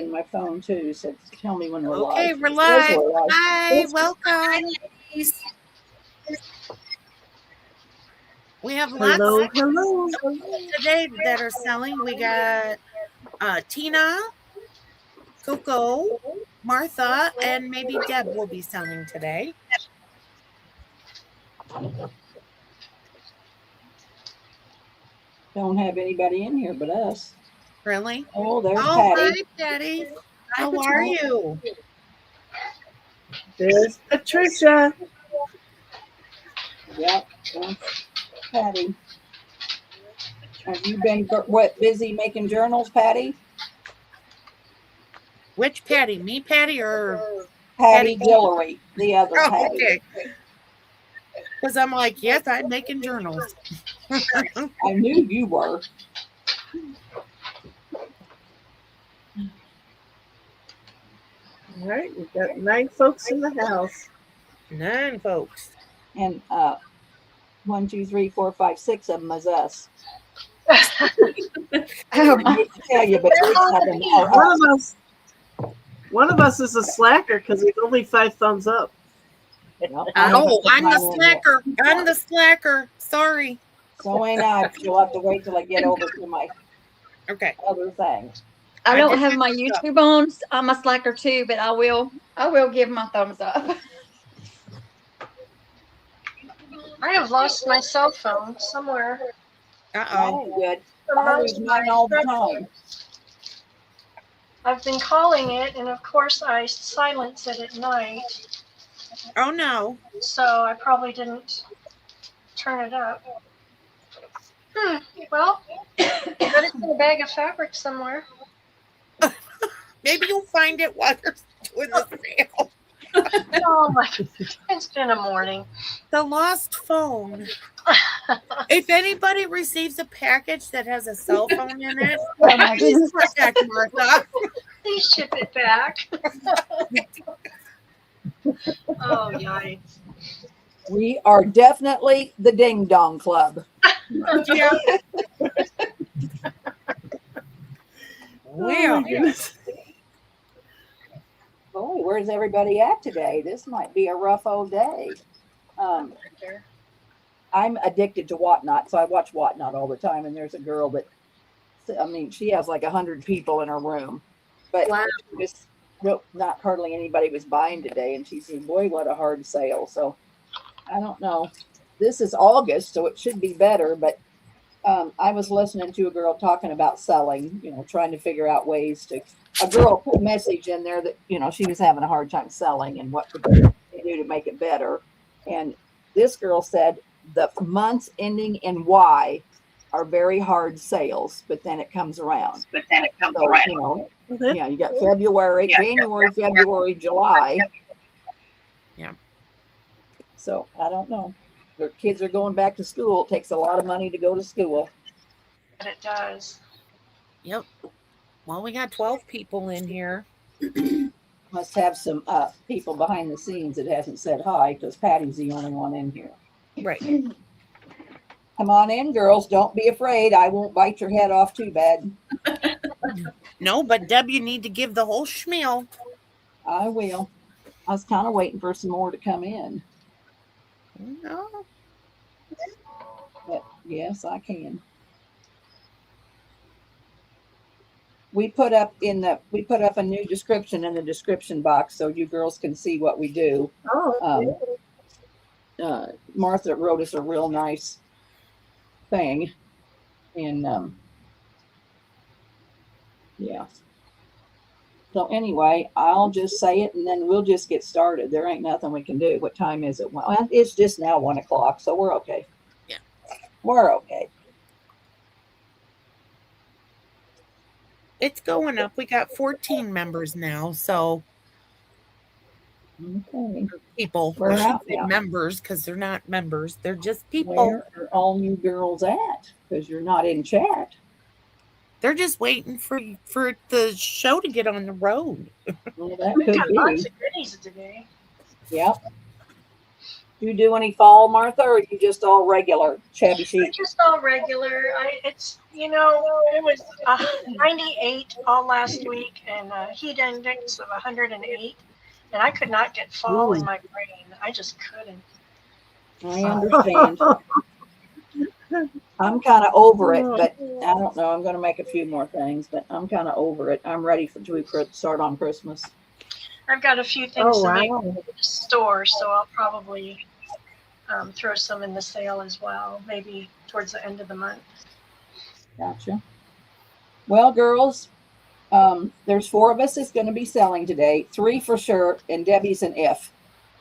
in my phone too, so tell me when we're live. Okay, we're live. Hi, welcome. We have lots today that are selling. We got Tina, Coco, Martha, and maybe Deb will be selling today. Don't have anybody in here but us. Really? Oh, there's Patty. Hi, Patty. How are you? There's Patricia. Yep, Patty. Have you been busy making journals, Patty? Which Patty? Me, Patty, or Patty Guillory, the other Patty. Okay. Because I'm like, yes, I'm making journals. I knew you were. All right, we've got 9 folks in the house. 9 folks. And 1, 2, 3, 4, 5, 6 of them is us. Oh, I hate to tell you, but 6 of them are us. One of us is a slacker because he's only 5 thumbs up. Well, I'm the slacker. I'm the slacker. Sorry. So ain't I. You'll have to wait till I get over to my other thing. I don't have my YouTube on. I'm a slacker too, but I will give my thumbs up. I have lost my cell phone somewhere. Oh, good. I lose mine all the time. I've been calling it, and of course I silence it at night. Oh, no. So I probably didn't turn it up. Well, but it's in a bag of fabric somewhere. Maybe you'll find it while you're doing the sale. Oh my! It's been a morning. The lost phone. If anybody receives a package that has a cell phone in it, please contact Martha. Please ship it back. Oh, yikes. We are definitely the Ding Dong Club. Yeah. Oh, boy, where's everybody at today? This might be a rough old day. I'm addicted to Whatnot, so I watch Whatnot all the time. And there's a girl that, she has like 100 people in her room, but just not hardly anybody was buying today. And she said, "Boy, what a hard sale." So I don't know. This is August, so it should be better. But I was listening to a girl talking about selling, trying to figure out ways to. A girl put a message in there that, she was having a hard time selling and what could they do to make it better. And this girl said the months ending in Y are very hard sales, but then it comes around. You got February, January, February, July. Yeah. So I don't know. Their kids are going back to school. It takes a lot of money to go to school. But it does. Yep. Well, we got 12 people in here. Must have some people behind the scenes that hasn't said hi because Patty's the only one in here. Right. Come on in, girls. Don't be afraid. I won't bite your head off too bad. No, but Deb, you need to give the whole schmeal. I will. I was kind of waiting for some more to come in. No. But yes, I can. We put up a new description in the description box so you girls can see what we do. Martha wrote us a real nice thing, and yeah. So anyway, I'll just say it, and then we'll just get started. There ain't nothing we can do. What time is it? Well, it's just now 1 o'clock, so we're okay. Yeah, we're okay. It's going up. We got 14 members now, so people. We're out now. Members, because they're not members. They're just people. Where are all you girls at? Because you're not in chat. They're just waiting for the show to get on the road. Well, that We could got be. lots of goodies today. Yep. You do any fall, Martha, or are you just all regular shabby chic? Just all regular. It's it was 98 all last week and a heat index of 108, and I could not get fall in my brain. I just couldn't. I understand. I'm kind of over it, but I don't know. I'm going to make a few more things, but I'm kind of over it. I'm ready to start on Christmas. I've got a few things to make in the store, so I'll probably throw some in the sale as well, maybe towards the end of the month. Gotcha. Well, girls, there's 4 of us that's going to be selling today. 3 for sure, and Debbie's an if.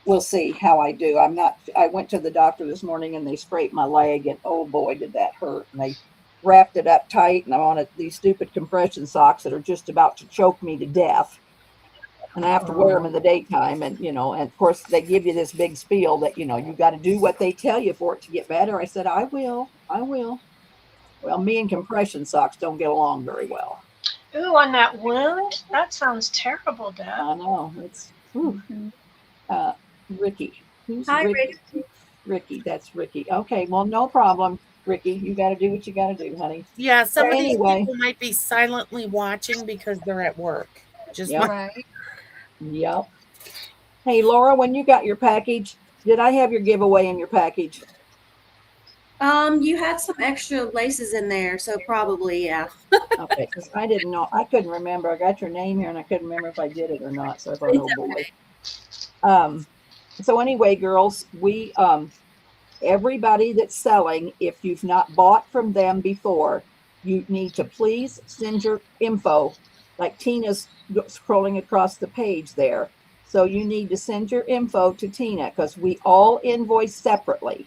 We'll see how I do. I went to the doctor this morning and they scraped my leg, and oh boy, did that hurt. And they wrapped it up tight, and I'm on these stupid compression socks that are just about to choke me to death. And I have to wear them in the daytime. And, and of course they give you this big spiel that, you got to do what they tell you for it to get better. I said, I will. Well, me and compression socks don't get along very well. Ooh, on that wound? That sounds terrible, Deb. I know. It's Ricky. Who's Hi, Ricky? Ricky, that's Ricky. Okay, well, no problem, Ricky. You got to do what you got to do, honey. Yeah, some of these Anyway. people might be silently watching because they're at work. Yep. Right. Yep. Hey, Laura, when you got your package, did I have your giveaway in your package? You had some extra laces in there, so probably, yeah. Okay, because I didn't know. I couldn't remember. I got your name here, and I couldn't remember if I did it or not. So I thought, oh boy. So anyway, girls, we everybody that's selling, if you've not bought from them before, you need to please send your info. Like Tina's scrolling across the page there. So you need to send your info to Tina, because we all invoice separately.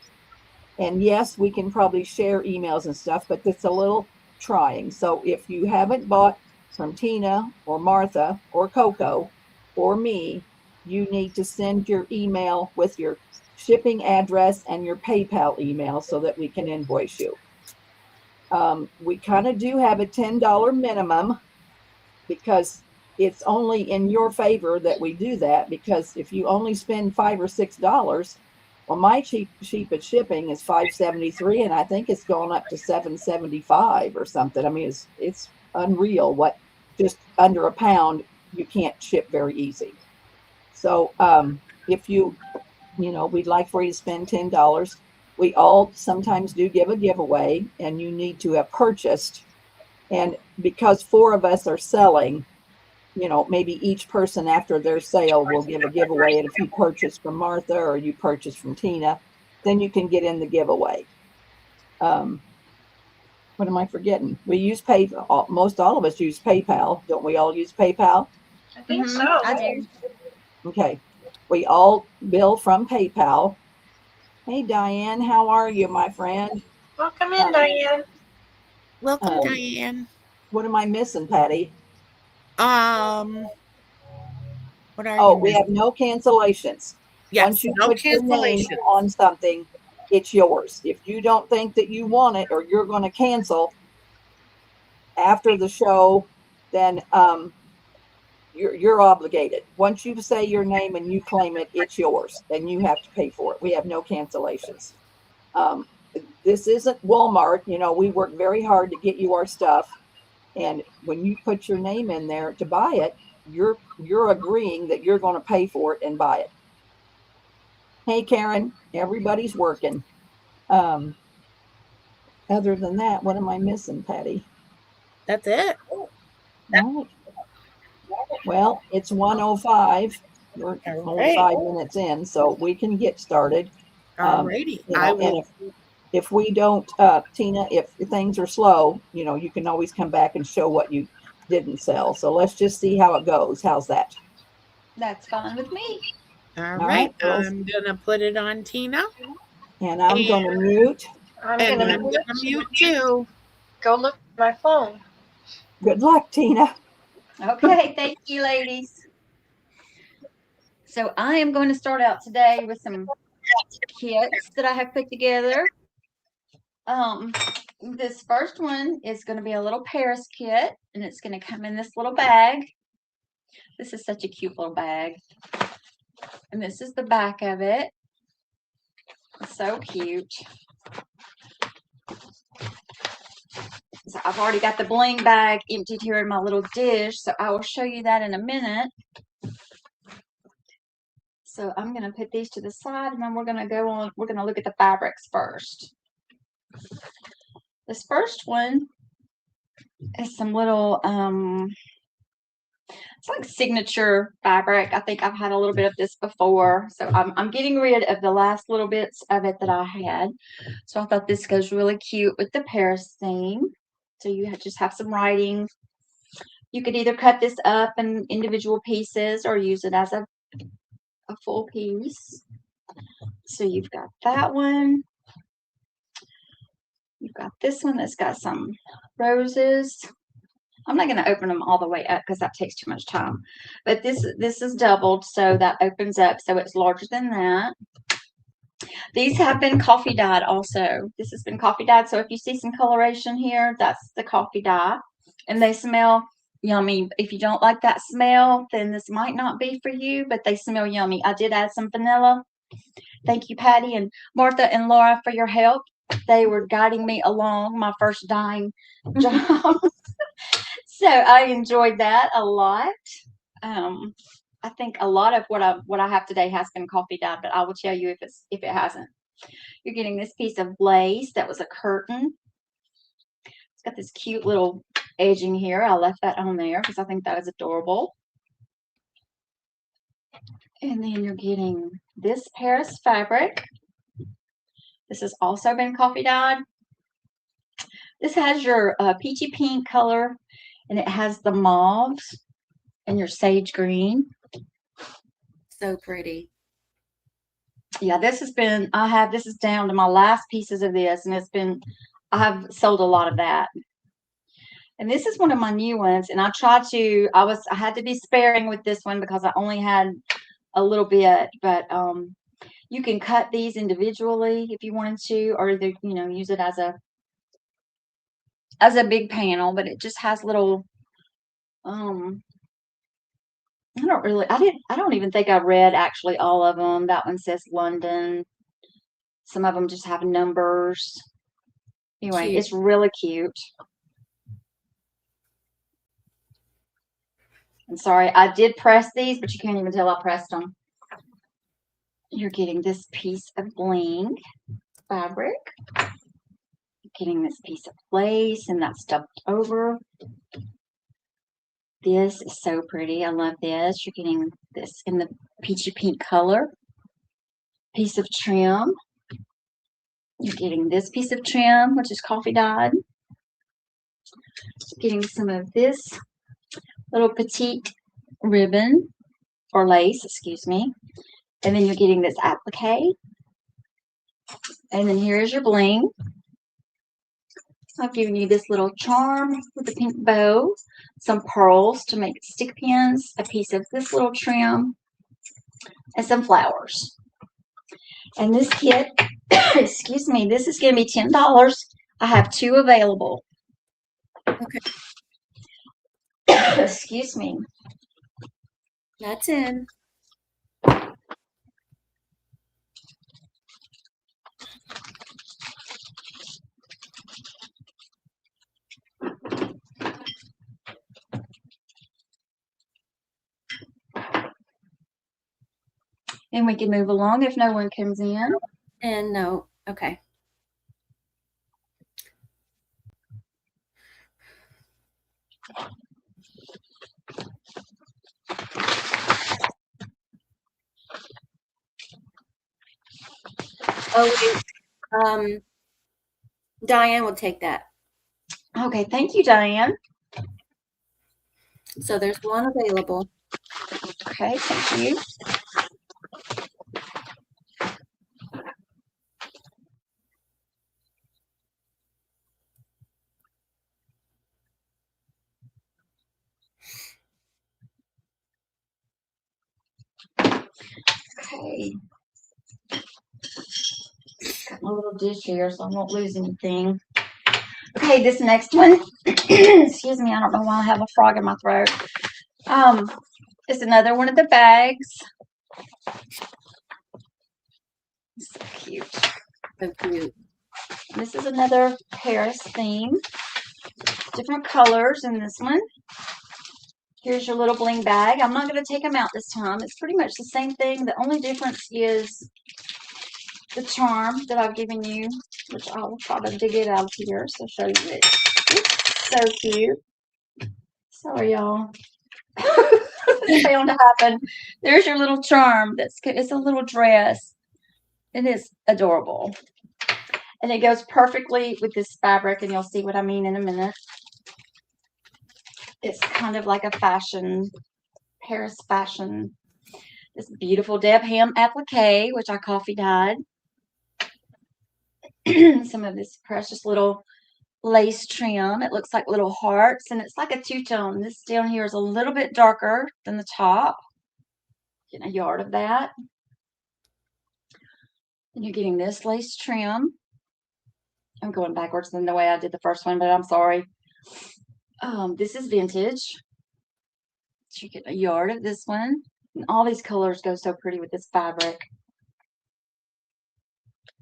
And yes, we can probably share emails and stuff, but it's a little trying. So if you haven't bought from Tina or Martha or Coco or me, you need to send your email with your shipping address and your PayPal email so that we can invoice you. We kind of do have a $10 minimum, because it's only in your favor that we do that, because if you only spend $5 or $6, well, my cheapest shipping is $5.73, and I think it's going up to $7.75 or something. I mean, it's unreal what just under a pound you can't ship very easy. So if we'd like for you to spend $10. We all sometimes do give a giveaway, and you need to have purchased. And because 4 of us are selling, maybe each person after their sale will give a giveaway. And if you purchase from Martha or you purchase from Tina, then you can get in the giveaway. What am I forgetting? We use PayPal. Most all of us use PayPal. Don't we all use PayPal? I think so. I do. Okay. We all bill from PayPal. Hey, Diane, how are you, my friend? Welcome in, Diane. Welcome, Diane. What am I missing, Patty? What are we have no cancellations. Yes, once you no put your name cancellations on something, it's yours. If you don't think that you want it or you're going to cancel after the show, then you're obligated. Once you say your name and you claim it, it's yours, and you have to pay for it. We have no cancellations. This isn't Walmart. We work very hard to get you our stuff. And when you put your name in there to buy it, you're agreeing that you're going to pay for it and buy it. Hey, Karen, everybody's working. Other than that, what am I missing, Patty? That's it. Right. Well, it's 1:05. We're only 5 minutes in, so we can get started. Alrighty. And if we don't, Tina, if things are slow, you can always come back and show what you didn't sell. So let's just see how it goes. How's that? That's fine with me. All right. I'm going to put it on Tina. And I'm going to mute. I'm going to mute too. Go look at my phone. Good luck, Tina. Okay, thank you, ladies. So I am going to start out today with some kits that I have put together. This first one is going to be a little Paris kit, and it's going to come in this little bag. This is such a cute little bag. And this is the back of it. So cute. So I've already got the bling bag emptied here in my little dish, so I will show you that in a minute. So I'm going to put these to the side, and then we're going to go on, we're going to look at the fabrics first. This first one is some little, it's like signature fabric. I think I've had a little bit of this before. So I'm getting rid of the last little bits of it that I had. So I thought this goes really cute with the Paris theme. So you just have some writing. You could either cut this up in individual pieces or use it as a full piece. So you've got that one. You've got this one that's got some roses. I'm not going to open them all the way up because that takes too much time. But this is doubled, so that opens up, so it's larger than that. These have been coffee dyed also. This has been coffee dyed, so if you see some coloration here, that's the coffee dye. And they smell yummy. If you don't like that smell, then this might not be for you, but they smell yummy. I did add some vanilla. Thank you, Patty and Martha and Laura, for your help. They were guiding me along my first dyeing job. So I enjoyed that a lot. I think a lot of what I have today has been coffee dyed, but I will tell you if it hasn't. You're getting this piece of lace that was a curtain. It's got this cute little edging here. I left that on there because I think that is adorable. And then you're getting this Paris fabric. This has also been coffee dyed. This has your peachy pink color, and it has the mauves and your sage green. So pretty. Yeah, this has been, this is down to my last pieces of this, and I have sold a lot of that. And this is one of my new ones, and I had to be sparing with this one because I only had a little bit, but you can cut these individually if you wanted to, or either, use it as a big panel, but it just has little, I don't even think I read actually all of them. That one says London. Some of them just have numbers. Anyway, Cute. It's really cute. I'm sorry, I did press these, but you can't even tell I pressed them. You're getting this piece of bling fabric. You're getting this piece of lace, and that's stuffed over. This is so pretty. I love this. You're getting this in the peachy pink color. Piece of trim. You're getting this piece of trim, which is coffee dyed. Getting some of this little petite ribbon or lace, excuse me. And then you're getting this applique. And then here's your bling. I've given you this little charm with a pink bow, some pearls to make stick pins, a piece of this little trim, and some flowers. And this kit, excuse me, this is going to be $10. I have 2 available. Okay. Excuse me. That's in. And we can move along if no one comes in. And no. Okay. Oh, wait. Diane will take that. Okay, thank you, Diane. So there's one available. Okay, thank you. Okay. Got my little dish here so I won't lose anything. Okay, this next one, excuse me, I don't know why I have a frog in my throat. It's another one of the bags. So cute. So cute. This is another Paris theme. Different colors in this one. Here's your little bling bag. I'm not going to take them out this time. It's pretty much the same thing. The only difference is the charm that I've given you, which I will try to dig it out of here. So show you it. It's so cute. Sorry, y'all. Bound to happen. There's your little charm. It's a little dress. It is adorable. And it goes perfectly with this fabric, and you'll see what I mean in a minute. It's kind of like a fashion, Paris fashion. This beautiful Deb Ham applique, which I coffee dyed. Some of this precious little lace trim. It looks like little hearts, and it's like a two-tone. This down here is a little bit darker than the top. Getting a yard of that. And you're getting this lace trim. I'm going backwards than the way I did the first one, but I'm sorry. This is vintage. So you get a yard of this one. And all these colors go so pretty with this fabric.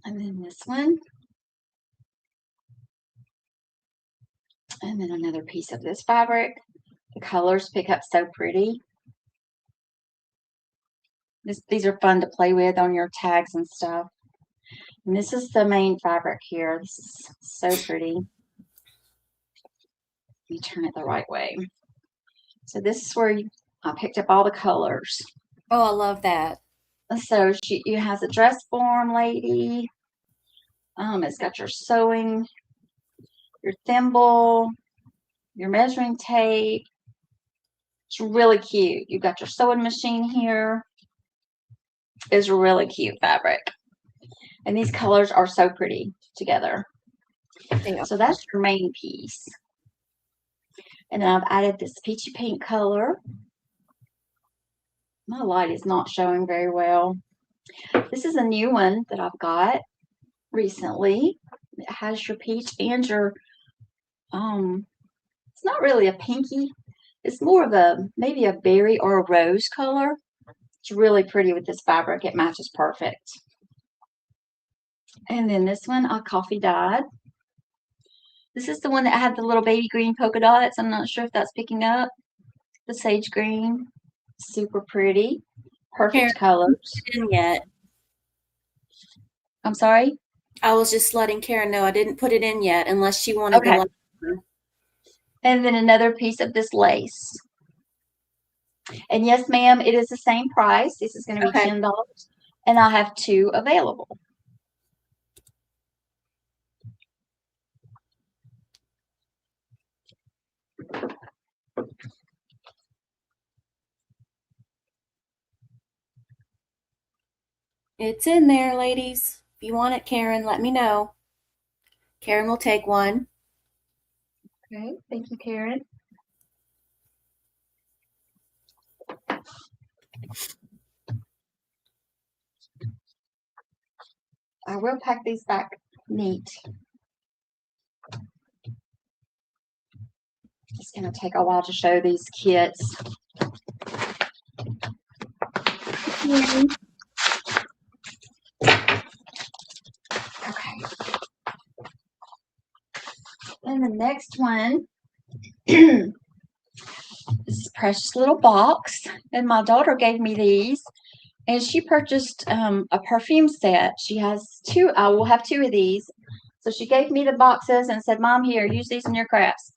And then this one. And then another piece of this fabric. The colors pick up so pretty. These are fun to play with on your tags and stuff. And this is the main fabric here. This is so pretty. Let me turn it the right way. So this is where I picked up all the colors. Oh, I love that. So it has a dress form lady. It's got your sewing, your thimble, your measuring tape. It's really cute. You've got your sewing machine here. It's really cute fabric. And these colors are so pretty together. So that's your main piece. And then I've added this peachy pink color. My light is not showing very well. This is a new one that I've got recently. It has your peach and your, it's not really a pinky. It's more of maybe a berry or a rose color. It's really pretty with this fabric. It matches perfect. And then this one I coffee dyed. This is the one that had the little baby green polka dots. I'm not sure if that's picking up. The sage green. Super pretty. Perfect colors. In yet. I'm sorry? I was just letting Karen know I didn't put it in yet unless she wanted Okay. to. And then another piece of this lace. And yes, ma'am, it is the same price. This is going to be $10. And I have 2 available. It's in there, ladies. If you want it, Karen, let me know. Karen will take one. Okay, thank you, Karen. I will pack these back neat. It's going to take a while to show these kits. Okay. And the next one this is a precious little box. And my daughter gave me these. And she purchased a perfume set. She has 2. I will have 2 of these. So she gave me the boxes and said, Mom, here, use these in your crafts.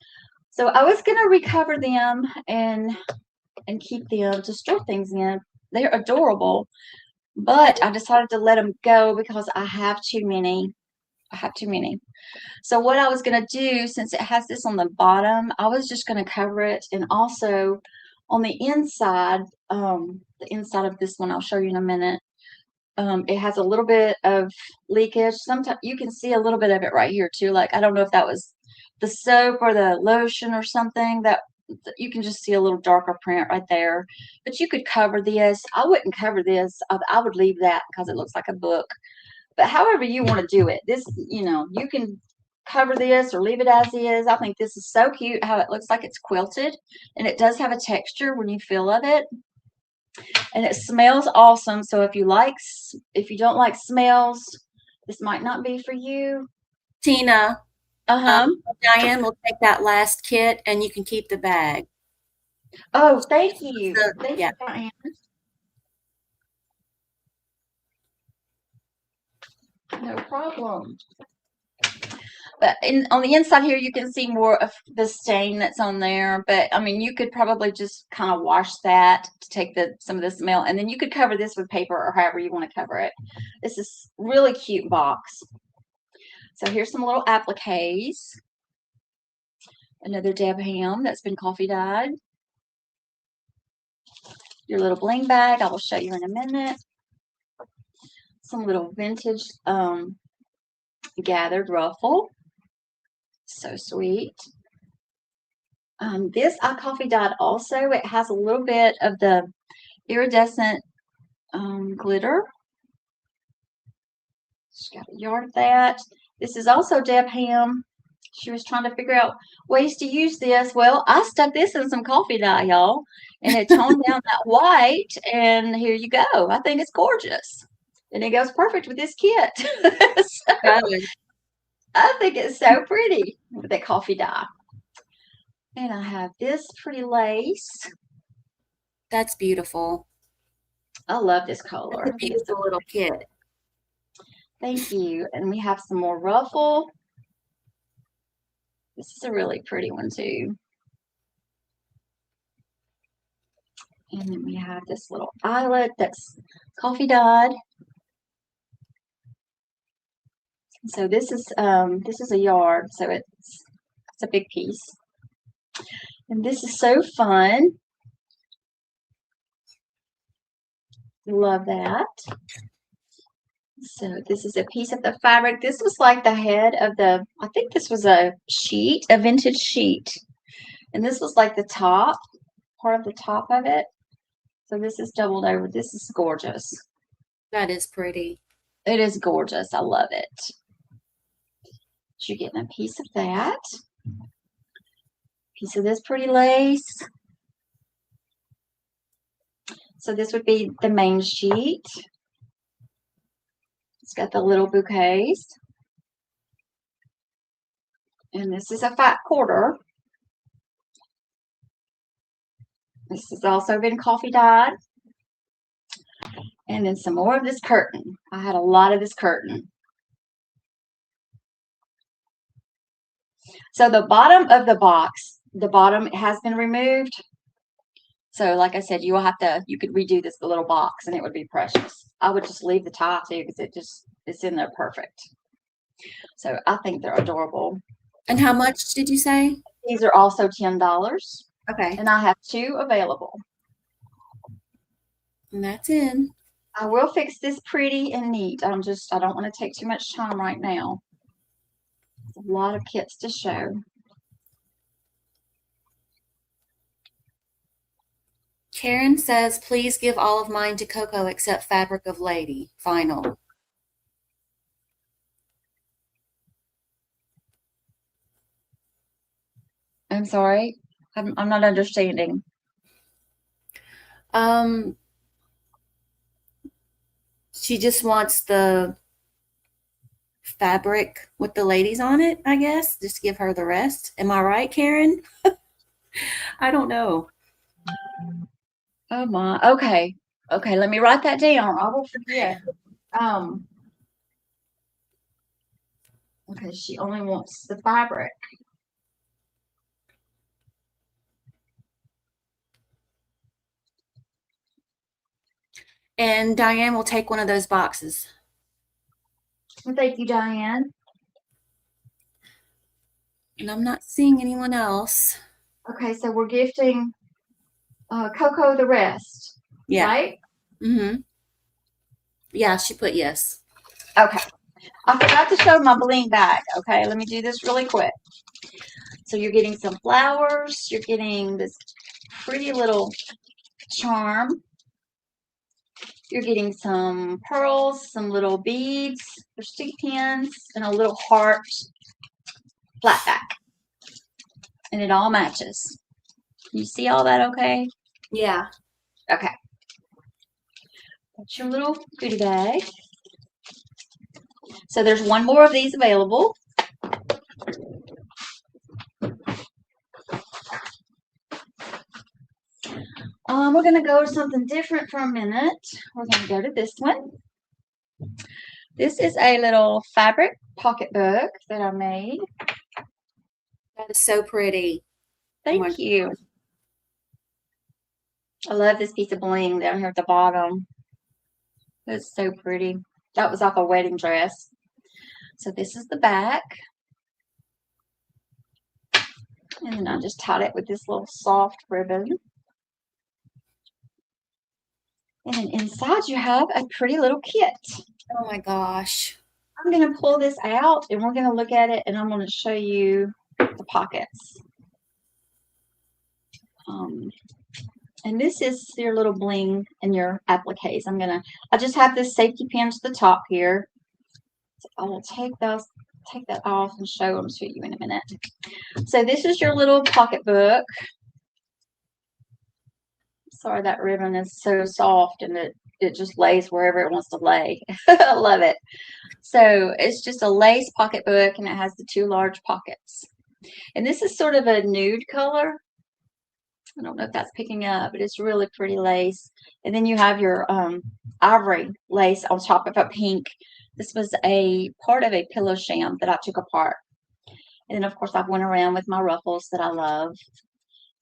So I was going to recover them and keep them to store things in. They're adorable. But I decided to let them go because I have too many. So what I was going to do, since it has this on the bottom, I was just going to cover it. And also on the inside of this one, I'll show you in a minute. It has a little bit of leakage. Sometimes you can see a little bit of it right here too. Like, I don't know if that was the soap or the lotion or something, that you can just see a little darker print right there. But you could cover this. I wouldn't cover this. I would leave that because it looks like a book. But however you want to do it, this, you can cover this or leave it as is. I think this is so cute how it looks like it's quilted, and it does have a texture when you feel of it. And it smells awesome. So if you don't like smells, this might not be for you. Tina, Uh-huh. Diane will take that last kit and you can keep the bag. Oh, thank you. So, Thank yeah. you, Diane. No problem. But on the inside here, you can see more of the stain that's on there. But I mean, you could probably just kind of wash that to take some of the smell, and then you could cover this with paper or however you want to cover it. This is really cute box. So here's some little appliques. Another Deb Ham that's been coffee dyed. Your little bling bag, I will show you in a minute. Some little vintage gathered ruffle. So sweet. This I coffee dyed also. It has a little bit of the iridescent glitter. She's got a yard of that. This is also Deb Ham. She was trying to figure out ways to use this. Well, I stuck this in some coffee dye, y'all, and it toned down that white, and here you go. I think it's gorgeous. And it goes perfect with this kit. So, I think it's so pretty with that coffee dye. And I have this pretty lace. That's beautiful. I love this color. That's a beautiful little kit. Thank you. And we have some more ruffle. This is a really pretty one too. And then we have this little eyelet that's coffee dyed. So this is a yard, so it's a big piece. And this is so fun. Love that. So this is a piece of the fabric. This was like the head of I think this was a vintage sheet. And this was like the top, part of the top of it. So this is doubled over. This is gorgeous. That is pretty. It is gorgeous. I love it. So you're getting a piece of that. Piece of this pretty lace. So this would be the main sheet. It's got the little bouquets. And this is a fat quarter. This has also been coffee dyed. And then some more of this curtain. I had a lot of this curtain. So the bottom of the box, the bottom has been removed. So like I said, you could redo the little box and it would be precious. I would just leave the tie too because it's in there perfect. So I think they're adorable. And how much did you say? These are also $10. Okay. And I have 2 available. And that's in. I will fix this pretty and neat. I don't want to take too much time right now. It's a lot of kits to show. Karen says, please give all of mine to Coco except Fabric of Lady. Final. I'm sorry. I'm not understanding. She just wants the fabric with the ladies on it, I guess. Just give her the rest. Am I right, Karen? I don't know. Oh my. Okay. Okay, let me write that down. I will forget. Okay, she only wants the fabric. And Diane will take one of those boxes. Well, thank you, Diane. And I'm not seeing anyone else. Okay, so we're gifting Coco the rest. Yeah. Right? Mm-hmm. Yeah, she put yes. Okay. I forgot to show my bling bag. Okay, let me do this really quick. So you're getting some flowers. You're getting this pretty little charm. You're getting some pearls, some little beads, or stick pins, and a little heart flat back. And it all matches. You see all that okay? Yeah. Okay. That's your little goodie bag. So there's one more of these available. We're going to go to something different for a minute. We're going to go to this one. This is a little fabric pocketbook that I made. That is so pretty. Thank you. I love this piece of bling down here at the bottom. It's so pretty. That was off a wedding dress. So this is the back. And then I just tied it with this little soft ribbon. And then inside you have a pretty little kit. Oh my gosh. I'm going to pull this out and we're going to look at it and I'm going to show you the pockets. And this is your little bling and your appliques. I just have this safety pin to the top here. So I will take that off and show them to you in a minute. So this is your little pocketbook. Sorry, that ribbon is so soft and it just lays wherever it wants to lay. I love it. So it's just a lace pocketbook and it has the 2 large pockets. And this is sort of a nude color. I don't know if that's picking up, but it's really pretty lace. And then you have your ivory lace on top of a pink. This was a part of a pillow sham that I took apart. And then, of course, I went around with my ruffles that I love.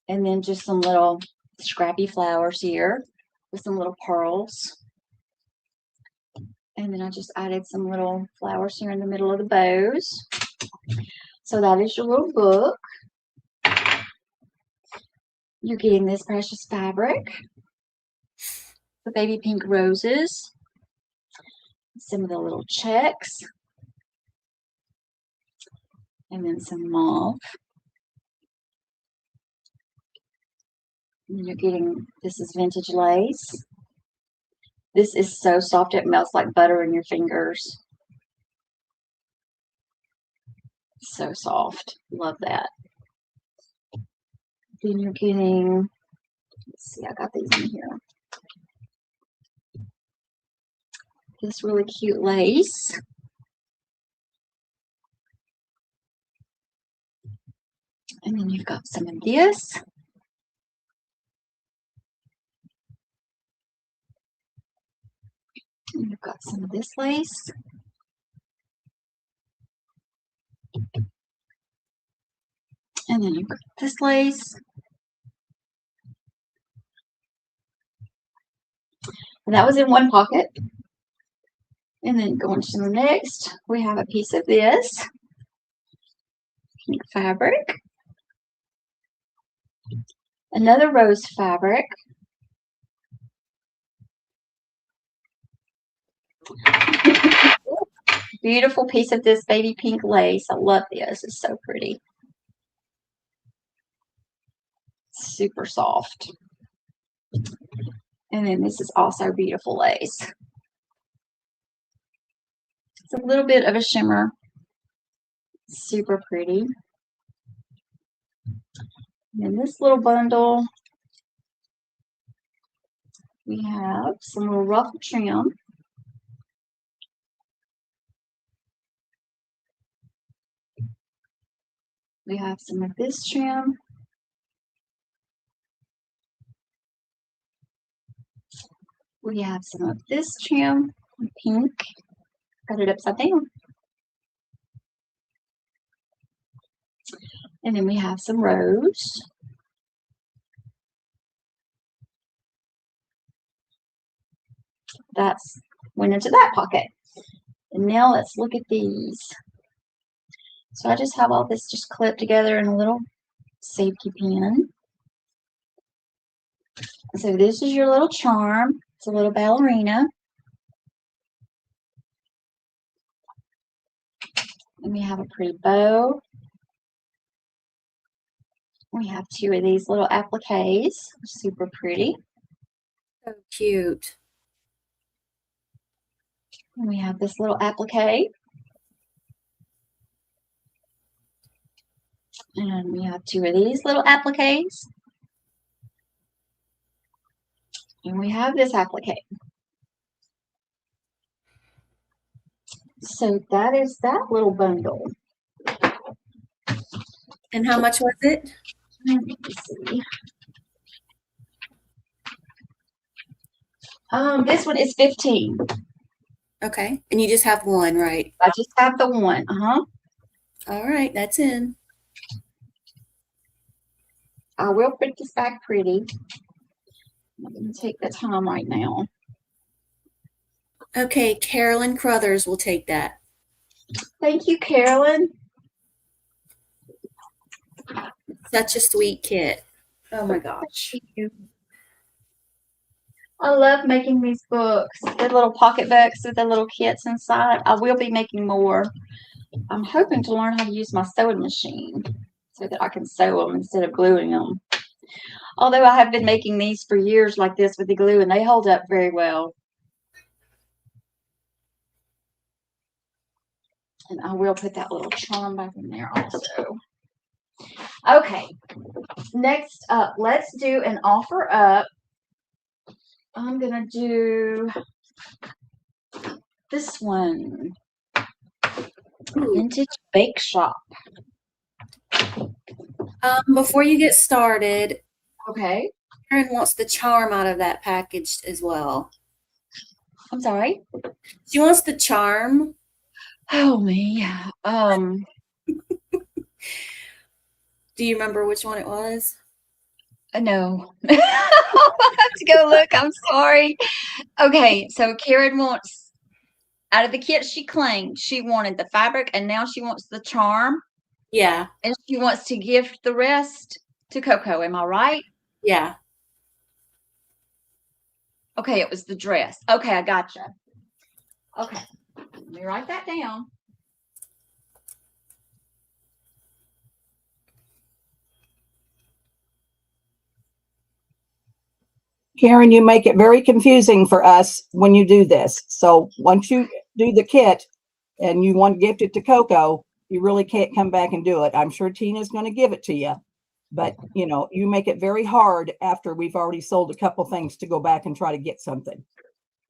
And then just some little scrappy flowers here with some little pearls. And then I just added some little flowers here in the middle of the bows. So that is your little book. You're getting this precious fabric, the baby pink roses, some of the little checks, and then some mauve. And then you're getting, this is vintage lace. This is so soft, it melts like butter in your fingers. So soft, love that. Then you're getting, let's see, I got these in here. This really cute lace. And then you've got some of this. And you've got some of this lace. And then you've got this lace. And that was in one pocket. And then going to the next, we have a piece of this pink fabric. Another rose fabric. Beautiful piece of this baby pink lace. I love this. It's so pretty. Super soft. And then this is also beautiful lace. It's a little bit of a shimmer. Super pretty. And in this little bundle, we have some little ruffle trim. We have some of this trim. We have some of this trim, pink. Got it upside down. And then we have some rose. That's went into that pocket. And now let's look at these. So I just have all this just clipped together in a little safety pin. So this is your little charm. It's a little ballerina. And we have a pretty bow. We have 2 of these little appliques. Super pretty. So cute. And we have this little applique. And we have 2 of these little appliques. And we have this applique. So that is that little bundle. And how much was it? Let me see. This one is 15. Okay. And you just have one, right? I just have the one. All right, that's in. I will print this back pretty. I'm going to take the time right now. Okay, Carolyn Crothers will take that. Thank you, Carolyn. Such a sweet kit. Oh my gosh. I love making these books, the little pocket books with the little kits inside. I will be making more. I'm hoping to learn how to use my sewing machine so that I can sew them instead of gluing them. Although I have been making these for years like this with the glue, and they hold up very well. And I will put that little charm back in there also. Okay, next up, let's do an offer up. I'm going to do this one. Vintage Bake Shop. Before you get started, Okay. Karen wants the charm out of that package as well. I'm sorry. She wants the charm. Oh, me. Do you remember which one it was? No. I'll have to go look. I'm sorry. Okay, so Karen wants, out of the kit she claimed, she wanted the fabric, and now she wants the charm. Yeah. And she wants to gift the rest to Coco. Am I right? Yeah. Okay, it was the dress. Okay, I gotcha. Okay, let me write that down. Karen, you make it very confusing for us when you do this. So once you do the kit and you want to gift it to Coco, you really can't come back and do it. I'm sure Tina's going to give it to you, but you know, you make it very hard after we've already sold a couple things to go back and try to get something.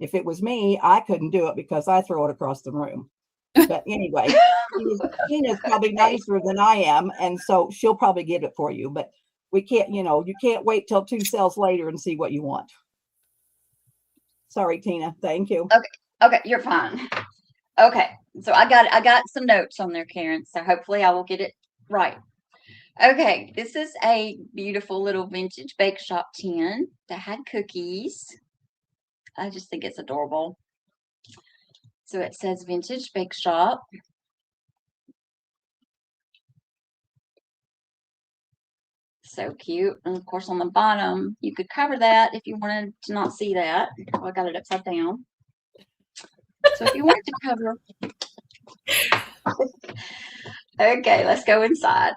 If it was me, I couldn't do it because I throw it across the room. But anyway, Tina's probably nicer than I am, and so she'll probably get it for you. But we can't, you know, you can't wait till 2 sales later and see what you want. Sorry, Tina. Thank you. Okay, you're fine. Okay, so I got some notes on there, Karen. So hopefully I will get it right. Okay, this is a beautiful little vintage bake shop tin that had cookies. I just think it's adorable. So it says Vintage Bake Shop. So cute. And of course on the bottom, you could cover that if you wanted to not see that. Oh, I got it upside down. So if you wanted to cover. Okay, let's go inside.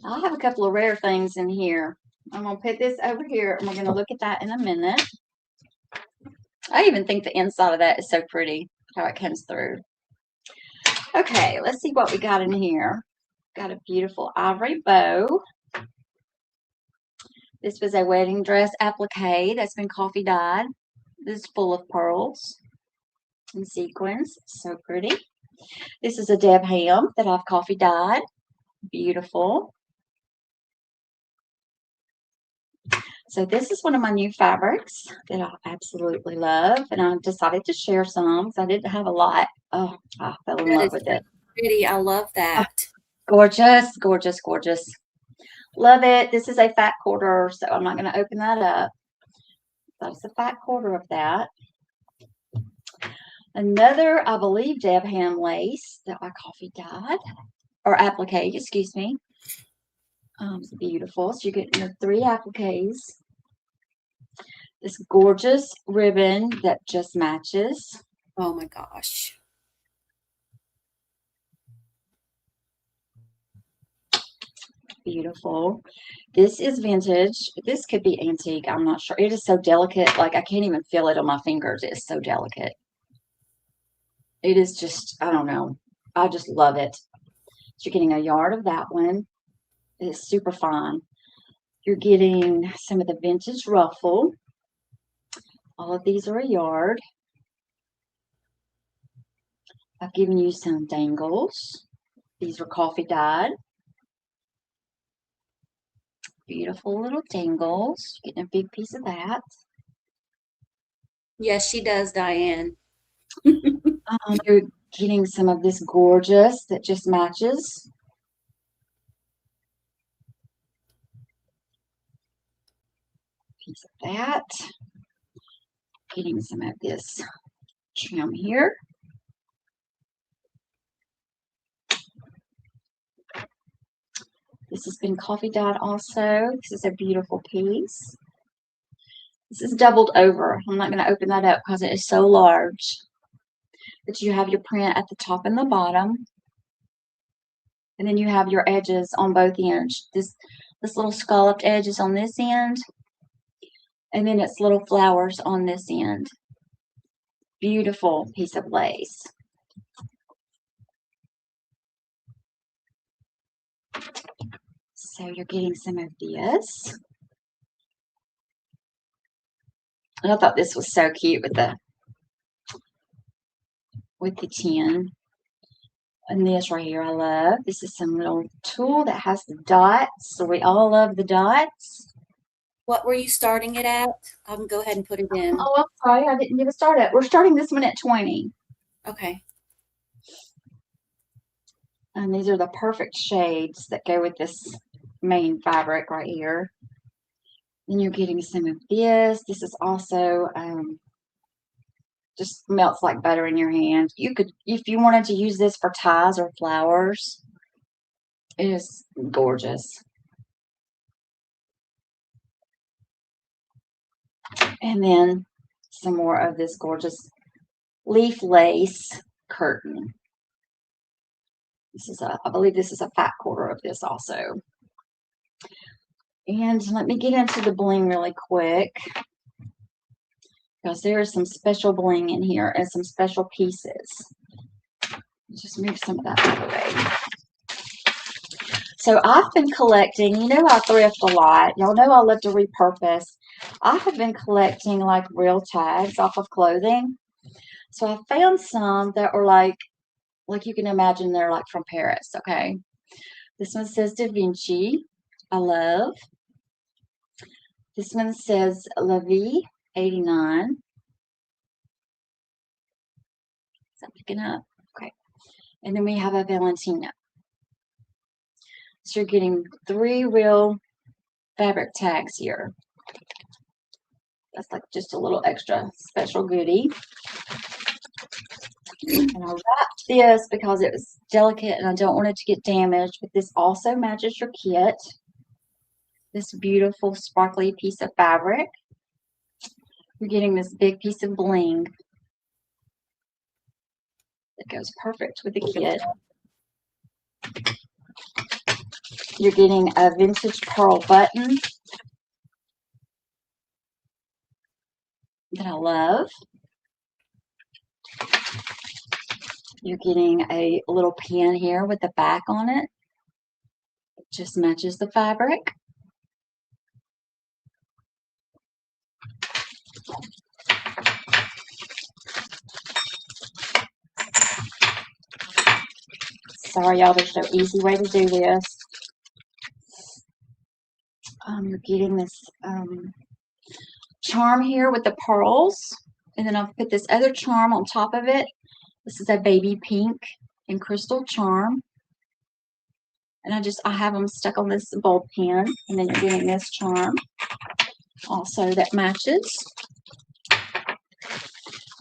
I have a couple of rare things in here. I'm going to put this over here and we're going to look at that in a minute. I even think the inside of that is so pretty, how it comes through. Okay, let's see what we got in here. Got a beautiful ivory bow. This was a wedding dress applique that's been coffee dyed. This is full of pearls and sequins. So pretty. This is a Deb Ham that I've coffee dyed. Beautiful. So this is one of my new fabrics that I absolutely love. And I decided to share some because I didn't have a lot. Oh, I fell in love with it. Pretty. I love that. Gorgeous, gorgeous, gorgeous. Love it. This is a fat quarter, so I'm not going to open that up. That's a fat quarter of that. Another, I believe, Deb Ham lace that I coffee dyed, or applique, excuse me. It's beautiful. So you're getting the 3 appliques. This gorgeous ribbon that just matches. Oh my gosh. Beautiful. This is vintage. This could be antique. I'm not sure. It is so delicate. Like I can't even feel it on my fingers. It's so delicate. It is just, I don't know. I just love it. So you're getting a yard of that one. It's super fine. You're getting some of the vintage ruffle. All of these are a yard. I've given you some dangles. These are coffee dyed. Beautiful little dangles. Getting a big piece of that. Yes, she does, Diane. You're getting some of this gorgeous that just matches. Piece of that. Getting some of this trim here. This has been coffee dyed also. This is a beautiful piece. This is doubled over. I'm not going to open that up because it is so large. But you have your print at the top and the bottom. And then you have your edges on both ends. This little scalloped edge is on this end. And then it's little flowers on this end. Beautiful piece of lace. So you're getting some of this. And I thought this was so cute with the tin. And this right here I love. This is some little tulle that has the dots. So we all love the dots. What were you starting it at? I can go ahead and put it in. Oh, I'm sorry. I didn't give a start at. We're starting this one at 20. Okay. And these are the perfect shades that go with this main fabric right here. Then you're getting some of this. This is also just melts like butter in your hand. You could, if you wanted to use this for ties or flowers, it is gorgeous. And then some more of this gorgeous leaf lace curtain. This is I believe this is a fat quarter of this also. And let me get into the bling really quick, because there is some special bling in here and some special pieces. Just move some of that out of the way. So I've been collecting, you know I thrift a lot. Y'all know I love to repurpose. I have been collecting like real tags off of clothing. So I found some that are like you can imagine they're like from Paris, okay? This one says Da Vinci, I love. This one says La Vie, 89. Is that picking up? Okay. And then we have a Valentina. So you're getting 3 real fabric tags here. That's like just a little extra special goodie. And I wrapped this because it was delicate and I don't want it to get damaged, but this also matches your kit. This beautiful sparkly piece of fabric. You're getting this big piece of bling that goes perfect with the kit. You're getting a vintage pearl button that I love. You're getting a little pin here with the back on it. It just matches the fabric. Sorry, y'all, there's no easy way to do this. You're getting this charm here with the pearls. And then I'll put this other charm on top of it. This is a baby pink and crystal charm. And I have them stuck on this bulb pin. And then you're getting this charm also that matches.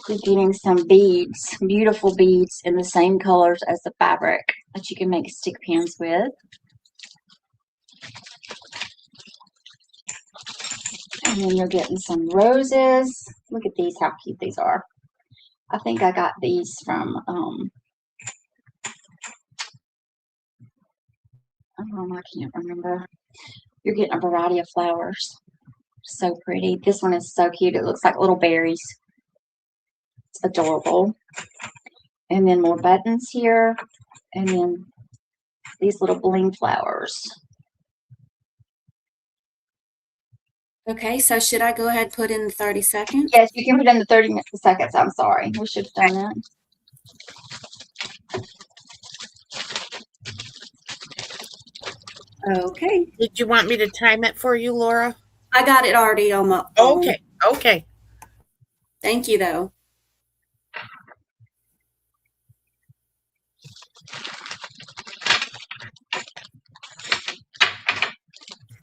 You're getting some beads, beautiful beads in the same colors as the fabric that you can make stick pins with. And then you're getting some roses. Look at these, how cute these are. I think I got these from, I can't remember. You're getting a variety of flowers. So pretty. This one is so cute. It looks like little berries. It's adorable. And then more buttons here. And then these little bling flowers. Okay, so should I go ahead and put in the 30 seconds? Yes, you can put in the 30 seconds. I'm sorry. We should have done that. Okay. Did you want me to time it for you, Laura? I got it already on my phone. Okay. Okay. Thank you, though.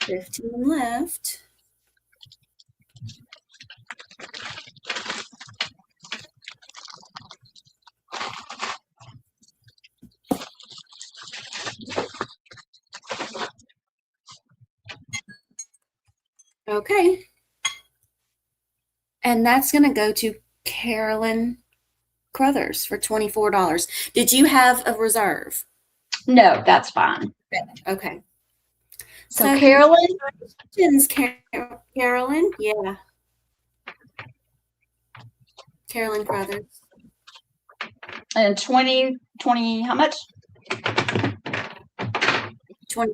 $15 left. Okay. And that's going to go to Carolyn Crothers for $24. Did you have a reserve? No, that's fine. Okay. So Carolyn, Congratulations, Carolyn. Yeah. Carolyn Crothers. and 20, how much? 20.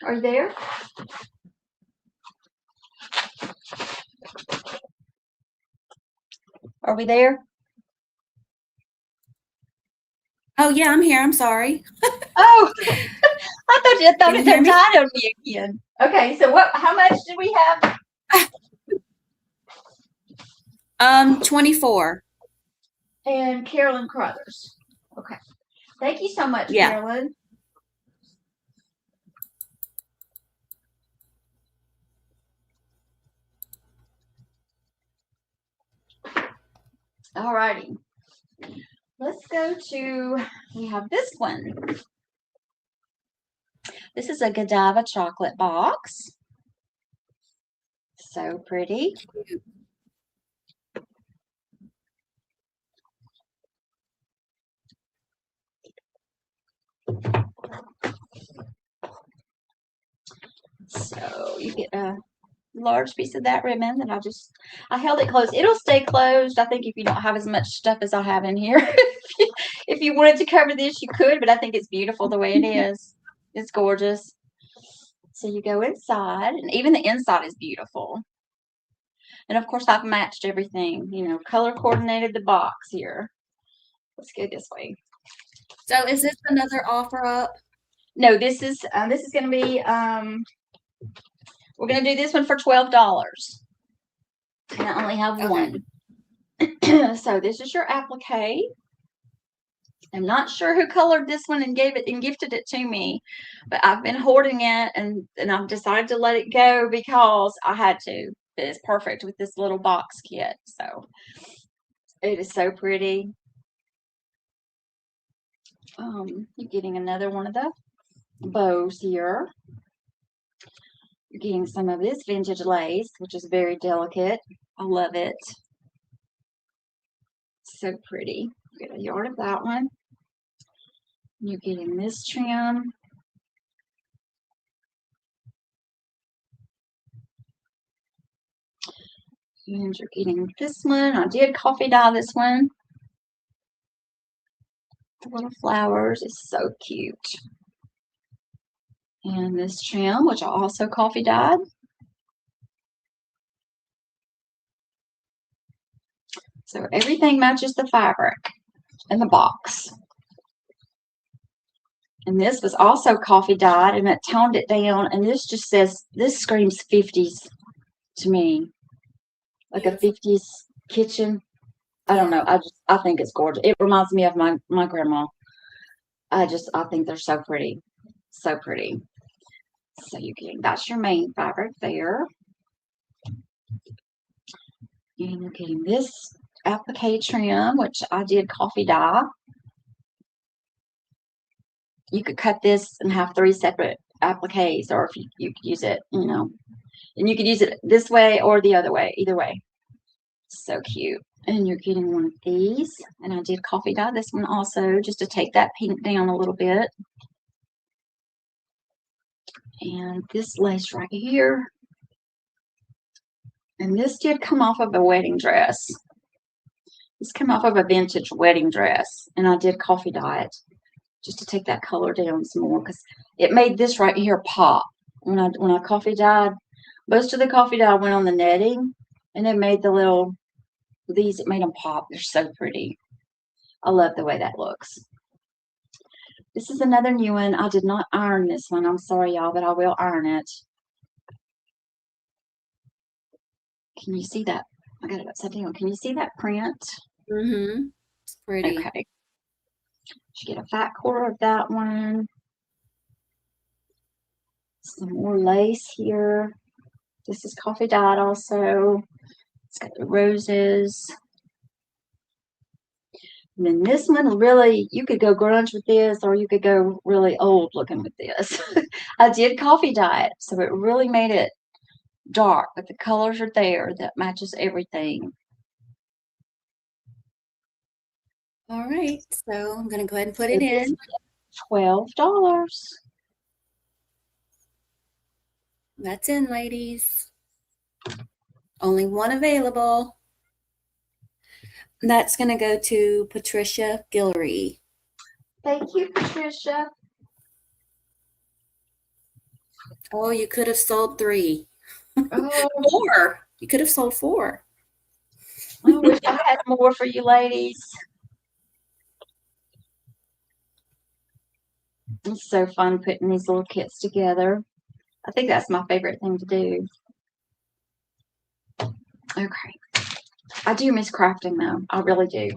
Are you there? Are we there? Oh, yeah, I'm here. I'm sorry. Oh, I thought you Can you hear me? died on me again. Okay, so how much did we have? 24. And Carolyn Crothers. Okay. Thank you so much, Yeah. Carolyn. All righty. Let's go to, we have this one. This is a Godiva chocolate box. So pretty. So you get a large piece of that ribbon, and I held it closed. It'll stay closed, I think, if you don't have as much stuff as I have in here. If you wanted to cover this, you could, but I think it's beautiful the way it is. It's gorgeous. So you go inside, and even the inside is beautiful. And of course, I've matched everything, color coordinated the box here. Let's go this way. So is this another offer up? No, this is going to be, we're going to do this one for $12. And I only have one. So this is your applique. I'm not sure who colored this one and gifted it to me, but I've been hoarding it, and I've decided to let it go because I had to. It's perfect with this little box kit. So it is so pretty. You're getting another one of the bows here. You're getting some of this vintage lace, which is very delicate. I love it. So pretty. Get a yard of that one. You're getting this trim. And you're getting this one. I did coffee dye this one. The little flowers is so cute. And this trim, which I also coffee dyed. So everything matches the fabric in the box. And this was also coffee dyed, and it toned it down. And this just says, this screams 50s to me. Like a 50s kitchen. I don't know. I think it's gorgeous. It reminds me of my grandma. I think they're so pretty. So pretty. So that's your main fabric there. And you're getting this applique trim, which I did coffee dye. You could cut this and have 3 separate appliques, or if you could use it, and you could use it this way or the other way, either way. So cute. And you're getting one of these, and I did coffee dye this one also, just to take that pink down a little bit. And this lace right here. And this did come off of a wedding dress. This came off of a vintage wedding dress, and I did coffee dye it just to take that color down some more, because it made this right here pop. When I coffee dyed, Most of the coffee dye went on the netting, and it made these, it made them pop. They're so pretty. I love the way that looks. This is another new one. I did not iron this one. I'm sorry, y'all, but I will iron it. Can you see that? I got it upside down. Can you see that print? Mm-hmm. It's pretty. Okay. Should get a fat quarter of that one. Some more lace here. This is coffee dyed also. It's got the roses. And then this one, really, you could go grunge with this, or you could go really old looking with this. I did coffee dye it, so it really made it dark, but the colors are there that matches everything. All right, so I'm going to go ahead and put it in. $12. That's in, ladies. Only one available. That's going to go to Patricia Guillory. Thank you, Patricia. Oh, you could have sold 3. Oh, 4. You could have sold 4. I wish I had more for you ladies. It's so fun putting these little kits together. I think that's my favorite thing to do. Okay. I do miss crafting though. I really do.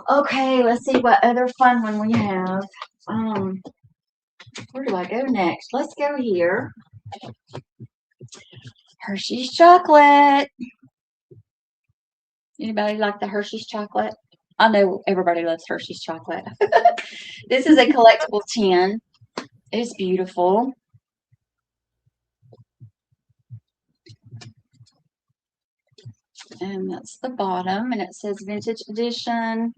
Okay, let's see what other fun one we have. Where do I go next? Let's go here. Hershey's chocolate. Anybody like the Hershey's chocolate? I know everybody loves Hershey's chocolate. This is a collectible tin. It's beautiful. And that's the bottom, and it says vintage edition.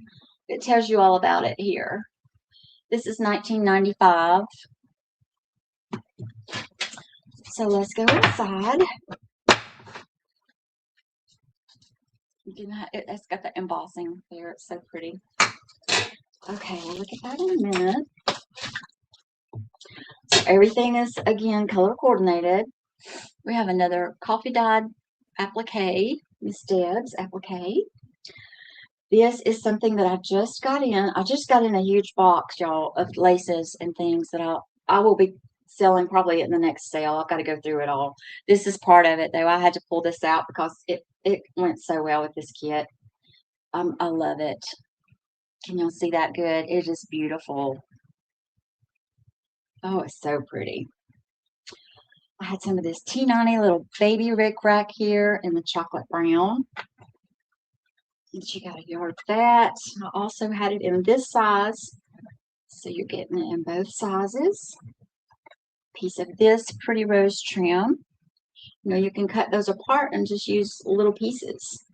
It tells you all about it here. This is 1995. So let's go inside. It's got the embossing there. It's so pretty. Okay, we'll look at that in a minute. So everything is, again, color coordinated. We have another coffee dyed applique, Miss Deb's applique. This is something that I just got in. I just got in a huge box, y'all, of laces and things that I will be selling probably in the next sale. I've got to go through it all. This is part of it, though. I had to pull this out because it went so well with this kit. I love it. Can y'all see that good? It is beautiful. Oh, it's so pretty. I had some of this T90 little baby rickrack here in the chocolate brown. And she got a yard of that. I also had it in this size. So you're getting it in both sizes. Piece of this pretty rose trim. You know, you can cut those apart and just use little pieces.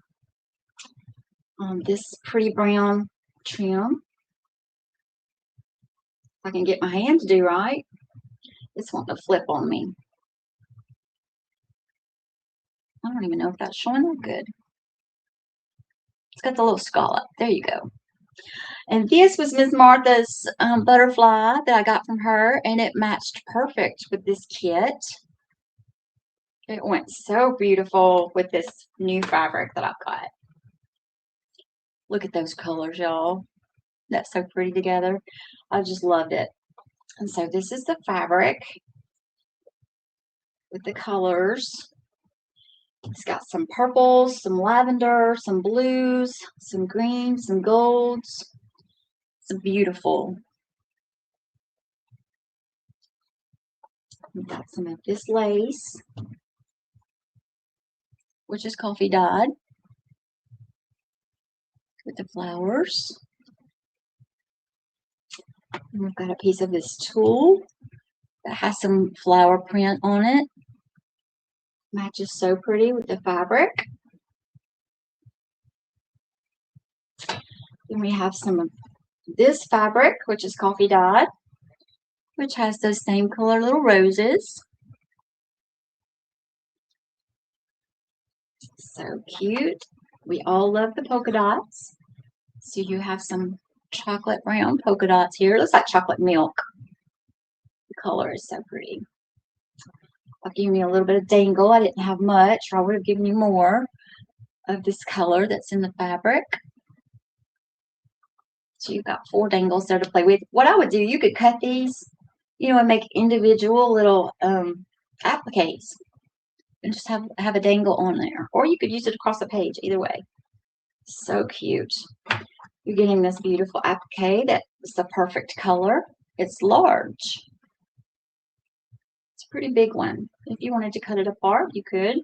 This pretty brown trim. If I can get my hand to do right. It's wanting to flip on me. I don't even know if that's showing up good. It's got the little scallop. There you go. And this was Miss Martha's butterfly that I got from her, and it matched perfect with this kit. It went so beautiful with this new fabric that I've got. Look at those colors, y'all. That's so pretty together. I just loved it. And so this is the fabric with the colors. It's got some purples, some lavender, some blues, some greens, some golds. It's beautiful. We've got some of this lace, which is coffee dyed with the flowers. And we've got a piece of this tulle that has some flower print on it. Matches so pretty with the fabric. Then we have some of this fabric, which is coffee dyed, which has those same color little roses. So cute. We all love the polka dots. So you have some chocolate brown polka dots here. It looks like chocolate milk. The color is so pretty. I'll give you a little bit of dangle. I didn't have much, or I would have given you more of this color that's in the fabric. So you've got 4 dangles there to play with. What I would do, you could cut these, you know, and make individual little appliques and just have a dangle on there. Or you could use it across the page, either way. So cute. You're getting this beautiful applique that is the perfect color. It's large. It's a pretty big one. If you wanted to cut it apart, you could.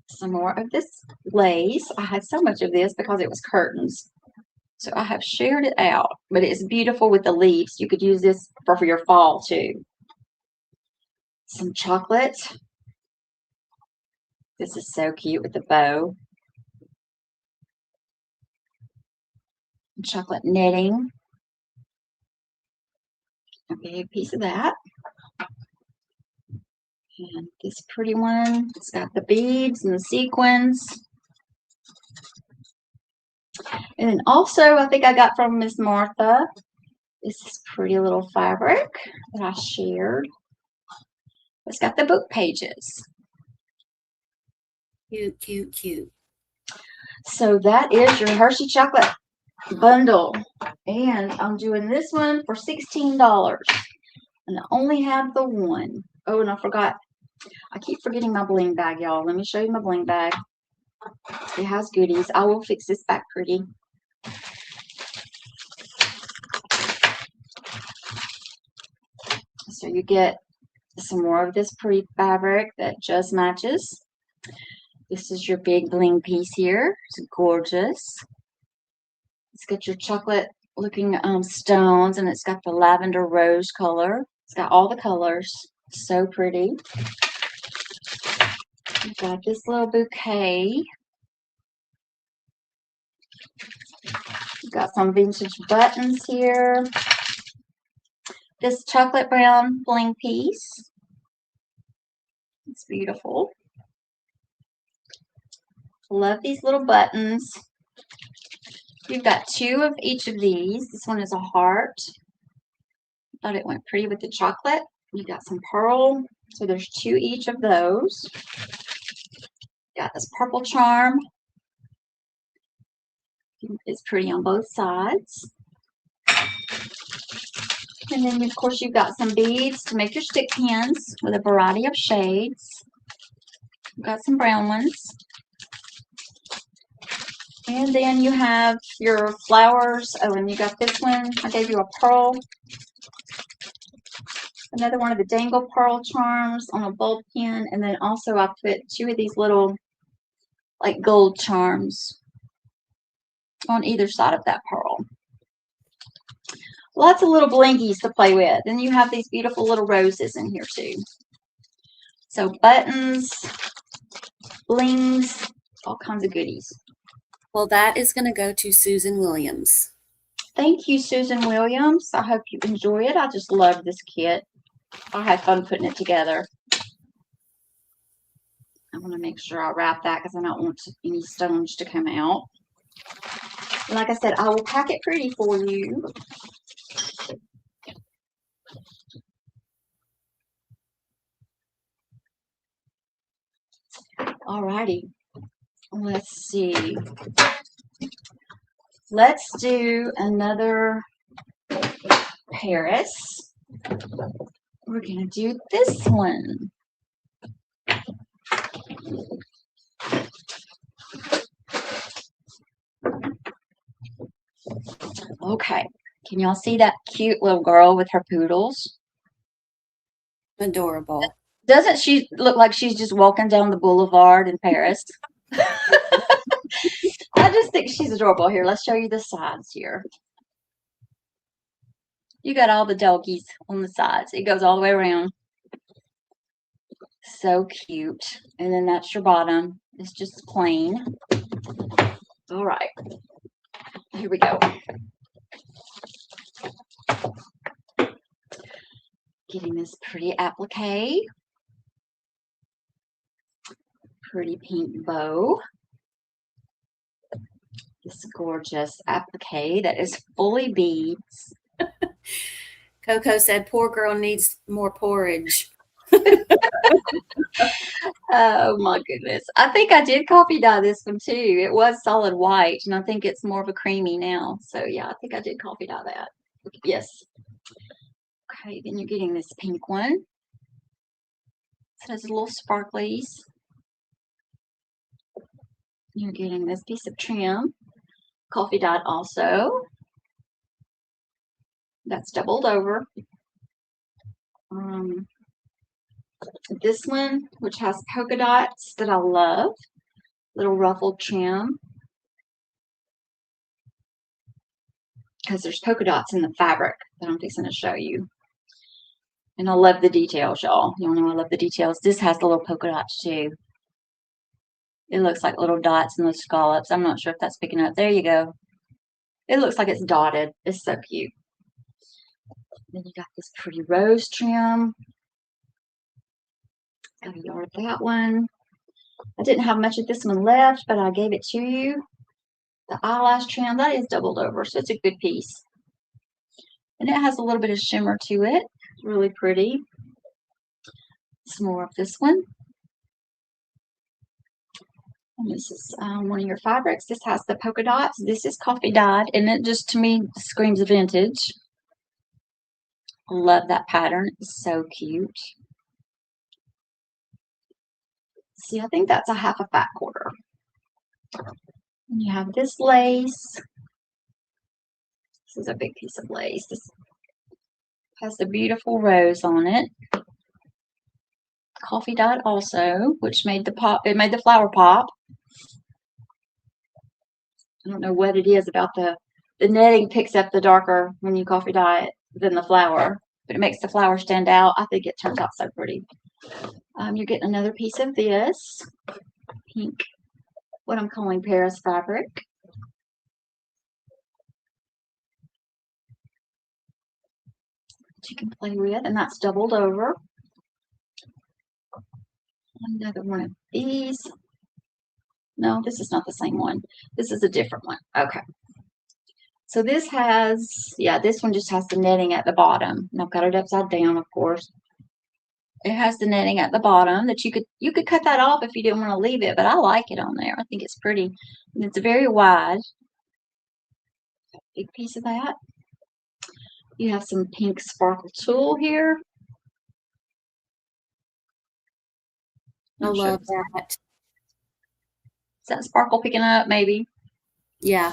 Some more of this lace. I had so much of this because it was curtains. So I have shared it out, but it's beautiful with the leaves. You could use this for your fall too. Some chocolate. This is so cute with the bow. Chocolate knitting. A big piece of that. And this pretty one, it's got the beads and the sequins. And then also, I think I got from Miss Martha, this pretty little fabric that I shared. It's got the book pages. Cute, cute, cute. So that is your Hershey chocolate bundle. And I'm doing this one for $16. And I only have the one. Oh, and I forgot. I keep forgetting my bling bag, y'all. Let me show you my bling bag. It has goodies. I will fix this back pretty. So you get some more of this pretty fabric that just matches. This is your big bling piece here. It's gorgeous. It's got your chocolate looking stones, and it's got the lavender rose color. It's got all the colors. So pretty. You've got this little bouquet. You've got some vintage buttons here. This chocolate brown bling piece. It's beautiful. Love these little buttons. You've got 2 of each of these. This one is a heart. Thought it went pretty with the chocolate. You got some pearl. So there's 2 each of those. Got this purple charm. It's pretty on both sides. And then, of course, you've got some beads to make your stick pins with a variety of shades. You've got some brown ones. And then you have your flowers. Oh, and you got this one. I gave you a pearl. Another one of the dangle pearl charms on a bulb pin. And then also I put 2 of these little like gold charms on either side of that pearl. Lots of little blinkies to play with. And you have these beautiful little roses in here too. So buttons, blings, all kinds of goodies. Well, that is going to go to Susan Williams. Thank you, Susan Williams. I hope you enjoy it. I just love this kit. I had fun putting it together. I want to make sure I wrap that because I don't want any stones to come out. Like I said, I will pack it pretty for you. Alrighty. Let's see. Let's do another Paris. We're going to do this one. Okay. Can y'all see that cute little girl with her poodles? Adorable. Doesn't she look like she's just walking down the boulevard in Paris? I just think she's adorable. Here, let's show you the sides here. You got all the doggies on the sides. It goes all the way around. So cute. And then that's your bottom. It's just plain. All right. Here we go. Getting this pretty applique. Pretty pink bow. This gorgeous applique that is fully beads. Coco said, poor girl needs more porridge. Oh my goodness. I think I did coffee dye this one too. It was solid white, and I think it's more of a creamy now. So yeah, I think I did coffee dye that. Yes. Okay, then you're getting this pink one. It has little sparklies. You're getting this piece of trim, coffee dyed also. That's doubled over. This one, which has polka dots that I love, little ruffled trim. Because there's polka dots in the fabric that I'm fixing to show you. And I love the details, y'all. Y'all know I love the details. This has the little polka dots too. It looks like little dots and those scallops. I'm not sure if that's picking up. There you go. It looks like it's dotted. It's so cute. Then you got this pretty rose trim. Got a yard of that one. I didn't have much of this one left, but I gave it to you. The eyelash trim, that is doubled over, so it's a good piece. And it has a little bit of shimmer to it. It's really pretty. Some more of this one. And this is one of your fabrics. This has the polka dots. This is coffee dyed, and it just, to me, screams vintage. Love that pattern. It's so cute. See, I think that's a half a fat quarter. And you have this lace. This is a big piece of lace. This has the beautiful rose on it. Coffee dyed also, which made the pop. It made the flower pop. I don't know what it is about the netting picks up the darker when you coffee dye it than the flower, but it makes the flower stand out. I think it turns out so pretty. You're getting another piece of this pink, what I'm calling Paris fabric. That you can play with, and that's doubled over. Another one of these. No, this is not the same one. This is a different one. Okay. So this has, yeah, this one just has the netting at the bottom. And I've got it upside down, of course. It has the netting at the bottom that you could cut that off if you didn't want to leave it, but I like it on there. I think it's pretty. And it's very wide. Big piece of that. You have some pink sparkle tulle here. I love that. Is that sparkle picking up? Maybe. Yeah.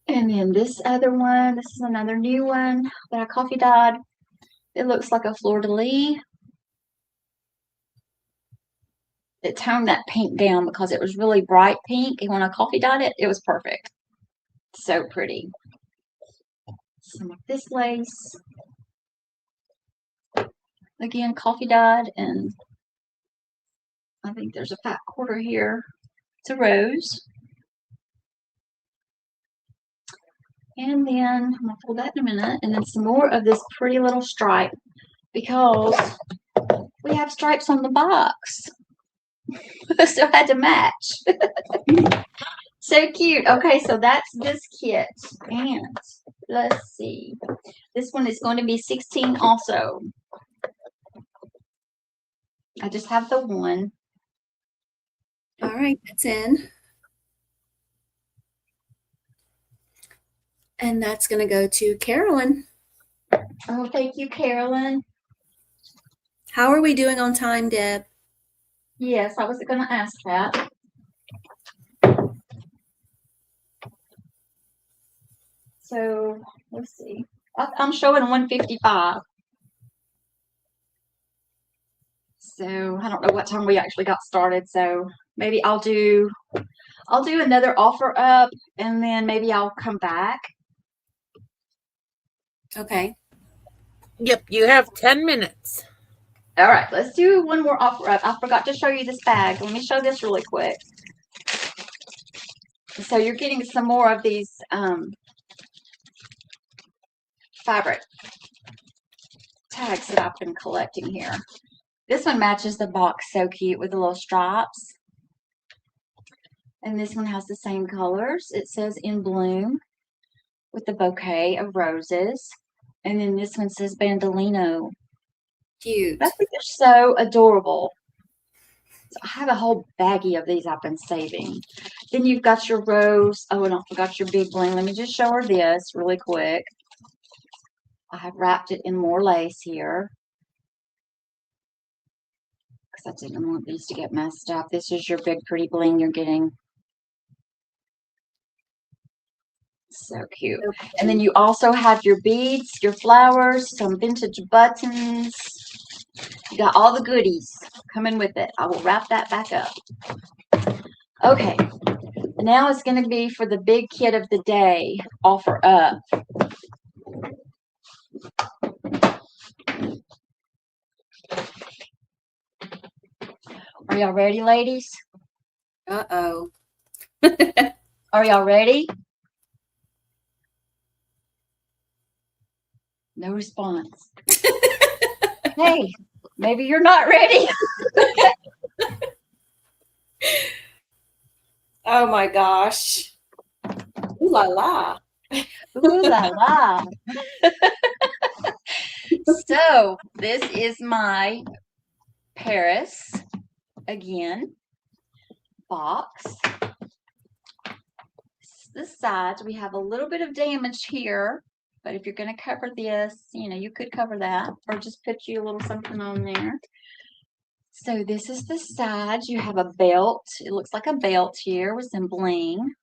And then this other one, this is another new one that I coffee dyed. It looks like a fleur-de-lis. It toned that pink down because it was really bright pink, and when I coffee dyed it, it was perfect. So pretty. Some of this lace. Again, coffee dyed, and I think there's a fat quarter here. It's a rose. And then I'm gonna fold that in a minute, and then some more of this pretty little stripe because we have stripes on the box. So I had to match. So cute. Okay, so that's this kit. And let's see. This one is going to be 16 also. I just have the one. All right, that's in. And that's going to go to Carolyn. Oh, thank you, Carolyn. How are we doing on time, Deb? Yes, I was going to ask that. So let's see. I'm showing 1:55. So I don't know what time we actually got started. So maybe I'll do another offer up, and then maybe I'll come back. Okay. Yep, you have 10 minutes. All right, let's do one more offer up. I forgot to show you this bag. Let me show this really quick. So you're getting some more of these fabric tags that I've been collecting here. This one matches the box so cute with the little stripes. And this one has the same colors. It says in bloom with the bouquet of roses. And then this one says Bandolino. Cute. I think they're so adorable. So I have a whole baggie of these I've been saving. Then you've got your rose. Oh, and I forgot your big bling. Let me just show her this really quick. I have wrapped it in more lace here because I didn't want these to get messed up. This is your big pretty bling you're getting. So cute. And then you also have your beads, your flowers, some vintage buttons. You got all the goodies coming with it. I will wrap that back up. Okay. Now it's going to be for the big kid of the day, offer up. Are y'all ready, ladies? Uh-oh. Are y'all ready? No response. Hey, maybe you're not ready. Oh my gosh. Ooh la la. Ooh la la. So this is my Paris again box. The sides, we have a little bit of damage here, but if you're going to cover this, you know, you could cover that or just put you a little something on there. So this is the sides. You have a belt. It looks like a belt here with some bling.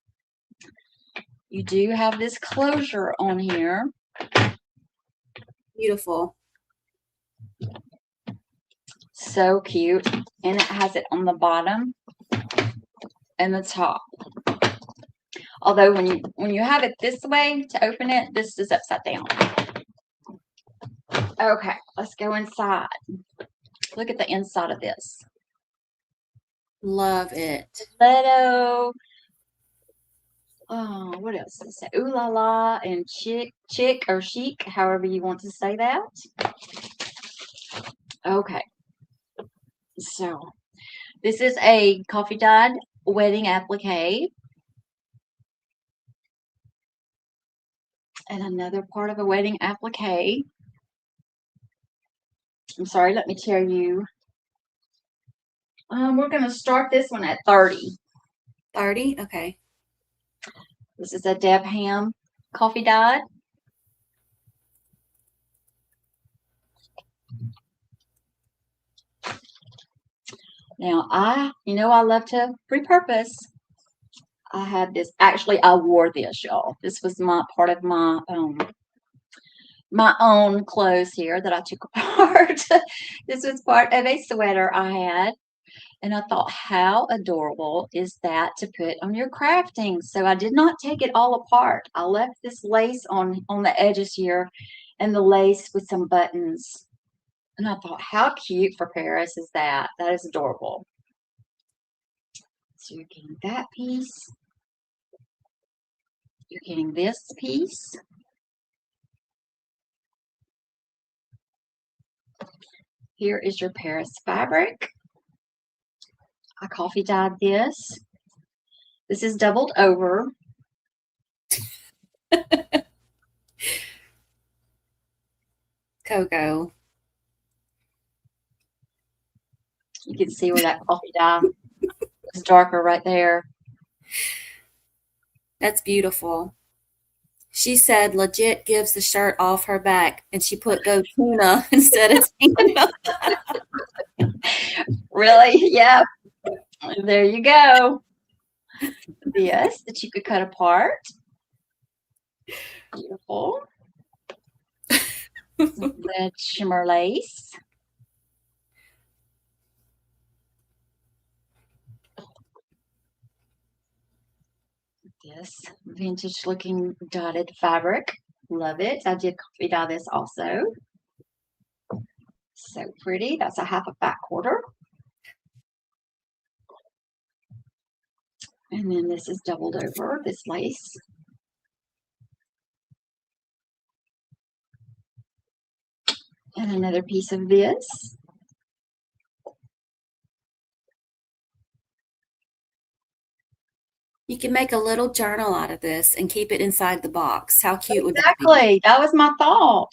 You do have this closure on here. Beautiful. So cute. And it has it on the bottom and the top. Although when you have it this way to open it, this is upside down. Okay, let's go inside. Look at the inside of this. Love it. Stiletto. Oh, what else does it say? Ooh la la and chic or chic, however you want to say that. Okay. So this is a coffee dyed wedding applique. And another part of a wedding applique. I'm sorry, let me tell you. We're going to start this one at 30. 30? Okay. This is a Deb Ham coffee dyed. Now, I love to repurpose. I had this, actually, I wore this, y'all. This was my part of my own clothes here that I took apart. This was part of a sweater I had. And I thought, how adorable is that to put on your crafting? So I did not take it all apart. I left this lace on the edges here and the lace with some buttons. And I thought, how cute for Paris is that? That is adorable. So you're getting that piece. You're getting this piece. Here is your Paris fabric. I coffee dyed this. This is doubled over. Coco. You can see where that coffee dye is darker right there. That's beautiful. She said legit gives the shirt off her back and she put go tuna instead of Tina. Really? Yeah. There you go. Yes, that you could cut apart. Beautiful. Some red shimmer lace. This vintage looking dotted fabric. Love it. I did coffee dye this also. So pretty. That's a half a back quarter. And then this is doubled over, this lace. And another piece of this. You can make a little journal out of this and keep it inside the box. How cute would that be? Exactly. That was my thought.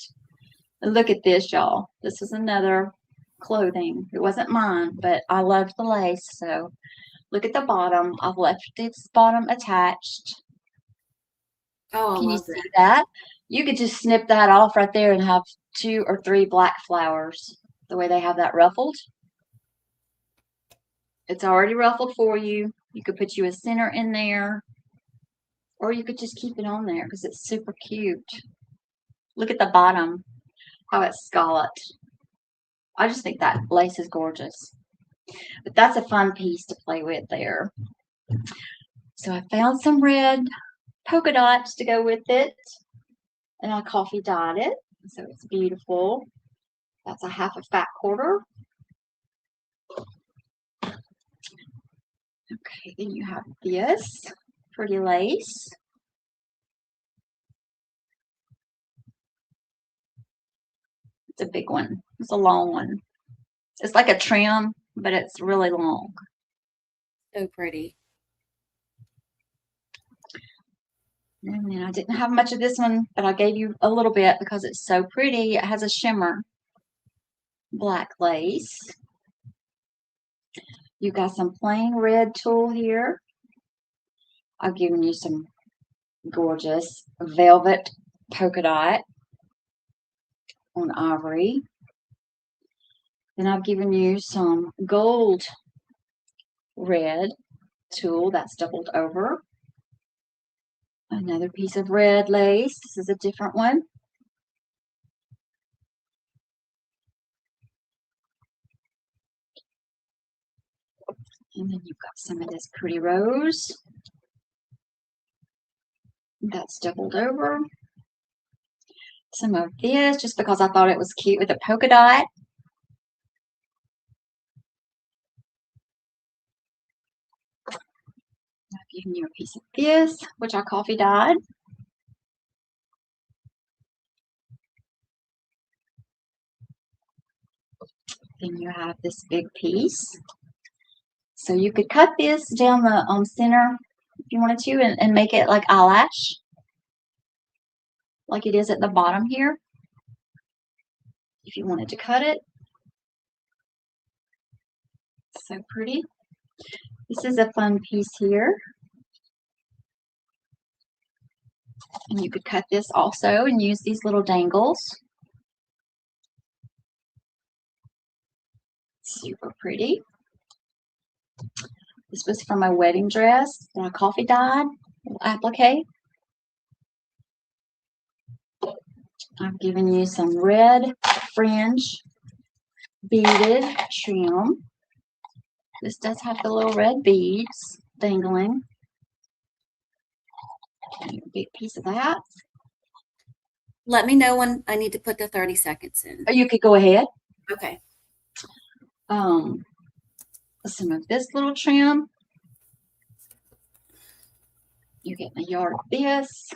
And look at this, y'all. This is another clothing. It wasn't mine, but I loved the lace. So look at the bottom. I've left this bottom attached. Oh, I Can you love see that. that? You could just snip that off right there and have 2 or 3 black flowers. The way they have that ruffled. It's already ruffled for you. You could put you a center in there. Or you could just keep it on there because it's super cute. Look at the bottom. How it's scalloped. I just think that lace is gorgeous. But that's a fun piece to play with there. So I found some red polka dots to go with it. And I coffee dyed it. So it's beautiful. That's a half a fat quarter. Okay, then you have this pretty lace. It's a big one. It's a long one. It's like a trim, but it's really long. So pretty. And then I didn't have much of this one, but I gave you a little bit because it's so pretty. It has a shimmer black lace. You got some plain red tulle here. I've given you some gorgeous velvet polka dot on ivory. Then I've given you some gold red tulle that's doubled over. Another piece of red lace. This is a different one. And then you've got some of this pretty rose. That's doubled over. Some of this, just because I thought it was cute with a polka dot. I've given you a piece of this, which I coffee dyed. Then you have this big piece. So you could cut this down the center if you wanted to and make it like eyelash. Like it is at the bottom here. If you wanted to cut it. So pretty. This is a fun piece here. And you could cut this also and use these little dangles. Super pretty. This was from my wedding dress that I coffee dyed, applique. I've given you some red fringe beaded trim. This does have the little red beads dangling. A big piece of that. Let me know when I need to put the 30 seconds in. Oh, you could go ahead. Okay. Some of this little trim. You get a yard of this.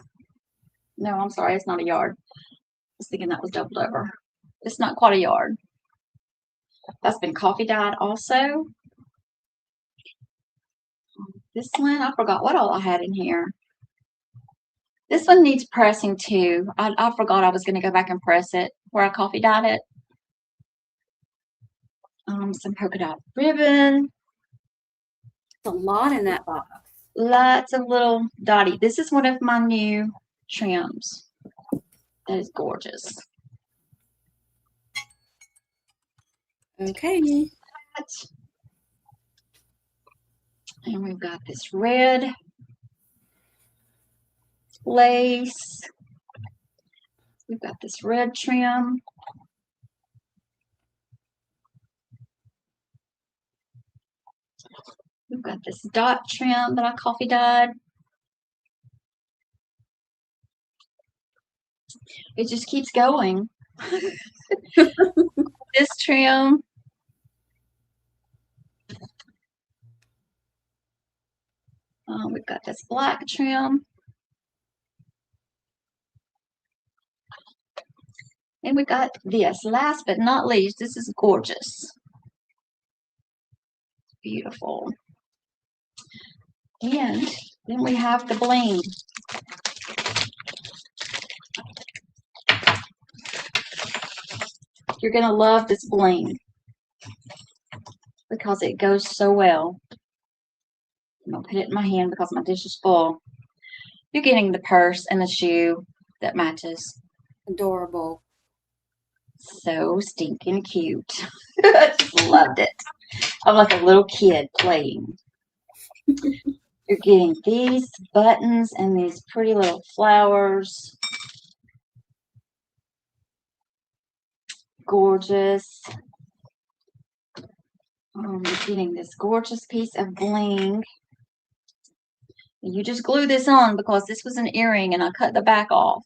No, I'm sorry, it's not a yard. I was thinking that was doubled over. It's not quite a yard. That's been coffee dyed also. This one, I forgot what all I had in here. This one needs pressing too. I forgot I was going to go back and press it where I coffee dyed it. Some polka dot ribbon. It's a lot in that box. Lots of little dotty. This is one of my new trims. That is gorgeous. Okay. And we've got this red lace. We've got this red trim. We've got this dot trim that I coffee dyed. It just keeps going. This trim. We've got this black trim. And we got this. Last but not least, this is gorgeous. Beautiful. And then we have the bling. You're going to love this bling because it goes so well. I'm going to put it in my hand because my dish is full. You're getting the purse and the shoe that matches. Adorable. So stinking cute. I just loved it. I'm like a little kid playing. You're getting these buttons and these pretty little flowers. Gorgeous. You're getting this gorgeous piece of bling. You just glue this on because this was an earring and I cut the back off.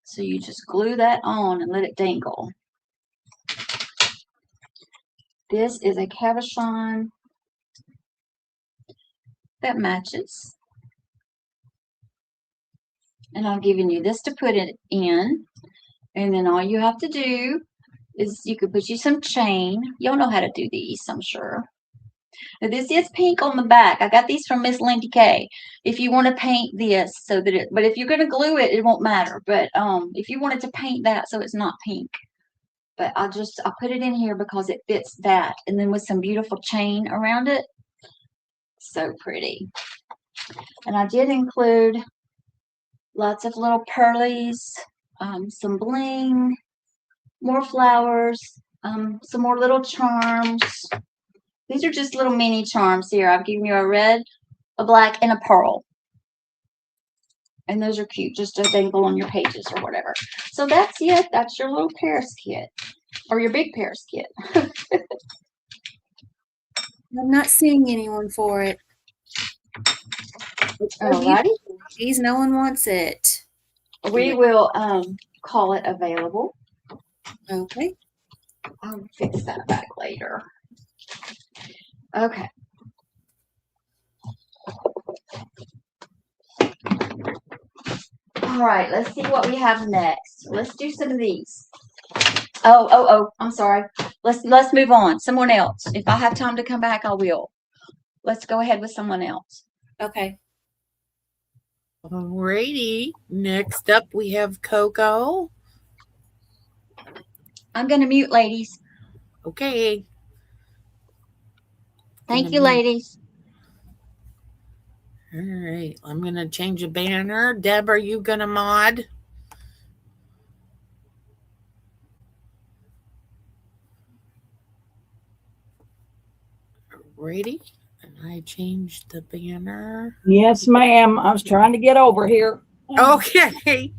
So you just glue that on and let it dangle. This is a cabochon that matches. And I'm giving you this to put it in. And then all you have to do is you could put you some chain. Y'all know how to do these, I'm sure. Now this is pink on the back. I got these from Miss Lindy K. If you want to paint this so that it, but if you're going to glue it, it won't matter. But if you wanted to paint that so it's not pink. But I'll put it in here because it fits that. And then with some beautiful chain around it. So pretty. And I did include lots of little pearlies, some bling, more flowers, some more little charms. These are just little mini charms here. I've given you a red, a black, and a pearl. And those are cute, just to dangle on your pages or whatever. So that's it. That's your little Paris kit. Or your big Paris kit. I'm not seeing anyone for it. Alrighty. Please, no one wants it. We will call it available. Okay. I'll fix that back later. Okay. All right, let's see what we have next. Let's do some of these. Oh, I'm sorry. Let's move on. Someone else. If I have time to come back, I will. Let's go ahead with someone else. Okay. Alrighty. Next up, we have Coco. I'm going to mute, ladies. Okay. Thank you, ladies. All right. I'm going to change a banner. Deb, are you going to mod? Ready? And I changed the banner. Yes, ma'am. I was trying to get over here. Okay.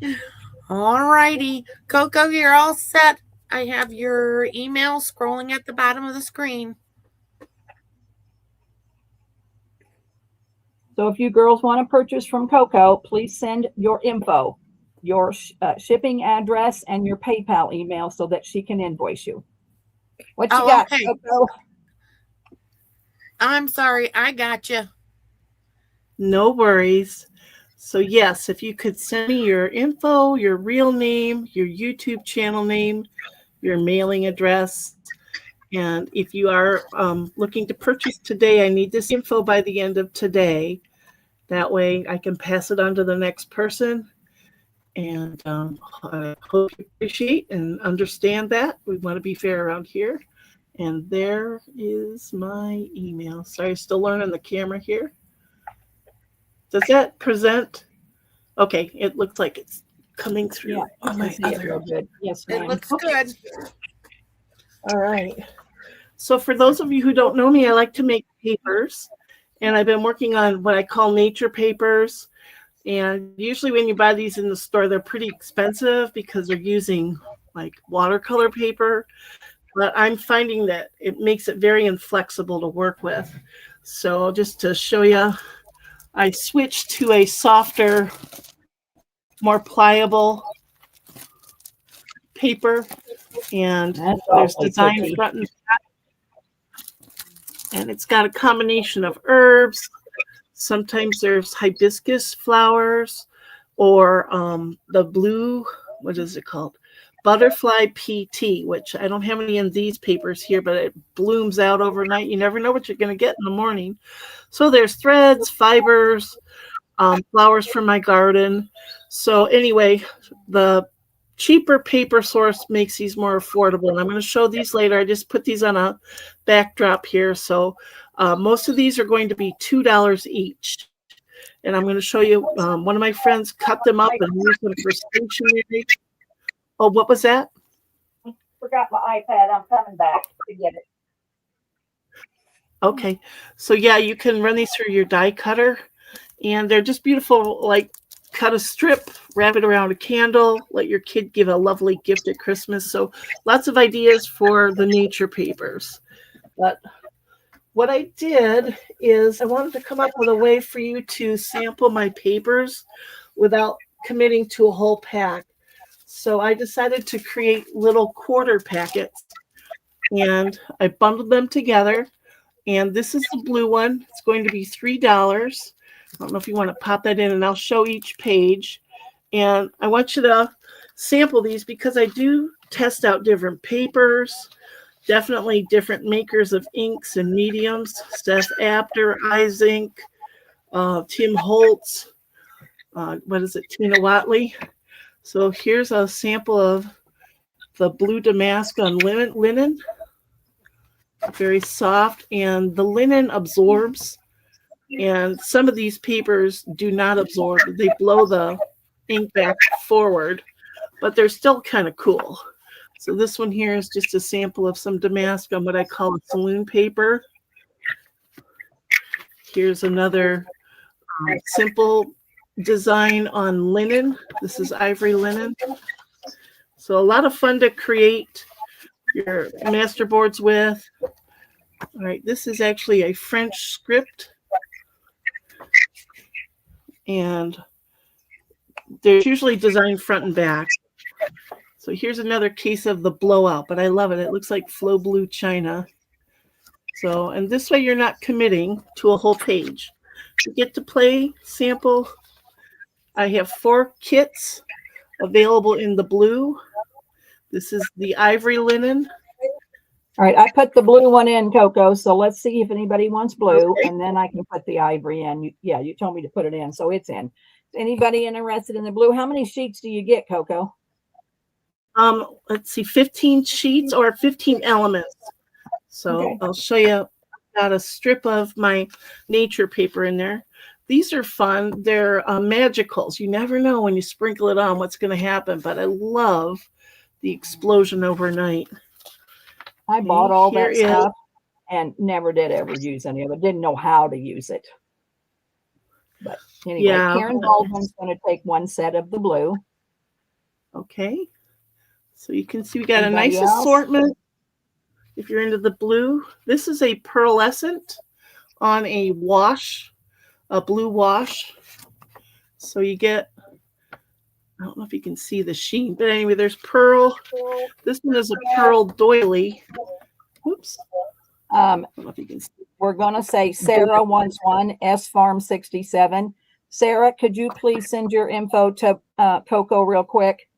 All righty. Coco, you're all set. I have your email scrolling at the bottom of the screen. So if you girls want to purchase from Coco, please send your info, your shipping address, and your PayPal email so that she can invoice you. What you got, okay. Coco? I'm sorry. I got you. No worries. So yes, if you could send me your info, your real name, your YouTube channel name, your mailing address. And if you are looking to purchase today, I need this info by the end of today. That way I can pass it on to the next person. And I hope you appreciate and understand that. We want to be fair around here. And there is my email. Sorry, still learning the camera here. Does that present? Okay, it looks like it's coming through. Yeah, on my other. good. Yes, It ma'am. looks good. All right. So for those of you who don't know me, I like to make papers. And I've been working on what I call nature papers. And usually when you buy these in the store, they're pretty expensive because they're using like watercolor paper. But I'm finding that it makes it very inflexible to work with. So just to show you, I switched to a softer, more pliable paper. And there's design front and back. And it's got a combination of herbs. Sometimes there's hibiscus flowers or the blue, what is it called? Butterfly PT, which I don't have any in these papers here, but it blooms out overnight. You never know what you're going to get in the morning. So there's threads, fibers, flowers from my garden. So anyway, the cheaper paper source makes these more affordable. And I'm going to show these later. I just put these on a backdrop here. So most of these are going to be $2 each. And I'm going to show you, one of my friends cut them up and used them for stationery. Oh, what was that? Forgot my iPad. I'm coming back to get it. Okay. So yeah, you can run these through your die cutter. And they're just beautiful, like cut a strip, wrap it around a candle, let your kid give a lovely gift at Christmas. So lots of ideas for the nature papers. But what I did is I wanted to come up with a way for you to sample my papers without committing to a whole pack. So I decided to create little quarter packets, and I bundled them together. And this is the blue one. It's going to be $3. I don't know if you want to pop that in, and I'll show each page. And I want you to sample these because I do test out different papers, definitely different makers of inks and mediums. Steph Apter, iZink, Tim Holtz, Tina Watley. So here's a sample of the blue damask on linen. Very soft, and the linen absorbs. And some of these papers do not absorb. They blow the ink back forward, but they're still kind of cool. So this one here is just a sample of some damask on what I call a saloon paper. Here's another simple design on linen. This is ivory linen. So a lot of fun to create your masterboards with. All right, this is actually a French script. And they're usually designed front and back. So here's another case of the blowout, but I love it. It looks like Flow Blue China. So, and this way you're not committing to a whole page. You get to play, sample. I have 4 kits available in the blue. This is the ivory linen. All right, I put the blue one in, Coco. So let's see if anybody wants blue, and then I can put the ivory in. You told me to put it in, so it's in. Is anybody interested in the blue? How many sheets do you get, Coco? Let's see, 15 sheets or 15 elements. So okay. I'll show you. Got a strip of my nature paper in there. These are fun. They're magicals. You never know when you sprinkle it on what's going to happen, but I love the explosion overnight. I bought all that stuff and never did ever use any of it. Didn't know how to use it. But anyway, yeah. Karen Baldwin's going to take one set of the blue. Okay. So you can see we got anybody a nice else? Assortment. If you're into the blue, this is a pearlescent on a wash, a blue wash. So you get, I don't know if you can see the sheen, but anyway, there's pearl. This one is a pearl doily. Oops. I don't know if you can see. We're going to say Sarah wants one, S Farm 67. Sarah, could you please send your info to Coco real quick?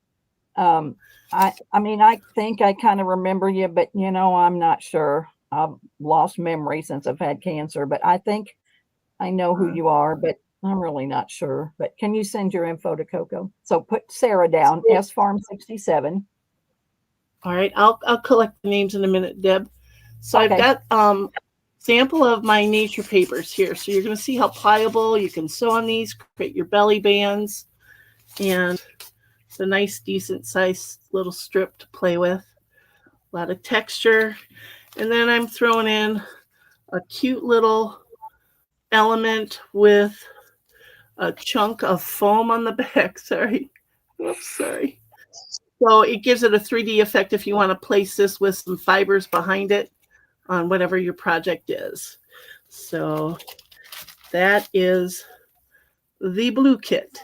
I mean, I think I kind of remember you, but I'm not sure. I've lost memory since I've had cancer, but I think I know who you are, but I'm really not sure. But can you send your info to Coco? So put Sarah down, S Farm 67. All right, I'll collect the names in a minute, Deb. So okay. I've got sample of my nature papers here. So you're going to see how pliable you can sew on these, create your belly bands, and it's a nice, decent size little strip to play with. A lot of texture. And then I'm throwing in a cute little element with a chunk of foam on the back. Sorry. Oops, sorry. So it gives it a 3D effect if you want to place this with some fibers behind it on whatever your project is. So that is the blue kit.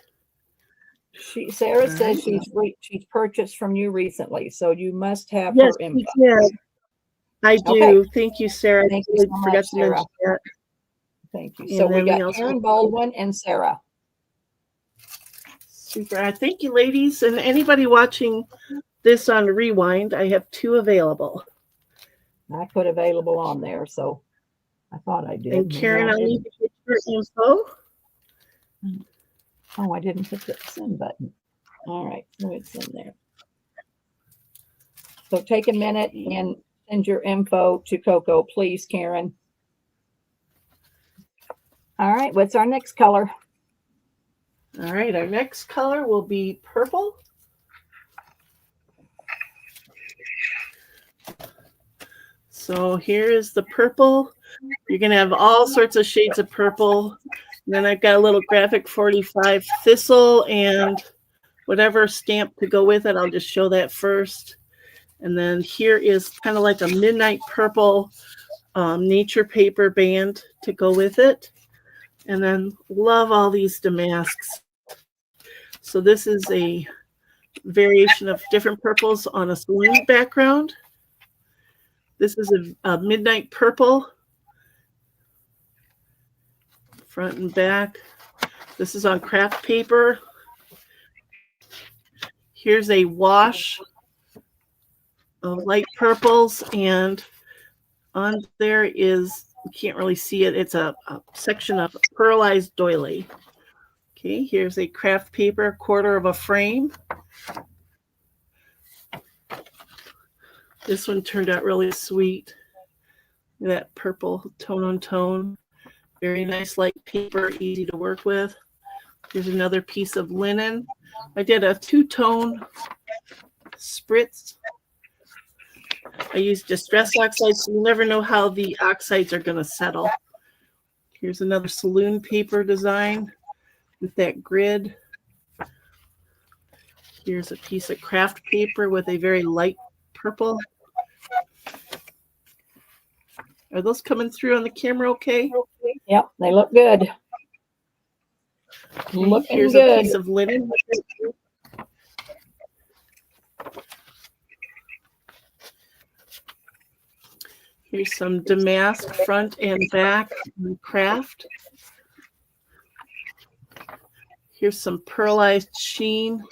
Sarah says she's purchased from you recently, so you must have her info. Yes, I do. Okay. Thank you, Sarah. Thank you so much, Sarah. Thank you. So we got Karen Baldwin and Sarah. Super. Thank you, ladies. And anybody watching this on Rewind, I have 2 available. I put available on there, so I thought I did. And Karen, I need to get your info. Oh, I didn't hit the send button. All right, so it's in there. So take a minute and send your info to Coco, please, Karen. All right, what's our next color? All right, our next color will be purple. So here is the purple. You're going to have all sorts of shades of purple. And then I've got a little graphic 45 thistle and whatever stamp to go with it. I'll just show that first. And then here is kind of like a midnight purple nature paper band to go with it. And then love all these damasks. So this is a variation of different purples on a saloon background. This is a midnight purple, front and back. This is on craft paper. Here's a wash of light purples, and on there is, you can't really see it, it's a section of pearlized doily. Okay, here's a craft paper, 1/4 of a frame. This one turned out really sweet. That purple tone on tone. Very nice light paper, easy to work with. Here's another piece of linen. I did a 2-tone spritz. I used distress oxide, so you never know how the oxides are going to settle. Here's another saloon paper design with that grid. Here's a piece of craft paper with a very light purple. Are those coming through on the camera okay? Yep, they look good. Looking Here's good. a piece of linen. Here's some damask front and back and craft. Here's some pearlized sheen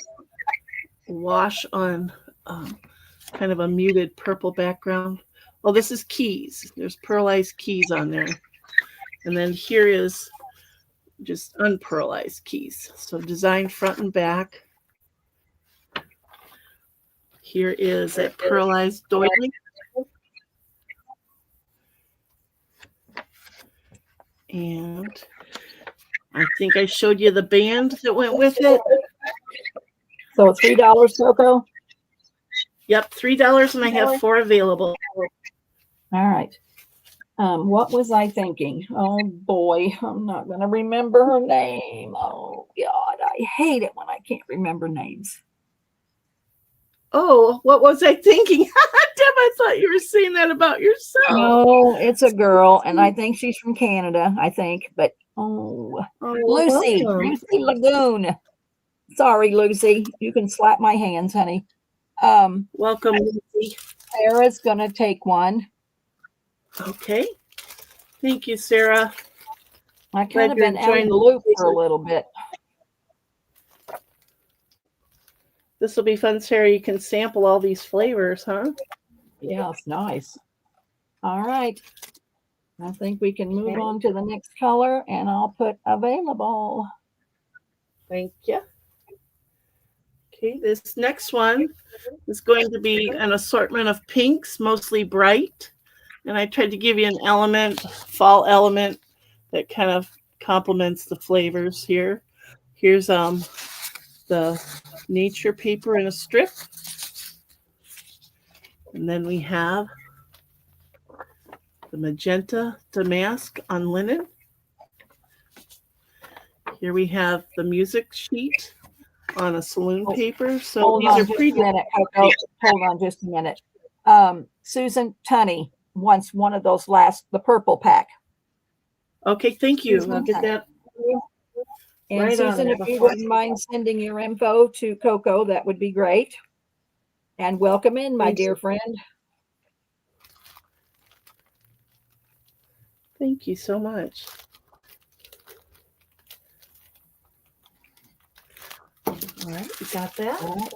wash on kind of a muted purple background. Oh, this is keys. There's pearlized keys on there. And then here is just unpearlized keys. So design front and back. Here is that pearlized doily. And I think I showed you the band that went with it. So $3, Coco? Yep, $3, and I have 4 available. All right. What was I thinking? Oh boy, I'm not going to remember her name. Oh God, I hate it when I can't remember names. Oh, what was I thinking? Deb, I thought you were saying that about yourself. Oh, it's a girl, and I think she's from Canada, I think. But Lucy, welcome. Lucy Lagoon. Sorry, Lucy. You can slap my hands, honey. Welcome, Lucy. Sarah's going to take one. Okay. Thank you, Sarah. I kind of you're been out of enjoying the the loop for a little bit. This will be fun, Sarah. You can sample all these flavors, huh? Yeah, it's nice. All right. I think we can move on to the next color, and I'll put available. Thank you. Okay, this next one is going to be an assortment of pinks, mostly bright. And I tried to give you an element, fall element, that kind of complements the flavors here. Here's the nature paper in a strip. And then we have the magenta damask on linen. Here we have the music sheet on a saloon paper. So Hold these on are just pretty. a minute, Coco. Hold on just a minute. Susan Tunney wants one of those the purple pack. Okay, thank you. Susan I'll get Tunney. that. And Right on Susan, it if you before- wouldn't mind sending your info to Coco, that would be great. And welcome in, my Thanks. dear friend. Thank you so much. All right, we got that. All right.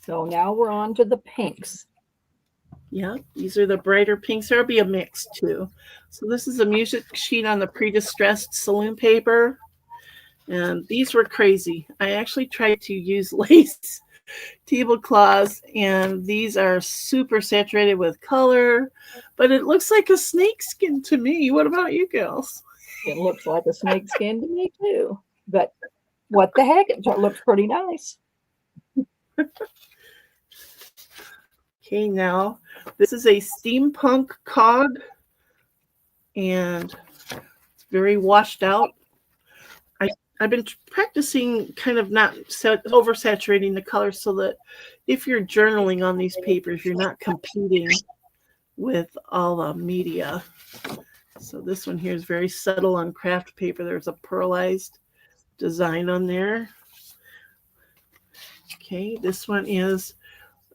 So now we're on to the pinks. Yeah, these are the brighter pinks. There'll be a mix too. So this is a music sheet on the pre-distressed saloon paper. And these were crazy. I actually tried to use lace tablecloths, and these are super saturated with color, but it looks like a snake skin to me. What about you girls? It looks like a snake skin to me too. But what the heck? It looks pretty nice. Okay, now this is a steampunk cog, and it's very washed out. I've been practicing kind of not oversaturating the color so that if you're journaling on these papers, you're not competing with all the media. So this one here is very subtle on craft paper. There's a pearlized design on there. Okay, this one is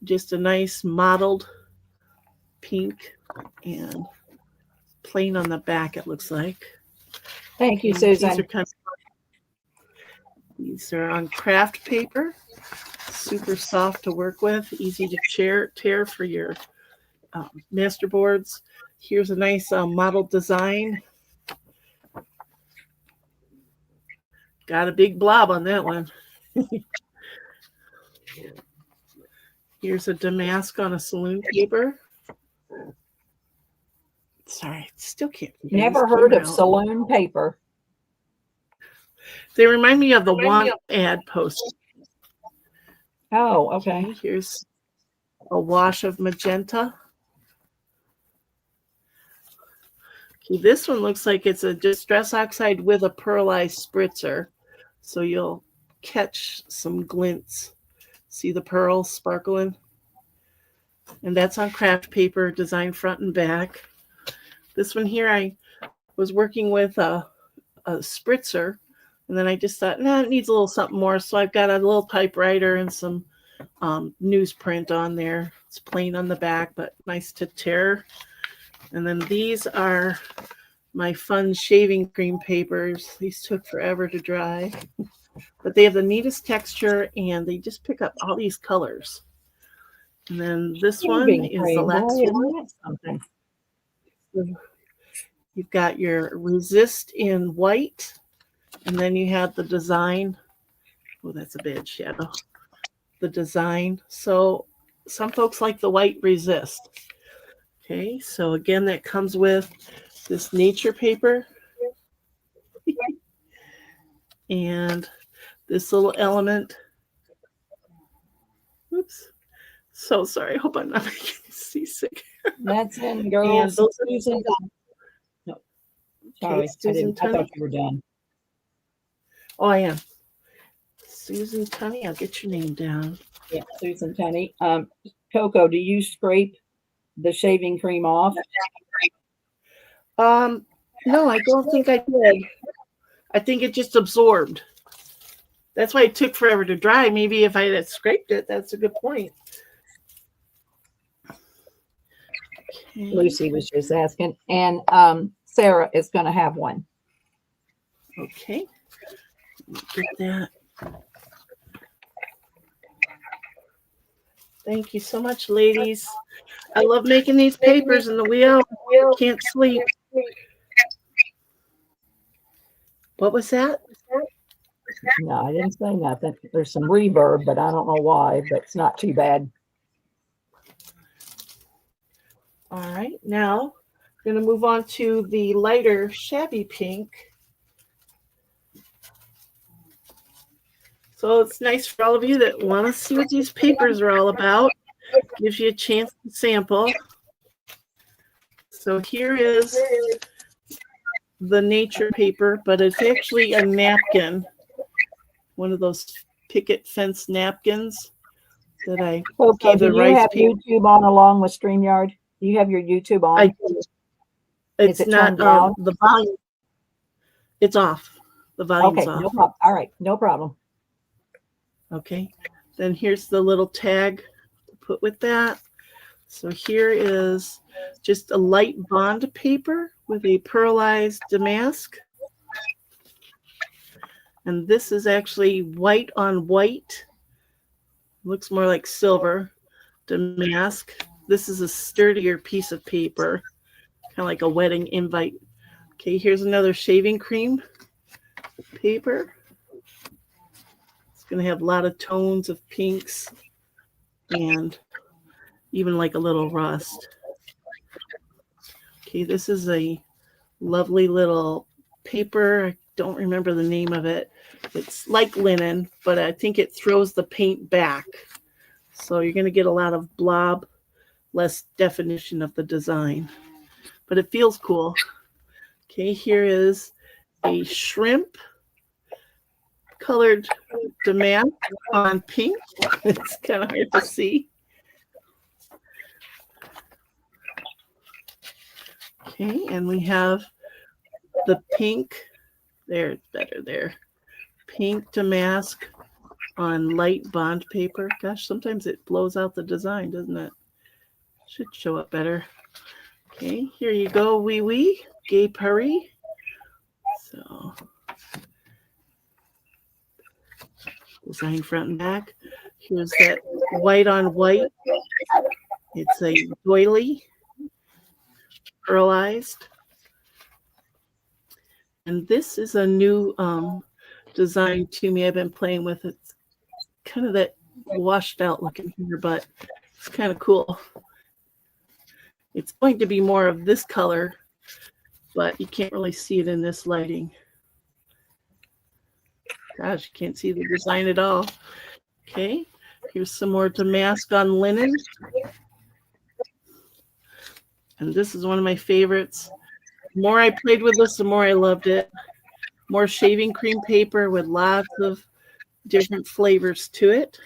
just a nice mottled pink and plain on the back, it looks like. Thank you, Okay, Susan. These are on craft paper, super soft to work with, easy to tear for your master boards. Here's a nice mottled design. Got a big blob on that one. Here's a damask on a saloon paper. Sorry, I still can't. Never heard of saloon paper. They remind me of the one ad post. Oh, okay. Here's a wash of magenta. Okay, this one looks like it's a distress oxide with a pearlized spritzer. So you'll catch some glints. See the pearls sparkling? And that's on craft paper, design front and back. This one here, I was working with a spritzer, and then I just thought, nah, it needs a little something more. So I've got a little typewriter and some newsprint on there. It's plain on the back, but nice to tear. And then these are my fun shaving cream papers. These took forever to dry, but they have the neatest texture, and they just pick up all these colors. And then this one is the last one. You've got your resist in white, and then you have the design. Oh, that's a bad shadow. The design. So some folks like the white resist. Okay, so again, that comes with this nature paper and this little element. Oops. So sorry. I hope I'm not making you seasick. That's in girls. Susan. No, sorry. Susan I thought you were done. Oh, I am. Susan Tunney, I'll get your name down. Yeah, Susan Tunney. Coco, do you scrape the shaving cream off? No, I don't think I did. I think it just absorbed. That's why it took forever to dry. Maybe if I had scraped it, that's a good point. Okay. Lucy was just asking, and Sarah is going to have one. Okay. Get that. Thank you so much, ladies. I love making these papers in the wheel. Can't sleep. What was that? No, I didn't say nothing. There's some reverb, but I don't know why, but it's not too bad. All right, now I'm going to move on to the lighter shabby pink. So it's nice for all of you that want to see what these papers are all about. Gives you a chance to sample. So here is the nature paper, but it's actually a napkin. One of those picket fence napkins that I gave the rice have paper. YouTube on along with StreamYard? Do you have your YouTube on? I do. It's it not turned down? the volume. It's off. The volume's Okay, off. no problem. All right, no problem. Okay, then here's the little tag to put with that. So here is just a light bond paper with a pearlized damask. And this is actually white on white. Looks more like silver damask. This is a sturdier piece of paper, kind of like a wedding invite. Okay, here's another shaving cream paper. It's going to have a lot of tones of pinks and even like a little rust. Okay, this is a lovely little paper. I don't remember the name of it. It's like linen, but I think it throws the paint back. So you're going to get a lot of blob, less definition of the design. But it feels cool. Okay, here is a shrimp colored damask on pink. It's kind of hard to see. Okay, and we have the pink. There, it's better there. Pink damask on light bond paper. Gosh, sometimes it blows out the design, doesn't it? Should show up better. Okay, here you go, wee wee, Gay Paris. So, design front and back. Here's that white on white. It's a doily, pearlized. And this is a new design to me I've been playing with. It's kind of that washed out looking here, but it's kind of cool. It's going to be more of this color, but you can't really see it in this lighting. Gosh, you can't see the design at all. Okay, here's some more damask on linen. And this is one of my favorites. The more I played with this, the more I loved it. More shaving cream paper with lots of different flavors to it.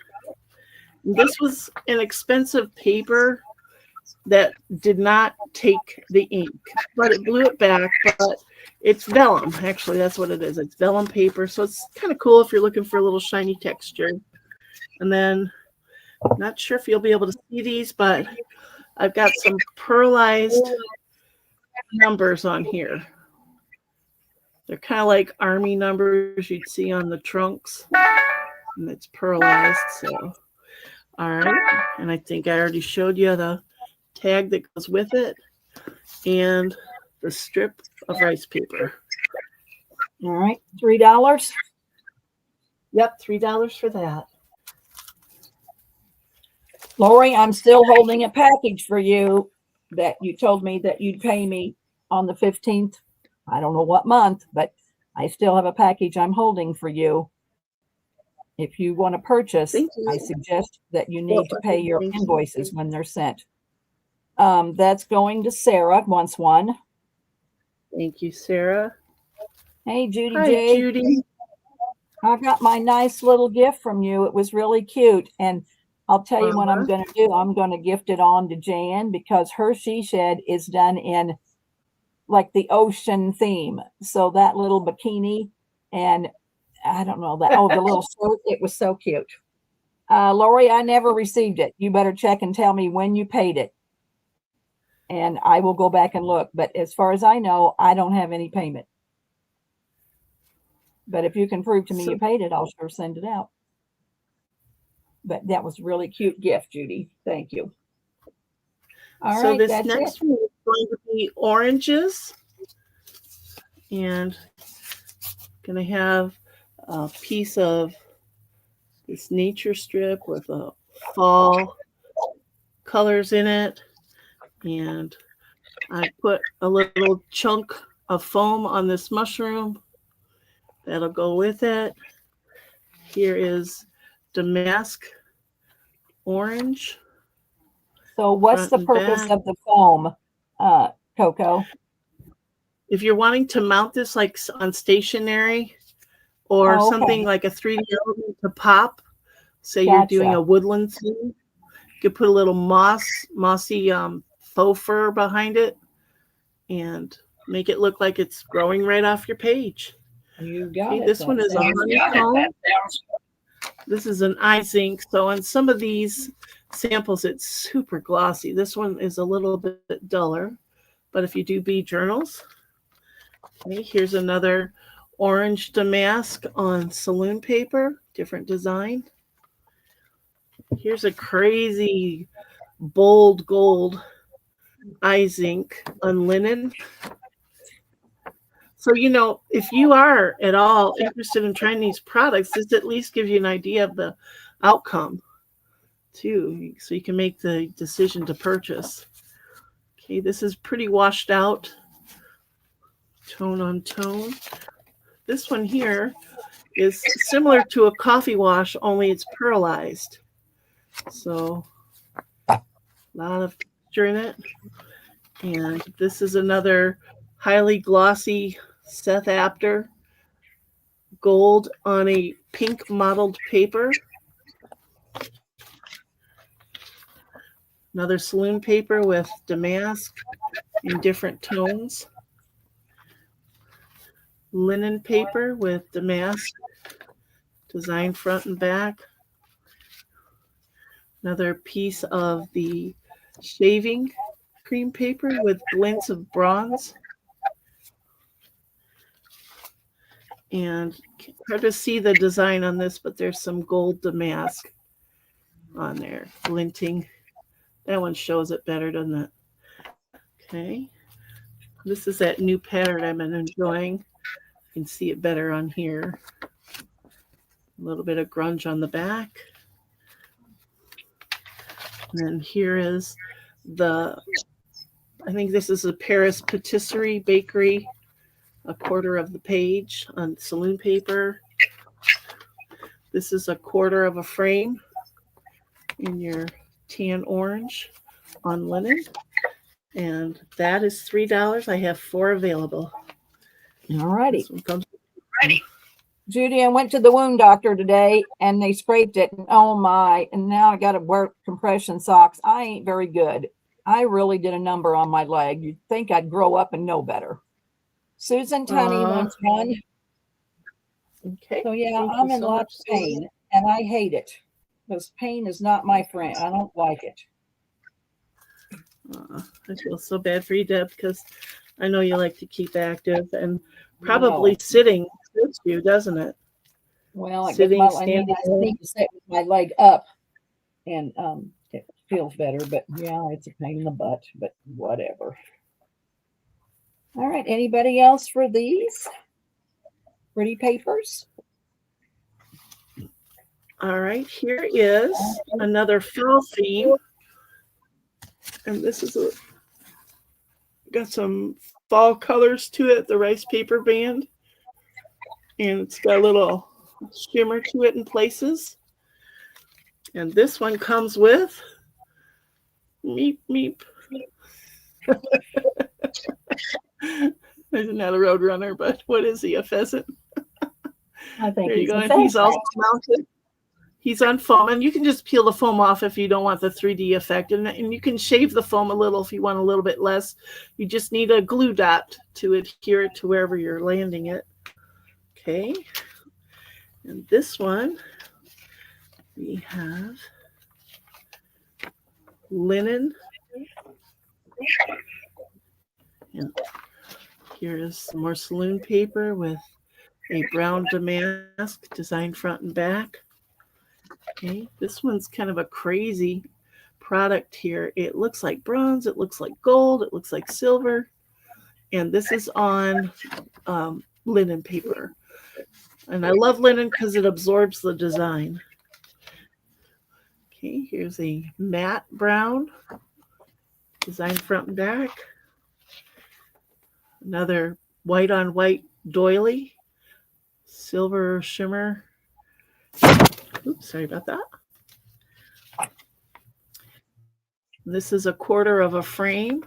And this was an expensive paper that did not take the ink, but it blew it back. But it's vellum, actually, that's what it is. It's vellum paper, so it's kind of cool if you're looking for a little shiny texture. And then, not sure if you'll be able to see these, but I've got some pearlized numbers on here. They're kind of like army numbers you'd see on the trunks, and it's pearlized. So, all right, and I think I already showed you the tag that goes with it and the strip of rice paper. All right, $3. Yep, $3 for that. Lori, I'm still holding a package for you that you told me that you'd pay me on the 15th. I don't know what month, but I still have a package I'm holding for you. If you want to purchase, I suggest that you need to pay your invoices when they're sent. That's going to Sarah, wants one. Thank you, Sarah. Hey, Judy Hi, J. Judy. I got my nice little gift from you. It was really cute. And I'll tell you what I'm going to do. I'm going to gift it on to Jan because her she shed is done in like the ocean theme. So that little bikini and I don't know that. Oh, the little shirt. It was so cute. Lori, I never received it. You better check and tell me when you paid it. And I will go back and look. But as far as I know, I don't have any payment. But if you can prove to me you paid it, I'll sure send it out. But that was a really cute gift, Judy. Thank you. All so right, this that's next it. one is going to be oranges. And going to have a piece of this nature strip with a fall colors in it. And I put a little chunk of foam on this mushroom. That'll go with it. Here is damask orange. So what's the purpose of the foam, Coco? If you're wanting to mount this like on stationery or something like a 3D element to pop, say you're doing a woodland scene, you could put a little mossy faux fur behind it and make it look like it's growing right off your page. You got it. This one is a honeycomb. This is an eye zinc. So on some of these samples, it's super glossy. This one is a little bit duller. But if you do bead journals, okay, here's another orange damask on saloon paper, different design. Here's a crazy bold gold eye zinc on linen. So, if you are at all interested in trying these products, this at least gives you an idea of the outcome too. So you can make the decision to purchase. Okay, this is pretty washed out, tone on tone. This one here is similar to a coffee wash, only it's pearlized. So a lot of texture in it. And this is another highly glossy Seth Apter gold on a pink mottled paper. Another saloon paper with damask in different tones. Linen paper with damask, design front and back. Another piece of the shaving cream paper with glints of bronze. And hard to see the design on this, but there's some gold damask on there, glinting. That one shows it better, doesn't it? Okay. This is that new pattern I've been enjoying. You can see it better on here. A little bit of grunge on the back. And then here is I think this is a Paris Patisserie Bakery, a quarter of the page on saloon paper. This is a quarter of a frame in your tan orange on linen. And that is $3. I have 4 available. All righty. This one comes Judy, I went to the wound doctor today and they scraped it. And oh my, and now I got to wear compression socks. I ain't very good. I really did a number on my leg. You'd think I'd grow up and know better. Susan Tunney wants one. okay. So yeah, Thank I'm you in so lots of much, pain and I hate it because pain is not my friend. I don't like it. I feel so bad for you, Deb, because I know you like to keep active and probably sitting suits you, doesn't it? Well, I Sitting, need standing. to sit with my leg up and it feels better, but yeah, it's a pain in the butt, but whatever. All right, anybody else for these pretty papers? All right, here is another fall theme. And this is got some fall colors to it, the rice paper band. And it's got a little shimmer to it in places. And this one comes with meep, meep. There's not a road runner, but what is he, a pheasant? I think there you go. a And he's pheasant. also mounted. He's on foam, and you can just peel the foam off if you don't want the 3D effect. And you can shave the foam a little if you want a little bit less. You just need a glue dot to adhere it to wherever you're landing it. Okay. And this one, we have linen. And here is some more saloon paper with a brown damask design front and back. Okay, this one's kind of a crazy product here. It looks like bronze, it looks like gold, it looks like silver, and this is on linen paper. And I love linen because it absorbs the design. Okay, here's a matte brown, design front and back. Another white on white doily, silver shimmer. Oops, sorry about that. This is a quarter of a frame.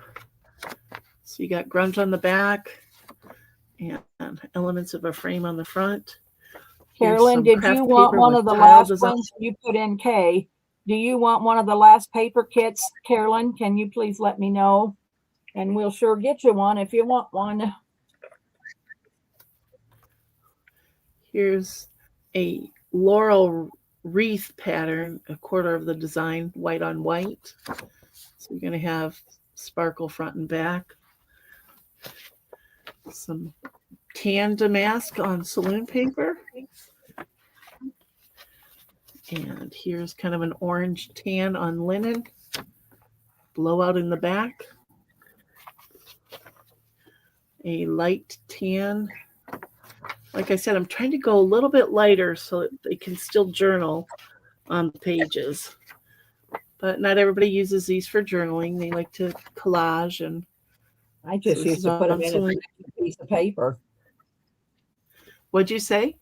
So you got grunge on the back and elements of a frame on the front. Carolyn, did you want one of the last ones you put in K? Do you want one of the last paper kits? Carolyn, can you please let me know? And we'll sure get you one if you want one. Here's a laurel wreath pattern, a quarter of the design, white on white. So you're going to have sparkle front and back. Some tan damask on saloon paper. And here's kind of an orange tan on linen. Blowout in the back. a light tan. Like I said, I'm trying to go a little bit lighter so that they can still journal on the pages. But not everybody uses these for journaling. They like to collage, and I just so this used is to put them on in some. a piece of paper. What'd you say?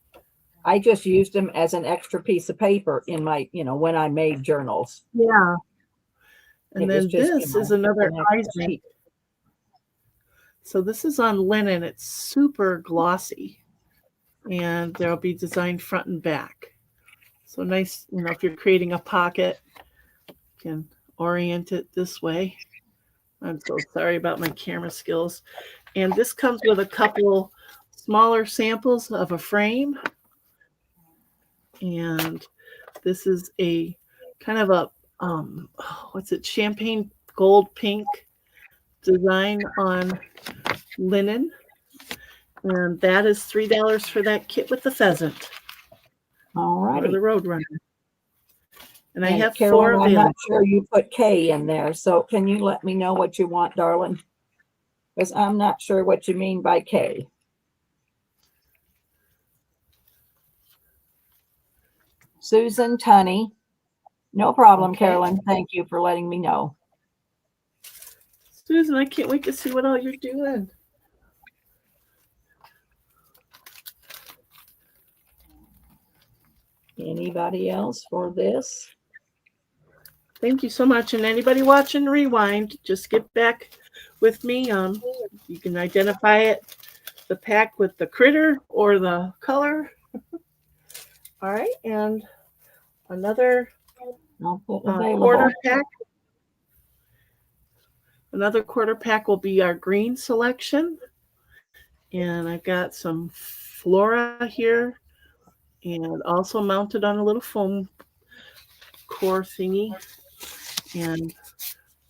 I just used them as an extra piece of paper in my, when I made journals. Yeah. And It was then just, this is another an extra Isaac. piece. So this is on linen. It's super glossy, and there'll be designed front and back. So nice, if you're creating a pocket, you can orient it this way. I'm so sorry about my camera skills. And this comes with a couple smaller samples of a frame. And this is a kind of a, champagne gold pink design on linen. And that is $3 for that kit with the pheasant. All Or righty. the Roadrunner. And I And have Carolyn, 4 I'm available. not sure you put K in there, so can you let me know what you want, darling? Because I'm not sure what you mean by K. Susan Tunney. No problem, Okay. Carolyn. Thank you for letting me know. Susan, I can't wait to see what all you're doing. Anybody else for this? Thank you so much. And anybody watching Rewind, just get back with me. You can identify it, the pack with the critter or the color. All right, and another quarter pack. Another quarter pack will be our green selection. And I've got some flora here, and also mounted on a little foam core thingy. And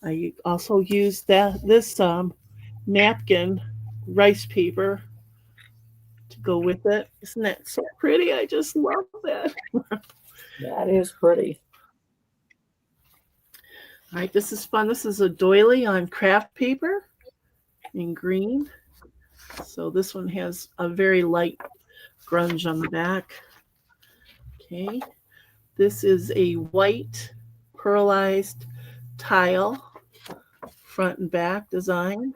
I also used this napkin rice paper to go with it. Isn't that so pretty? I just love that. That is pretty. All right, this is fun. This is a doily on craft paper in green. So this one has a very light grunge on the back. Okay. This is a white pearlized tile, front and back design.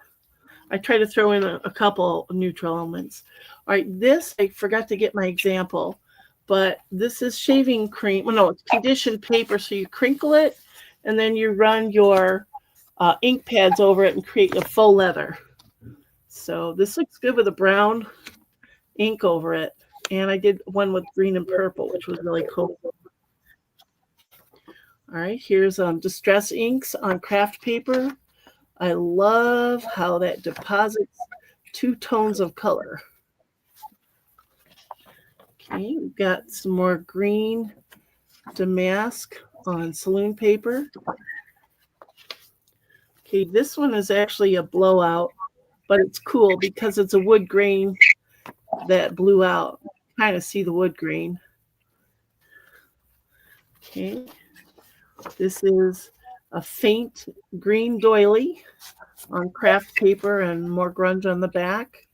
I try to throw in a couple neutral elements. All right, this, I forgot to get my example, but this is shaving cream. Well, no, it's conditioned paper. So you crinkle it, and then you run your ink pads over it and create a faux leather. So this looks good with a brown ink over it. And I did one with green and purple, which was really cool. All right, here's distress inks on craft paper. I love how that deposits 2 tones of color. Okay, we've got some more green damask on saloon paper. Okay, this one is actually a blowout, but it's cool because it's a wood grain that blew out. Kind of see the wood grain. Okay. This is a faint green doily on craft paper and more grunge on the back.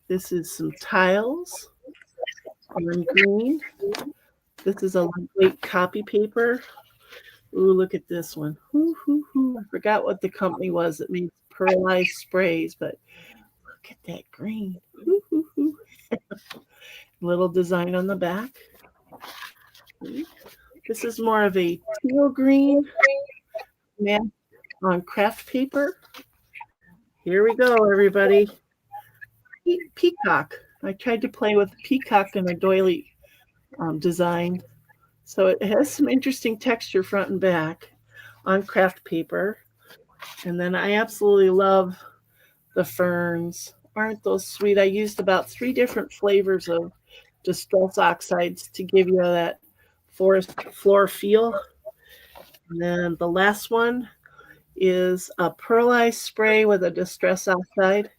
This is some tiles on green. This is a lightweight copy paper. Ooh, look at this one. I forgot what the company was that made pearlized sprays, but look at that green. Little design on the back. This is more of a teal green matte on craft paper. Here we go, everybody. Peacock. I tried to play with peacock in a doily design. So it has some interesting texture front and back on craft paper. And then I absolutely love the ferns. Aren't those sweet? I used about 3 different flavors of distress oxides to give you that forest floor feel. And then the last one is a pearlized spray with a distress oxide.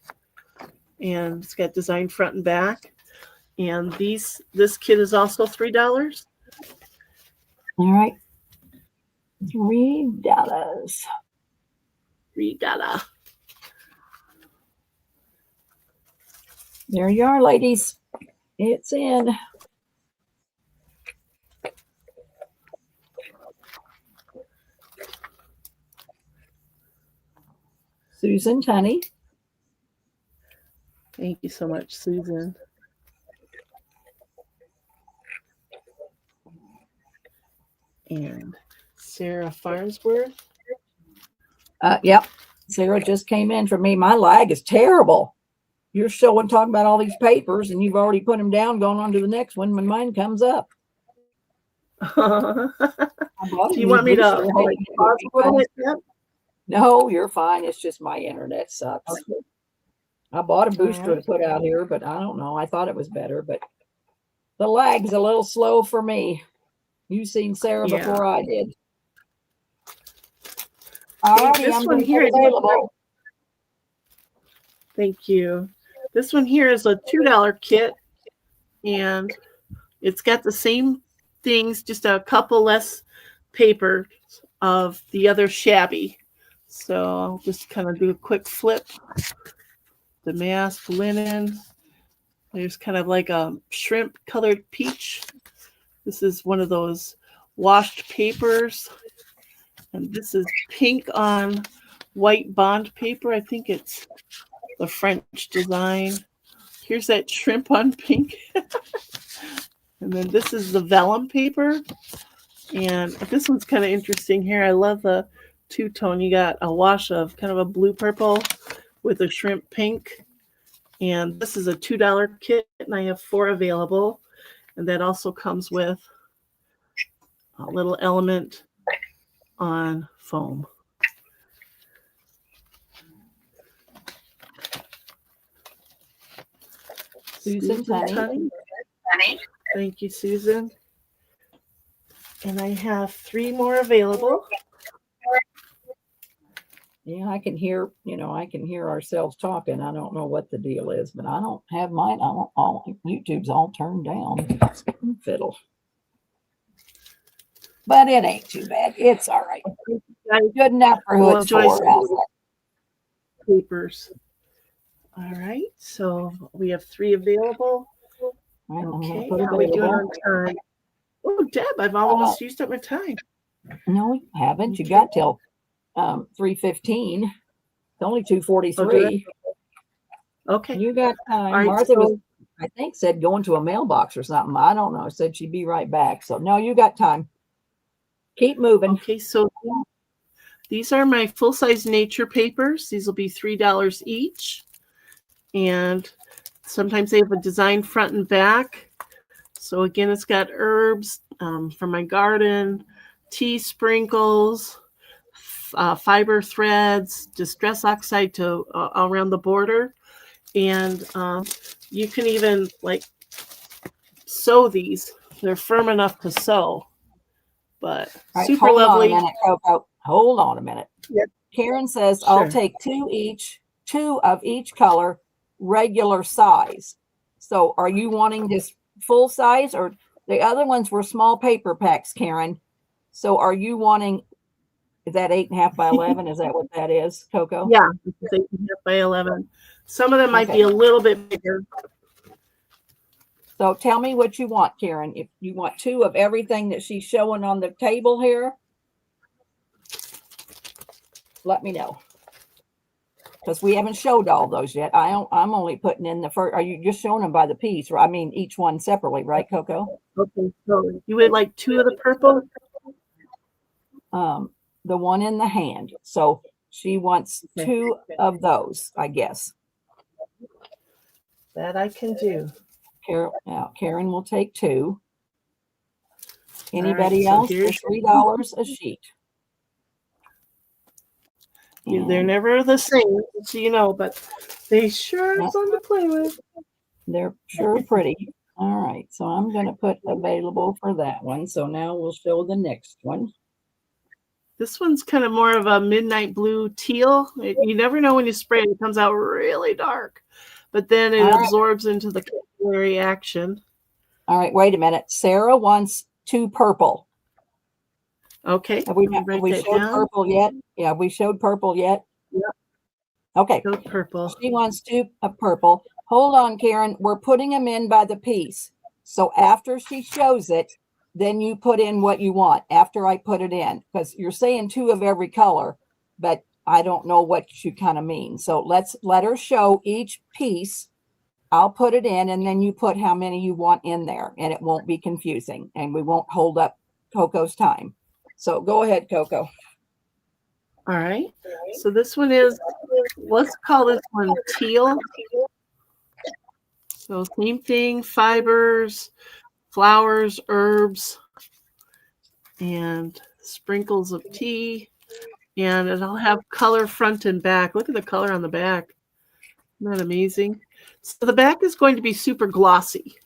And it's got design front and back. And this kit is also $3. All right. $3. $3. There you are, ladies. It's in. Susan Tunney. Thank you so much, Susan. And Sarah Farnsworth. Yep. Sarah just came in for me. My lag is terrible. You're showing, talking about all these papers, and you've already put them down, going on to the next one when mine comes up. Do you want me to pause a little bit? Yep. No, you're fine. It's just my internet sucks. Okay. I bought a booster to put out here, but I don't know. I thought it was better, but the lag's a little slow for me. You've seen Sarah before I did. Alrighty, this one here is available. Thank you. This one here is a $2 kit, and it's got the same things, just a couple less paper of the other shabby. So I'll just kind of do a quick flip. Damask linen. There's kind of like a shrimp colored peach. This is one of those washed papers. And this is pink on white bond paper. I think it's the French design. Here's that shrimp on pink. And then this is the vellum paper. And this one's kind of interesting here. I love the two-tone. You got a wash of kind of a blue purple with a shrimp pink. And this is a $2 kit, and I have 4 available. And that also comes with a little element on foam. Susan Tunney. Thank you, Susan. And I have 3 more available. Yeah, I can hear, I can hear ourselves talking. I don't know what the deal is, but I don't have mine. YouTube's all turned down. Fiddle. But it ain't too bad. It's all right. Good enough for who it's for. Papers. All right, so we have 3 available. Okay, how are we doing on time? Oh, Deb, I've almost used up my time. No, you haven't. You got till 3:15. It's only 2:43. Okay. You got time. Right, Martha was, I think, said going to a mailbox or something. I don't know. Said she'd be right back. So no, you got time. Keep moving. Okay, so these are my full-size nature papers. These will be $3 each. And sometimes they have a design front and back. So again, it's got herbs from my garden, tea sprinkles, fiber threads, distress oxide to around the border. And you can even sew these. They're firm enough to sew, but super lovely. Hold on a minute, Coco. Hold on a minute. Yep. Karen says, I'll take 2 of each color, regular size. So are you wanting this full size, or the other ones were small paper packs, Karen? So are you wanting, is that 8.5 by 11? Is that what that is, Coco? Yeah, it's 8.5 by 11. Some of them might be a little bit bigger. So tell me what you want, Karen. If you want 2 of everything that she's showing on the table here, let me know. Because we haven't showed all those yet. I'm only putting in the first. Are you just showing them by the piece? Or I mean, each one separately, right, Coco? Okay, so you would like 2 of the purple? The one in the hand. So she wants 2 of those, I guess. That I can do. Karen will take 2. Anybody right, so else for $3 a sheet? Yeah, they're never the same, so you know, but they sure are fun to play with. They're sure pretty. All right, so I'm going to put available for that one. So now we'll show the next one. This one's kind of more of a midnight blue teal. You never know when you spray it. It comes out really dark, but then it absorbs into the capillary action. All right, wait a minute. Sarah wants 2 purple. Okay. Have we showed purple yet? Yeah, we showed purple yet? Yep. Okay. Showed purple. She wants 2 of purple. hold on, Karen. We're putting them in by the piece. So after she shows it, then you put in what you want after I put it in, because you're saying 2 of every color, but I don't know what you kind of mean. So let her show each piece. I'll put it in, and then you put how many you want in there, and it won't be confusing, and we won't hold up Coco's time. So go ahead, Coco. All right. So this one is, let's call this one teal. So same thing, fibers, flowers, herbs, and sprinkles of tea. And it'll have color front and back. Look at the color on the back. Isn't that amazing? So the back is going to be super glossy,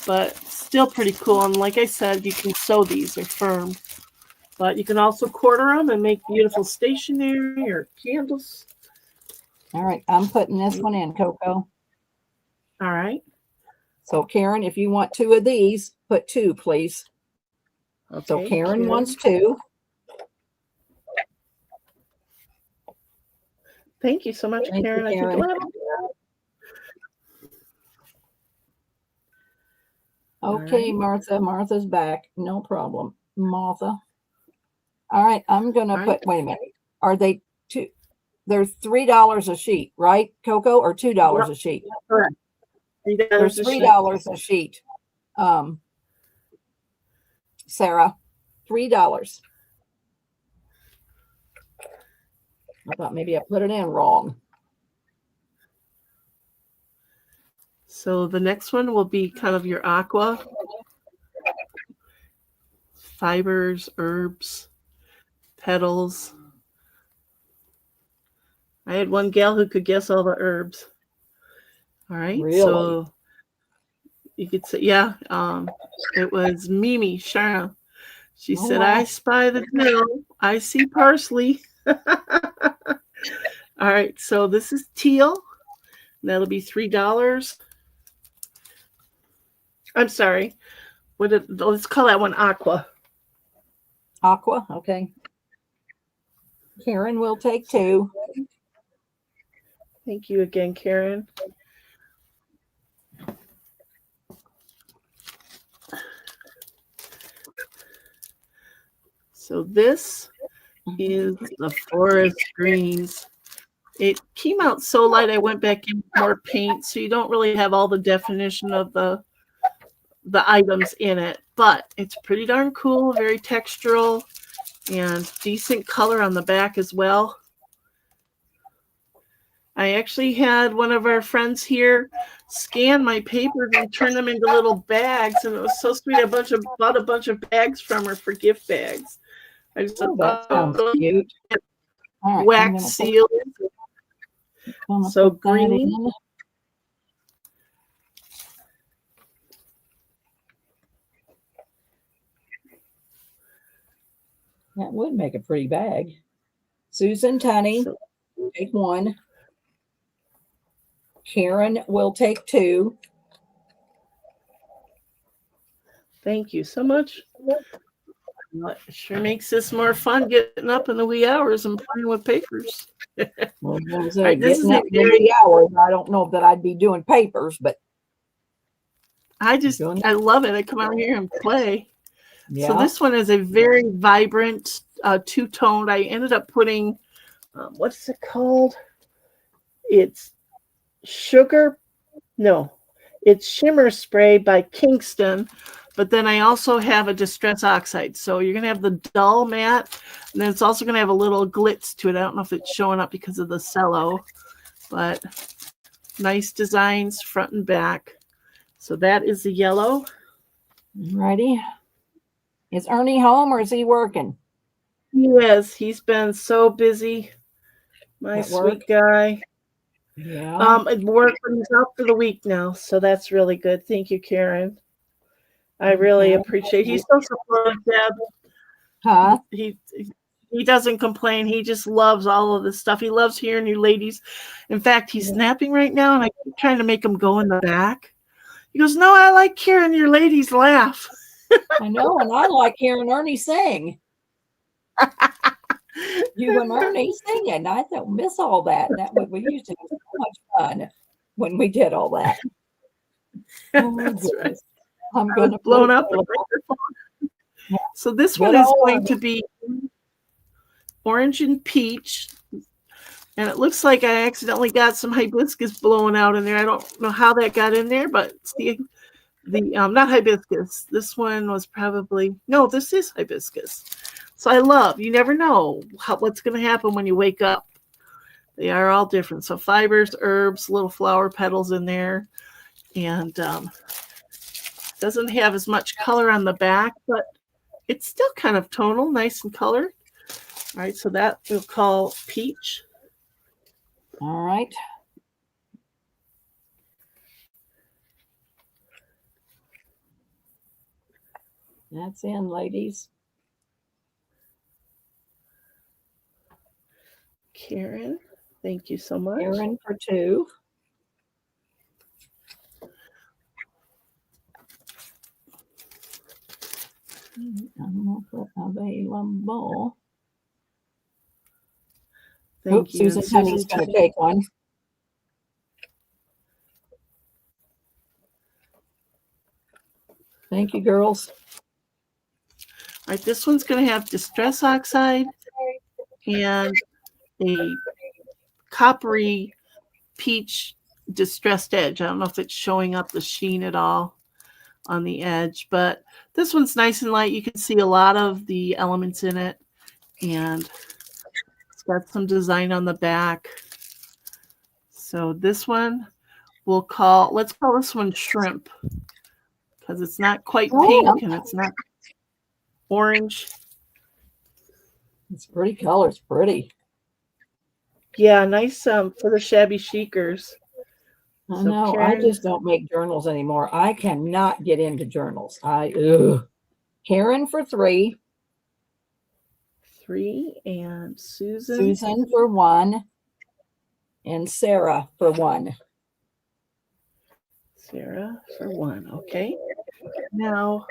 but still pretty cool. And like I said, you can sew these, they're firm. But you can also quarter them and make beautiful stationery or candles. All right, I'm putting this one in, Coco. All right. So Karen, if you want 2 of these, put 2, please. Okay, So Karen wants 2. Thank you so much, Thank you, Karen. I Karen. think you'll have Okay, right. Martha. Martha's back. No problem. Martha. All right, I'm going to All put, right. wait a minute. Are they 2? They're $3 a sheet, right, Coco, or $2 a sheet? Correct. There's $3 a sheet. Sarah, $3. I thought maybe I put it in wrong. So the next one will be kind of your aqua. Fibers, herbs, petals. I had one gal who could guess all the herbs. All right. Really? So you could say, yeah, it was Mimi Sharna. She said, wow. I spy the dill. I see parsley. All right. So this is teal. That'll be $3. I'm sorry. Let's call that one aqua. Aqua, okay. Karen will take 2. Thank you again, Karen. So this is the forest greens. It came out so light, I went back in with more paint, so you don't really have all the definition of the items in it, but it's pretty darn cool, very textural, and decent color on the back as well. I actually had one of our friends here scan my papers and turn them into little bags, and it was so sweet. I bought a bunch of bags from her for gift bags. I just That sounds cute. All right, wax seal. So green. That would make a pretty bag. Susan Tunney, take 1. Karen will take 2. Thank you so much. It sure makes this more fun getting up in the wee hours and playing with papers. Well, Right, this getting is up in the hours. I don't know that I'd be doing papers, but I love it. I come out here and play. yeah. So this one is a very vibrant two-toned. I ended up putting, what's it called? It's it's Shimmer Spray by Kingston. But then I also have a Distress Oxide. So you're going to have the dull matte, and then it's also going to have a little glitz to it. I don't know if it's showing up because of the cello, but nice designs front and back. So that is the yellow. Righty. Is Ernie home or is he working? He is. He's been so busy. My sweet guy. Yeah. At work, but he's out for the week now, so that's really good. Thank you, Karen. I really appreciate. He's so supportive, Deb. Huh? He doesn't complain. He just loves all of this stuff. He loves hearing you ladies. In fact, he's napping right now, and I keep trying to make him go in the back. He goes, "No, I like hearing your ladies laugh." I know, and I like hearing Ernie sing. You and Ernie singing. I don't miss all that. That we used to have so much fun. when we did all that. Oh, That's right. goodness. I'm I going was to blown up. The microphone. So this Good one is old going to be orange and peach. And it looks like I accidentally got some hibiscus blowing out in there. I don't know how that got in there, but it's the not hibiscus. This one was probably, no, this is hibiscus. So you never know what's going to happen when you wake up. They are all different. So fibers, herbs, little flower petals in there. And doesn't have as much color on the back, but it's still kind of tonal, nice and colored. All right, so that we'll call peach. All right. That's in, ladies. Karen, thank you so much. Karen for 2. I'm going to put available. Thank you. Susan Honey's going to take one. Thank you, girls. All right, this one's going to have distress oxide and a coppery peach distressed edge. I don't know if it's showing up the sheen at all on the edge, but this one's nice and light. You can see a lot of the elements in it, and it's got some design on the back. So this one let's call this one shrimp, because it's not quite pink and it's not orange. It's pretty color. It's pretty. Yeah, nice for the shabby chicers. I know. Karen, I just don't make journals anymore. I cannot get into journals. Karen for 3. 3 and Susan. Susan for 1. And Sarah for 1. Sarah for 1. Okay. Now,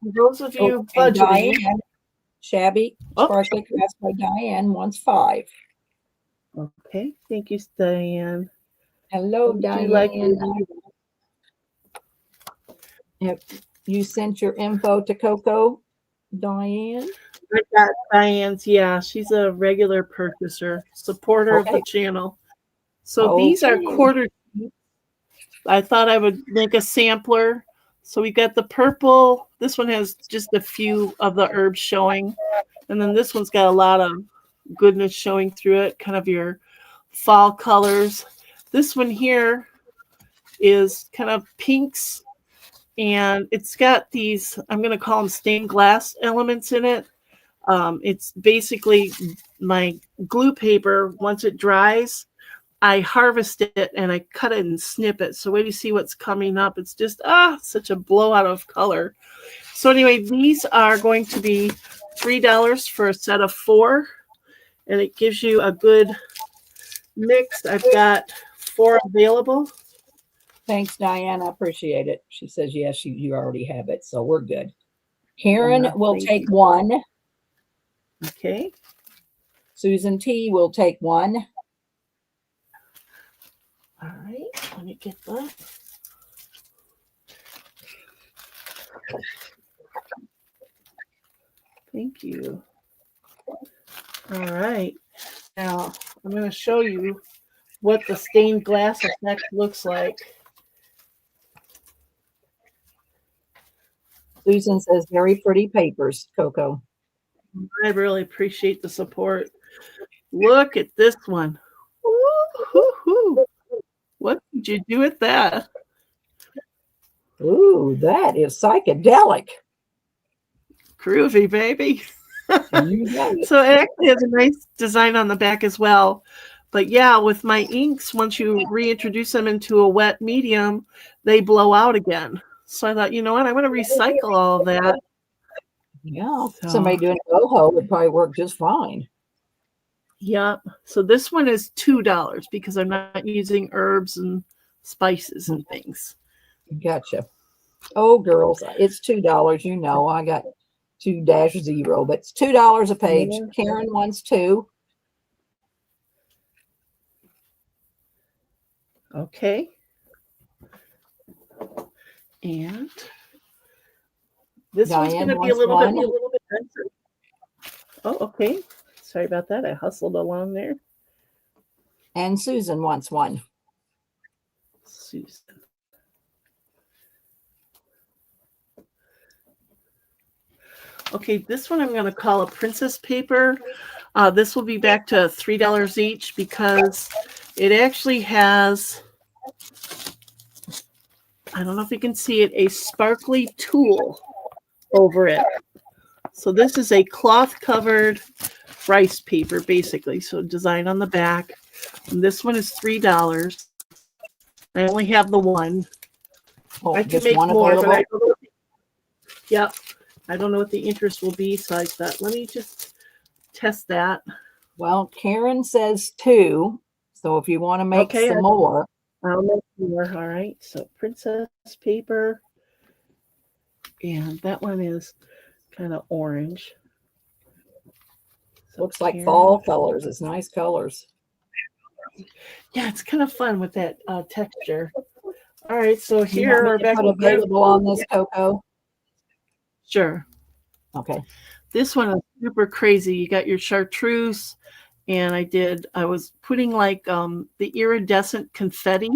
for those of you budgeting, Diane, shabby sparkly crafts by Diane wants 5. Okay. Thank you, Diane. Hello, Diane. Have you sent your info to Coco, Diane? I got Diane's. Yeah, she's a regular purchaser, supporter of the channel. So these are quarter. I thought I would make a sampler. So we got the purple. This one has just a few of the herbs showing. And then this one's got a lot of goodness showing through it, kind of your fall colors. This one here is kind of pinks, and it's got these, I'm going to call them stained glass elements in it. It's basically my glue paper. Once it dries, I harvest it and I cut it and snip it. So wait to see what's coming up. It's just, such a blowout of color. So anyway, these are going to be $3 for a set of 4. And it gives you a good mix. I've got 4 available. Thanks, Diane. I appreciate it. She says, yes, you already have it. So we're good. Karen will take 1. Okay. Susan T will take 1. All right. Let me get that. Thank you. All right. Now, I'm going to show you what the stained glass effect looks like. Susan says, very pretty papers, Coco. I really appreciate the support. Look at this one. Woo-hoo-hoo. What did you do with that? Ooh, that is psychedelic. Groovy, baby. So it actually has a nice design on the back as well. But yeah, with my inks, once you reintroduce them into a wet medium, they blow out again. So I thought, you know what? I want to recycle all of that. Yeah, somebody doing boho would probably work just fine. Yep. So this one is $2 because I'm not using herbs and spices and things. Gotcha. Oh, girls, it's $2. You know, I got 2-0, but it's $2 a page. Karen wants 2. Okay. And this one's Diane going to be a wants little one. bit expensive. Oh, okay. Sorry about that. I hustled along there. And Susan wants one. Susan. Okay, this one I'm going to call a princess paper. This will be back to $3 each because it actually has, I don't know if you can see it, a sparkly tulle over it. So this is a cloth covered rice paper, basically. So design on the back. And this one is $3. I only have the one. Oh, I can just make one more, available. but I don't know. Yep. I don't know what the interest will be. So I thought, let me just test that. Well, Karen says 2. So if you want to make Okay, some more. I'll make more. All right. So princess paper. And that one is kind of orange. So Looks like Karen. fall colors. It's nice colors. Yeah, it's kind of fun with that texture. All right, so You here want are me to back put with available on this, Coco? Sure. Okay. This one is super crazy. You got your chartreuse, and I was putting like the iridescent confetti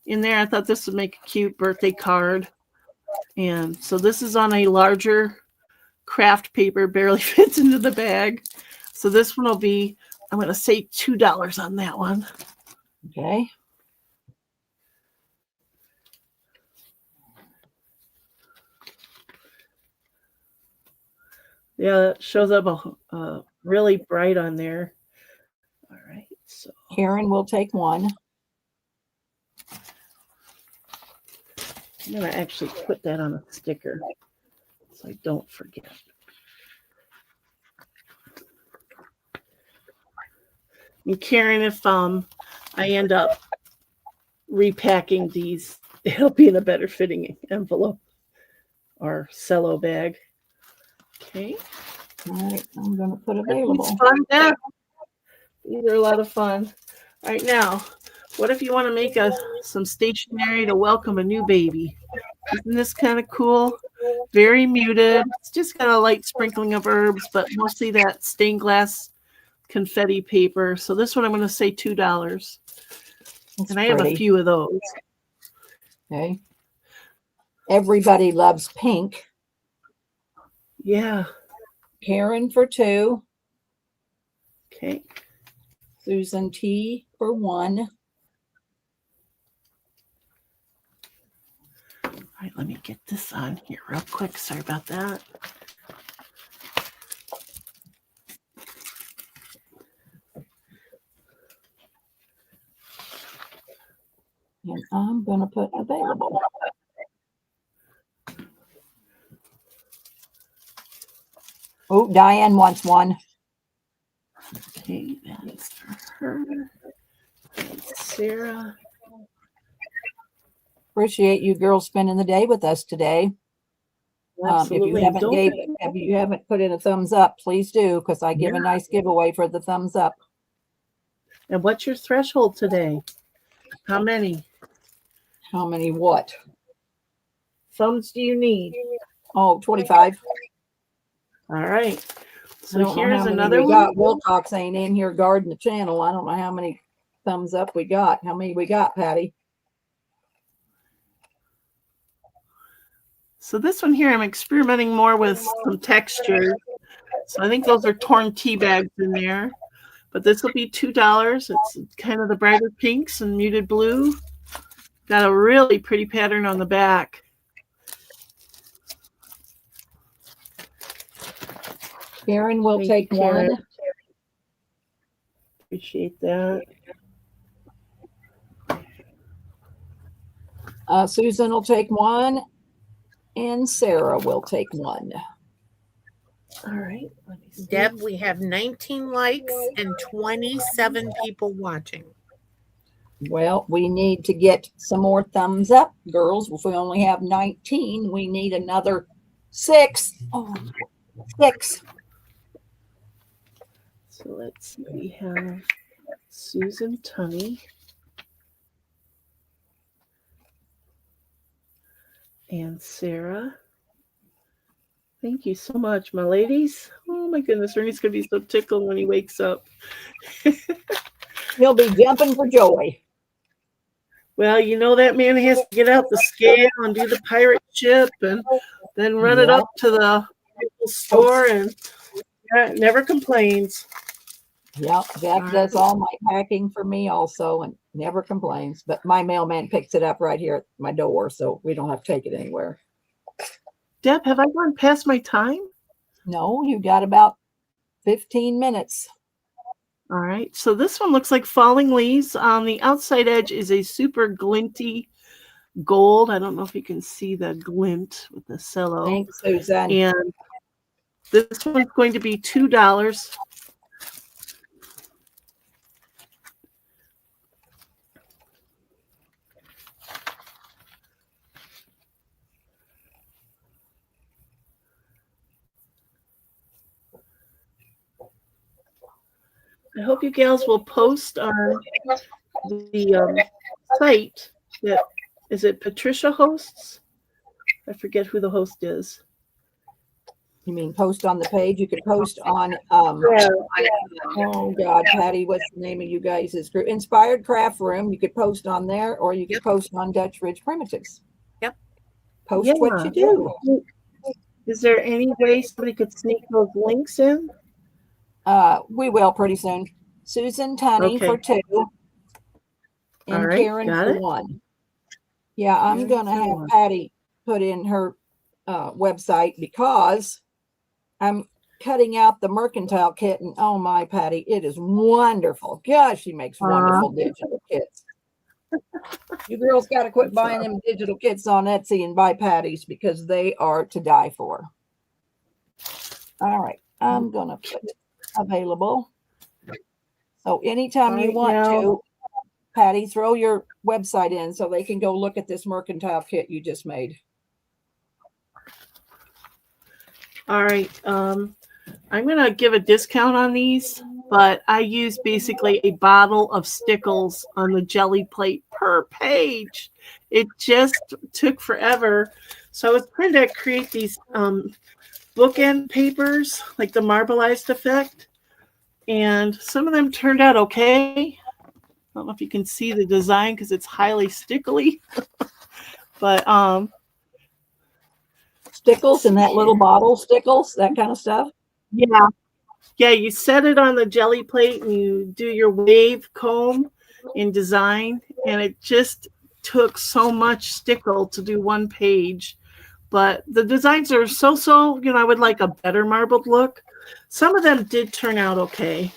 in there. I thought this would make a cute birthday card. And so this is on a larger craft paper, barely fits into the bag. So this one will be, I'm going to say $2 on that one. Okay. Yeah, it shows up really bright on there. All right, so Karen will take one. I'm going to actually put that on a sticker so I don't forget. And Karen, if I end up repacking these, it'll be in a better fitting envelope or cello bag. Okay. All right, I'm going to put It's available. fun. Yeah. These are a lot of fun. All right, now, what if you want to make some stationery to welcome a new baby? Isn't this kind of cool? Very muted. It's just got a light sprinkling of herbs, but mostly that stained glass confetti paper. So this one I'm going to say $2. It's And I have a pretty. few of those. Okay. Everybody loves pink. Yeah. Karen for 2. Okay. Susan T for 1. All right, let me get this on here real quick. Sorry about that. And I'm going to put available. Oh, Diane wants one. Okay, that's for her. That's Sarah. Appreciate you girls spending the day with us today. Absolutely. If you haven't put in a thumbs up, please do, because I give a nice giveaway for the thumbs up. And what's your threshold today? How many? How many what? Thumbs do you need? Oh, 25. All right. I So don't know here's how many another we one. got. Wilcox ain't in here guarding the channel. I don't know how many thumbs up we got. How many we got, Patty? So this one here, I'm experimenting more with some texture. So I think those are torn tea bags in there. But this will be $2. It's kind of the brighter pinks and muted blue. Got a really pretty pattern on the back. Karen will Thank take you, Karen. one. Appreciate that. Susan will take one. And Sarah will take one. All right. Let me see. Deb, we have 19 likes and 27 people watching. Well, we need to get some more thumbs up, girls. If we only have 19, we need another 6. Oh, 6. So let's see. We have Susan Tunney. and Sarah. Thank you so much, my ladies. Oh my goodness, Ernie's gonna be so tickled when he wakes up. He'll be jumping for joy. Well, you know that man has to get out the scale and do the pirate ship and then run it Yep. up to the store and never complains. Yep, Jack does all my packing for me also and never complains. But my mailman picks it up right here at my door, so we don't have to take it anywhere. Deb, have I gone past my time? No, you got about 15 minutes. All right, so this one looks like falling leaves. On the outside edge is a super glinty gold. I don't know if you can see the glint with the cello. Thanks, Susan. And this one's going to be $2. I hope you gals will post on the site that is it Patricia hosts? I forget who the host is. You mean post on the page? You could post on oh God, Patty, what's the name of you guys' group? Inspired Craft Room. You could post on there, or you could post on Dutch Ridge Primitives. Yep. Post what you do. Is there any way somebody could sneak those links in? We will pretty soon. Susan Tunney for 2. And right, Karen got for it. 1. Yeah, I'm Karen gonna for have 1. Patty put in her website because I'm cutting out the mercantile kit, and oh my, Patty, it is wonderful. Gosh, she makes wonderful digital kits. You girls got to quit buying them digital kits on Etsy and buy Patty's because they are to die for. All right, I'm gonna put it available. So anytime you want to, Patty, throw your website in so they can go look at this mercantile kit you just made. All right. I'm going to give a discount on these, but I use basically a bottle of stickles on the jelly plate per page. It just took forever. So I was trying to create these bookend papers, like the marbleized effect. And some of them turned out okay. I don't know if you can see the design because it's highly stickly. But Stickles in that little bottle, stickles, that kind of stuff. Yeah, you set it on the jelly plate and you do your wave comb in design, and it just took so much stickle to do one page. But the designs are so, I would like a better marbled look. Some of them did turn out okay.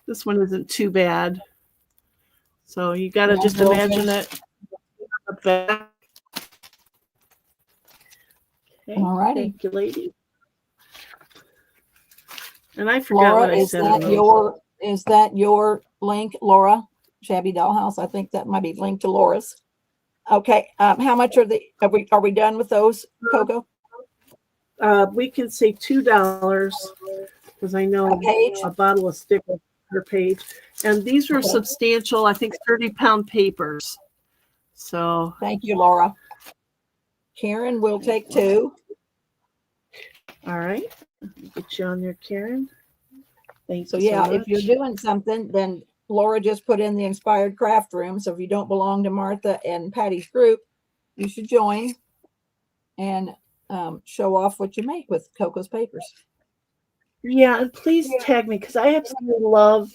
This one isn't too bad. So you got to just imagine it. Okay. All righty. Thank you, ladies. And I forgot Laura, what I said. is that your link, Laura? Shabby Dollhouse. I think that might be linked to Laura's. Okay. How much are we done with those, Coco? We can say $2 because I know a bottle of stickers per page. And these were substantial, I think 30-pound papers. So thank you, Laura. Karen will take 2. All right. Get you on there, Karen. Thanks. So yeah, if you're doing something, then Laura just put in the Inspired Craft Room. So if you don't belong to Martha and Patty's group, you should join and show off what you make with Coco's papers. Yeah, and please tag me because I absolutely love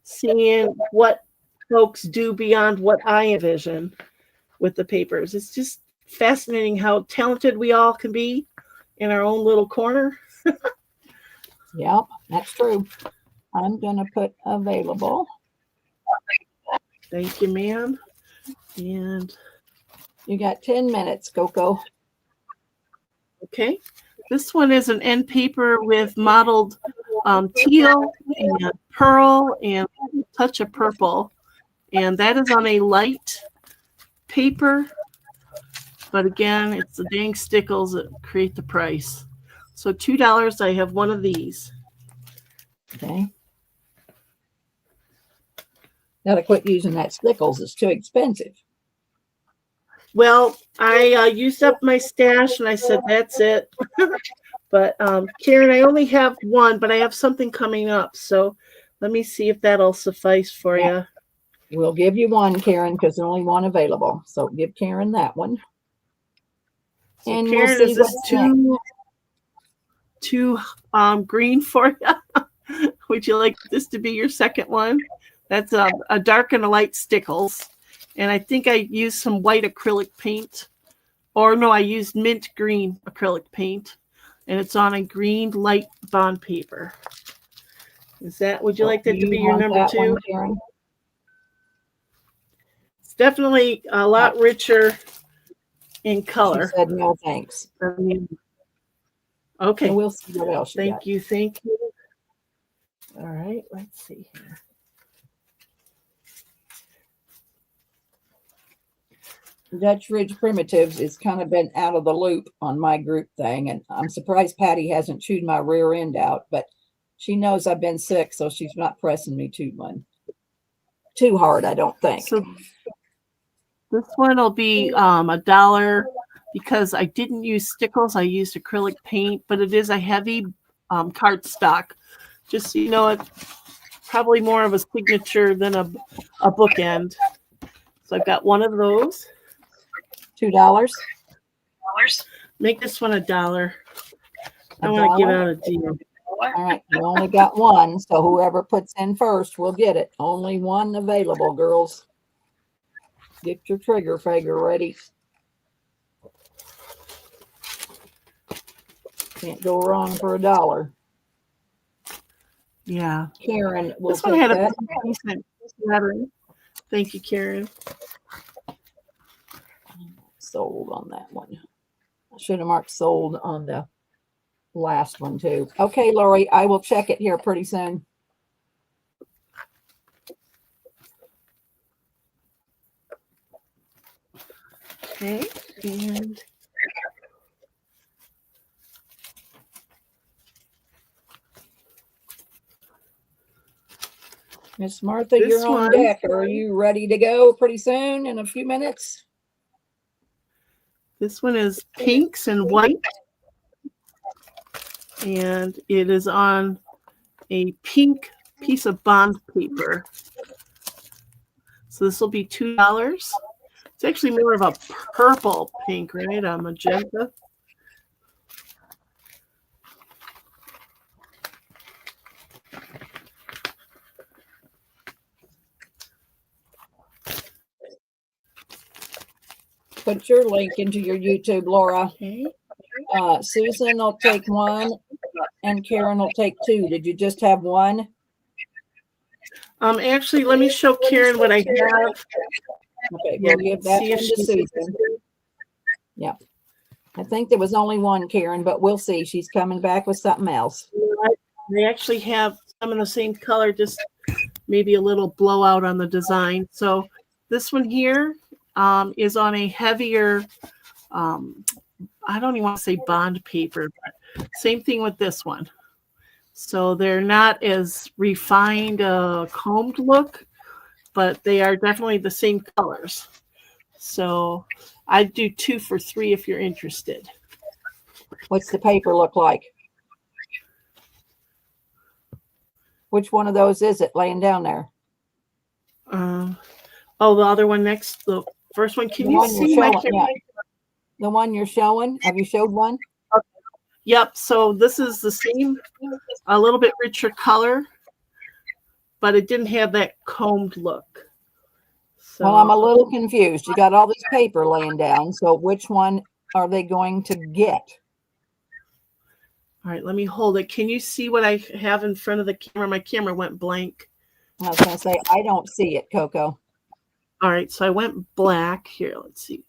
seeing what folks do beyond what I envision with the papers. It's just fascinating how talented we all can be in our own little corner. Yep, that's true. I'm gonna put available. Thank you, ma'am. And you got 10 minutes, Coco. Okay. This one is an end paper with mottled teal and pearl and a touch of purple. And that is on a light paper. But again, it's the dang stickles that create the price. So $2, I have one of these. Okay. Gotta quit using that stickles. It's too expensive. Well, I used up my stash and I said, that's it. But Karen, I only have one, but I have something coming up. So let me see if that'll suffice for Yeah. you. We'll give you one, Karen, because there's only one available. So give Karen that one. So And Karen, we'll see is this what's next. too green for you? Would you like this to be your second one? That's a dark and a light stickles. And I think I used some white acrylic paint. Or no, I used mint green acrylic paint. And it's on a green light bond paper. Would you like that to be your number two? One, Karen? It's definitely a lot richer in color. She said no thanks. Okay. So we'll see what else you got. Thank you. All right, let's see here. Dutch Ridge Primitives has kind of been out of the loop on my group thing, and I'm surprised Patty hasn't chewed my rear end out, but she knows I've been sick, so she's not pressing me too hard, I don't think. So this one will be $1 because I didn't use stickles. I used acrylic paint, but it is a heavy cardstock. Just so you know, it's probably more of a signature than a bookend. So I've got one of those. $2. Make this one $1. I want to give out a deal. All right, you only got one, so whoever puts in first will get it. Only one available, girls. Get your trigger finger ready. Can't go wrong for $1. Yeah. Karen will This one take had that. a decent pattern. Thank you, Karen. Sold on that one. I should have marked sold on the last one too. Okay, Lori, I will check it here pretty soon. Okay, and Miss Martha, This you're on one- deck. Are you ready to go pretty soon in a few minutes? this one is pinks and white. And it is on a pink piece of bond paper. So this will be $2. It's actually more of a purple pink, right? A magenta. Put your link into your YouTube, Laura. Okay. Susan will take one and Karen will take two. Did you just have one? Actually, let me show Karen what I have. Okay, we'll give that See one if to she's Susan. Yeah. I think there was only one, Karen, but we'll see. She's coming back with something else. They actually have some in the same color, just maybe a little blowout on the design. So this one here is on a heavier, I don't even want to say bond paper, but same thing with this one. So they're not as refined, combed look, but they are definitely the same colors. So I'd do 2 for $3 if you're interested. What's the paper look like? Which one of those is it laying down there? Oh, the other one next, the first one. Can The you one you're see my showing, camera? yeah. The one you're showing? Have you showed one? Yep. So this is the same, a little bit richer color, but it didn't have that combed look. So, Well, I'm a little confused. You got all this paper laying down. So which one are they going to get? All right, let me hold it. Can you see what I have in front of the camera? My camera went blank. I was going to say, I don't see it, Coco. All right, so I went black. Here, let's see.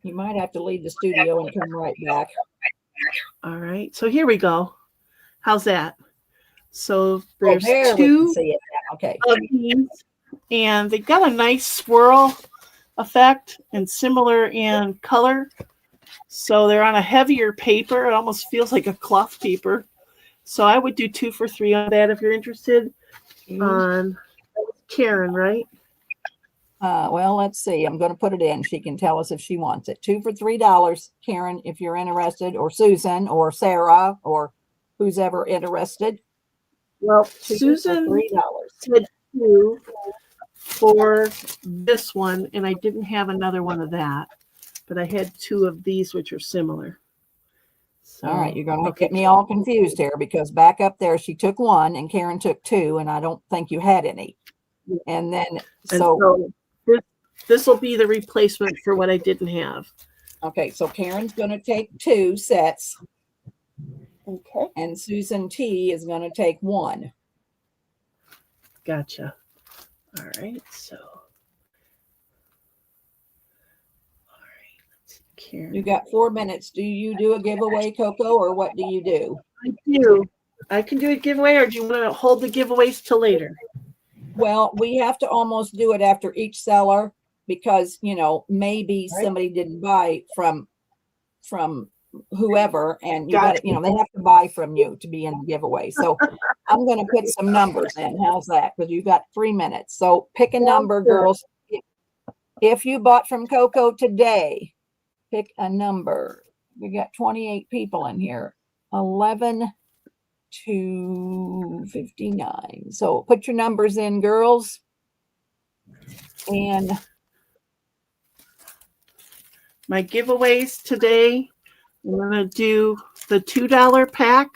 You might have to leave the studio and come right back. All right, so here we go. How's that? So there's there we can two see it now. Okay. of these, and they've got a nice swirl effect and similar in color. So they're on a heavier paper. It almost feels like a cloth paper. So I would do 2 for $3 on that if you're interested. On Karen, right? Well, let's see. I'm going to put it in. She can tell us if she wants it. 2 for $3, Karen, if you're interested, or Susan, or Sarah, or who's ever interested. Well, 2 Susan for $3. said 2 for this one, and I didn't have another one of that, but I had 2 of these, which are similar. So, All right, you're going to get me all confused here because back up there, she took 1 and Karen took 2, and I don't think you had any. And then, so this will be the replacement for what I didn't have. Okay, so Karen's going to take 2 sets. Okay. And Susan T is going to take 1. Gotcha. All right, so. All right, let's see, Karen. You got 4 minutes. Do you do a giveaway, Coco, or what do you do? I do. I can do a giveaway, or do you want to hold the giveaways till later? Well, we have to almost do it after each seller because, you know, maybe somebody didn't buy from whoever, and you got, you know, they have to buy from you to be in the giveaway. So I'm going to put some numbers in. How's that? Because you've got 3 minutes. So pick a number, girls. If you bought from Coco today, pick a number. We got 28 people in here. 11 to 59. So put your numbers in, girls. And my giveaways today, I'm going to do the $2 pack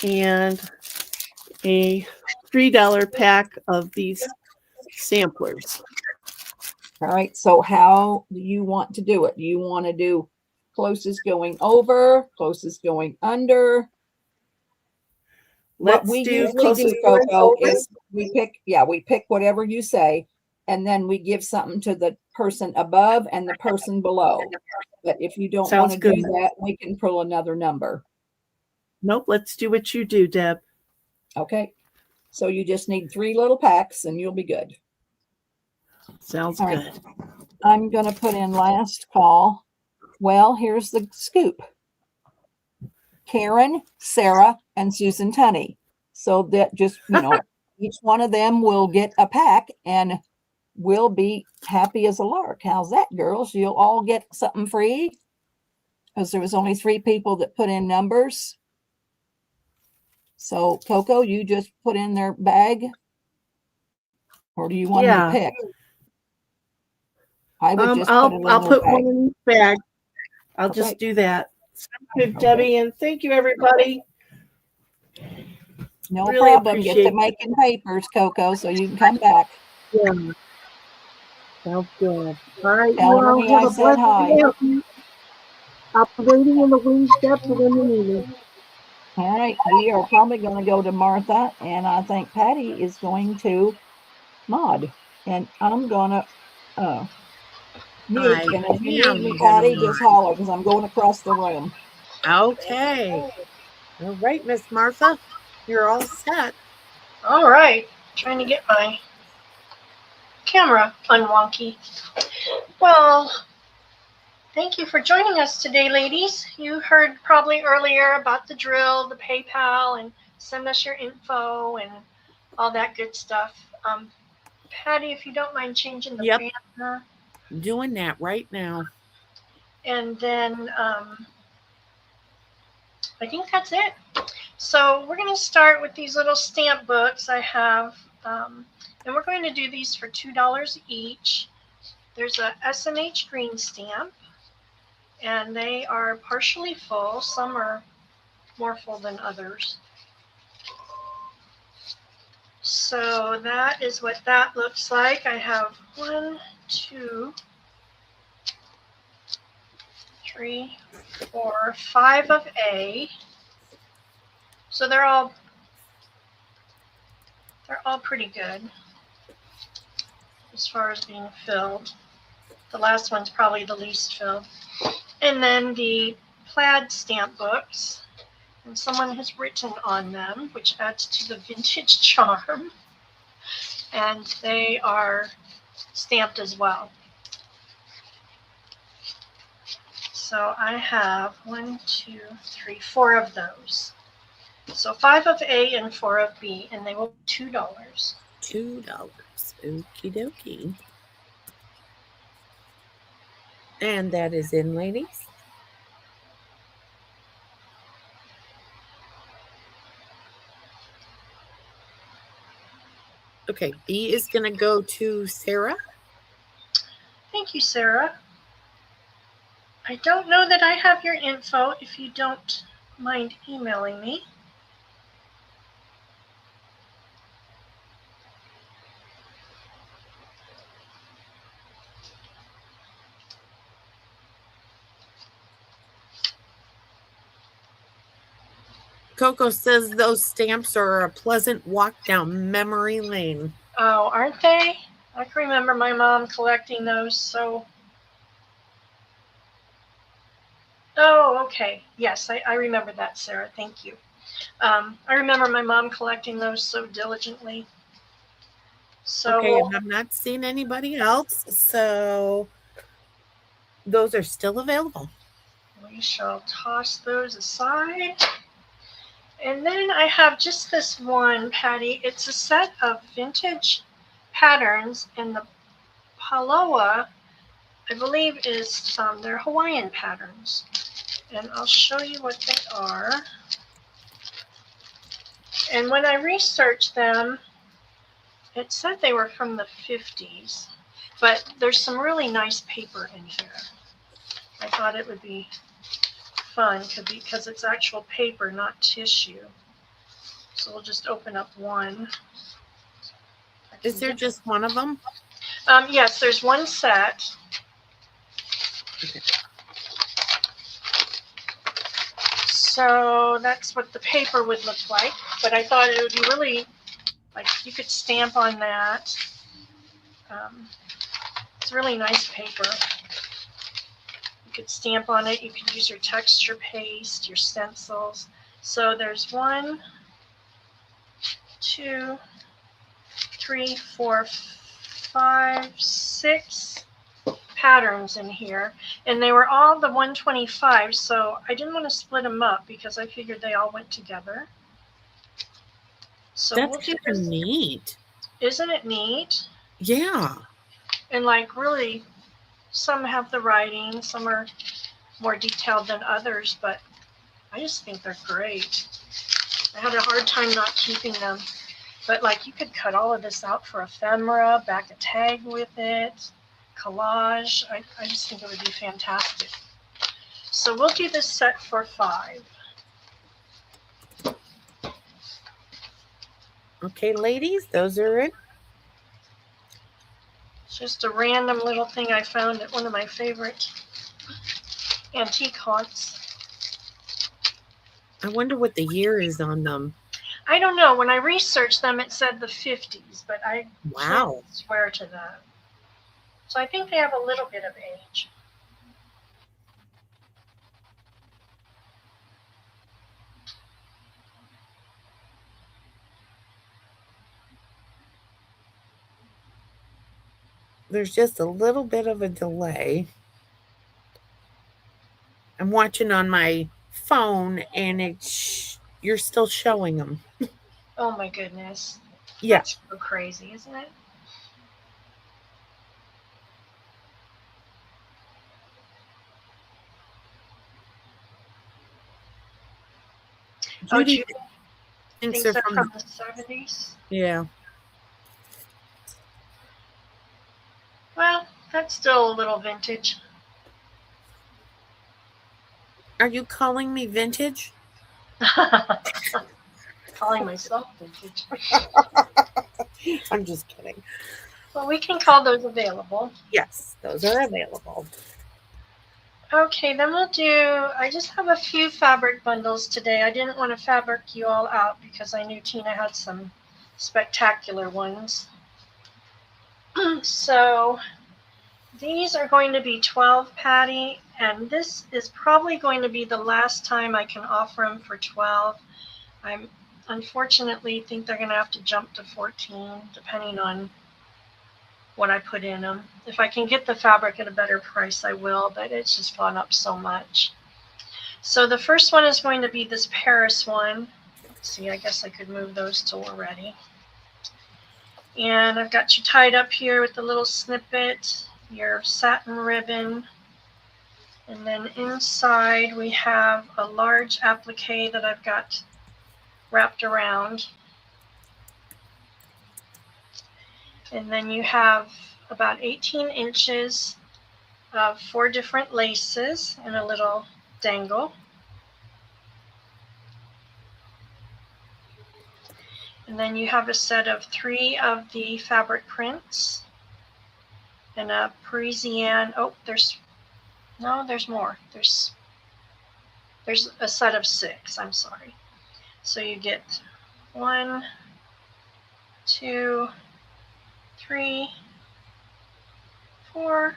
and a $3 pack of these samplers. all right, so how do you want to do it? Do you want to do closest going over, closest going under? What we usually do, Coco, is we pick whatever you say, and then we give something to the person above and the person below. But if you don't want to do that, we can pull another number. Nope, let's do what you do, Deb. Okay. So you just need 3 little packs and you'll be good. Sounds All good. right. I'm going to put in last call. Well, here's the scoop. Karen, Sarah, and Susan Tunney. So that just, you know, each one of them will get a pack and we'll be happy as a lark. How's that, girls? You'll all get something free because there was only 3 people that put in numbers. So, Coco, you just put in their bag, or do you want them to pick? I would just I'll put one in each bag. I'll just do that. Good, Debbie, and thank you, everybody. No problem. Get to making papers, Coco, so you can come back. Yeah. Sounds good. All right, tell me I said hi. I'll be waiting in the wings, Deb, for when you need me. All right, we are probably going to go to Martha, and I think Patty is going to mod, and I'm going to mute. And if you need me, Patty, just holler because I'm going across the room. Okay. All right, Miss Martha, you're all set. All right. Trying to get my camera unwonky. Well, thank you for joining us today, ladies. You heard probably earlier about the drill, the PayPal, and send us your info and all that good stuff. Patty, if you don't mind changing the banner. Doing that right now. And then I think that's it. So we're going to start with these little stamp books I have. And we're going to do these for $2 each. There's a SMH green stamp. And they are partially full. Some are more full than others. So that is what that looks like. I have 1, 2, 3, 4, 5 of A. So they're all pretty good as far as being filled. The last one's probably the least filled. And then the plaid stamp books, and someone has written on them, which adds to the vintage charm. And they are stamped as well. So I have 1, 2, 3, 4 of those. So 5 of A and 4 of B, and they will be $2. $2. Okie dokie. And that is in, ladies. Okay, B is going to go to Sarah. Thank you, Sarah. I don't know that I have your info if you don't mind emailing me. Coco says those stamps are a pleasant walk down memory lane. Oh, aren't they? I can remember my mom collecting those, so. Oh, okay. Yes, I remember that, Sarah. Thank you. I remember my mom collecting those so diligently. So, okay, and I'm not seeing anybody else, so those are still available. We shall toss those aside. And then I have just this one, Patty. It's a set of vintage patterns, and the Paloa, I believe, is they're Hawaiian patterns. And I'll show you what they are. And when I researched them, it said they were from the 50s, but there's some really nice paper in here. I thought it would be fun because it's actual paper, not tissue. So we'll just open up one. Is there just one of them? Yes, there's one set. Okay. So that's what the paper would look like. But I thought it would be really, like, you could stamp on that. It's really nice paper. You could stamp on it. You could use your texture paste, your stencils. So there's 1, 2, 3, 4, 5, 6 patterns in here, and they were all the 125, so I didn't want to split them up because I figured they all went together. So that's kind of neat. Isn't it neat? Yeah. And like really, some have the writing, some are more detailed than others, but I just think they're great. I had a hard time not keeping them, but like you could cut all of this out for ephemera, back a tag with it, collage. I just think it would be fantastic. So we'll do this set for 5. Okay, ladies, those are it. It's just a random little thing I found at one of my favorite antique haunts. I wonder what the year is on them. I don't know. When I researched them, it said the 50s, but I can't swear to that. So I think they have a little bit of age. There's just a little bit of a delay. I'm watching on my phone, and you're still showing them. Oh my goodness. Yeah. That's so crazy, isn't it? Judy thinks they're from the 70s? Yeah. Well, that's still a little vintage. Are you calling me vintage? Calling myself vintage. I'm just kidding. Well, we can call those available. Yes, those are available. Okay, then we'll do, I just have a few fabric bundles today. I didn't want to fabric you all out because I knew Tina had some spectacular ones. So these are going to be 12, Patty, and this is probably going to be the last time I can offer them for 12. I unfortunately think they're going to have to jump to 14 depending on what I put in them. If I can get the fabric at a better price, I will, but it's just gone up so much. So the first one is going to be this Paris one. Let's see, I guess I could move those till we're ready. And I've got you tied up here with the little snippet, your satin ribbon, And then inside we have a large applique that I've got wrapped around. And then you have about 18 inches of 4 different laces and a little dangle. And then you have a set of 3 of the fabric prints and a Parisienne. Oh, there's more. There's a set of 6. I'm sorry. So you get 1, 2, 3, 4,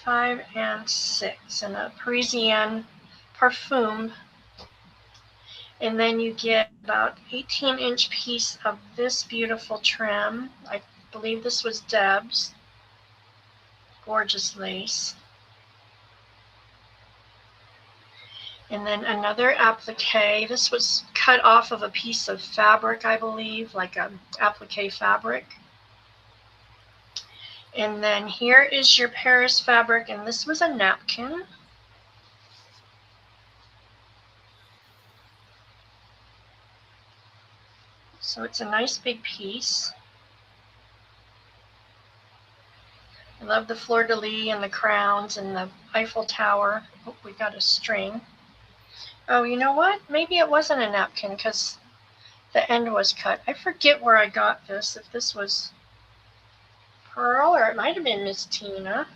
5, and 6, and a Parisienne Parfum. And then you get about 18-inch piece of this beautiful trim. I believe this was Deb's. Gorgeous lace. And then another applique. This was cut off of a piece of fabric, I believe, like an applique fabric. And then here is your Paris fabric, and this was a napkin. So it's a nice big piece. I love the fleur-de-lis and the crowns and the Eiffel Tower. Oh, we got a string. Oh, you know what? Maybe it wasn't a napkin because the end was cut. I forget where I got this, if this was Pearl or it might have been Miss Tina.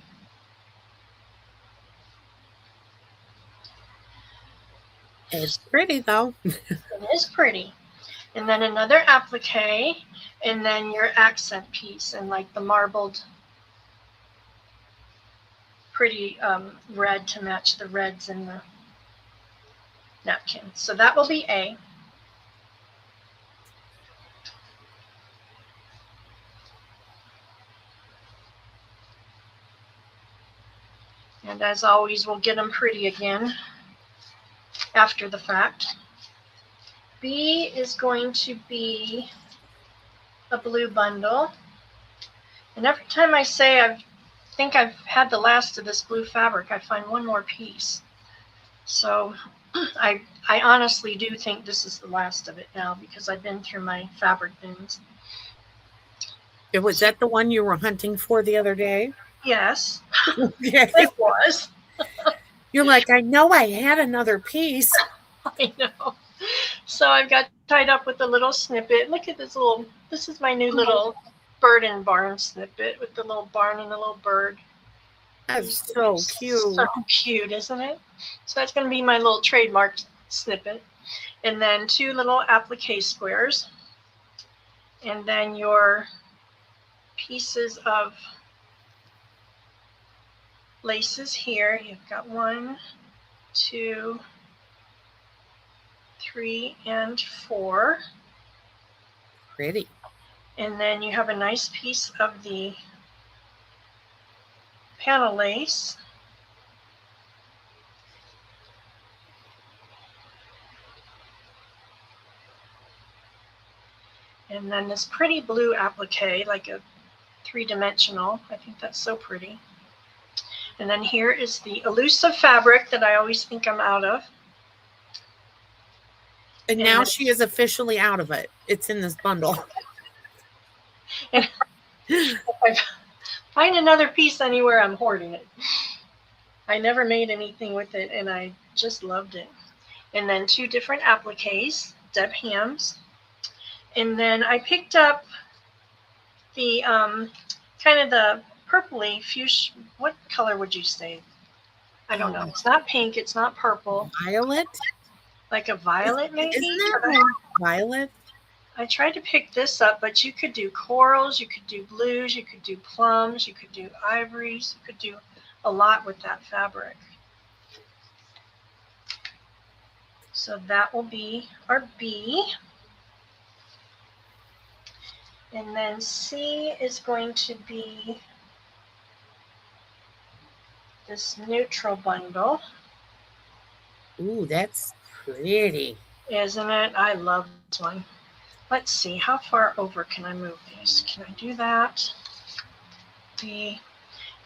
It's pretty though. It is pretty. And then another applique, and then your accent piece and like the marbled pretty red to match the reds in the napkin. So that will be A. And as always, we'll get them pretty again after the fact. B is going to be a blue bundle. And every time I say I think I've had the last of this blue fabric, I find one more piece. So I honestly do think this is the last of it now because I've been through my fabric bins. Was that the one you were hunting for the other day? Yes, Okay. it was. You're like, I know I had another piece. I know. So I've got tied up with a little snippet. Look at this little, this is my new little bird and barn snippet with the little barn and the little bird. That's so cute. So cute, isn't it? So that's going to be my little trademark snippet. And then 2 little applique squares. And then your pieces of laces here. You've got 1, 2, 3, and 4. Pretty. And then you have a nice piece of the panel lace. And then this pretty blue applique, like a 3-dimensional. I think that's so pretty. And then here is the elusive fabric that I always think I'm out of. And now she is officially out of it. It's in this bundle. And if I find another piece anywhere, I'm hoarding it. I never made anything with it, and I just loved it. And then 2 different appliques, Deb Ham's. And then I picked up the kind of the purpley fuchsia. What color would you say? I don't know. It's not pink. It's not purple. Violet? Like a violet, maybe? Isn't that violet? I tried to pick this up, but you could do corals, you could do blues, you could do plums, you could do ivories, you could do a lot with that fabric. So that will be our B. And then C is going to be this neutral bundle. Ooh, that's pretty. Isn't it? I love this one. Let's see, how far over can I move these? Can I do that? B.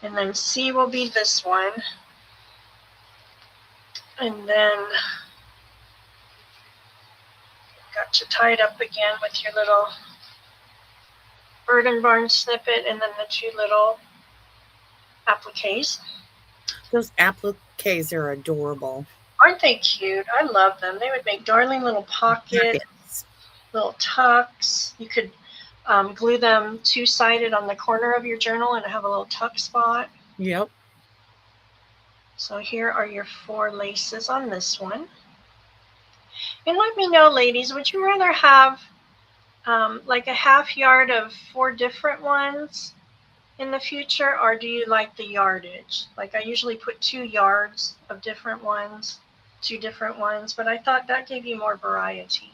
And then C will be this one. And then got you tied up again with your little bird and barn snippet, and then the 2 little appliques. Those appliques are adorable. Aren't they cute? I love them. They would make darling little pockets, little tucks. You could glue them 2-sided on the corner of your journal and have a little tuck spot. Yep. So here are your 4 laces on this one. And let me know, ladies, would you rather have like a half yard of 4 different ones in the future, or do you like the yardage? Like I usually put 2 yards of different ones, 2 different ones, but I thought that gave you more variety.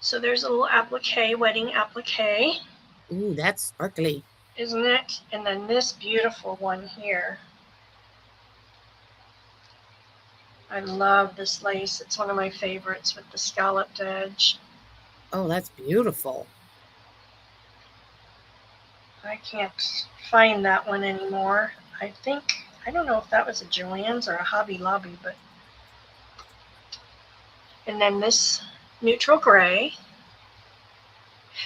So there's a little applique, wedding applique. Ooh, that's sparkly. Isn't it? And then this beautiful one here. I love this lace. It's one of my favorites with the scalloped edge. Oh, that's beautiful. I can't find that one anymore. I don't know if that was a Joann's or a Hobby Lobby, but. And then this neutral gray,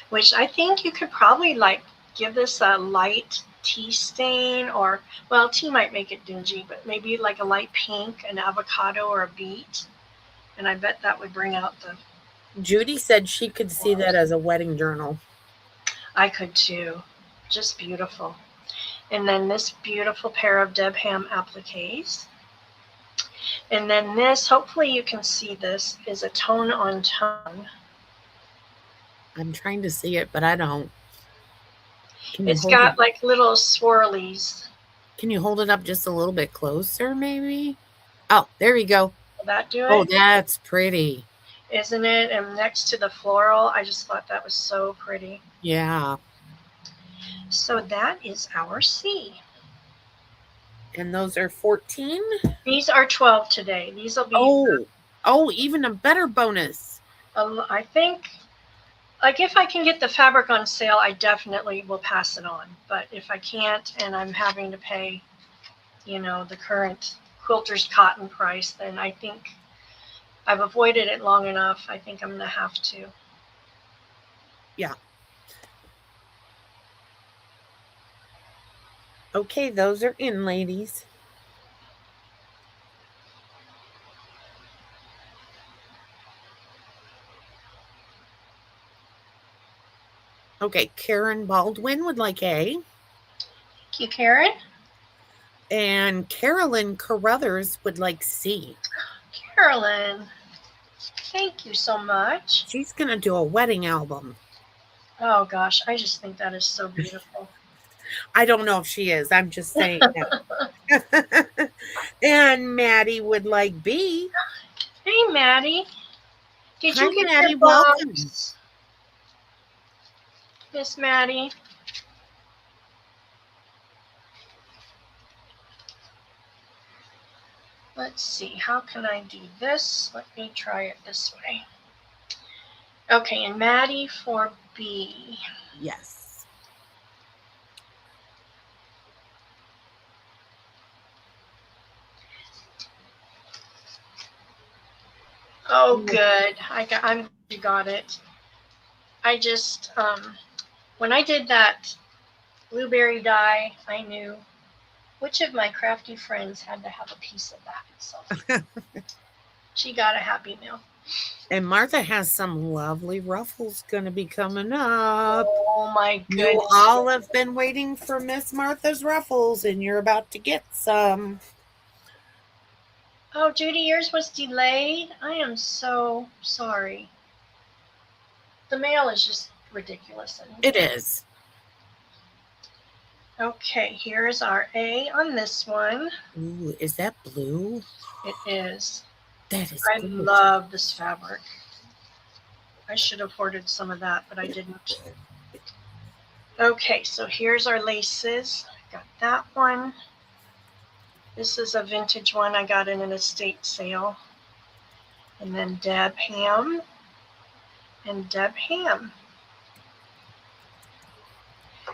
which I think you could probably like give this a light tea stain, or, well, tea might make it dingy, but maybe like a light pink, an avocado or a beet. And I bet that would bring out the. Judy said she could see that as a wedding journal. I could too. Just beautiful. And then this beautiful pair of Deb Ham appliques. And then this, hopefully you can see this, is a tone on tone. I'm trying to see it, but I don't. It's got like little swirlies. Can you hold it up just a little bit closer, maybe? Oh, there you go. Will that do it? Oh, that's pretty. Isn't it? And next to the floral, I just thought that was so pretty. Yeah. So that is our C. And those are 14? These are 12 today. These will be. Oh, even a better bonus. I think, like if I can get the fabric on sale, I definitely will pass it on. But if I can't and I'm having to pay, the current quilter's cotton price, then I think I've avoided it long enough. I think I'm going to have to. Yeah. Okay, those are in, ladies. Okay, Karen Baldwin would like A. Thank you, Karen. And Carolyn Carruthers would like C. Carolyn, thank you so much. She's going to do a wedding album. Oh, gosh, I just think that is so beautiful. I don't know if she is. I'm just saying that. And Maddie would like B. Hey, Maddie. Did Hi, you get Maddie, your box? welcome. Miss Maddie. Let's see. How can I do this? Let me try it this way. Okay, and Maddie for B. Yes. Oh, good. You got it. I just, when I did that blueberry dye, I knew which of my crafty friends had to have a piece of that. So she got a happy meal. And Martha has some lovely ruffles going to be coming up. Oh my goodness. You all have been waiting for Miss Martha's ruffles, and you're about to get some. Oh, Judy, yours was delayed. I am so sorry. The mail is just ridiculous. It is. Okay, here's our A on this one. Ooh, is that blue? It is. That is I good. love this fabric. I should have ordered some of that, but I didn't. Okay, so here's our laces. I got that one. This is a vintage one I got in an estate sale. And then Deb Ham and Deb Ham.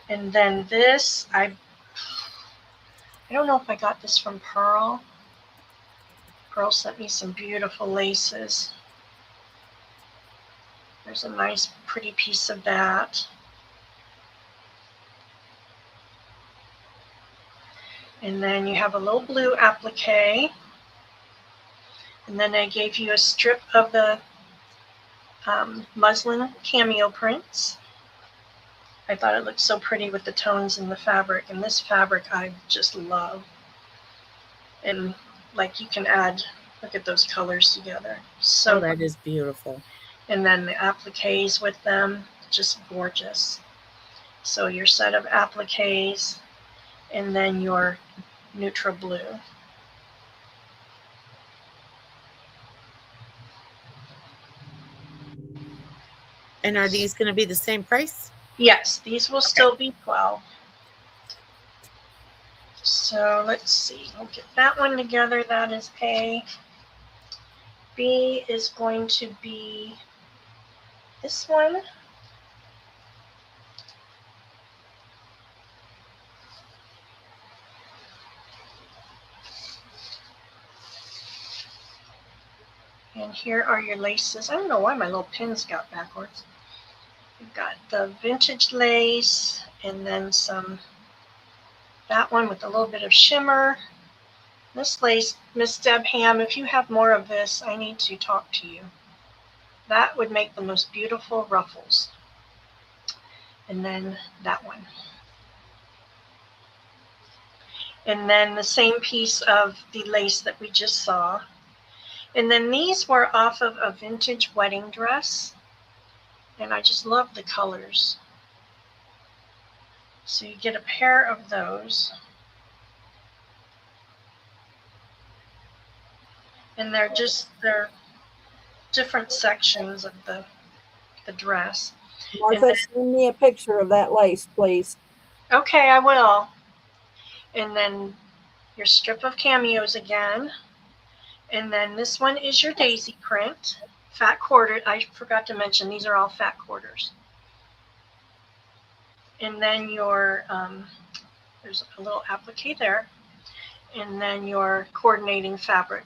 And then this, I don't know if I got this from Pearl. Pearl sent me some beautiful laces. There's a nice pretty piece of that. And then you have a little blue applique. And then I gave you a strip of the muslin cameo prints. I thought it looked so pretty with the tones in the fabric. And this fabric I just love. And like you can add, look at those colors together. So that is beautiful. And then the appliques with them, just gorgeous. So your set of appliques and then your neutral blue. And are these going to be the same price? Yes, these will still be 12. So let's see, we'll get that one together. That is A. B is going to be this one. And here are your laces. I don't know why my little pins got backwards. We've got the vintage lace and then some, that one with a little bit of shimmer. This lace, Miss Deb Ham, if you have more of this, I need to talk to you. That would make the most beautiful ruffles. And then that one. And then the same piece of the lace that we just saw. And then these were off of a vintage wedding dress. And I just love the colors. So you get a pair of those. And they're different sections of the dress. Martha, send me a picture of that lace, please. Okay, I will. And then your strip of cameos again. And then this one is your daisy print, fat quartered. I forgot to mention, these are all fat quarters. And then your, there's a little applique there. And then your coordinating fabric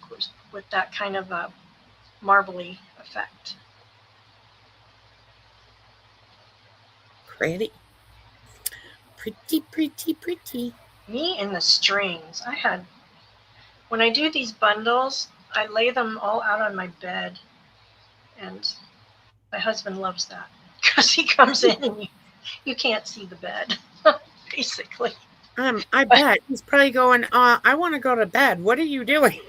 with that kind of a marbly effect. Pretty. Pretty, pretty, pretty. Me and the strings. When I do these bundles, I lay them all out on my bed. And my husband loves that because he comes in and you can't see the bed, basically. I bet he's probably going, I want to go to bed. What are you doing?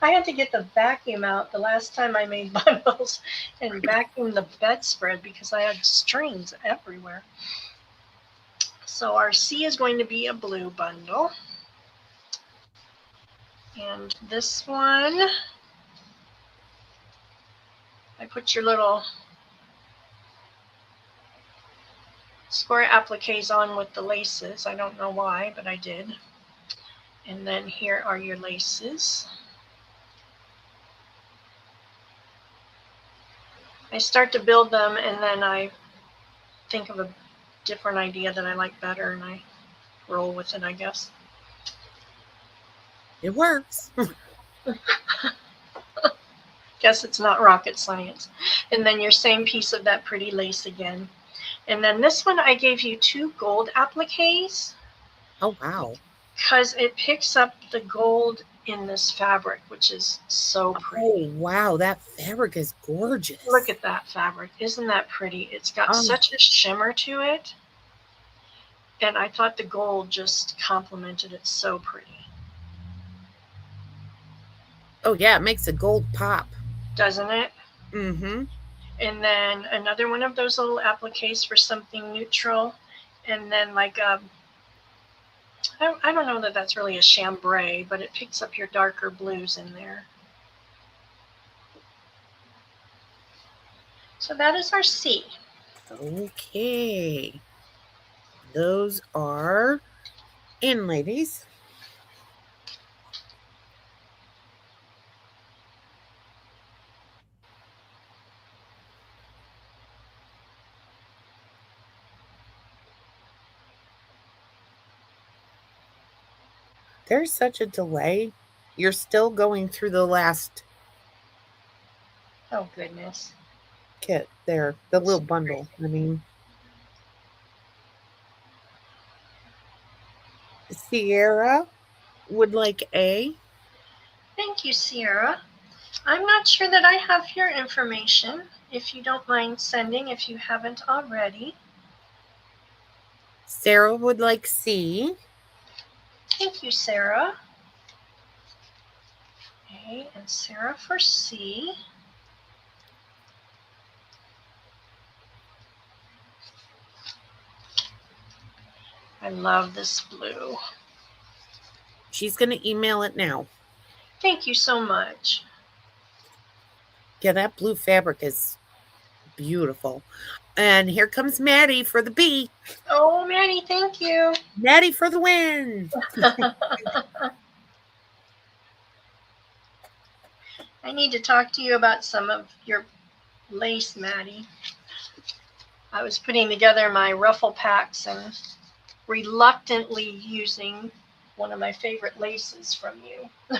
I had to get the vacuum out the last time I made bundles and vacuum the bedspread because I had strings everywhere. So our C is going to be a blue bundle. And this one, I put your little square appliques on with the laces. I don't know why, but I did. And then here are your laces. I start to build them and then I think of a different idea that I like better and I roll with it, I guess. It works. Guess it's not rocket science. And then your same piece of that pretty lace again. And then this one I gave you 2 gold appliques. Oh, wow. Because it picks up the gold in this fabric, which is so pretty. Oh, wow. That fabric is gorgeous. Look at that fabric. Isn't that pretty? It's got such a shimmer to it. And I thought the gold just complemented it so pretty. Oh, yeah. It makes the gold pop. Doesn't it? Mm-hmm. And then another one of those little appliques for something neutral. And then like a, I don't know that that's really a chambray, but it picks up your darker blues in there. So that is our C. Okay. Those are in, ladies. There's such a delay. You're still going through the last Oh, goodness. kit there, the little bundle. I mean, Sierra would like A. Thank you, Sierra. I'm not sure that I have your information. If you don't mind sending, if you haven't already. Sarah would like C. Thank you, Sarah. A and Sarah for C. I love this blue. She's going to email it now. Thank you so much. Yeah, that blue fabric is beautiful. And here comes Maddie for the B. Oh, Maddie, thank you. Maddie for the win. I need to talk to you about some of your lace, Maddie. I was putting together my ruffle packs and reluctantly using one of my favorite laces from you.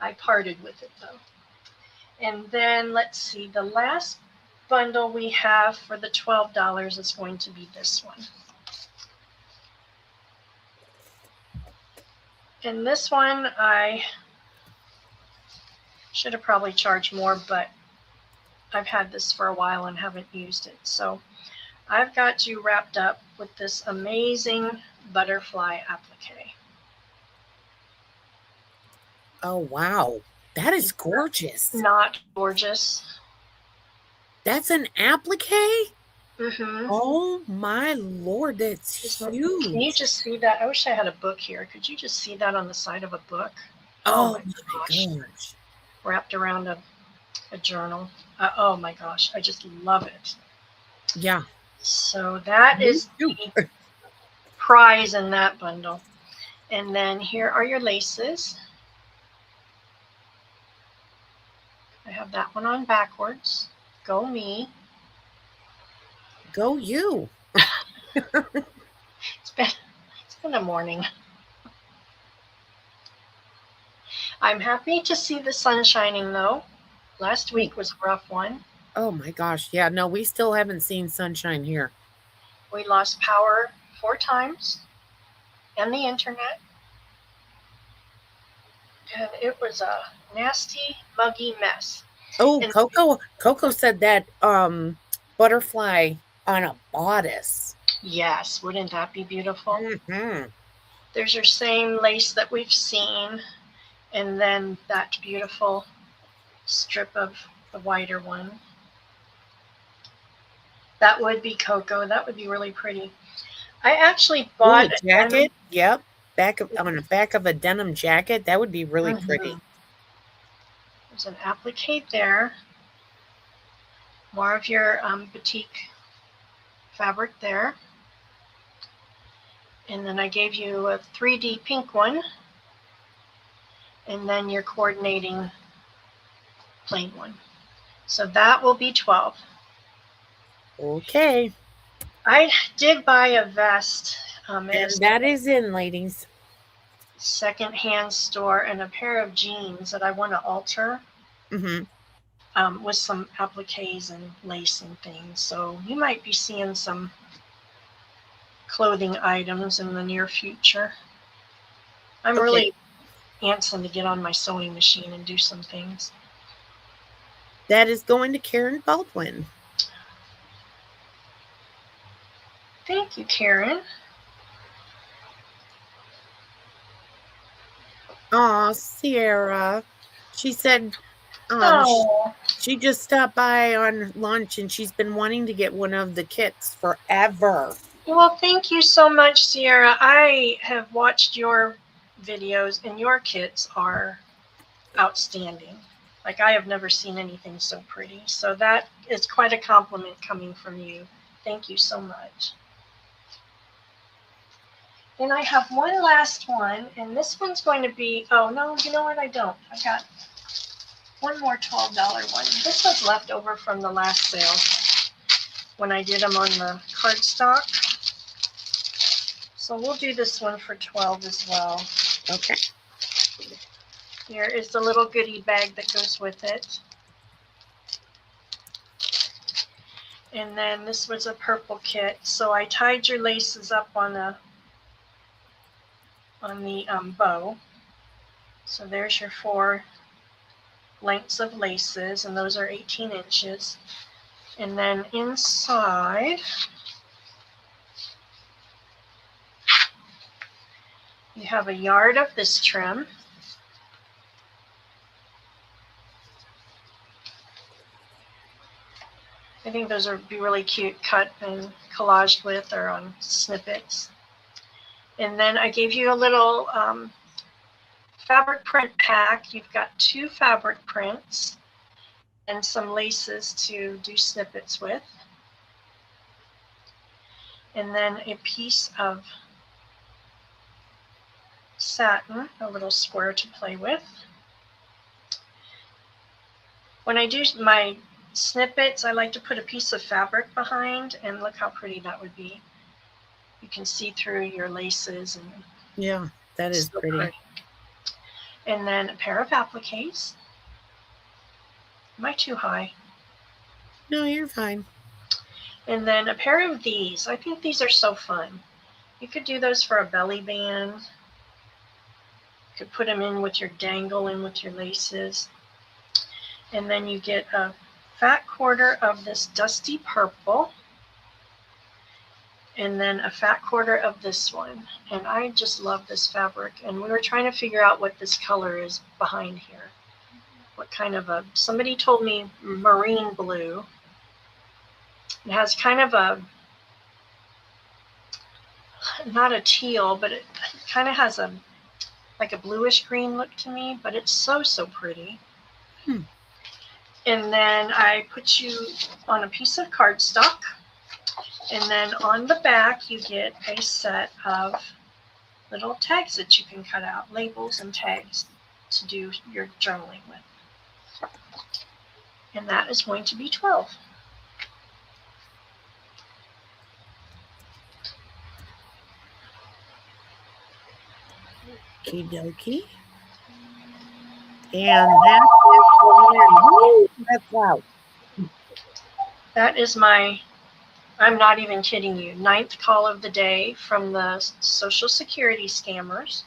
I parted with it though. And then let's see, the last bundle we have for the $12 is going to be this one. And this one I should have probably charged more, but I've had this for a while and haven't used it. So I've got you wrapped up with this amazing butterfly applique. Oh, wow. That is gorgeous. Not gorgeous. That's an applique? Mm-hmm. Oh, my Lord. That's huge. Can you just see that? I wish I had a book here. Could you just see that on the side of a book? Oh, my gosh. Wrapped around a journal. Oh my gosh, I just love it. Yeah. So that is the prize in that bundle. And then here are your laces. I have that one on backwards. Go me. Go you. It's been a morning. I'm happy to see the sun shining though. Last week was a rough one. Oh my gosh. Yeah, no, we still haven't seen sunshine here. We lost power 4 times and the internet. And it was a nasty, muggy mess. Oh, And Coco said that butterfly on a bodice. yes, wouldn't that be beautiful? Mm-hmm. There's your same lace that we've seen. And then that beautiful strip of the whiter one. That would be Cocoa. That would be really pretty. I actually bought a jacket. Yep. On the back of a denim jacket. That would be really pretty. There's an applique there. More of your batik fabric there. And then I gave you a 3D pink one. And then your coordinating plain one. So that will be 12. Okay. I did buy a vest. And that is in, ladies. Secondhand store and a pair of jeans that I want to alter with some appliques and lace and things. So you might be seeing some clothing items in the near future. I'm really antsing to get on my sewing machine and do some things. That is going to Karen Baldwin. Thank you, Karen. Aw, Sierra. She said she just stopped by on lunch and she's been wanting to get one of the kits forever. Well, thank you so much, Sierra. I have watched your videos and your kits are outstanding. Like, I have never seen anything so pretty. So that is quite a compliment coming from you. Thank you so much. And I have one last one, and this one's going to be, oh no, you know what, I don't. I've got one more $12 one. This was left over from the last sale when I did them on the cardstock. So we'll do this one for 12 as well. Okay. Here is the little goodie bag that goes with it. And then this was a purple kit. So I tied your laces up on the bow. So there's your 4 lengths of laces, and those are 18 inches. And then inside, you have a yard of this trim. I think those would be really cute cut and collaged with or on snippets. And then I gave you a little fabric print pack. You've got 2 fabric prints and some laces to do snippets with. And then a piece of satin, a little square to play with. When I do my snippets, I like to put a piece of fabric behind, and look how pretty that would be. You can see through your laces. And Yeah, that is so pretty. And then a pair of appliques. Am I too high? No, you're fine. And then a pair of these. I think these are so fun. You could do those for a belly band. You could put them in with your dangle and with your laces. And then you get a fat quarter of this dusty purple. And then a fat quarter of this one. And I just love this fabric. And we were trying to figure out what this color is behind here. What kind of a, somebody told me marine blue. It has kind of a, not a teal, but it kind of has a, like a bluish green look to me, but it's so, so pretty. And then I put you on a piece of cardstock. And then on the back, you get a set of little tags that you can cut out, labels and tags to do your journaling with. And that is going to be 12. Okie dokie. And that is that's out. That is my, I'm not even kidding you, 9th call of the day from the Social Security scammers.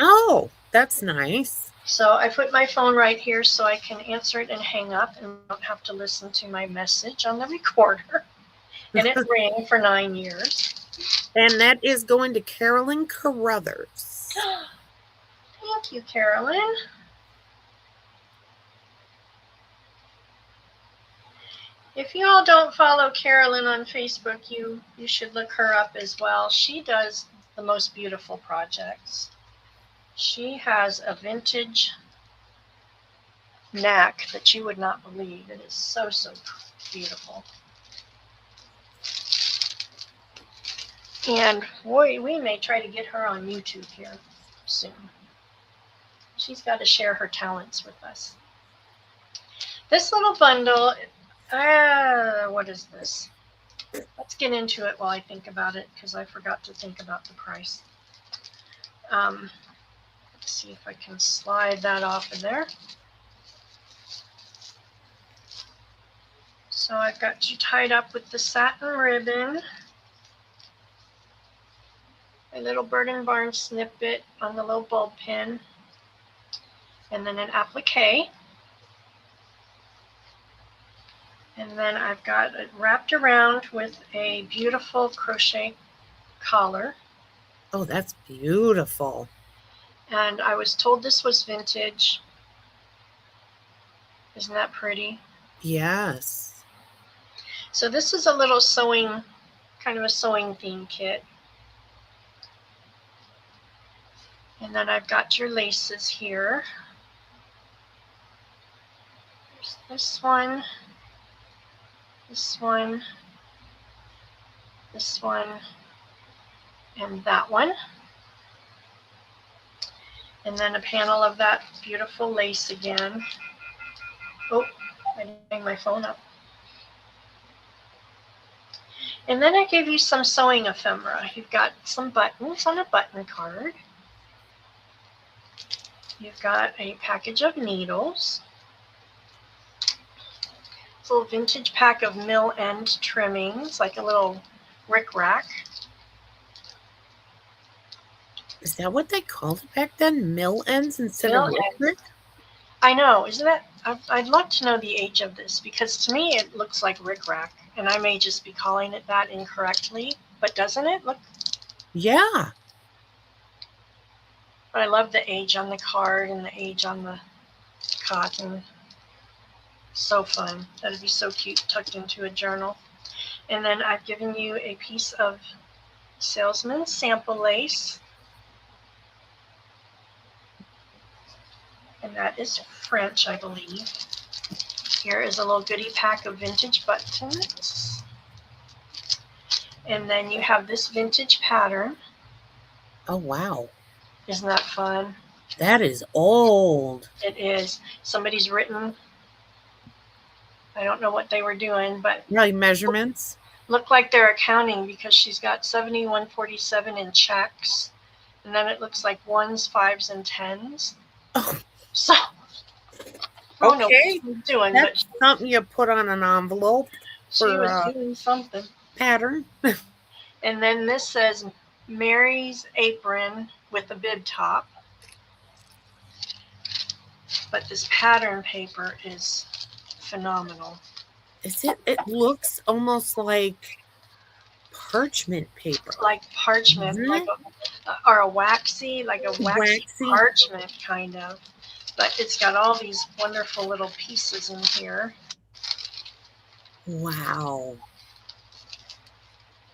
Oh, that's nice. So I put my phone right here so I can answer it and hang up and don't have to listen to my message on the recorder. And it rang for 9 years. And that is going to Carolyn Carruthers. Thank you, Carolyn. If you all don't follow Carolyn on Facebook, you should look her up as well. She does the most beautiful projects. She has a vintage knack that you would not believe. It is so, so beautiful. And boy, we may try to get her on YouTube here soon. She's got to share her talents with us. This little bundle, what is this? Let's get into it while I think about it, because I forgot to think about the price. Let's see if I can slide that off of there. So I've got you tied up with the satin ribbon, a little Bird and Barn snippet on the little bulb pin, and then an applique. And then I've got it wrapped around with a beautiful crochet collar. Oh, that's beautiful. And I was told this was vintage. Isn't that pretty? Yes. So this is a little sewing, kind of a sewing theme kit. And then I've got your laces here. There's this one, this one, this one, and that one. And then a panel of that beautiful lace again. Oh, I didn't bring my phone up. And then I gave you some sewing ephemera. You've got some buttons on a button card. You've got a package of needles. It's a little vintage pack of mill end trimmings, like a little rickrack. Is that what they called it back then? Mill ends instead Mill of ends. rick? I know, isn't that? I'd love to know the age of this because to me it looks like rickrack, and I may just be calling it that incorrectly. But doesn't it look? Yeah. But I love the age on the card and the age on the cotton. So fun. That'd be so cute tucked into a journal. And then I've given you a piece of salesman's sample lace. And that is French, I believe. Here is a little goodie pack of vintage buttons. And then you have this vintage pattern. Oh, wow. Isn't that fun? That is old. It is. Somebody's written, I don't know what they were doing, but Really, measurements? look like they're accounting because she's got 7147 in checks. And then it looks like 1s, 5s, and 10s. Oh. So, I don't know what Okay. she's doing, That's but something you put on an envelope she for, was doing something. pattern. And then this says Mary's apron with a bib top. But this pattern paper is phenomenal. Is it? It looks almost like parchment paper. Like parchment, Mhm. like or a waxy, like a waxy Waxy. parchment kind of. But it's got all these wonderful little pieces in here. Wow.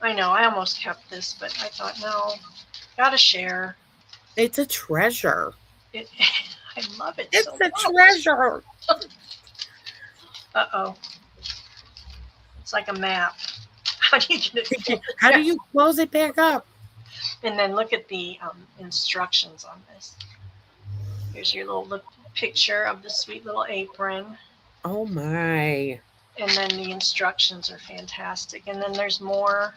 I know, I almost kept this, but I thought, no, gotta share. It's a treasure. It, I love it It's so a much. treasure. Uh-oh. It's like a map. How do you get it? How do you close it back up? And then look at the instructions on this. Here's your little picture of the sweet little apron. Oh my. And then the instructions are fantastic. And then there's more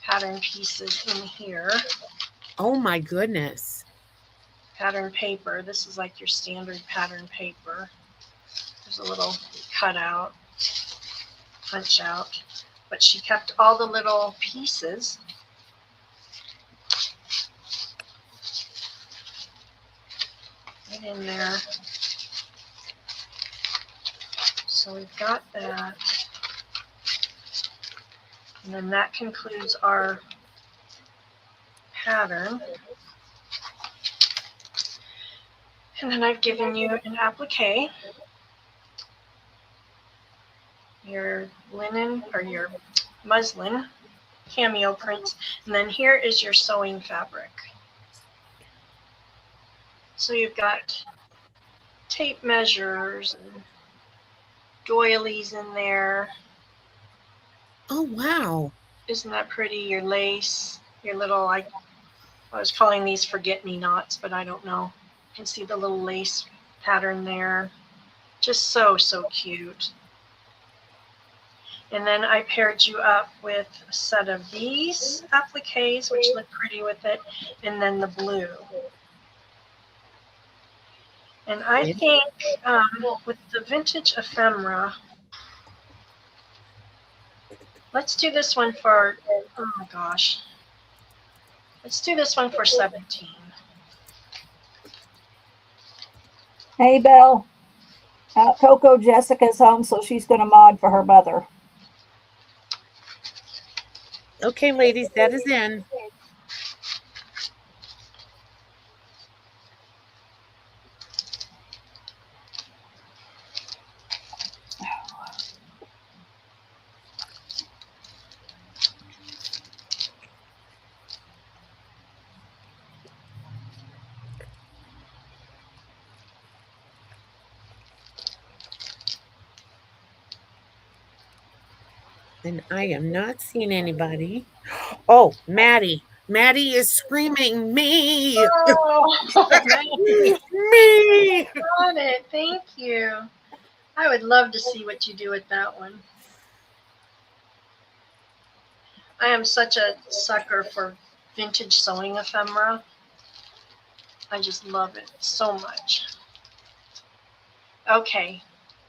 pattern pieces in here. Oh my goodness. Pattern paper. This is like your standard pattern paper. There's a little cutout, punch out. But she kept all the little pieces. Right in there. So we've got that. And then that concludes our pattern. And then I've given you an applique. Your linen or your muslin cameo prints. And then here is your sewing fabric. So you've got tape measures and doilies in there. Oh wow. Isn't that pretty? Your lace, your little, I was calling these forget-me-nots, but I don't know. You can see the little lace pattern there. Just so, so cute. And then I paired you up with a set of these appliques, which look pretty with it, and then the blue. And I think with the vintage ephemera, let's do this one for, oh my gosh. Let's do this one for 17. Hey, Belle. Coco Jessica's home, so she's going to mod for her mother. Okay, ladies, that is in. And I am not seeing anybody. Oh, Maddie. Maddie is screaming, me! Oh, Me! got it. Thank you. I would love to see what you do with that one. I am such a sucker for vintage sewing ephemera. I just love it so much. Okay,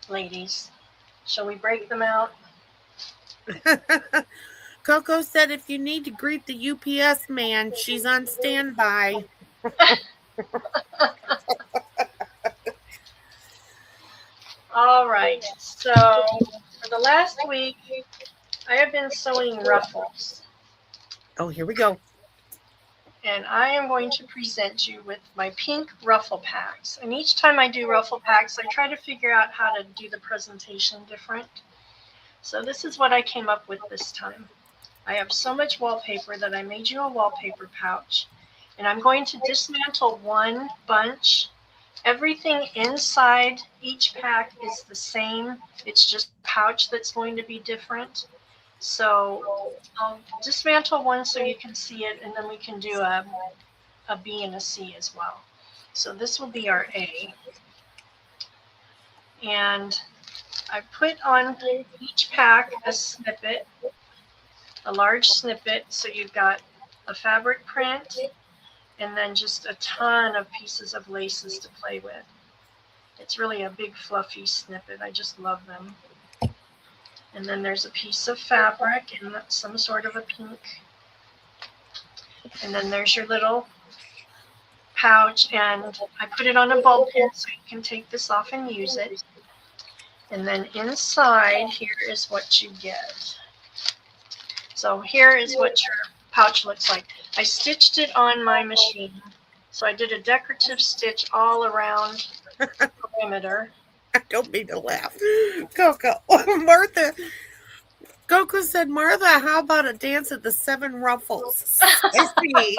ladies, shall we break them out? Coco said if you need to greet the UPS man, she's on standby. All right, so for the last week, I have been sewing ruffles. Oh, here we go. And I am going to present you with my pink ruffle packs. And each time I do ruffle packs, I try to figure out how to do the presentation different. So this is what I came up with this time. I have so much wallpaper that I made you a wallpaper pouch. And I'm going to dismantle one bunch. Everything inside each pack is the same. It's just a pouch that's going to be different. So I'll dismantle one so you can see it, and then we can do a B and a C as well. So this will be our A. And I put on each pack a snippet, a large snippet, so you've got a fabric print and then just a ton of pieces of laces to play with. It's really a big fluffy snippet. I just love them. And then there's a piece of fabric and some sort of a pink. And then there's your little pouch, and I put it on a ball pin so you can take this off and use it. And then inside here is what you get. So here is what your pouch looks like. I stitched it on my machine. So I did a decorative stitch all around the perimeter. I don't mean to laugh. Coco, Martha. Coco said, Martha, how about a dance at the 7 Ruffles? I see.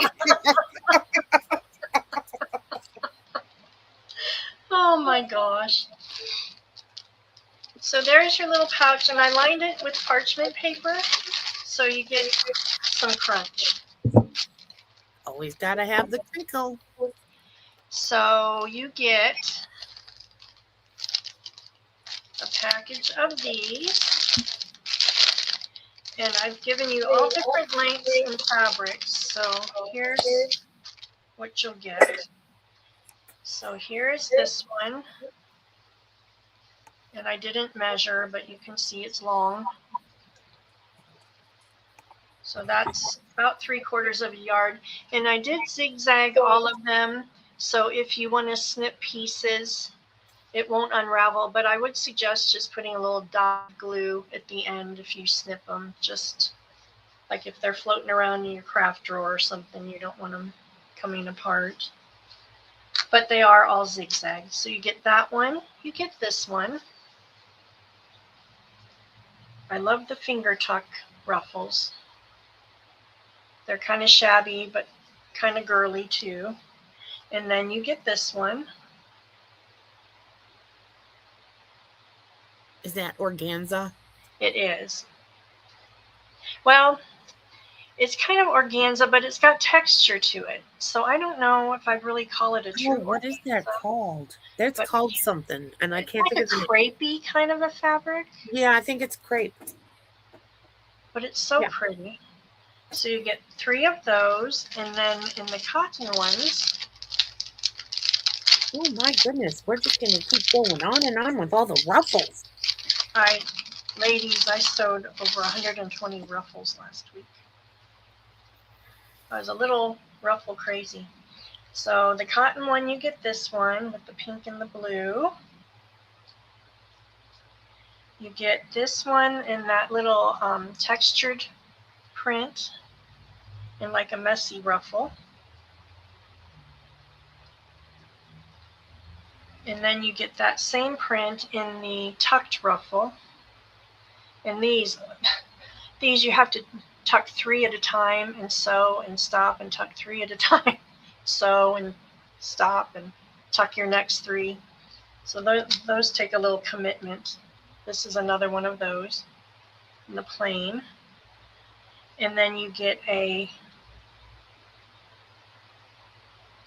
Oh my gosh. So there's your little pouch, and I lined it with parchment paper so you get some crunch. Always got to have the crinkle. So you get a package of these, and I've given you all different lengths and fabrics. So here's what you'll get. So here's this one, and I didn't measure, but you can see it's long. So that's about 3/4 of a yard, and I did zigzag all of them. So if you want to snip pieces, it won't unravel, but I would suggest just putting a little dot glue at the end if you snip them, just like if they're floating around in your craft drawer or something, you don't want them coming apart. But they are all zigzag. So you get that one, you get this one. I love the finger tuck ruffles. They're kind of shabby, but kind of girly too. And then you get this one. Is that organza? It is. Well, it's kind of organza, but it's got texture to it. So I don't know if I'd really call it a true What is that called? That's But called something, and I It's can't like a think of it. crepey kind of a fabric, Yeah, I think it's crepe. but it's so Yeah. pretty. So you get 3 of those, and then in the cotton ones, Oh my goodness, we're just going to keep going on and on with all the ruffles. ladies, I sewed over 120 ruffles last week. I was a little ruffle crazy. So the cotton one, you get this one with the pink and the blue. You get this one in that little textured print in like a messy ruffle. And then you get that same print in the tucked ruffle. And these you have to tuck 3 at a time and sew and stop and tuck 3 at a time. Sew and stop and tuck your next 3. So those take a little commitment. This is another one of those in the plain. And then you get a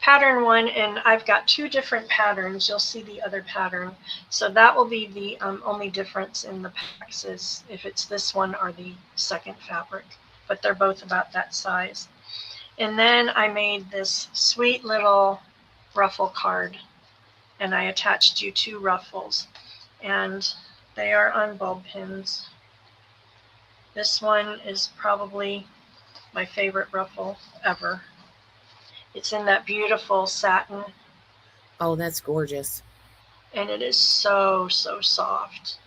pattern one, and I've got 2 different patterns. You'll see the other pattern. So that will be the only difference in the packs is if it's this one or the second fabric. but they're both about that size. And then I made this sweet little ruffle card, and I attached you 2 ruffles, and they are on bulb pins. This one is probably my favorite ruffle ever. It's in that beautiful satin, Oh, that's gorgeous. and it is so, so soft.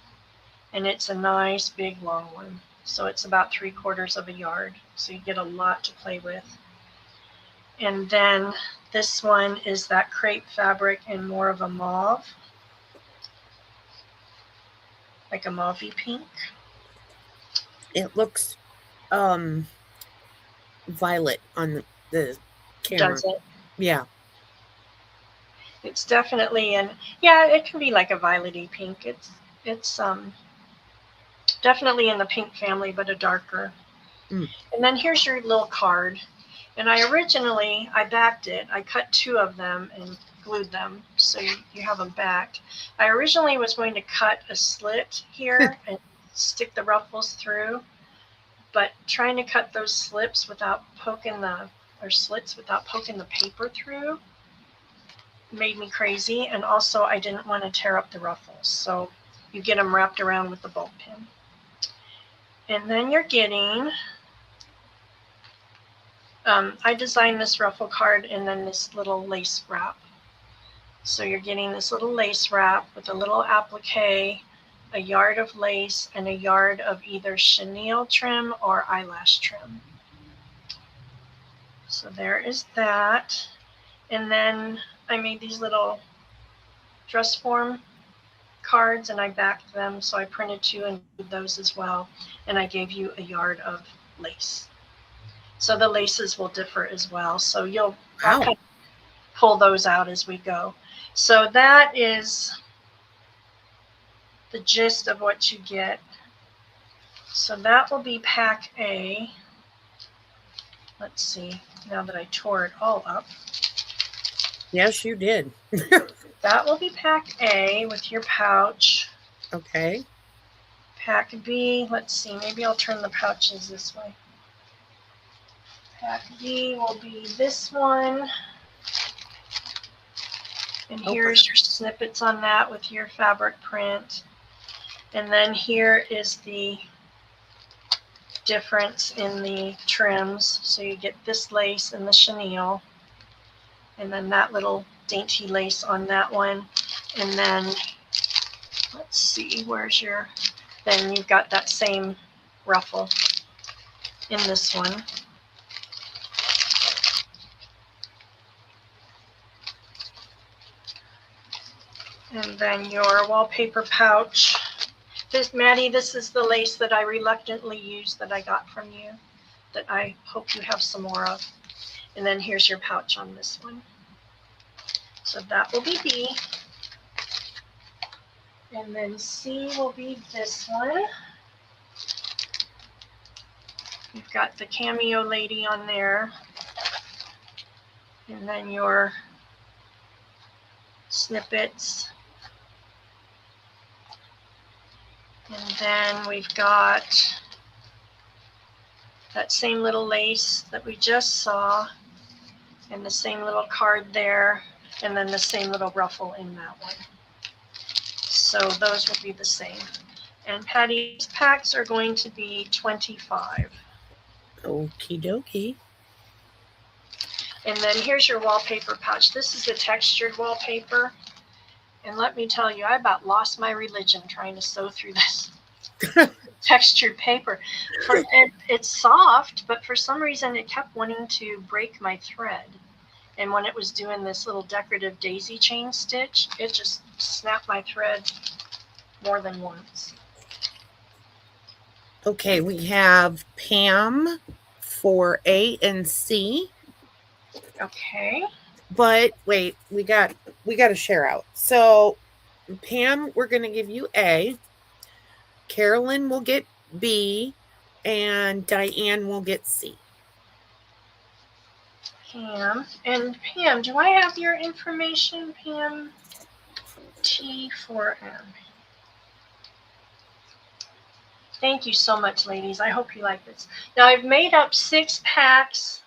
And it's a nice big long one. So it's about 3/4 of a yard. So you get a lot to play with. And then this one is that crepe fabric in more of a mauve, like a mauvey pink. It looks violet on the camera. Does it? Yeah. It's definitely yeah, it can be like a violety pink. It's definitely in the pink family, but a darker. Mm. And then here's your little card. And I backed it. I cut 2 of them and glued them so you have them backed. I originally was going to cut a slit here and stick the ruffles through, but trying to cut those slits without poking the paper through made me crazy. And also I didn't want to tear up the ruffles. So you get them wrapped around with the bulb pin. And then you're getting, I designed this ruffle card and then this little lace wrap. So you're getting this little lace wrap with a little applique, a yard of lace, and a yard of either chenille trim or eyelash trim. So there is that. And then I made these little dress form cards and I backed them. So I printed 2 and did those as well. And I gave you a yard of lace. So the laces will differ as well. So I'll kind of pull those out as we go. So that is the gist of what you get. So that will be pack A. Let's see, now that I tore it all up. Yes, you did. That will be pack A with your pouch. Okay. Pack B, let's see, maybe I'll turn the pouches this way. Pack B will be this one. And here's your snippets on that with your fabric print. And then here is the difference in the trims. So you get this lace and the chenille. And then that little dainty lace on that one. And then, let's see, then you've got that same ruffle in this one. And then your wallpaper pouch. Maddie, this is the lace that I reluctantly used that I got from you that I hope you have some more of. And then here's your pouch on this one. So that will be B. And then C will be this one. You've got the cameo lady on there. And then your snippets. And then we've got that same little lace that we just saw, and the same little card there, and then the same little ruffle in that one. So those will be the same. And Patty's packs are going to be 25. Okie dokie. And then here's your wallpaper pouch. This is the textured wallpaper. And let me tell you, I about lost my religion trying to sew through this textured paper. It's soft, but for some reason it kept wanting to break my thread. And when it was doing this little decorative daisy chain stitch, it just snapped my thread more than once. Okay, we have Pam for A and C. Okay. But wait, we got to share out. So Pam, we're going to give you A. Carolyn will get B, and Diane will get C. Pam. And Pam, do I have your information, Pam? T4M. Thank you so much, ladies. I hope you like this. Now I've made up 6 packs.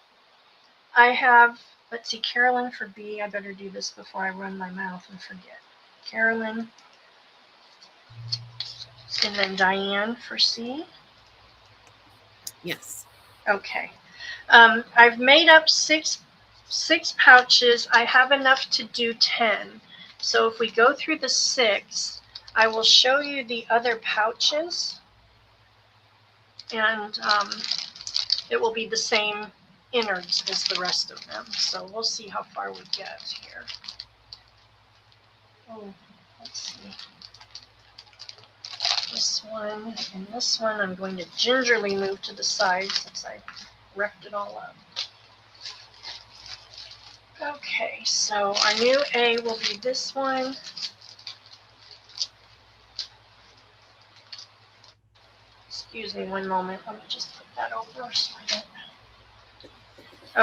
I have, let's see, Carolyn for B. I better do this before I run my mouth and forget. Carolyn. And then Diane for C. Yes. Okay. I've made up six pouches. I have enough to do 10. So if we go through the 6, I will show you the other pouches. And it will be the same innards as the rest of them. So we'll see how far we get here. Oh, let's see. This one and this one I'm going to gingerly move to the side since I wrecked it all up. Okay, so our new A will be this one. Excuse me one moment. Let me just put that over so I don't.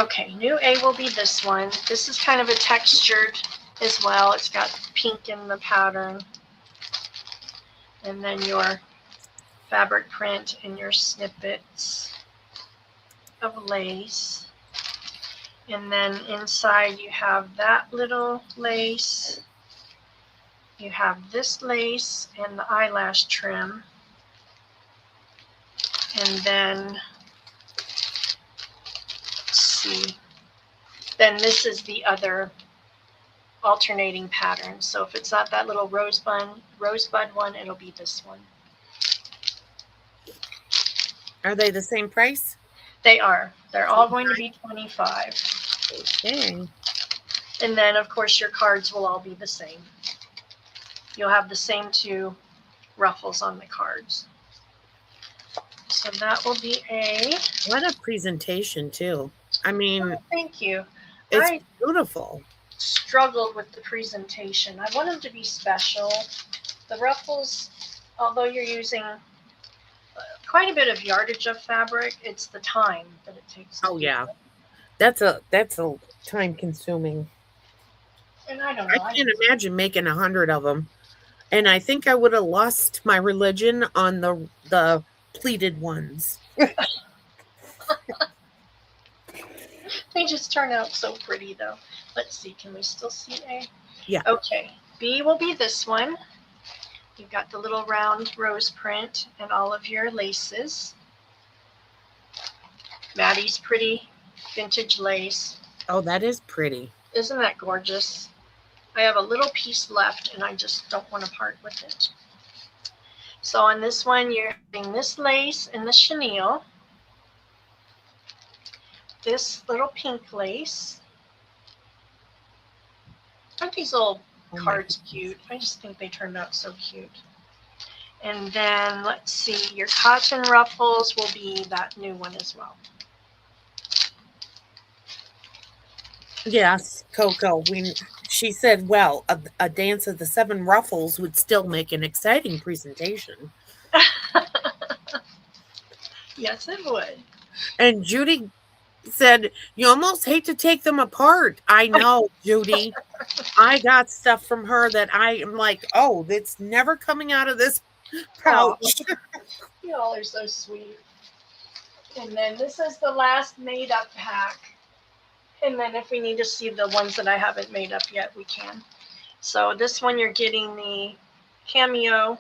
Okay, new A will be this one. This is kind of a textured as well. It's got pink in the pattern. And then your fabric print and your snippets of lace. And then inside you have that little lace. You have this lace and the eyelash trim. And then, let's see, then this is the other alternating pattern. So if it's not that little rosebud one, it'll be this one. Are they the same price? They are. They're all going to be 25. Okay. And then, of course, your cards will all be the same. You'll have the same 2 ruffles on the cards. So that will be A. What a presentation, too. I mean, Oh, thank you. it's beautiful. Struggled with the presentation. I want them to be special. The ruffles, although you're using quite a bit of yardage of fabric, it's the time that it takes. Oh, yeah. That's a time consuming. And I don't know. I can't imagine making 100 of them. And I think I would have lost my religion on the pleated ones. They just turn out so pretty, though. Let's see. Can we still see A? Yeah. Okay. B will be this one. You've got the little round rose print and all of your laces. Maddie's pretty vintage lace. Oh, that is pretty. Isn't that gorgeous? I have a little piece left and I just don't want to part with it. So on this one, you're having this lace and the chenille. This little pink lace. Aren't these little cards cute? I just think they turned out so cute. And then let's see, your cotton ruffles will be that new one as well. Yes, Coco. She said, well, a dance of the 7 ruffles would still make an exciting presentation. Yes, it would. And Judy said, you almost hate to take them apart. I know, Judy. I got stuff from her that I am like, oh, it's never coming out of this pouch. You all are so sweet. And then this is the last made up pack. And then if we need to see the ones that I haven't made up yet, we can. So this one, you're getting the cameo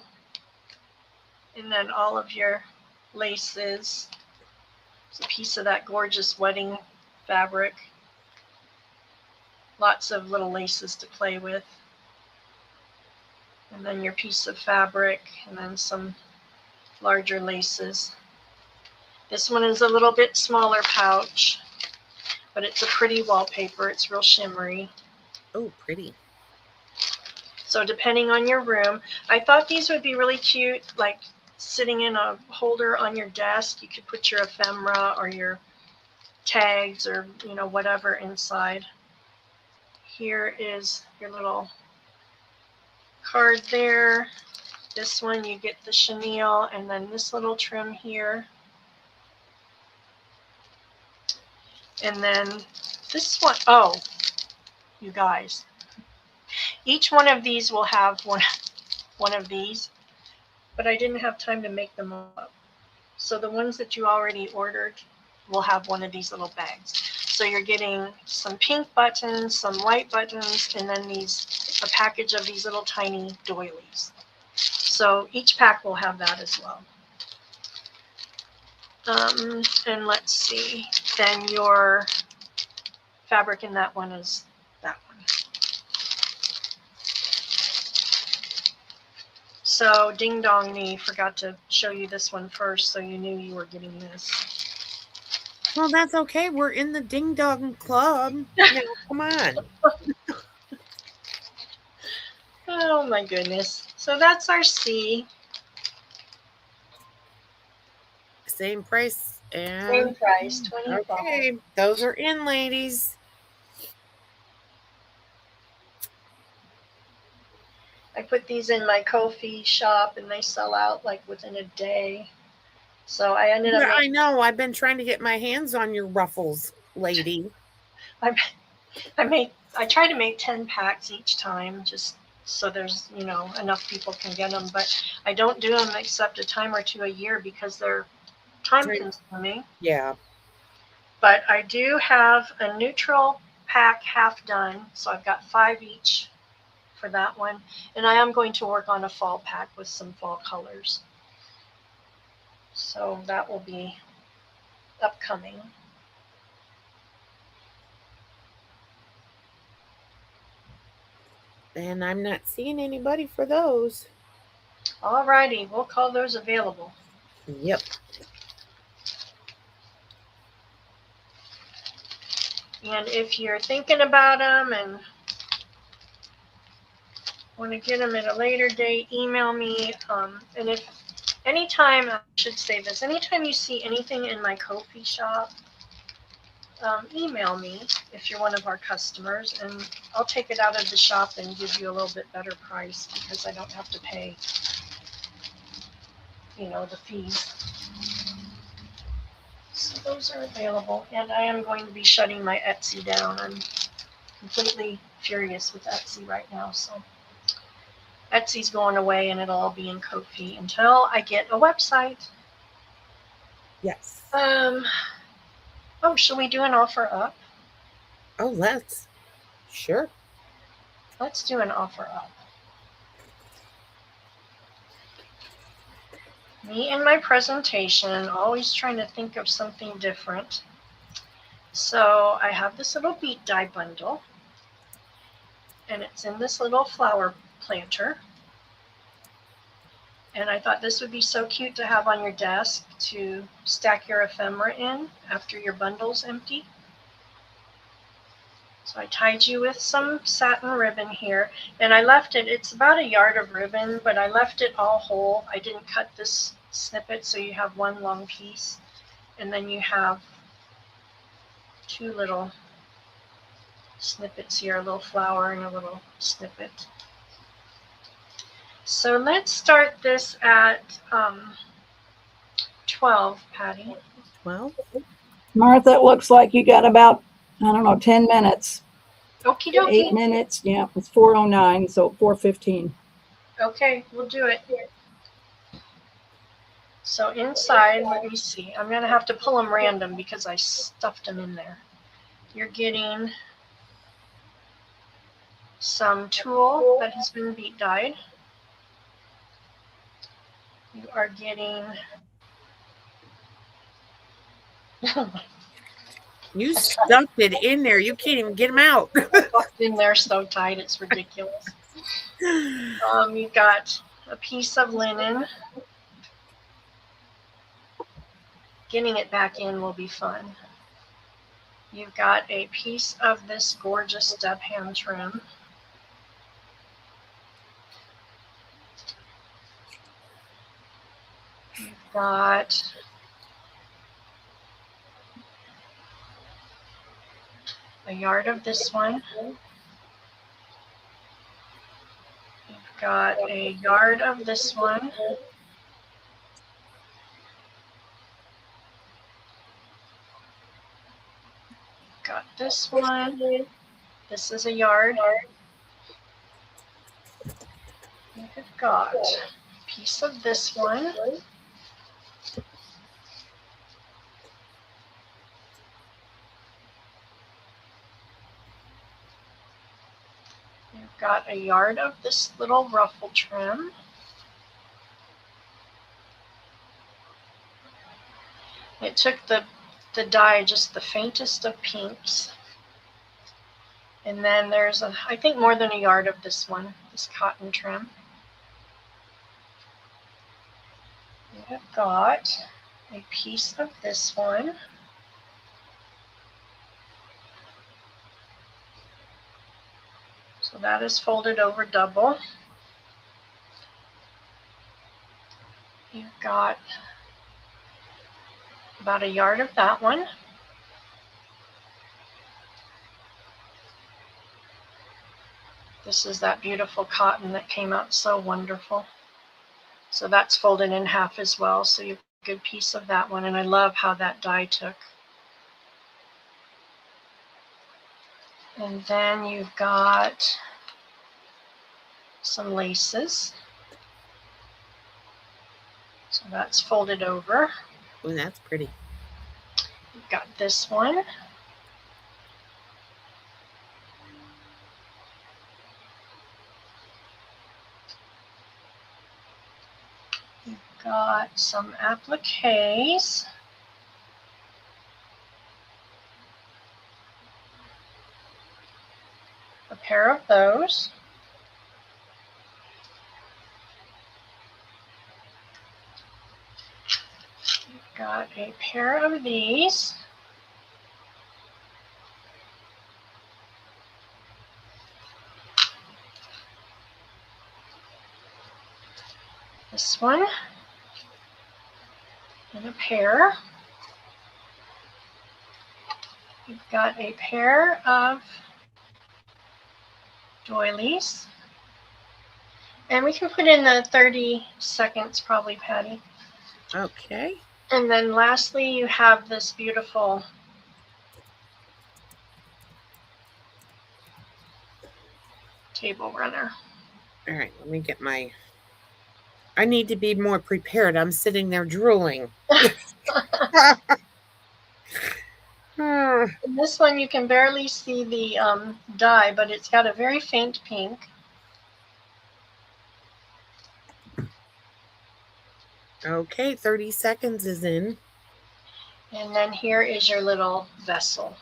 and then all of your laces. It's a piece of that gorgeous wedding fabric. Lots of little laces to play with. And then your piece of fabric and then some larger laces. This one is a little bit smaller pouch, but it's a pretty wallpaper. It's real shimmery. Oh, pretty. So depending on your room, I thought these would be really cute, like sitting in a holder on your desk. You could put your ephemera or your tags or, you know, whatever inside. Here is your little card there. This one, you get the chenille and then this little trim here. And then this one, oh, you guys, each one of these will have one of these, but I didn't have time to make them up. So the ones that you already ordered will have one of these little bags. So you're getting some pink buttons, some white buttons, and then a package of these little tiny doilies. So each pack will have that as well. And let's see, then your fabric in that one is that one. So ding dong me, forgot to show you this one first, so you knew you were getting this. Well, that's okay. We're in the ding dong club. Now, come on. Oh my goodness. So that's our C. Same price. And Same price, $25. okay, those are in, ladies. I put these in my Ko-fi shop and they sell out like within a day. So I ended up I know. I've been trying to get my hands on your ruffles, lady. I try to make 10 packs each time, just so there's, enough people can get them. But I don't do them except a time or two a year because they're time consuming. Yeah. But I do have a neutral pack half done. So I've got 5 each for that one. And I am going to work on a fall pack with some fall colors. So that will be upcoming. And I'm not seeing anybody for those. All righty, we'll call those available. Yep. And if you're thinking about them and want to get them at a later date, email me. And if anytime, I should say this, anytime you see anything in my Ko-fi shop, email me if you're one of our customers, and I'll take it out of the shop and give you a little bit better price because I don't have to pay, the fees. So those are available, and I am going to be shutting my Etsy down. I'm completely furious with Etsy right now, so Etsy's going away and it'll all be in Ko-fi until I get a website. Yes. Oh, should we do an offer up? Oh, let's. Sure. Let's do an offer up. Me and my presentation, always trying to think of something different. So I have this little bead die bundle, and it's in this little flower planter. And I thought this would be so cute to have on your desk to stack your ephemera in after your bundle's empty. So I tied you with some satin ribbon here, and I left it, it's about a yard of ribbon, but I left it all whole. I didn't cut this snippet, so you have one long piece, and then you have 2 little snippets here, a little flower and a little snippet. So let's start this at 12, Patty. 12? Martha, it looks like you got about, 10 minutes. Okie dokie. 8 minutes. Yeah, it's 4:09, so 4:15. Okay, we'll do it. So inside, let me see. I'm going to have to pull them random because I stuffed them in there. You're getting some tulle that has been bead dyed. You are getting... You stuffed it in there. You can't even get them out. in there so tight, it's ridiculous. You've got a piece of linen. Getting it back in will be fun. You've got a piece of this gorgeous Deb Ham trim. You've got a yard of this one. You've got a yard of this one. Got this one. This is a yard. You've got a piece of this one. got a yard of this little ruffle trim. It took the dye just the faintest of pinks. And then there's I think more than a yard of this one, this cotton trim. I've got a piece of this one. So that is folded over double. You've got about a yard of that one. This is that beautiful cotton that came out so wonderful. So that's folded in half as well. So you have a good piece of that one. And I love how that dye took. And then you've got some laces. So that's folded over. Oh, that's pretty. You've got this one. You've got some appliques. A pair of those. You've got a pair of these. This one. And a pair. You've got a pair of doilies. And we can put in the 30 seconds probably, Patty. Okay. And then lastly, you have this beautiful table runner. All right, let me get my... I need to be more prepared. I'm sitting there drooling. In this one, you can barely see the dye, but it's got a very faint pink. Okay, 30 seconds is in. And then here is your little vessel.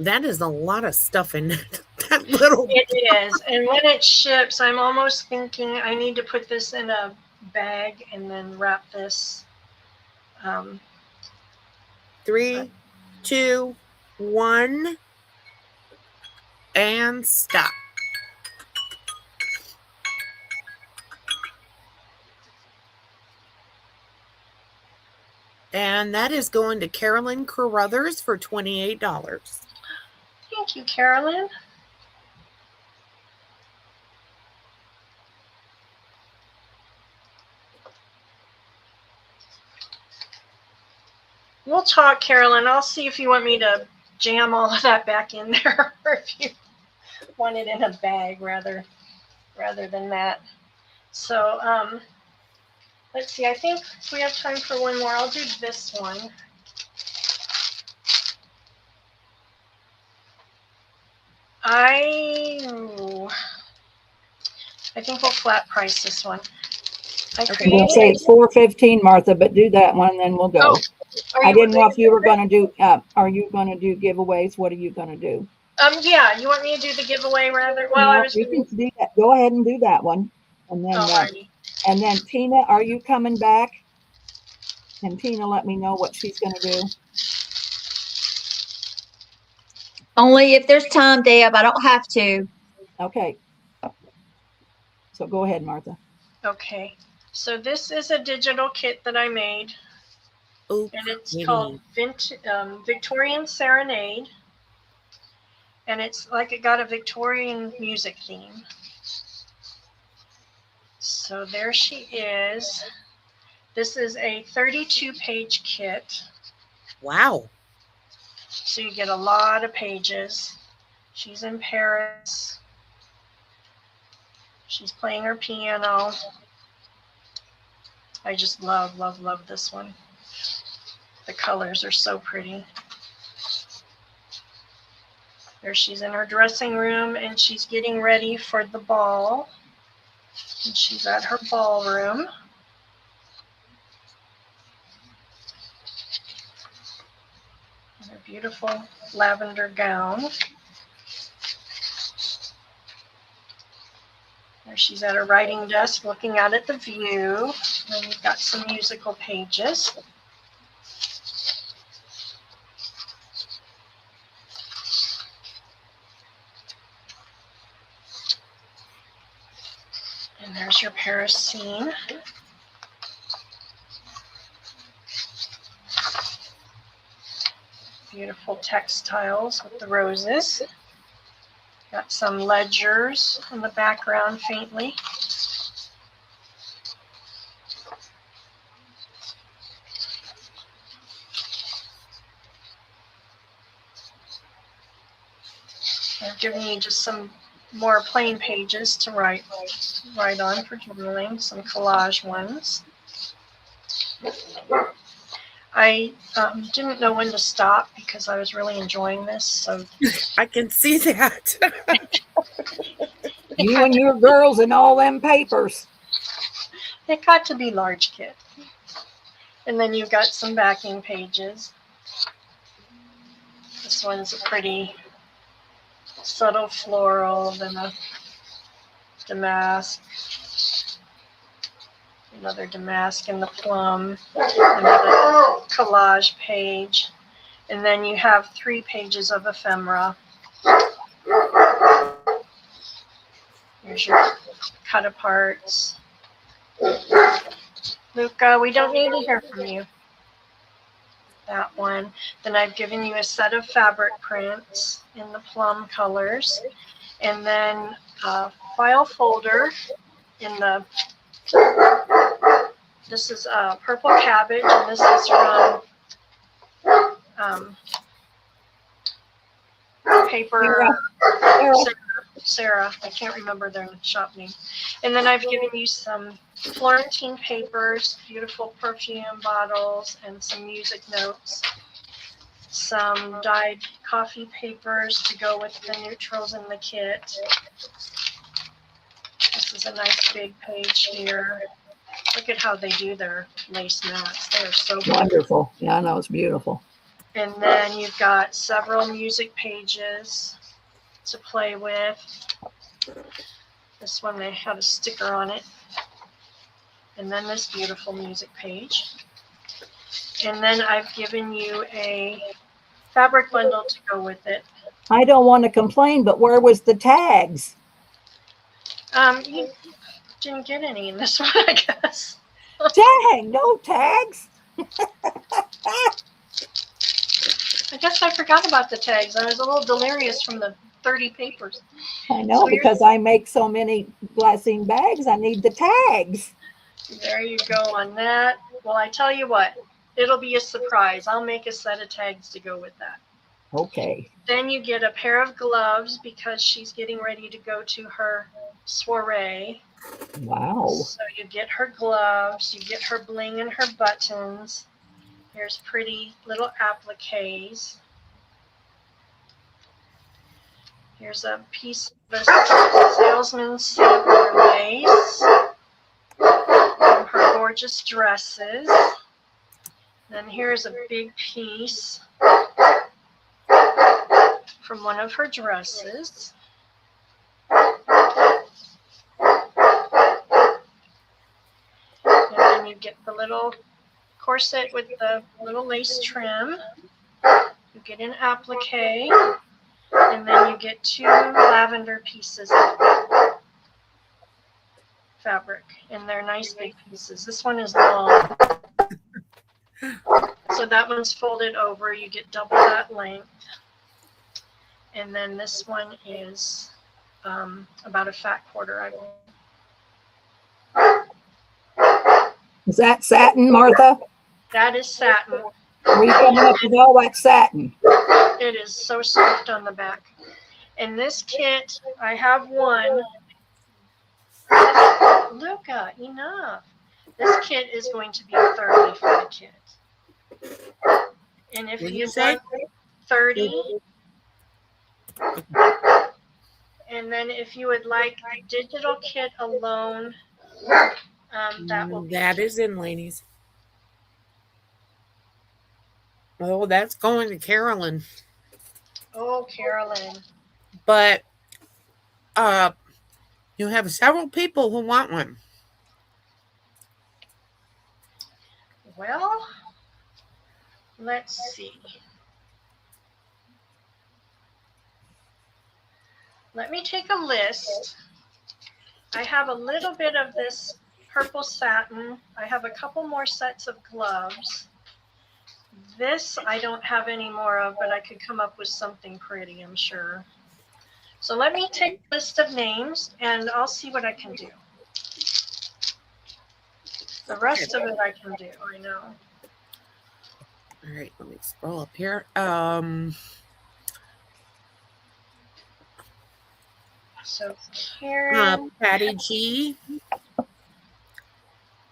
That is a lot of stuff in that little... It is. And when it ships, I'm almost thinking I need to put this in a bag and then wrap this. 3, 2, 1, and stop. And that is going to Carolyn Carruthers for $28. Thank you, Carolyn. We'll talk, Carolyn. I'll see if you want me to jam all of that back in there, or if you want it in a bag rather than that. So let's see. I think we have time for one more. I'll do this one. I think we'll flat price this one. I'm going to say it's $4.15, Martha, but do that one and then we'll go. I didn't know if you were going to do, are you going to do giveaways? What are you going to do? Yeah, you want me to do the giveaway rather? Well, no, you can do that. Go ahead and do that one. And then Tina, are you coming back? And Tina, let me know what she's going to do. Only if there's time, Deb. I don't have to. Okay. So go ahead, Martha. Okay. So this is a digital kit that I made. Ooh, and it's called Victorian Serenade. And it's like it got a Victorian music theme. So there she is. This is a 32-page kit. Wow. So you get a lot of pages. She's in Paris. She's playing her piano. I just love, love, love this one. colors are so pretty. There she's in her dressing room and she's getting ready for the ball. And she's at her ballroom. In her beautiful lavender gown. There she's at her writing desk looking out at the view. And we've got some musical pages. And there's your Paris scene. Beautiful textiles with the roses. Got some ledgers in the background faintly. I've given you just some more plain pages to write on for journaling, some collage ones. I didn't know when to stop because I was really enjoying this. So I can see that. You and your girls and all them papers. It got to be large, kid. And then you've got some backing pages. This one's a pretty subtle floral, then a damask. Another damask in the plum, another collage page, and then you have 3 pages of ephemera. Here's your cut aparts. Luca, we don't need to hear from you. That one. Then I've given you a set of fabric prints in the plum colors, and then a file folder in the this is purple cabbage, and this is from paper Sarah. I can't remember their shop name. And then I've given you some Florentine papers, beautiful perfume bottles, and some music notes. Some dyed coffee papers to go with the neutrals in the kit. This is a nice big page here. Look at how they do their lace mats. They are so Wonderful. Yeah, I know, it's beautiful. And then you've got several music pages to play with. This one, they had a sticker on it. And then this beautiful music page. And then I've given you a fabric bundle to go with it. I don't want to complain, but where was the tags? You didn't get any in this one, I guess. Dang, no tags. I guess I forgot about the tags. I was a little delirious from the 30 papers. I know, So because I make so many glassine bags, I need the tags. There you go on that. Well, I tell you what, it'll be a surprise. I'll make a set of tags to go with that. Okay. Then you get a pair of gloves because she's getting ready to go to her soiree. Wow. So you get her gloves, you get her bling and her buttons. Here's pretty little appliques. Here's a piece of a salesman's silver lace from her gorgeous dresses. Then here's a big piece from one of her dresses. And then you get the little corset with the little lace trim. You get an applique, and then you get 2 lavender pieces of fabric, and they're nice big pieces. This one is long, so that one's folded over. You get double that length, and then this one is about a fat quarter, I believe. Is that satin, Martha? That is satin. We coming up with all that satin. It is so soft on the back. And this kit, I have one. Luca, enough. This kit is going to be 30 for the kit. And if Did you you say? want 30, and then if you would like the digital kit alone, that will be That is in, ladies. Oh, that's going to Carolyn. Oh, Carolyn. But you have several people who want one. Well, let's see. Let me take a list. I have a little bit of this purple satin. I have a couple more sets of gloves. This I don't have any more of, but I could come up with something pretty, I'm sure. So let me take a list of names and I'll see what I can do. The rest of it I can do, I know. All right, let me scroll up here. So Karen. Patty G,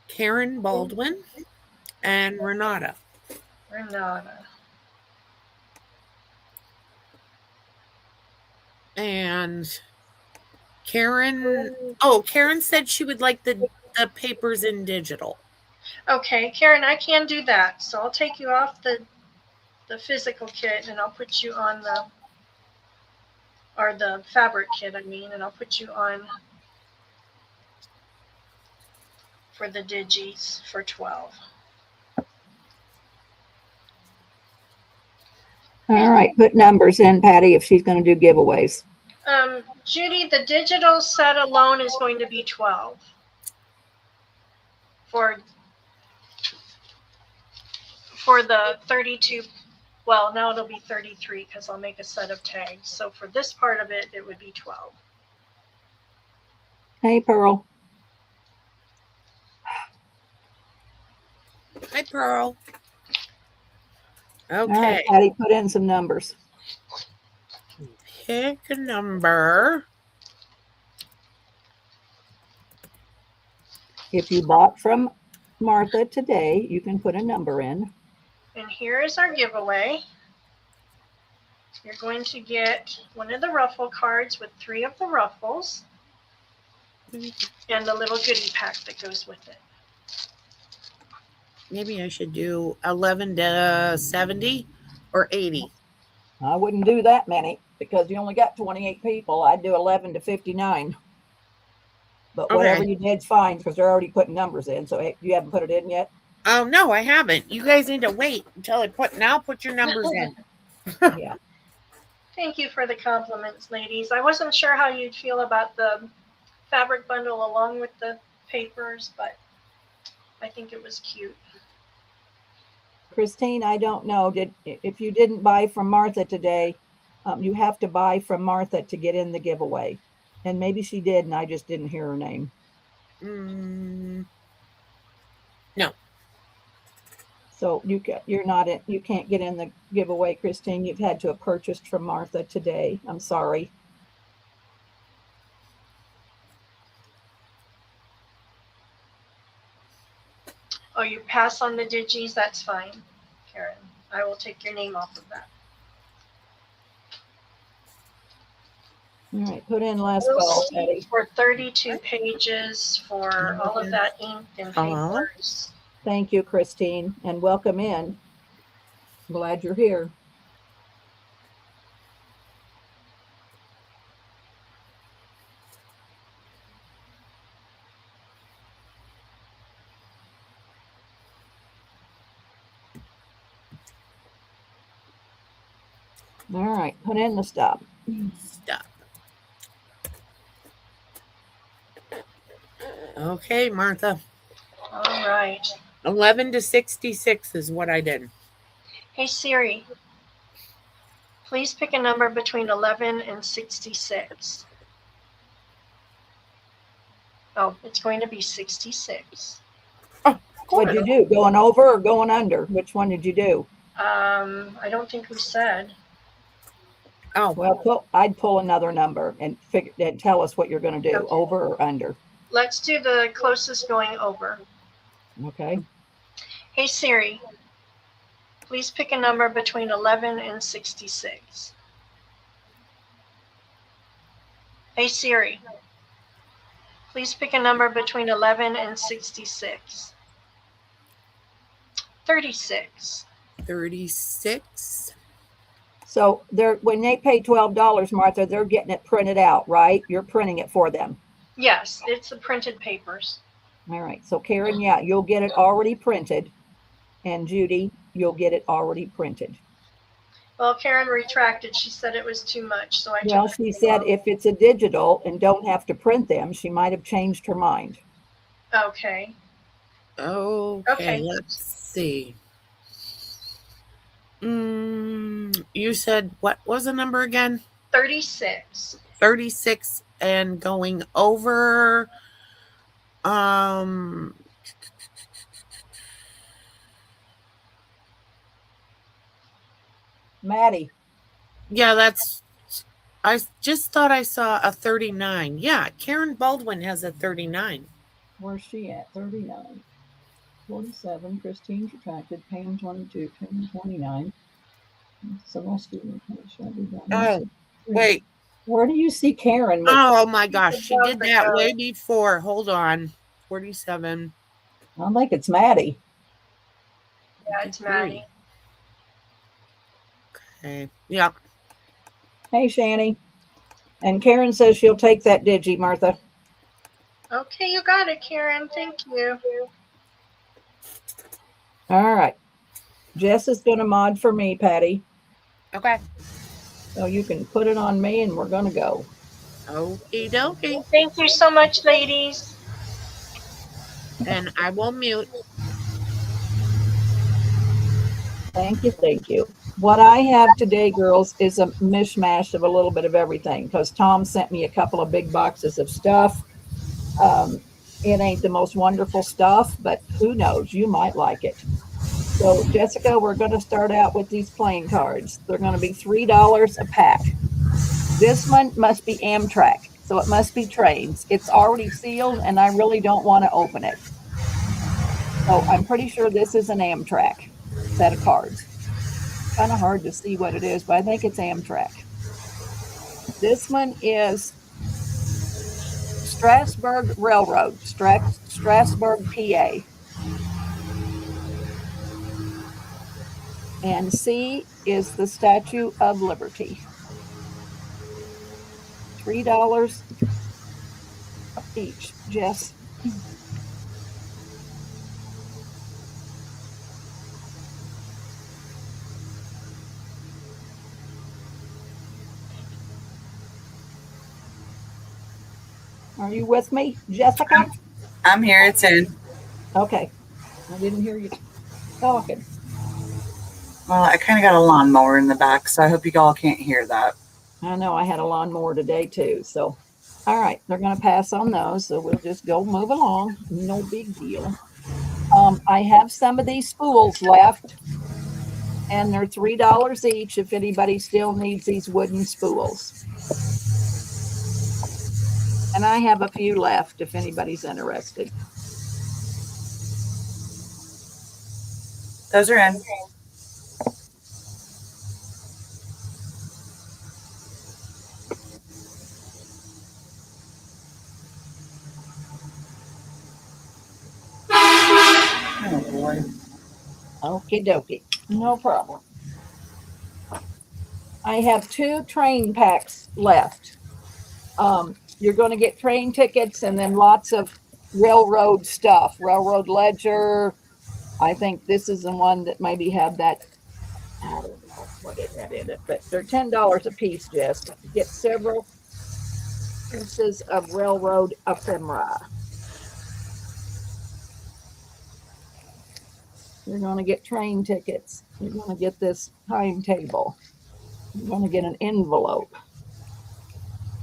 Karen Baldwin, and Renata. And Karen, Karen said she would like the papers in digital. Okay, Karen, I can do that. So I'll take you off the physical kit and I'll put you on the fabric kit, and I'll put you on for the digis for 12. All right, put numbers in, Patty, if she's going to do giveaways. Judy, the digital set alone is going to be 12 for the 32. Well, now it'll be 33 because I'll make a set of tags. So for this part of it, it would be 12. Hey, Pearl. Hi, Pearl. Okay. All right, Patty, put in some numbers. Pick a number. If you bought from Martha today, you can put a number in. And here is our giveaway. You're going to get one of the ruffle cards with 3 of the ruffles and the little goodie pack that goes with it. Maybe I should do 11 to 70 or 80. I wouldn't do that many because you only got 28 people. I'd do 11 to 59. But whatever you did's fine because they're already putting numbers in. So you haven't put it in yet? Oh, no, I haven't. You guys need to wait until I put your numbers in. Yeah. Thank you for the compliments, ladies. I wasn't sure how you'd feel about the fabric bundle along with the papers, but I think it was cute. Christine, I don't know. If you didn't buy from Martha today, you have to buy from Martha to get in the giveaway. And maybe she did, and I just didn't hear her name. No. So you can't get in the giveaway, Christine. You've had to have purchased from Martha today. I'm sorry. Oh, you pass on the digis? That's fine, Karen. I will take your name off of that. All right, put in last call, Patty. For 32 pages for all of that ink and papers. Thank you, Christine, and welcome in. Glad you're here. All right, put in the stop. Stop. Okay, Martha. All right. 11 to 66 is what I did. Hey, Siri. Please pick a number between 11 and 66. Oh, it's going to be 66. Oh, what'd you do? Going over or going under? Which one did you do? I don't think we said. Oh, well, I'd pull another number and tell us what you're going to do, okay. Over or under. Let's do the closest going over. Okay. Hey, Siri. Please pick a number between 11 and 66. Hey Siri, please pick a number between 11 and 66. 36. 36. So when they pay $12, Martha, they're getting it printed out, right? You're printing it for them. Yes, it's the printed papers. All right. So Karen, yeah, you'll get it already printed. And Judy, you'll get it already printed. Well, Karen retracted. She said it was too much. So Well, she said if it's a digital and don't have to print them, she might have changed her mind. Okay. Okay, let's see. You said what was the number again? 36. 36 and going over Maddie. Yeah, I just thought I saw a 39. Yeah, Karen Baldwin has a 39. Where's she at? 39. 47. Christine retracted. Pam 22. Pam 29. Oh, wait. Where do you see Karen? Oh my gosh, she did that way before. Hold on. 47. I think it's Maddie. Yeah, it's Maddie. Okay. Yeah. Hey, Shani. And Karen says she'll take that digi, Martha. Okay, you got it, Karen. Thank you. All right. Jess is going to mod for me, Patty. Okay. So you can put it on me and we're going to go. Okie dokie. Thank you so much, ladies. And I will mute. Thank you. Thank you. What I have today, girls, is a mishmash of a little bit of everything because Tom sent me a couple of big boxes of stuff. It ain't the most wonderful stuff, but who knows? You might like it. So, Jessica, we're going to start out with these playing cards. They're going to be $3 a pack. This one must be Amtrak, so it must be trains. It's already sealed, and I really don't want to open it. So I'm pretty sure this is an Amtrak set of cards. Kind of hard to see what it is, but I think it's Amtrak. This one is Strasburg Railroad, Strasburg, PA. And C is the Statue of Liberty. $3 each, Jess. Are you with me, Jessica? I'm here. It's in. Okay. I didn't hear you talking. Well, I kind of got a lawnmower in the back, so I hope you all can't hear that. I know I had a lawnmower today too. So, all right, they're going to pass on those. So we'll just go move along. No big deal. I have some of these spools left, and they're $3 each if anybody still needs these wooden spools. And I have a few left if anybody's interested. Those are in. Oh boy. Okie dokie. No problem. I have 2 train packs left. You're going to get train tickets and then lots of railroad stuff, railroad ledger. I think this is the one that maybe had that. I don't know what it had in it, but they're $10 a piece, Jess. You get several pieces of railroad ephemera. You're going to get train tickets. You're going to get this timetable. You're going to get an envelope.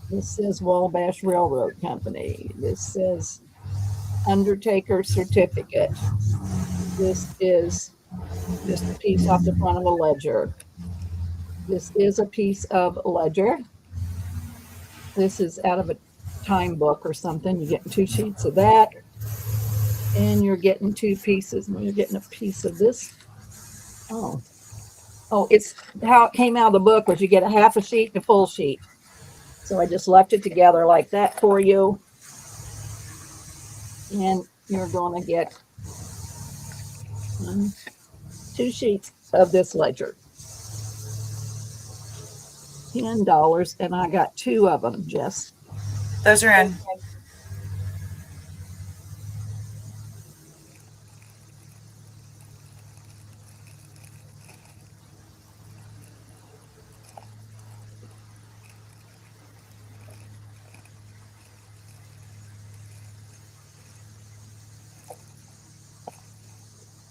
This says Wabash Railroad Company. This says Undertaker Certificate. This is just a piece off the front of a ledger. This is a piece of ledger. This is out of a time book or something. You're getting 2 sheets of that. And you're getting 2 pieces. You're getting a piece of this. Oh, Oh, it's how it came out of the book was you get a half a sheet and a full sheet. So I just left it together like that for you. And you're going to get 2 sheets of this ledger. $10, and I got 2 of them, Jess. Those are in.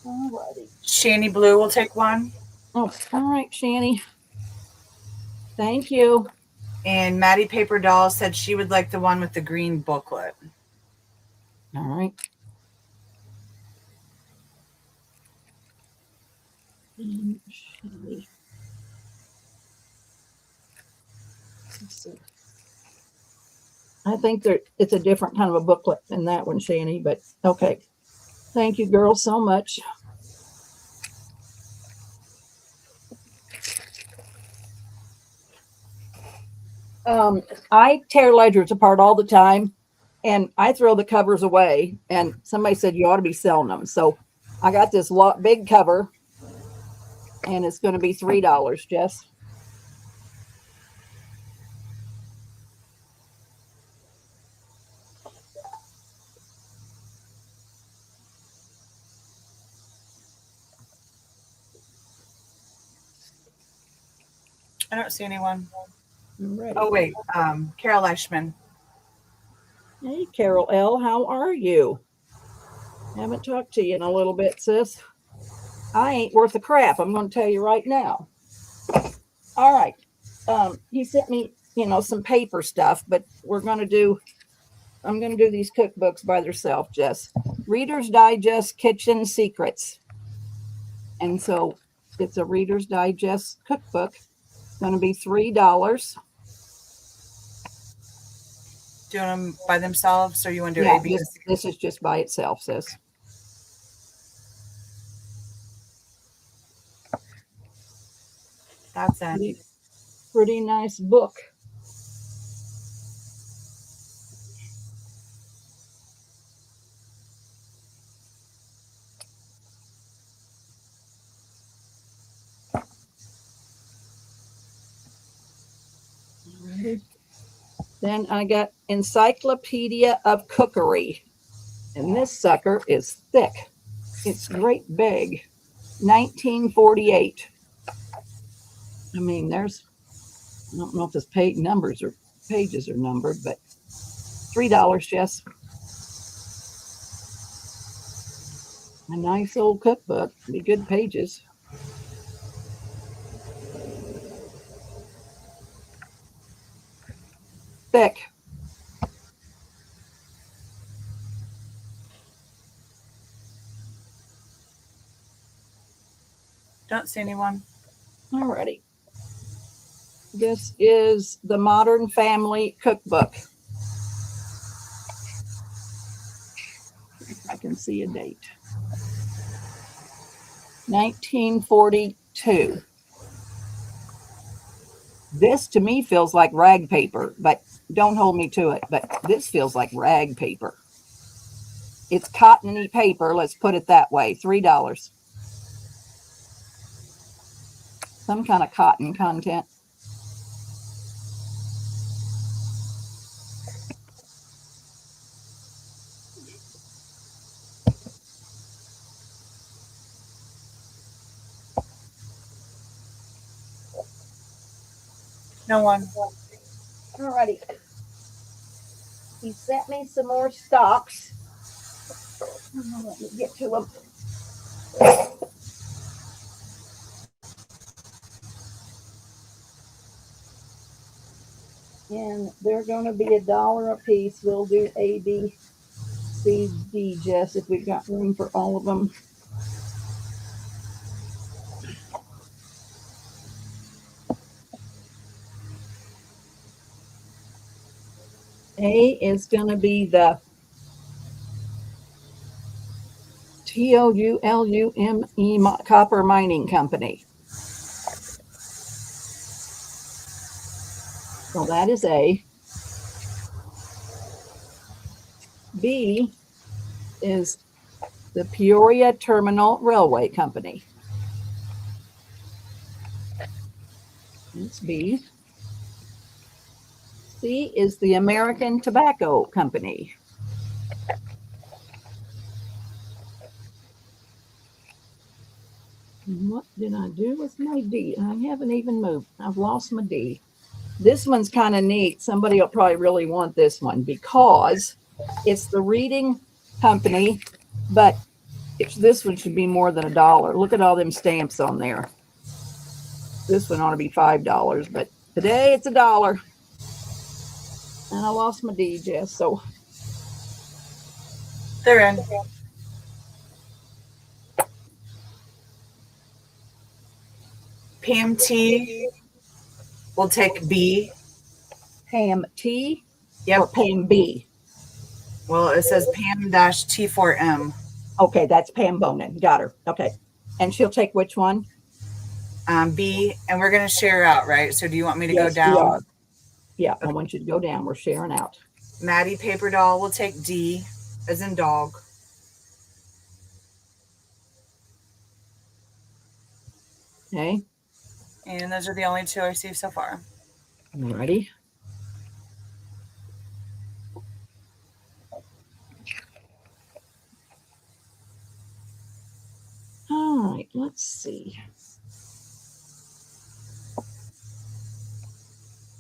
Alrighty. Shanny Blue will take one. Oh, all right, Shanny. Thank you. And Maddie Paper Doll said she would like the one with the green booklet. All right. And Shanny. Let's see. I think it's a different kind of a booklet than that one, Shanny, but okay. Thank you, girls, so much. I tear ledgers apart all the time, and I throw the covers away, and somebody said you ought to be selling them. So I got this big cover, and it's going to be $3, Jess. I don't see anyone. Ready. Oh, wait. Carol Eichman. Hey, Carol L., how are you? Haven't talked to you in a little bit, sis. I ain't worth a crap. I'm going to tell you right now. All right. He sent me, some paper stuff, but I'm going to do these cookbooks by themselves, Jess. Reader's Digest Kitchen Secrets. And so it's a Reader's Digest cookbook. It's going to be $3. Doing them by themselves, or you want to do Yeah, A, B, this is just by itself, sis. That's it. Pretty nice book. Then I got Encyclopedia of Cookery. And this sucker is thick. It's great big. 1948. I mean, I don't know if this pages are numbered, but $3, Jess. A nice old cookbook. Be good pages. Thick. Don't see anyone. Alrighty. This is the Modern Family Cookbook. If I can see a date. 1942. This to me feels like rag paper, but don't hold me to it. But this feels like rag paper. It's cottony paper, let's put it that way. $3. Some kind of cotton content. No one. Alrighty. He sent me some more stocks. Let me get to them. And they're going to be $1 a piece. We'll do A, B, C, D, Jess, if we've got room for all of them. A is going to be the TOULUME Copper Mining Company. So that is A. B is the Peoria Terminal Railway Company. That's B. C is the American Tobacco Company. And what did I do with my D? I haven't even moved. I've lost my D. This one's kind of neat. Somebody will probably really want this one because it's the Reading Company, but this one should be more than $1. Look at all them stamps on there. This one ought to be $5, but today it's $1. And I lost my D, Jess, so They're in. Pam T will take B. Pam T or Yep. Pam B? Well, it says Pam-T4M. Okay, that's Pam Bonin. Got her. Okay. And she'll take which one? B, and we're going to share out, right? So do you want me to Yes, go down? we are. Yeah, I want you to go down. We're sharing out. Maddie Paper Doll will take D, as in dog. Okay. And those are the only two I received so far. Alrighty. All right, let's see.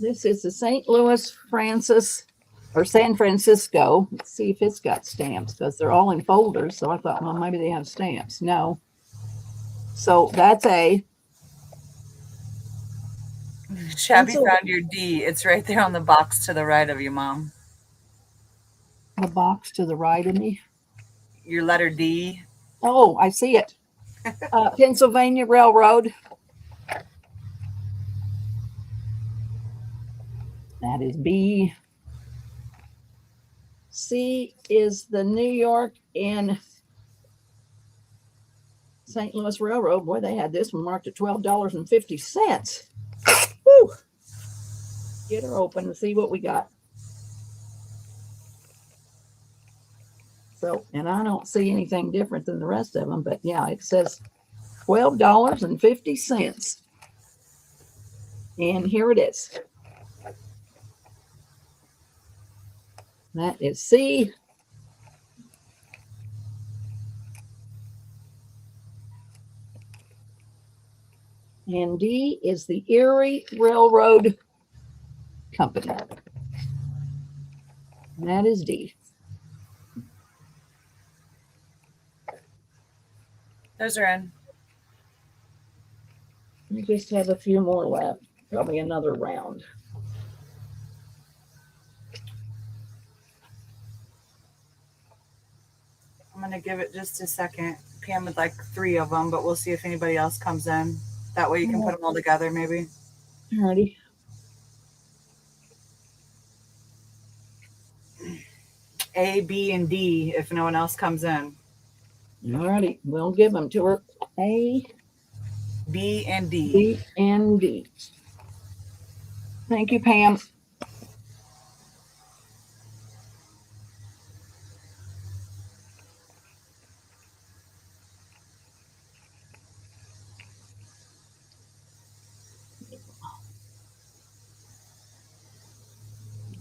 This is the St. Louis Francis or San Francisco. Let's see if it's got stamps because they're all in folders. So I thought, well, maybe they have stamps. No. So that's A. Shabby so- found your D. It's right there on the box to the right of you, Mom. The box to the right of me. Your letter D. Oh, I see it. Pennsylvania Railroad. That is B. C is the New York and St. Louis Railroad. Boy, they had this one marked at $12.50. Woo! Get her open and see what we got. So, and I don't see anything different than the rest of them, but yeah, it says $12.50. And here it is. That is C. And D is the Erie Railroad Company. And that is D. Those are in. We just have a few more left. Probably another round. I'm going to give it just a second. Pam would like 3 of them, but we'll see if anybody else comes in. That way you can put them all together, maybe. Alrighty. A, B, and D if no one else comes in. Alrighty. We'll give them to her. A, B, and D. B, and D. Thank you, Pam.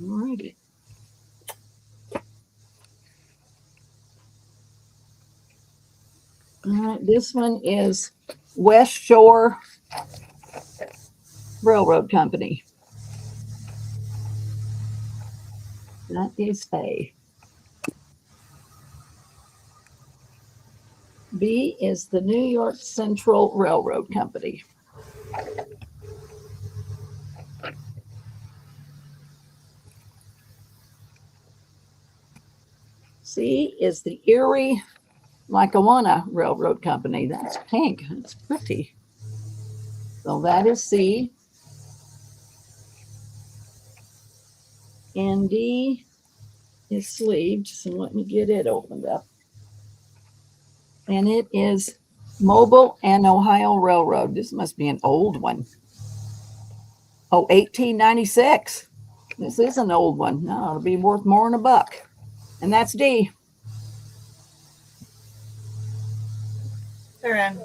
Alrighty. All right, this one is West Shore Railroad Company. That is A. B is the New York Central Railroad Company. C is the Erie Lackawanna Railroad Company. That's pink. That's pretty. So that is C. And D is sleeved. So let me get it opened up. And it is Mobile and Ohio Railroad. This must be an old one. Oh, $18.96. This is an old one. No, it'll be worth more than $1. And that's D. They're in.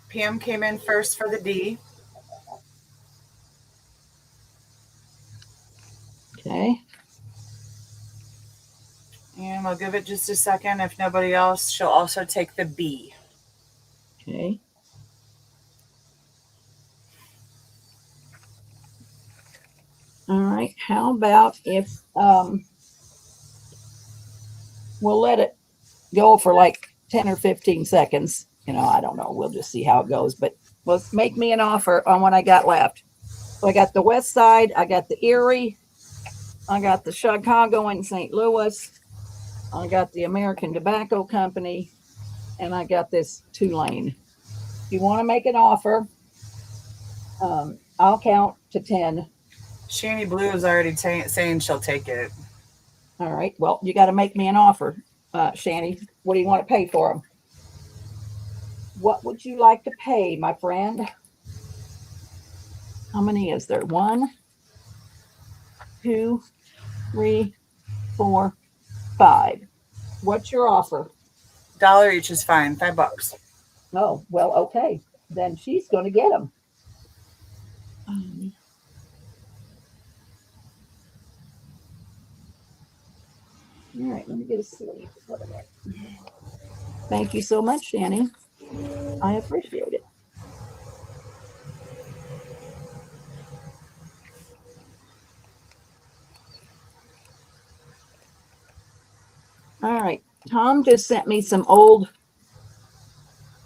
Pam came in first for the D. Okay. And we'll give it just a second. If nobody else, she'll also take the B. Okay. All right. How about if we'll let it go for like 10 or 15 seconds. I don't know. We'll just see how it goes. But let's make me an offer on what I got left. So I got the West Side. I got the Erie. I got the Chicago and St. Louis. I got the American Tobacco Company. And I got this Tulane. If you want to make an offer, I'll count to 10. Shani Blue is already saying she'll take it. All right. Well, you got to make me an offer, Shani. What do you want to pay for them? What would you like to pay, my friend? How many is there? 1, 2, 3, 4, 5. What's your offer? $1 each is fine. $5. Oh, well, okay. Then she's going to get them. All right, let me get a sleeve. Thank you so much, Shani. I appreciate it. All right, Tom just sent me some old,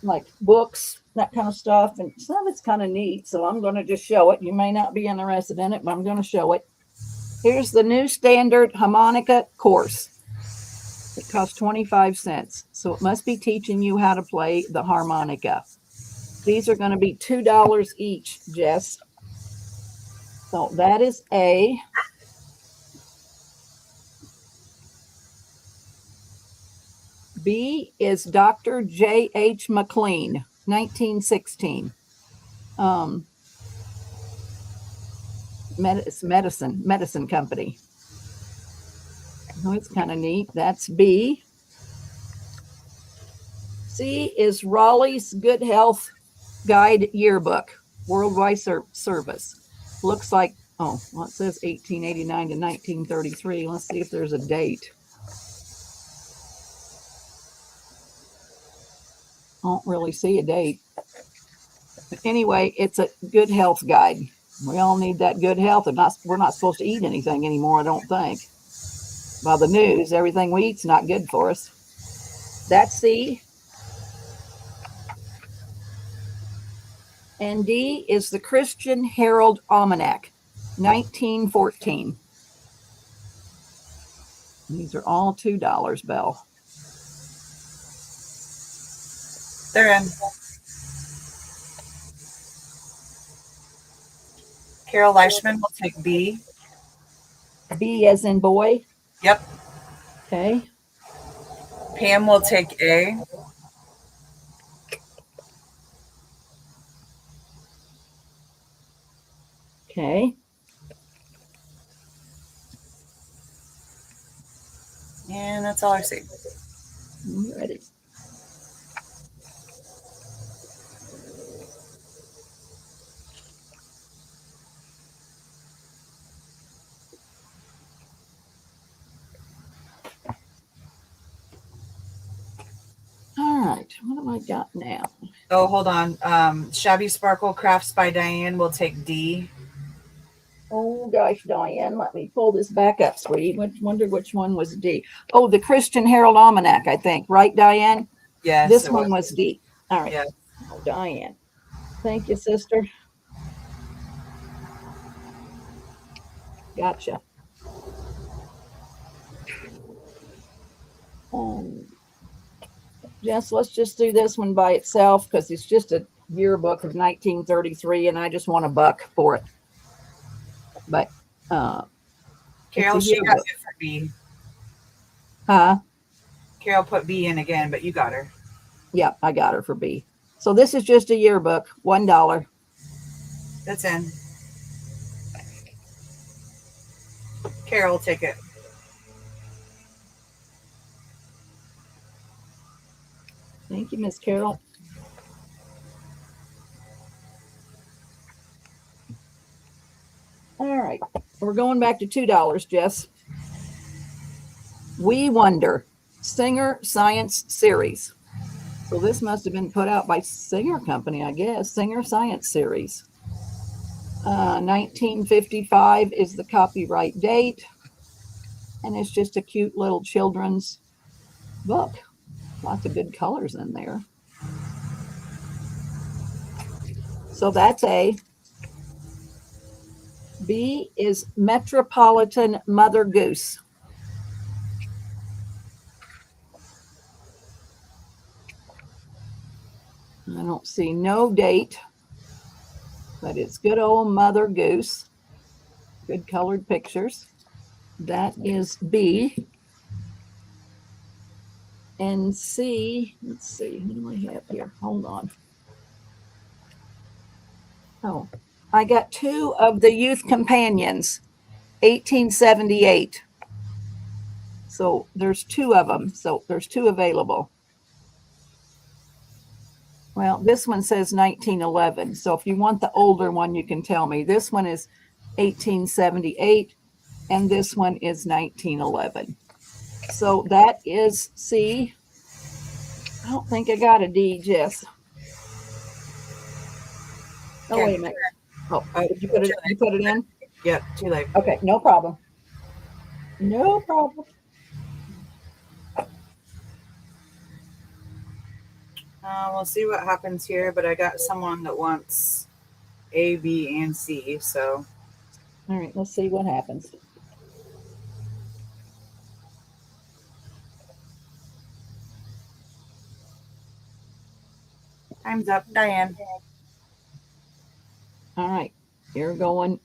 like, books, that kind of stuff, and some of it's kind of neat, so I'm going to just show it. You may not be interested in it, but I'm going to show it. Here's the new standard harmonica course. It costs 25 cents, so it must be teaching you how to play the harmonica. These are going to be $2 each, Jess. So that is A. B is Dr. J.H. McLean, 1916. Medicine company. Oh, it's kind of neat. That's B. C is Raleigh's Good Health Guide Yearbook, Worldwide Service. Looks like, well, it says 1889 to 1933. Let's see if there's a date. I don't really see a date. But anyway, it's a good health guide. We all need that good health. We're not supposed to eat anything anymore, I don't think. By the news, everything we eat's not good for us. That's C. And D is the Christian Herald Almanac, 1914. These are all $2, Belle. They're in. Carol Leishman will take B. B as in boy? Yep. Okay. Pam will take A. Okay. And that's all I see. I'm ready. All right, what have I got now? Oh, hold on. Shabby Sparkle Crafts by Diane will take D. Oh gosh, Diane, let me pull this back up, sweetie. Wonder which one was D. Oh, the Christian Herald Almanac, I think. Right, Diane? Yes. This one was D. All right. Yes. Oh, Diane. Thank you, sister. Gotcha. Jess, let's just do this one by itself because it's just a yearbook of 1933 and I just want $1 for it. But Carol, she got it for B. Huh? Carol put B in again, but you got her. Yep, I got her for B. So this is just a yearbook, $1. That's in. Carol, take it. Thank you, Miss Carol. All right, we're going back to $2, Jess. We Wonder Singer Science Series. So this must have been put out by Singer Company, I guess. Singer Science Series. 1955 is the copyright date. And it's just a cute little children's book. Lots of good colors in there. So that's A. B is Metropolitan Mother Goose. I don't see no date, but it's good old Mother Goose. Good colored pictures. That is B. And C, let's see, what do I have here? Hold on. Oh, I got 2 of the Youth Companions, 1878. So there's 2 of them. So there's 2 available. Well, this one says 1911. So if you want the older one, you can tell me. This one is 1878, and this one is 1911. So that is C. I don't think I got a D, Jess. Oh, wait a minute. Oh, did you put it? You put it in? Yep, too late. Okay, no problem. No problem. We'll see what happens here, but I got someone that wants A, B, and C, so. All right, let's see what happens. Time's up, Diane. All right, you're going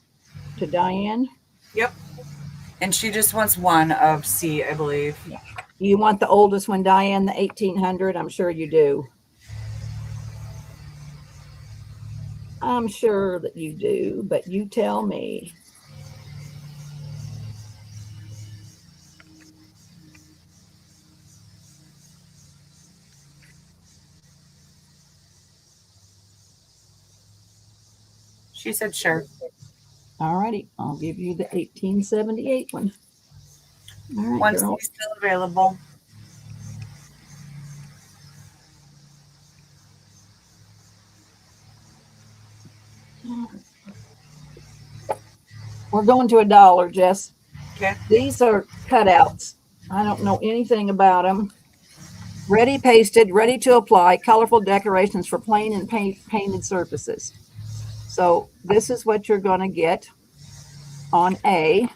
to Diane. Yep. And she just wants 1 of C, I believe. You want the oldest one, Diane, the 1800? I'm sure you do. I'm sure that you do, but you tell me. She said sure. All righty, I'll give you the 1878 one. All right, One's girl. still available. We're going to $1, Jess. Okay. These are cutouts. I don't know anything about them. Ready pasted, ready to apply, colorful decorations for plain and painted surfaces. So this is what you're going to get on A.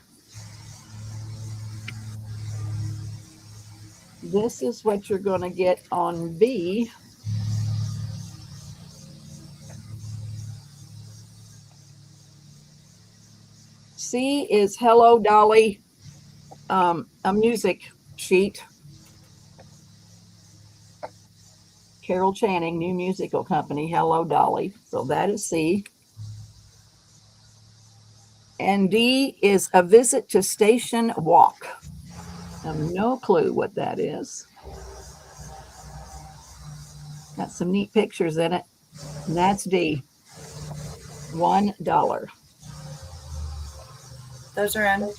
This is what you're going to get on B. C is Hello Dolly, a music sheet. Carol Channing, new musical company, Hello Dolly. So that is C. And D is A Visit to Station Walk. I have no clue what that is. Got some neat pictures in it. And that's D. $1. Those are in.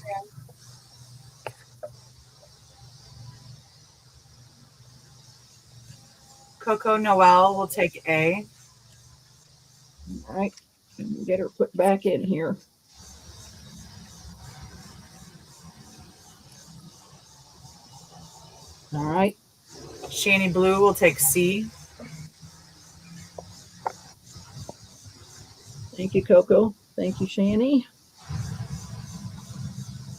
Coco Noel will take A. All right. Get her put back in here. All right. Shani Blue will take C. Thank you, Coco. Thank you, Shani.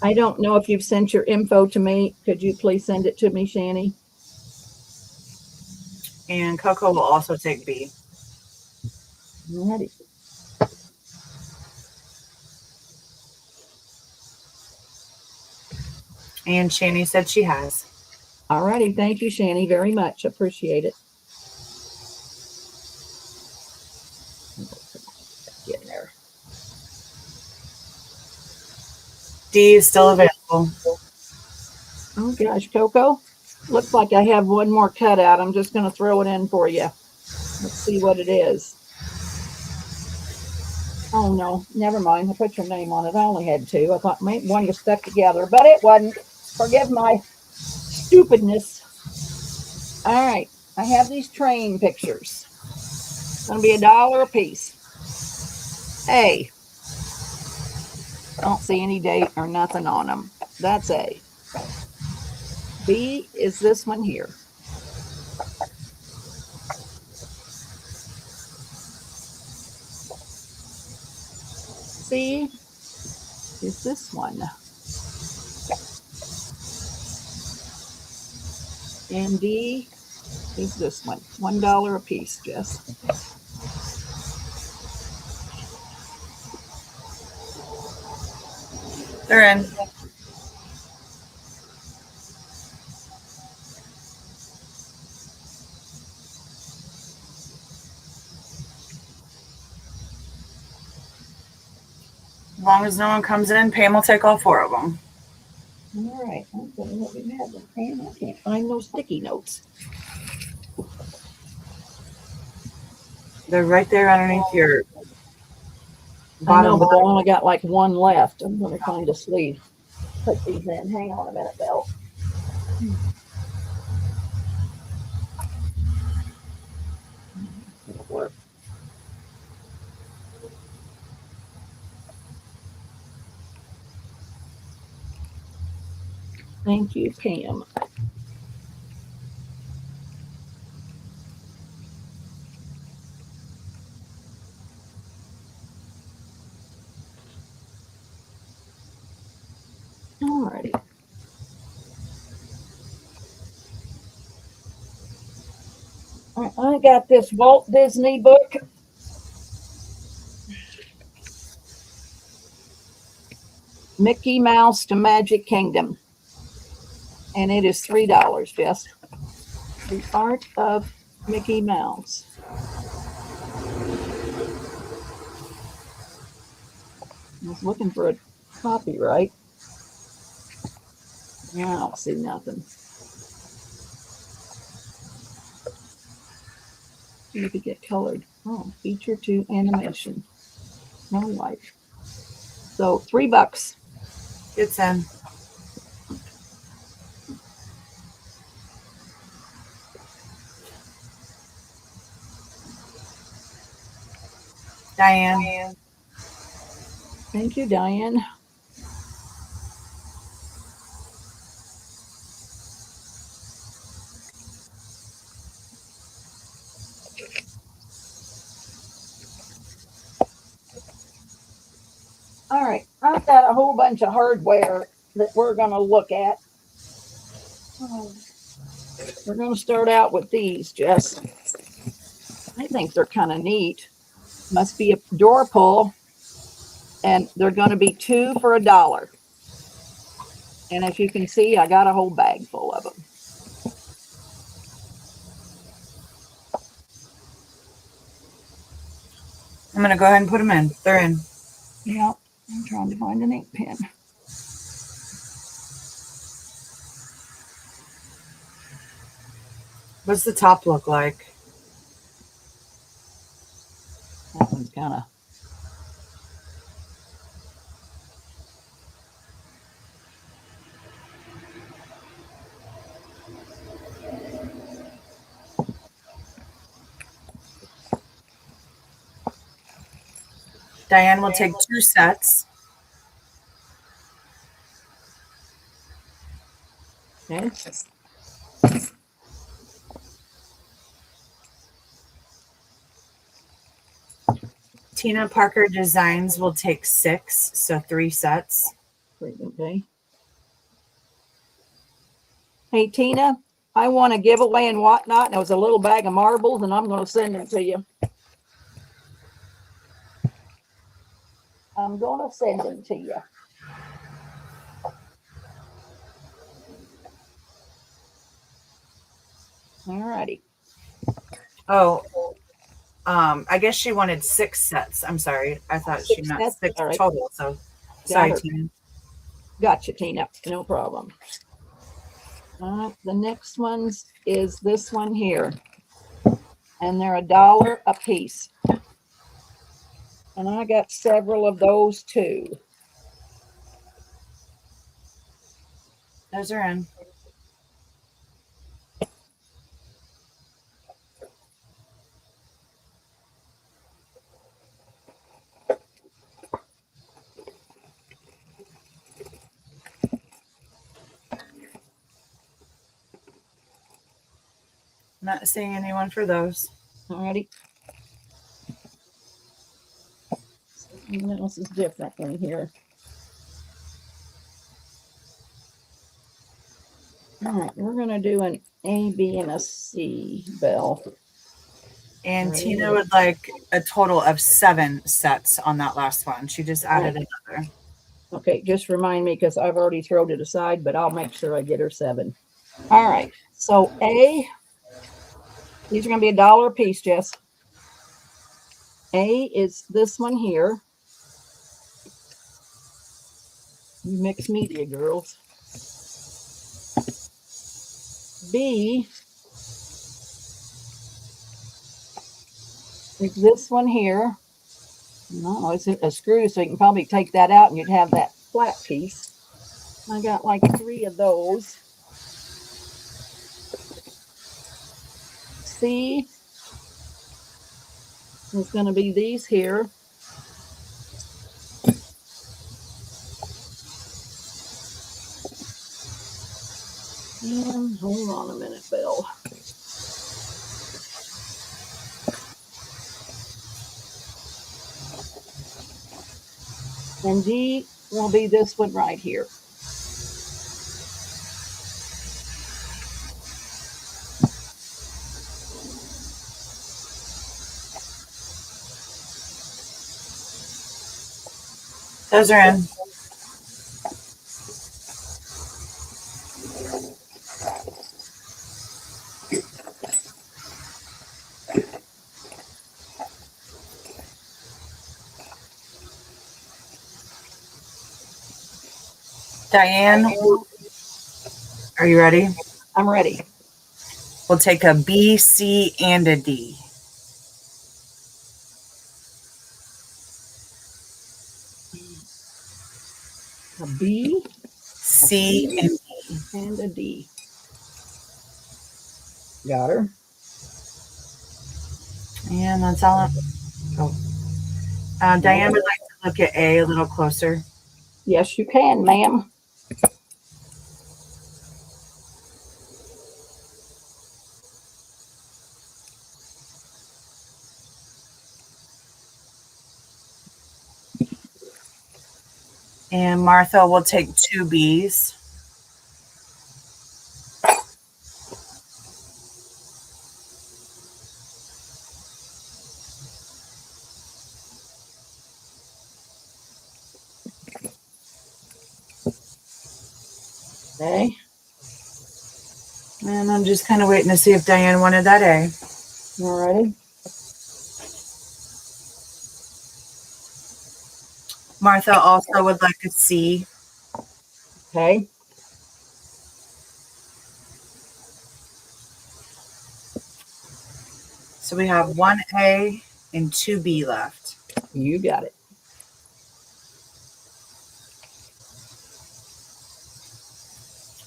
I don't know if you've sent your info to me. Could you please send it to me, Shani? And Coco will also take B. Alrighty. And Shani said she has. Alrighty. Thank you, Shani, very much. Appreciate it. D is still available. Oh gosh, Coco, looks like I have one more cutout. I'm just going to throw it in for you. Let's see what it is. Oh no, never mind. I put your name on it. I only had two. I thought maybe one was stuck together, but it wasn't. Forgive my stupidness. All right, I have these train pictures. It's going to be $1 a piece. A. I don't see any date or nothing on them. That's A. B is this one here. C is this one. And D is this one. $1 a piece, Jess. They're in. As long as no one comes in, Pam will take all 4 of them. All right, I'm going to let you have them. And I can't find those sticky notes. They're right there underneath your I bottom. know, but I only got like one left. I'm going to find a sleeve. Put these in. Hang on a minute, Belle. Thank you, Pam. All righty. All right, I got this Walt Disney book. Mickey Mouse to Magic Kingdom. And it is $3, Jess. The Art of Mickey Mouse. I was looking for a copyright. I don't see nothing. You could get colored. Oh, feature to animation. No white. So $3. It's in. Diane. Thank you, Diane. All right, I've got a whole bunch of hardware that we're going to look at. We're going to start out with these, Jess. I think they're kind of neat. Must be a door pull, and they're going to be 2 for $1. And as you can see, I got a whole bag full of them. I'm going to go ahead and put them in. They're in. Yeah, I'm trying to find an ink pen. What's the top look like? That one's kind of... Diane will take 2 sets. Okay. Tina Parker Designs will take 6, so 3 sets. Okay. Hey, Tina, I want a giveaway and whatnot, and it was a little bag of marbles, and I'm going to send them to you. I'm going to send them to you. All righty. Oh, I guess she wanted 6 sets. I'm sorry. I thought she meant 6 All right. total. So sorry, Got her. Tina. Gotcha, Tina. No problem. The next ones is this one here. And they're $1 a piece. And I got several of those too. Those are in. Not seeing anyone for those. Alrighty. Something else is different in here. All right, we're gonna do an A, B, and a C, Belle. And Right. Tina would like a total of 7 sets on that last one. She just added another. Okay, just remind me because I've already thrown it aside, but I'll make sure I get her 7. All right, so A, these are gonna be $1 a piece, Jess. A is this one here. You mixed media girls. B is this one here. No, it's a screw, so you can probably take that out and you'd have that flat piece. I got like 3 of those. C is going to be these here. And hold on a minute, Bill. And D will be this one right here. Those are in. Diane, are you ready? I'm ready. We'll take a B, C, and a D. A B, C, and D. and a D. Got her. And that's all. Diane would like to look at A a little closer. Yes, you can, ma'am. And Martha will take 2 B's. Okay. And I'm just kind of waiting to see if Diane wanted that A. Alrighty. Martha also would like a C. Okay. So we have 1 A and 2 B left. You got it.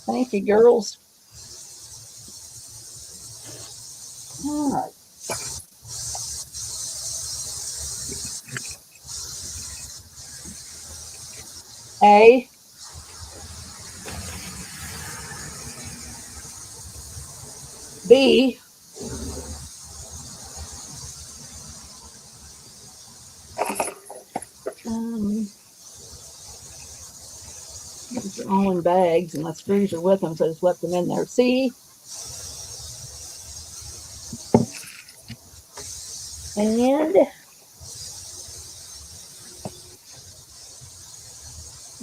Thank you, girls. All right. A. B. These are all in bags, and the screws are with them, so I just left them in there. C. And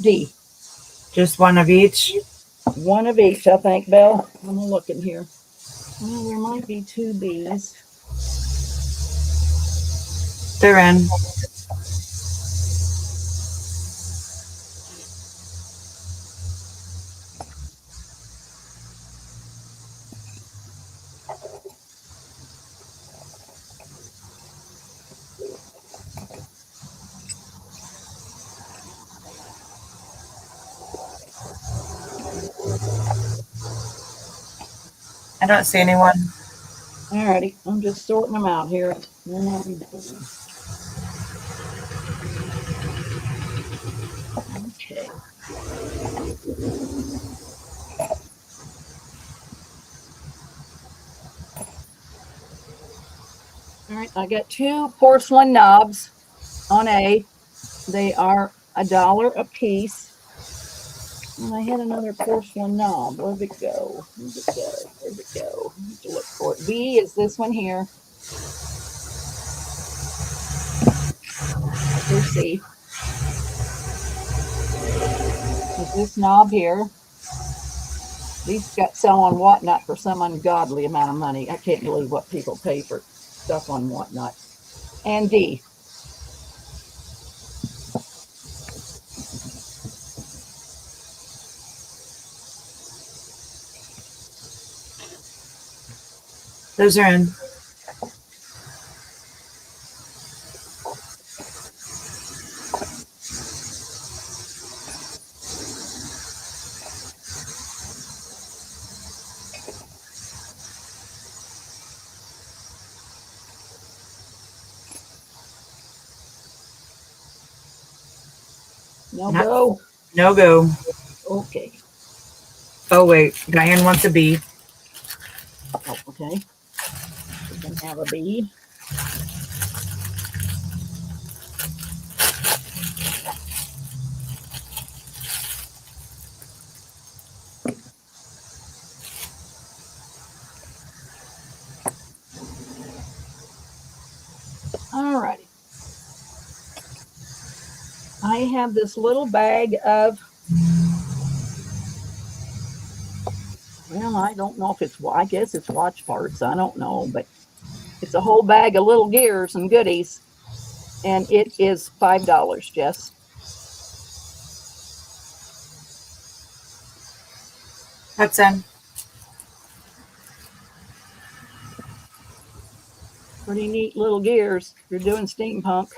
D. Just 1 of each. 1 of each, I think, Belle. I'm looking here. Well, there might be 2 B's. They're in. I don't see anyone. Alrighty, I'm just sorting them out here. Okay. All right, I got 2 porcelain knobs on A. They are $1 a piece. And I had another porcelain knob. Where'd it go? Where'd it go? Where'd it go? I have to look for it. B is this one here. Here's C. Is this knob here. These got sell on Whatnot for some ungodly amount of money. I can't believe what people pay for stuff on Whatnot. And D. Those are in. No go. No go. Okay. Oh, wait. Diane wants a B. Oh, okay. We can have a B. All righty. I have this little bag of, well, I don't know if it's, I guess it's watch parts. I don't know, but it's a whole bag of little gears and goodies. And it is $5, Jess. That's in. Pretty neat little gears. You're doing steampunk.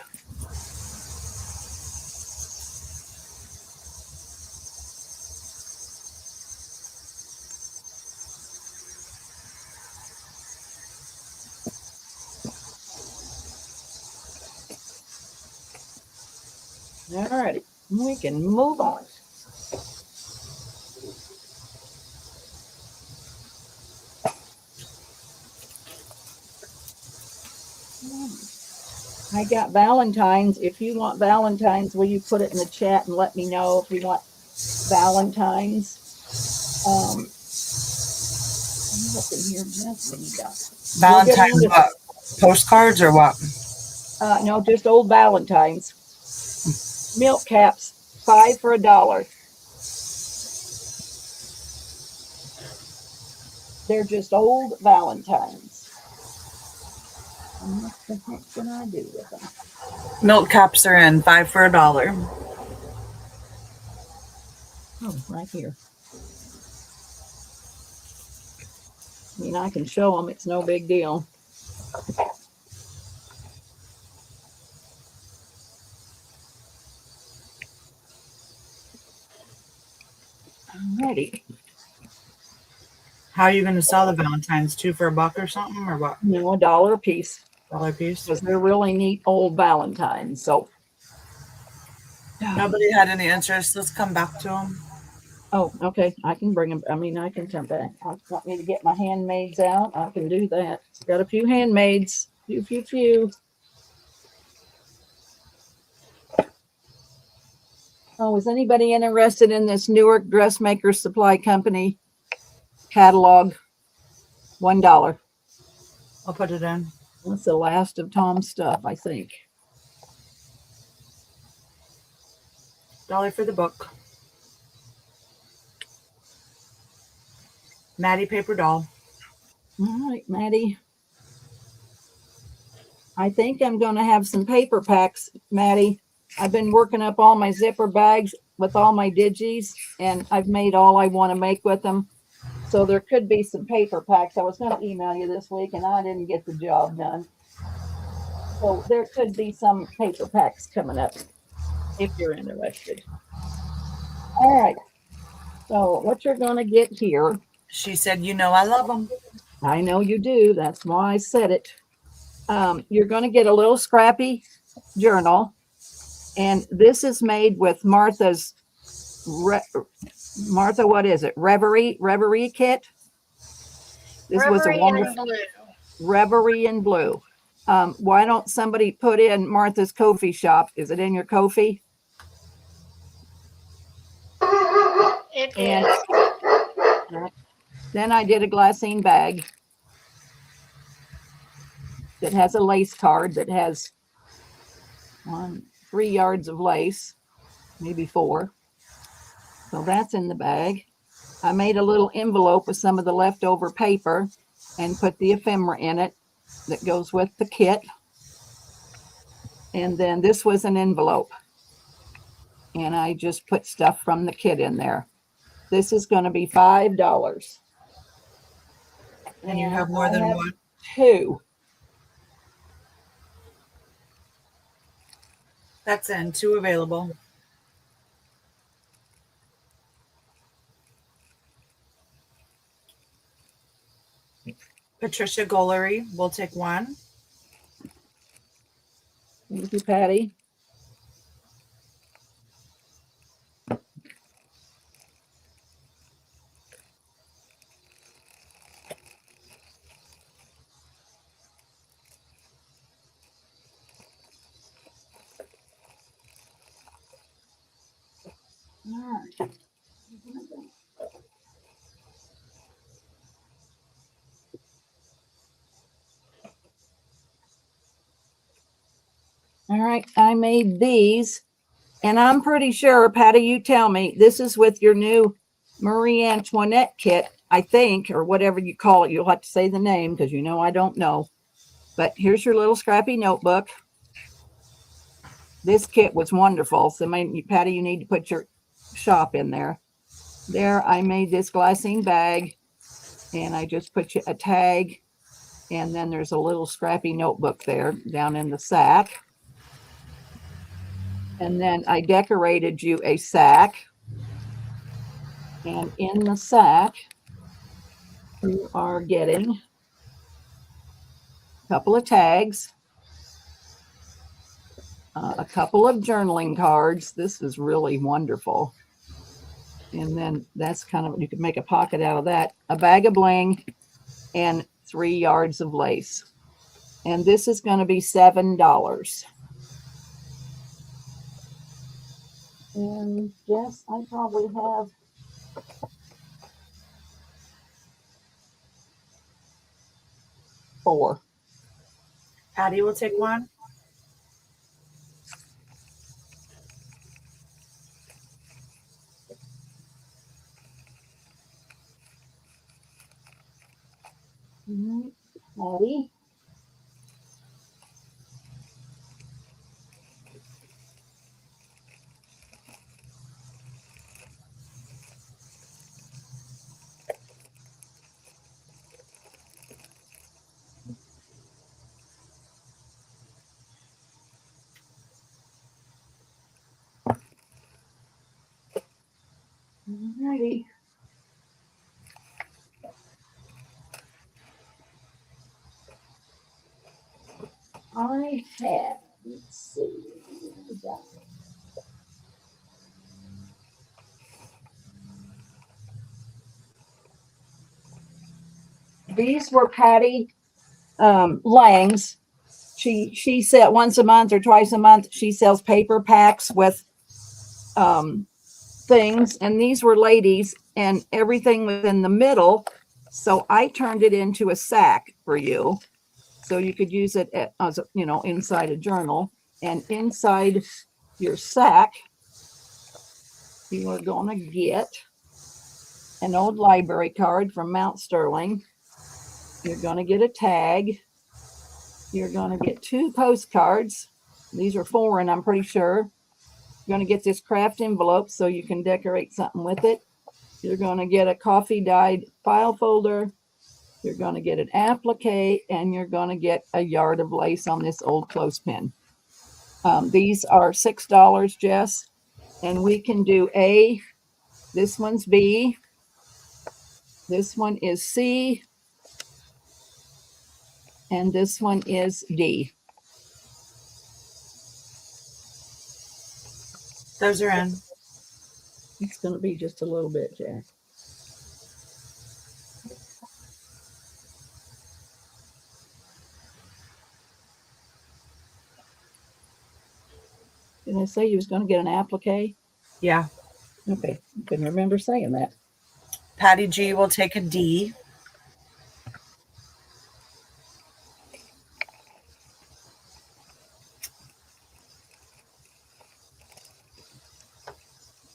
All righty, we can move on. I got Valentine's. If you want Valentine's, will you put it in the chat and let me know if you want Valentine's? I'm looking here. Just what you got. Valentine's what? Postcards or what? No, just old Valentine's. Milk caps, 5 for $1. They're just old Valentine's. What the heck can I do with them? Milk caps are in. 5 for $1. Oh, right here. I mean, I can show them. It's no big deal. Alrighty. How are you going to sell the Valentine's? 2 for $1 or something, or what? No, $1 a piece. $1 piece? Because they're really neat old Valentines. So Nobody had any interest. Let's come back to them. oh, okay. I can bring them. I mean, I can come back. I want me to get my handmaids out. I can do that. Got a few handmaids. Few. Oh, is anybody interested in this Newark Dressmaker Supply Company catalog? $1. I'll put it in. That's the last of Tom's stuff, I think. $1 for the book. Maddie paper doll. All right, Maddie. I think I'm going to have some paper packs, Maddie. I've been working up all my zipper bags with all my digis, and I've made all I want to make with them. So there could be some paper packs. I was going to email you this week, and I didn't get the job done. So there could be some paper packs coming up if you're interested. All right. So what you're going to get here. She said, you know, I love them. I know you do. That's why I said it. You're going to get a little scrappy journal. And this is made with Martha's, Martha, what is it? Reverie kit. This was a Reverie wonderful in blue. Reverie in blue. Why don't somebody put in Martha's Ko-fi shop? Is it in your Ko-fi? It And is. then I did a glassine bag that has a lace card that has 3 yards of lace, maybe 4. So that's in the bag. I made a little envelope with some of the leftover paper and put the ephemera in it that goes with the kit. And then this was an envelope. And I just put stuff from the kit in there. This is going to be $5. And you have more than one? 2. That's in. 2 available. Patricia Gollery, we'll take 1. Thank you, Patty. All right, I made these, and I'm pretty sure, Patty, you tell me, this is with your new Marie Antoinette kit, I think, or whatever you call it. You'll have to say the name because you know I don't know. But here's your little scrappy notebook. This kit was wonderful. So, Patty, you need to put your shop in there. There, I made this glassine bag, and I just put you a tag, and then there's a little scrappy notebook there down in the sack. And then I decorated you a sack. And in the sack, you are getting a couple of tags, a couple of journaling cards. This is really wonderful. And then that's kind of, you can make a pocket out of that, a bag of bling, and 3 yards of lace. And this is going to be $7. And yes, I probably have $4. Patty will take 1. Patty. Alrighty. I have, let's see. These were Patty Lang's. She said once a month or twice a month, she sells paper packs with things, and these were ladies, and everything was in the middle. So I turned it into a sack for you. So you could use it as, inside a journal. And inside your sack, you are going to get an old library card from Mount Sterling. You're going to get a tag. You're going to get 2 postcards. These are foreign, I'm pretty sure. You're going to get this craft envelope so you can decorate something with it. You're going to get a coffee dyed file folder. You're going to get an applique, and you're going to get a yard of lace on this old clothespin. These are $6, Jess, and we can do A. This one's B. This one is C. And this one is D. Those are in. It's going to be just a little bit, Jack. Did I say you was going to get an applique? Yeah. Okay, I couldn't remember saying that. Patty G will take a D.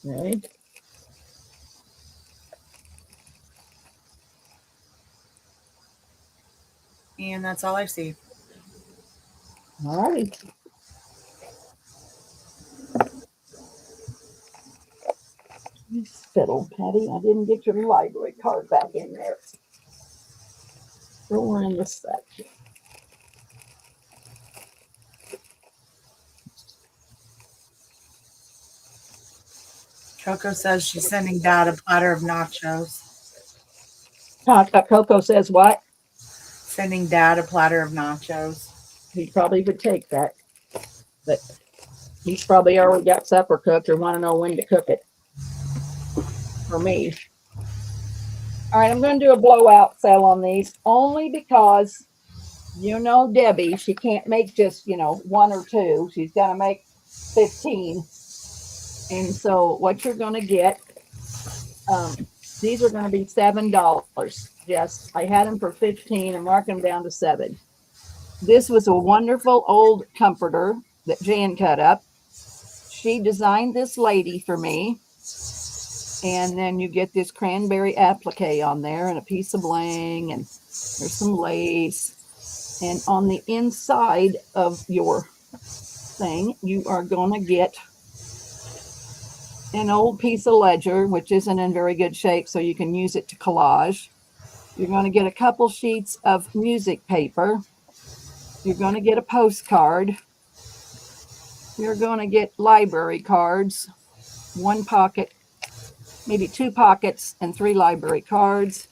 Right. And that's all I see. All right. Fiddle, Patty. I didn't get your library card back in there. Throw her in the sack. Coco says she's sending Dad a platter of nachos. Coco says what? Sending Dad a platter of nachos. He probably would take that. But he's probably already got supper cooked or want to know when to cook it. For me. All right, I'm going to do a blowout sale on these only because you know Debbie, she can't make just, one or two. She's got to make 15. And so what you're going to get, these are going to be $7. Yes, I had them for 15 and marking them down to 7. This was a wonderful old comforter that Jan cut up. She designed this lady for me. And then you get this cranberry applique on there and a piece of bling, and there's some lace. And on the inside of your thing, you are going to get an old piece of ledger, which isn't in very good shape, so you can use it to collage. You're going to get a couple sheets of music paper. You're going to get a postcard. You're going to get library cards, 1 pocket, maybe 2 pockets and 3 library cards.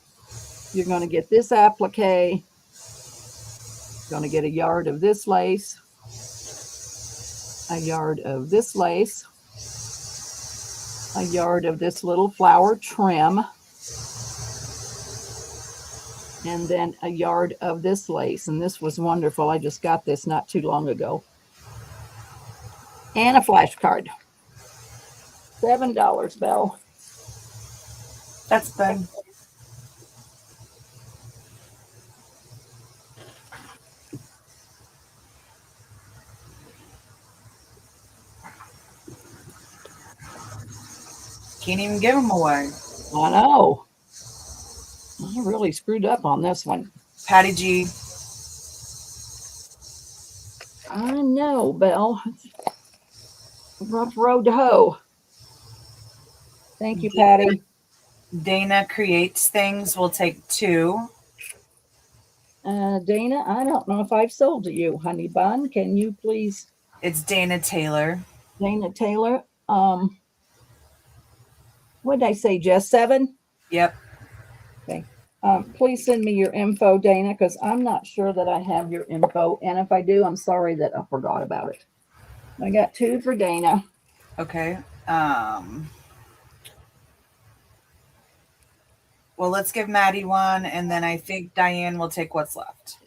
You're going to get this applique. You're going to get a yard of this lace, a yard of this lace, a yard of this little flower trim, and then a yard of this lace. And this was wonderful. I just got this not too long ago. And a flashcard. $7, Belle. That's good. Can't even give them away. I know. I really screwed up on this one. Patty G. I know, Belle. Rough road to hoe. Thank you, Patty. Dana creates things. We'll take 2. Dana, I don't know if I've sold to you, honey bun. Can you please? It's Dana Taylor. Dana Taylor. What did I say, Jess? 7? Yep. Okay. Please send me your info, Dana, because I'm not sure that I have your info. And if I do, I'm sorry that I forgot about it. I got 2 for Dana. Okay. Well, let's give Maddie 1, and then I think Diane will take what's left.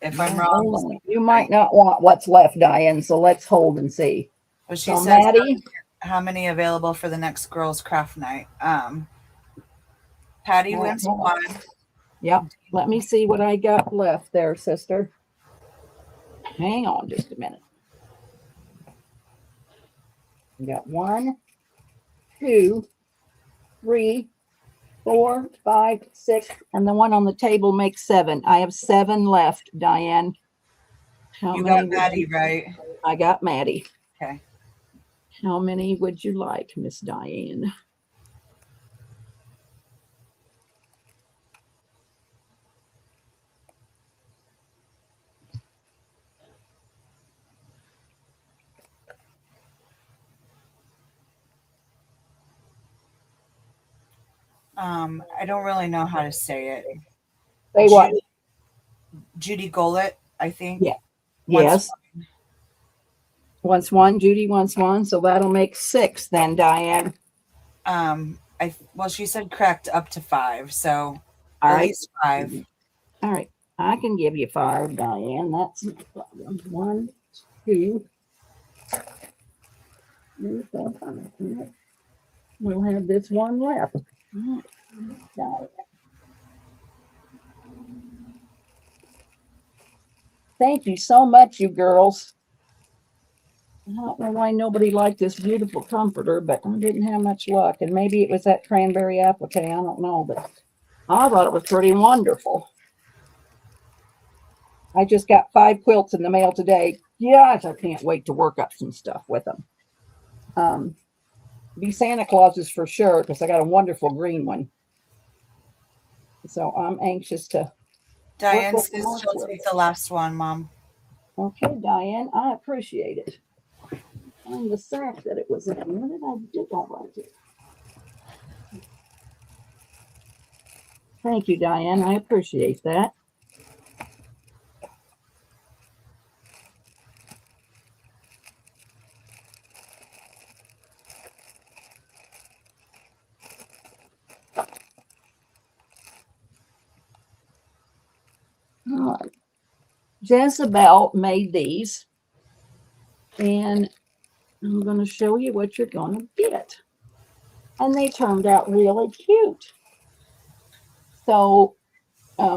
If I'm wrong, you might not want what's left, Diane. So let's hold and see. But she So says Maddie, how many available for the next girls' craft night. Patty wins 1. Yep. Let me see what I got left there, sister. Hang on just a minute. We got 1, 2, 3, 4, 5, 6, and the one on the table makes 7. I have 7 left, Diane. You got Maddie, right? I got Maddie. Okay. How many would you like, Miss Diane? I don't really know how to say it. Say what? Judy Gollett, I think. Yeah. Yes. Wants one. Judy wants one. So that'll make 6 then, Diane. Well, she said correct up to 5, so All at right. least 5. All right. I can give you 5, Diane. That's no problem. 1, 2. We'll have this one left. Diane. Thank you so much, you girls. I don't know why nobody liked this beautiful comforter, but I didn't have much luck. And maybe it was that cranberry applique. I don't know, but I thought it was pretty wonderful. I just got 5 quilts in the mail today. Yes, I can't wait to work up some stuff with them. Be Santa Clauses for sure, because I got a wonderful green one. So I'm anxious to. Diane says she'll take the last one, Mom. Okay, Diane, I appreciate it. And the sack that it was in. Where did I get that right here? Thank you, Diane. I appreciate that. All right. Jezebel made these, and I'm going to show you what you're going to get. And they turned out really cute. So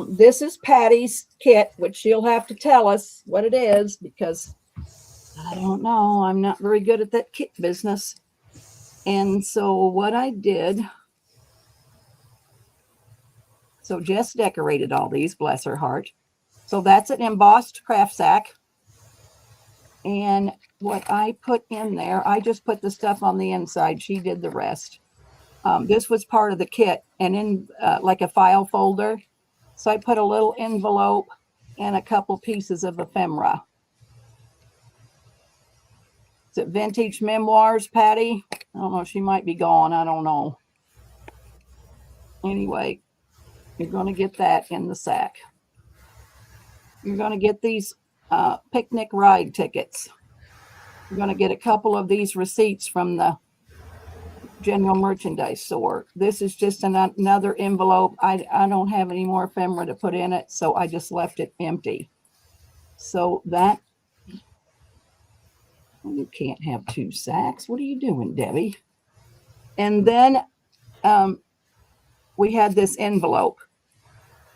this is Patty's kit, which she'll have to tell us what it is, because I don't know. I'm not very good at that kit business. And so what I did, so Jess decorated all these, bless her heart. So that's an embossed craft sack. And what I put in there, I just put the stuff on the inside. She did the rest. This was part of the kit, and in like a file folder. So I put a little envelope and a couple pieces of ephemera. Is it Vintage Memoirs, Patty? I don't know. She might be gone. I don't know. Anyway, you're going to get that in the sack. You're going to get these picnic ride tickets. You're going to get a couple of these receipts from the general merchandise store. This is just another envelope. I don't have any more ephemera to put in it, so I just left it empty. So that, you can't have 2 sacks. What are you doing, Debbie? And then we had this envelope.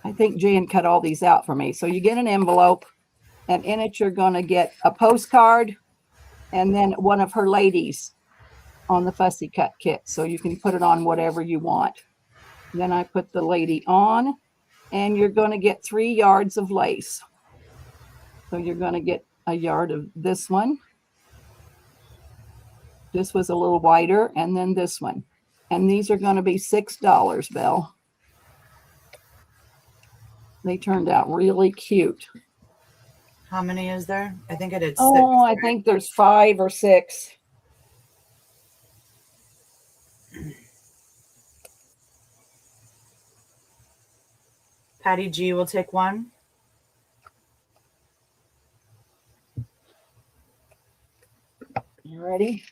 I think Jan cut all these out for me. So you get an envelope, and in it you're going to get a postcard and then one of her ladies on the fussy cut kit. So you can put it on whatever you want. Then I put the lady on, and you're going to get 3 yards of lace. So you're going to get a yard of this one. This was a little wider, and then this one. And these are going to be $6, Belle. They turned out really cute. How many is there? I think I did 6. Oh, I think there's 5 or 6. Patty G will take 1. You ready?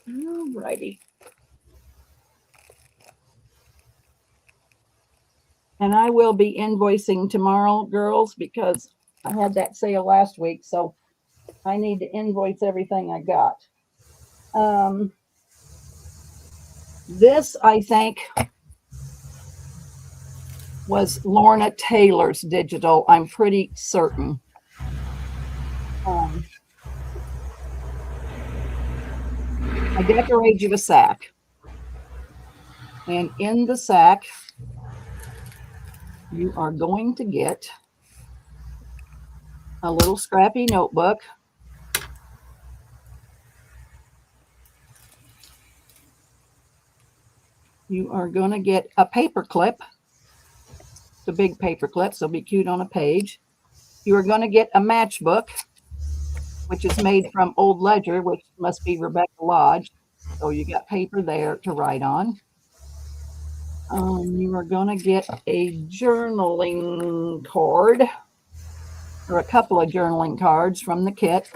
All righty. And I will be invoicing tomorrow, girls, because I had that sale last week, so I need to invoice everything I got. This, I think, was Lorna Taylor's digital. I'm pretty certain. I decorated you a sack. And in the sack, you are going to get a little scrappy notebook. You are going to get a paper clip. It's a big paper clip, so it'll be cute on a page. You are going to get a matchbook, which is made from old ledger, which must be Rebecca Lodge. So you got paper there to write on. You are going to get a journaling card, or a couple of journaling cards from the kit.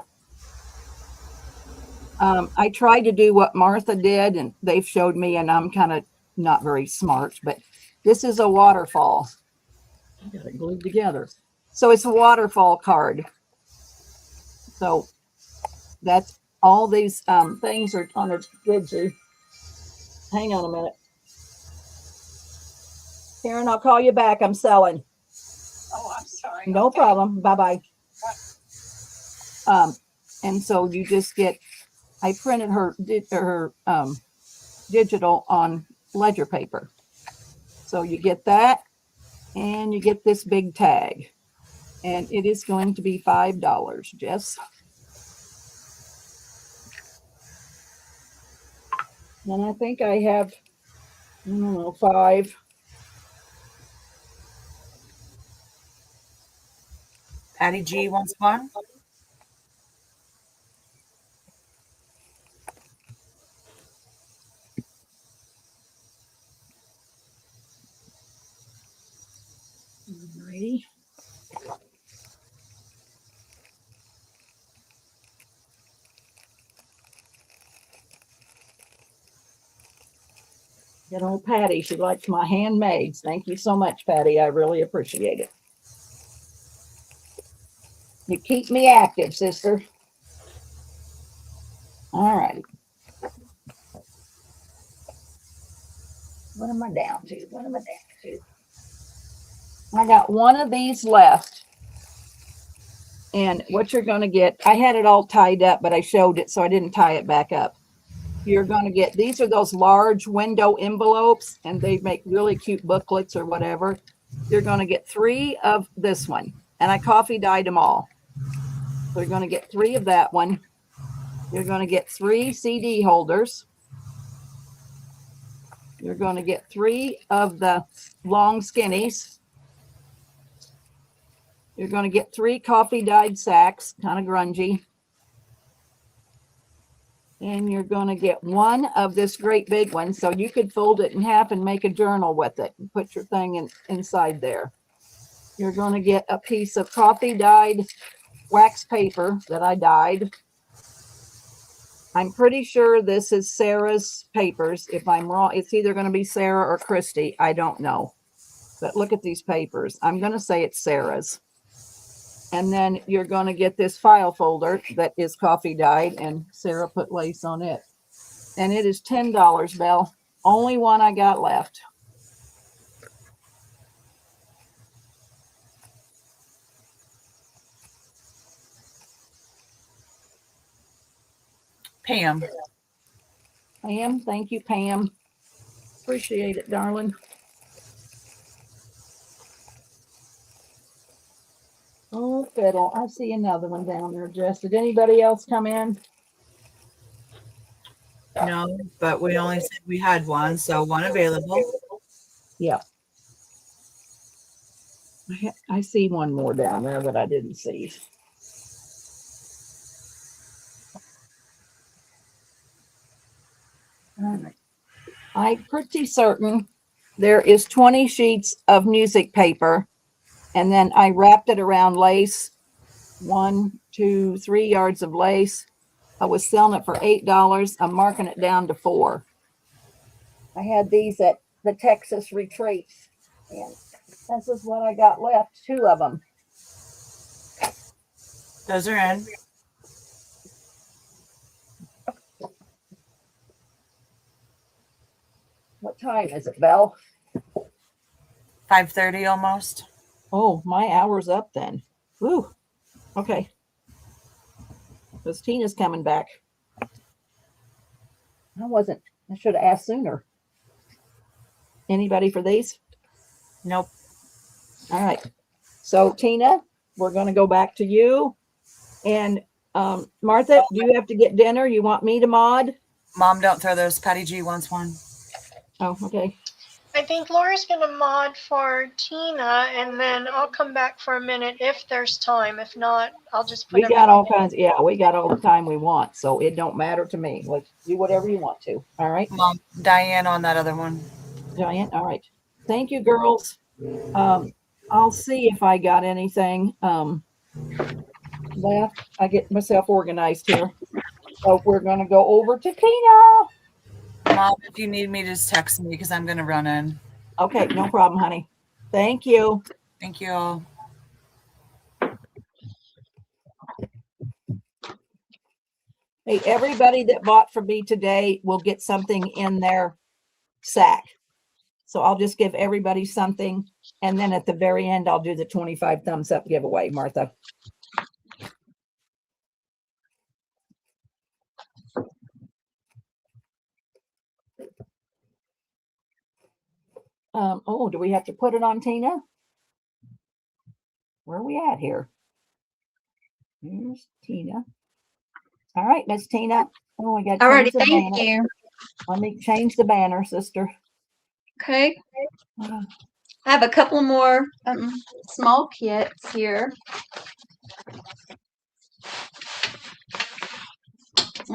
I tried to do what Martha did, and they've showed me, and I'm kind of not very smart, but this is a waterfall. I got it glued together. So it's a waterfall card. So that's all these things are on a digi. Hang on a minute. Karen, I'll call you back. I'm selling. Oh, I'm sorry. No Okay. problem. Bye-bye. And so you just get, I printed her digital on ledger paper. So you get that, and you get this big tag. And it is going to be $5, Jess. And I think I have, I don't know, 5. Patty G wants one. Alrighty. Good old Patty, she likes my handmaids. Thank you so much, Patty. I really appreciate it. You keep me active, sister. All right. What am I down to? What am I down to? I got one of these left. And what you're going to get, I had it all tied up, but I showed it, so I didn't tie it back up. You're going to get, these are those large window envelopes, and they make really cute booklets or whatever. You're going to get 3 of this one, and I coffee dyed them all. So you're going to get 3 of that one. You're going to get 3 CD holders. You're going to get 3 of the long skinnies. You're going to get 3 coffee dyed sacks, kind of grungy. And you're going to get 1 of this great big one. So you could fold it in half and make a journal with it and put your thing inside there. You're going to get a piece of coffee dyed wax paper that I dyed. I'm pretty sure this is Sarah's papers. If I'm wrong, it's either going to be Sarah or Christy. I don't know. But look at these papers. I'm going to say it's Sarah's. And then you're going to get this file folder that is coffee dyed, and Sarah put lace on it. And it is $10, Belle. Only one I got left. Pam. Pam, thank you, Pam. Appreciate it, darling. Oh, fiddle. I see another one down there, Jess. Did anybody else come in? No, but we only said we had one, so one available. Yeah. I see one more down there that I didn't see. All right. I'm pretty certain there is 20 sheets of music paper, and then I wrapped it around lace. 1, 2, 3 yards of lace. I was selling it for $8. I'm marking it down to $4. I had these at the Texas retreat, and this is what I got left. 2 of them. Those are in. What time is it, Belle? 5:30 almost. Oh, my hour's up then. Woo. Okay. Because Tina's coming back. I should have asked sooner. Anybody for these? Nope. All right. So Tina, we're going to go back to you. And Martha, do you have to get dinner? You want me to mod? Mom, don't throw those. Patty G wants one. Oh, okay. I think Laura's going to mod for Tina, and then I'll come back for a minute if there's time. If not, I'll just put We got all everything in. kinds. Yeah, we got all the time we want, so it don't matter to me. Let's do whatever you want to. All right, Mom, Diane on that other one. Giant. All right. Thank you, girls. I'll see if I got anything left. I get myself organized here. So we're gonna go over to Tina. Mom, if you need me, just text me because I'm going to run in. Okay, no problem, honey. Thank you. Thank you all. Hey, everybody that bought from me today will get something in their sack. So I'll just give everybody something. And then at the very end, I'll do the 25 thumbs up giveaway, Martha. Oh, do we have to put it on Tina? Where are we at here? Here's Tina. All right, Miss Tina. Oh, I got Alrighty, the thank banner. you. Let me change the banner, sister. Okay. Uh, I have a couple more small kits here.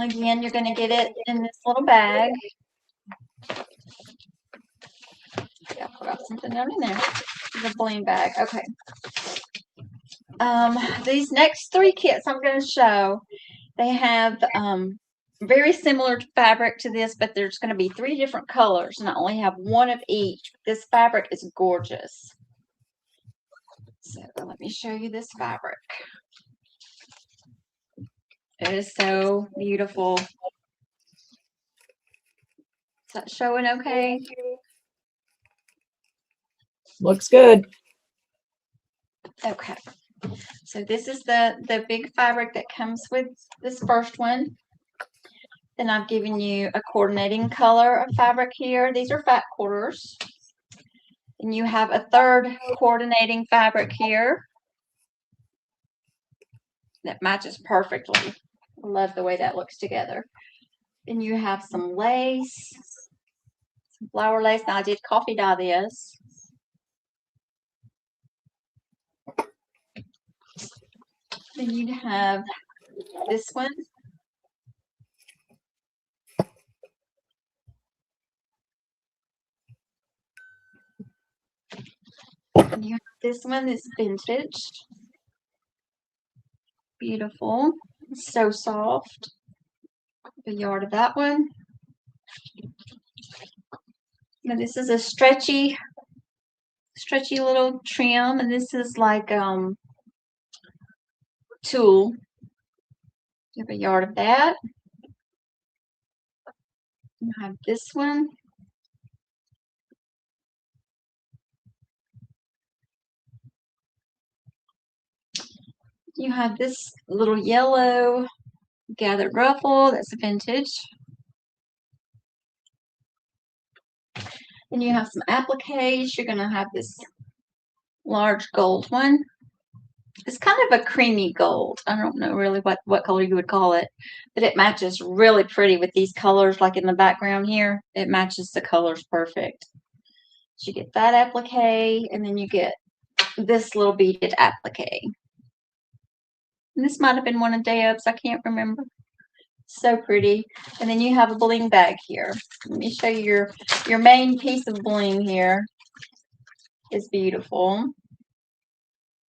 Again, you're going to get it in this little bag. Yeah, I forgot something down in there. The bling bag. Okay. These next three kits I'm going to show, they have very similar fabric to this, but there's going to be three different colors, and I only have one of each. This fabric is gorgeous. So let me show you this fabric. It is so beautiful. Is that showing okay? Looks good. Okay. So this is the big fabric that comes with this first one. Then I've given you a coordinating color of fabric here. These are fat quarters. And you have a third coordinating fabric here that matches perfectly. I love the way that looks together. Then you have some lace, some flower lace. Now I did coffee dye this. Then you have this one. And you have this one that's vintage. Beautiful. So soft. The yard of that one. Now this is a stretchy little trim, and this is like tulle. You have a yard of that. You have this one. You have this little yellow gathered ruffle that's vintage. Then you have some appliques. You're going to have this large gold one. It's kind of a creamy gold. I don't know really what color you would call it, but it matches really pretty with these colors, like in the background here. It matches the colors perfect. So you get that applique, and then you get this little beaded applique. And this might have been one of Deb's. I can't remember. So pretty. And then you have a bling bag here. Let me show you your main piece of bling here. Is beautiful.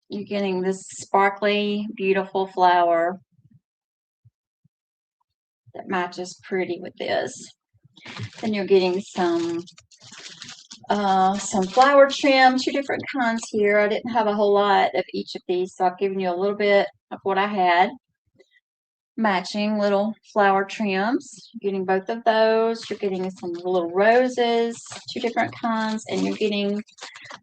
You're getting this sparkly, beautiful flower that matches pretty with this. Then you're getting some flower trim, two different kinds here. I didn't have a whole lot of each of these, so I've given you a little bit of what I had. Matching little flower trims. You're getting both of those. You're getting some little roses, two different kinds, and you're getting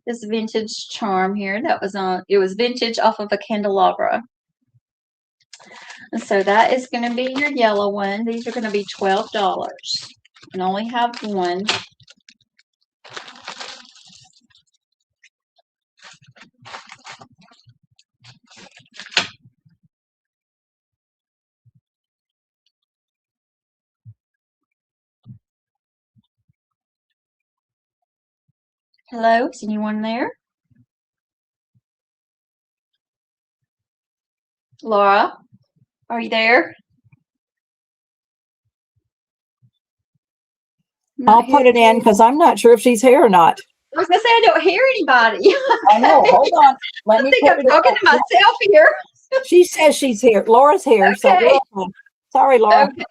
this vintage charm here that was on, it was vintage off of a candelabra. And so that is going to be your yellow one. These are going to be $12 and only have one. Hello, is anyone there? Laura, are you there? I'll put it in because I'm not sure if she's here or not. I was gonna say I don't hear anybody. I know. Hold on. Let I me think put I'm it in. talking to myself here. She says she's here. Laura's here. So Okay. we're okay. Sorry, Laura. Okay.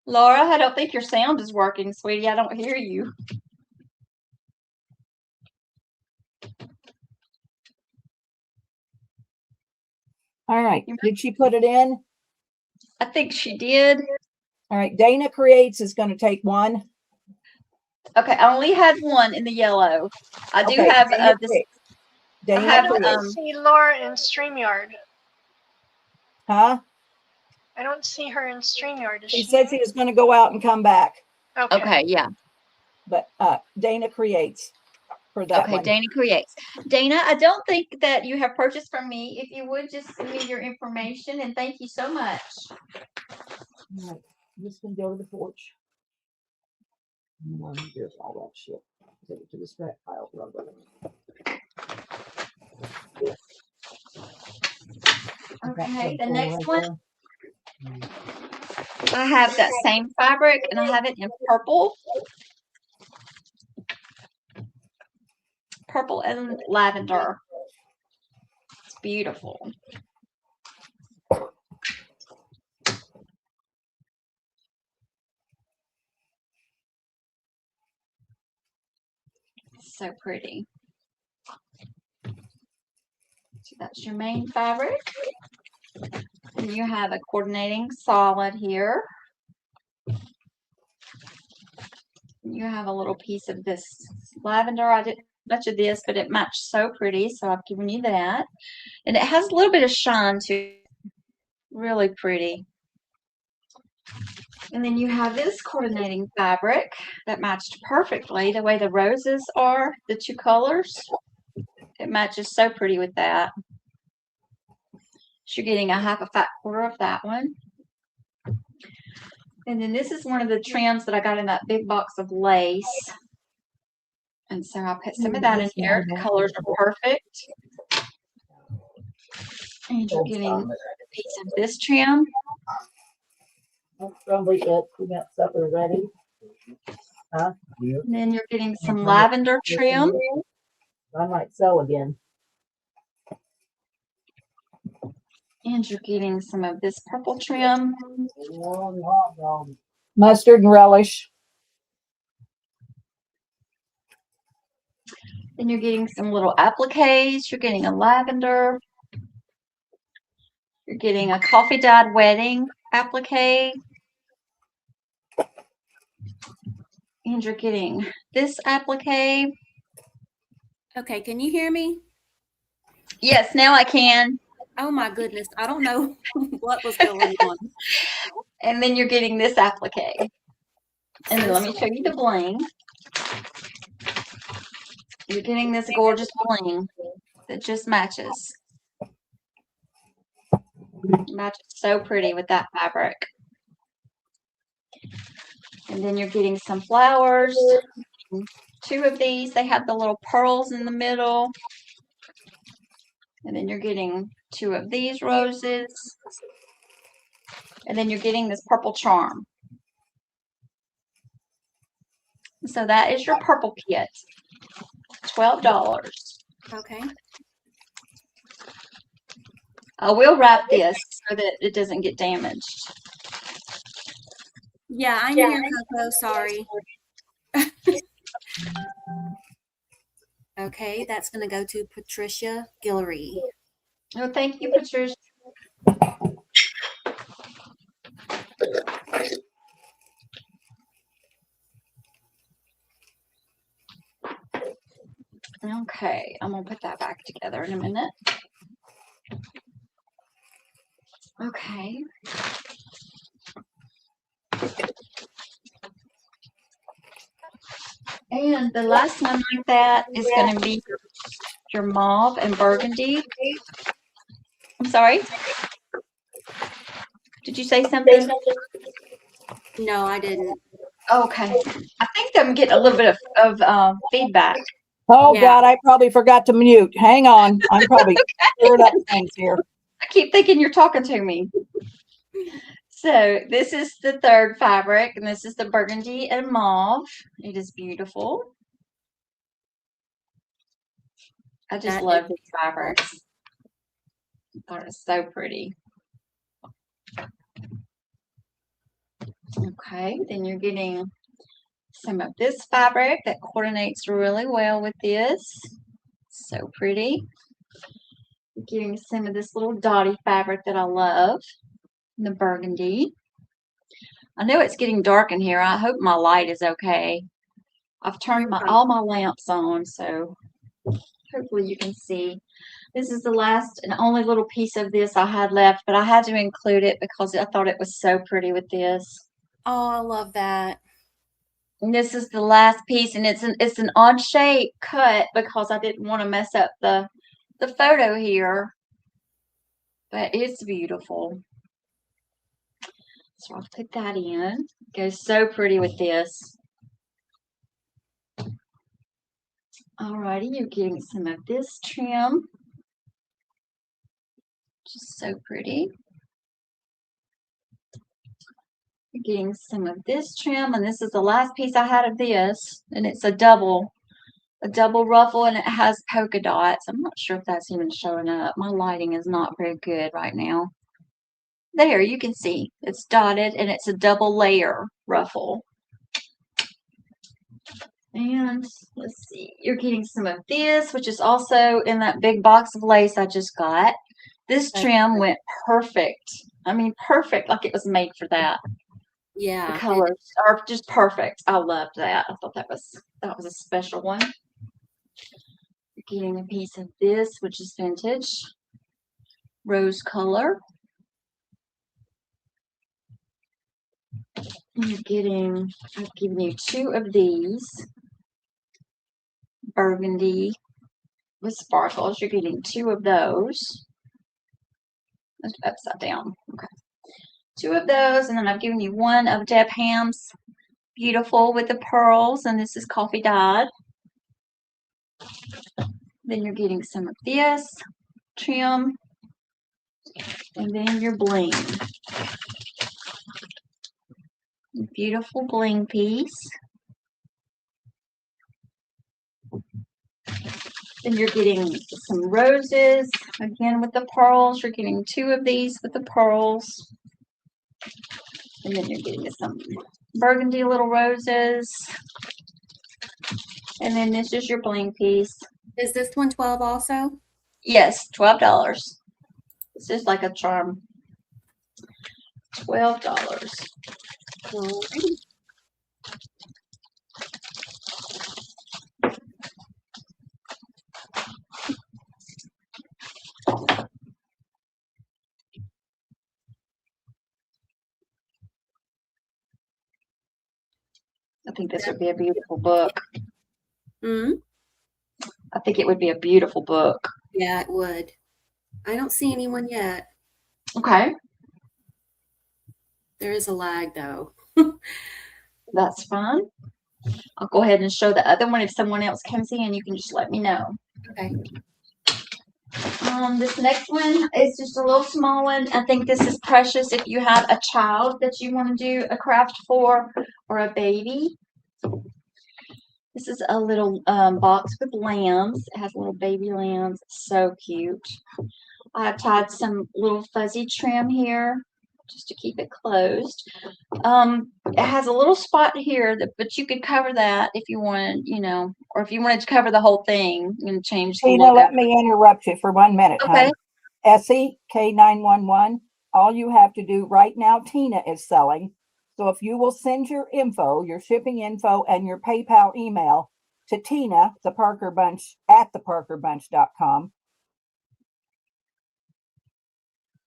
Laura, I don't think your sound is working, sweetie. I don't hear you. All right. Did she put it in? I think she did. All right. Dana Creates is going to take one. Okay, I only had one in the yellow. I do Okay, have Dana this. Creates. Dana have, I don't Creates. see Laura in StreamYard. Huh? I don't see her in StreamYard. Is She she? said she was going to go out and come back. Okay, yeah. But Dana Creates for that Okay, one. Dana Creates. Dana, I don't think that you have purchased from me. If you would just send me your information, and thank you so much. All right. I'm just going to go to the porch. There's all that shit. Take it to the scrap pile. Okay, the next one, I have that same fabric, and I have it in purple. Purple and lavender. It's beautiful. So pretty. So that's your main fabric. And you have a coordinating solid here. You have a little piece of this lavender. I didn't much of this, but it matched so pretty, so I've given you that. And it has a little bit of shine to it. Really pretty. And then you have this coordinating fabric that matched perfectly the way the roses are, the two colors. It matches so pretty with that. So you're getting a half a fat quarter of that one. And then this is one of the trims that I got in that big box of lace. And so I'll put some of that in here. The colors are perfect. And you're getting a piece of this trim. That's probably it. We got supper ready. Huh? And then you're getting some lavender trim. I might sell again. And you're getting some of this purple trim. Mustard and relish. Then you're getting some little appliques. You're getting a lavender. You're getting a coffee dyed wedding applique. And you're getting this applique. Okay, can you hear me? Yes, now I can. Oh my goodness, I don't know what was going on. And then you're getting this applique. And then let me show you the bling. You're getting this gorgeous bling that just matches. Matches so pretty with that fabric. And then you're getting some flowers. Two of these. They have the little pearls in the middle. And then you're getting two of these roses. And then you're getting this purple charm. So that is your purple kit. $12. Okay. I will wrap this so that it doesn't get damaged. Yeah, I'm here, Coco. Sorry. Okay, that's going to go to Patricia Guillory. Oh, thank you, Patricia. Okay, I'm going to put that back together in a minute. Okay. And the last one like that is going to be your mauve and burgundy. I'm sorry? Did you say something? No, I didn't. Okay. I think I'm getting a little bit of feedback. Oh, Yeah. God, I probably forgot to mute. Hang on. I'm probably stirred up things here. I keep thinking you're talking to me. So this is the third fabric, and this is the burgundy and mauve. It is beautiful. I just That love is these fabrics. I thought it was so pretty. Okay, then you're getting some of this fabric that coordinates really well with this. So pretty. You're getting some of this little dotty fabric that I love. The burgundy. I know it's getting dark in here. I hope my light is okay. I've turned all my lamps on, so hopefully you can see. This is the last and only little piece of this I had left, but I had to include it because I thought it was so pretty with this. Oh, I love that. And this is the last piece, and it's an odd shape cut because I didn't want to mess up the photo here. But it's beautiful. So I'll put that in. It goes so pretty with this. Alrighty, you're getting some of this trim. Just so pretty. You're getting some of this trim, and this is the last piece I had of this, and it's a double ruffle, and it has polka dots. I'm not sure if that's even showing up. My lighting is not very good right now. There, you can see it's dotted, and it's a double layer ruffle. And let's see, you're getting some of this, which is also in that big box of lace I just got. This trim went perfect. I mean, perfect, like it was made for that. Yeah. The colors are just perfect. I loved that. I thought that was a special one. You're getting a piece of this, which is vintage rose color. You're getting, I've given you 2 of these burgundy with sparkles. You're getting 2 of those. That's upside down. Okay. 2 of those, and then I've given you 1 of Deb Ham's beautiful with the pearls, and this is coffee dyed. Then you're getting some of this trim, and then your bling. Beautiful bling piece. Then you're getting some roses, again with the pearls. You're getting 2 of these with the pearls. And then you're getting some burgundy little roses. And then this is your bling piece. Is this one 12 also? Yes, $12. It's just like a charm. $12. Alrighty. I think this would be a beautiful book. Mm-hmm. I think it would be a beautiful book. Yeah, it would. I don't see anyone yet. Okay, There is a lag though. that's fine. I'll go ahead and show the other one. If someone else comes in, you can just let me know. Okay. This next one is just a little small one. I think this is precious if you have a child that you want to do a craft for, or a baby. This is a little box with lambs. It has little baby lambs. So cute. I've tied some little fuzzy trim here just to keep it closed. It has a little spot here, but you could cover that if you wanted, or if you wanted to cover the whole thing and change the Tina, look. let me interrupt you for 1 minute. Okay. Essie, K911, all you have to do right now, Tina is selling. So if you will send your info, your shipping info, and your PayPal email to Tina, the Parker Bunch, at theparkerbunch.com.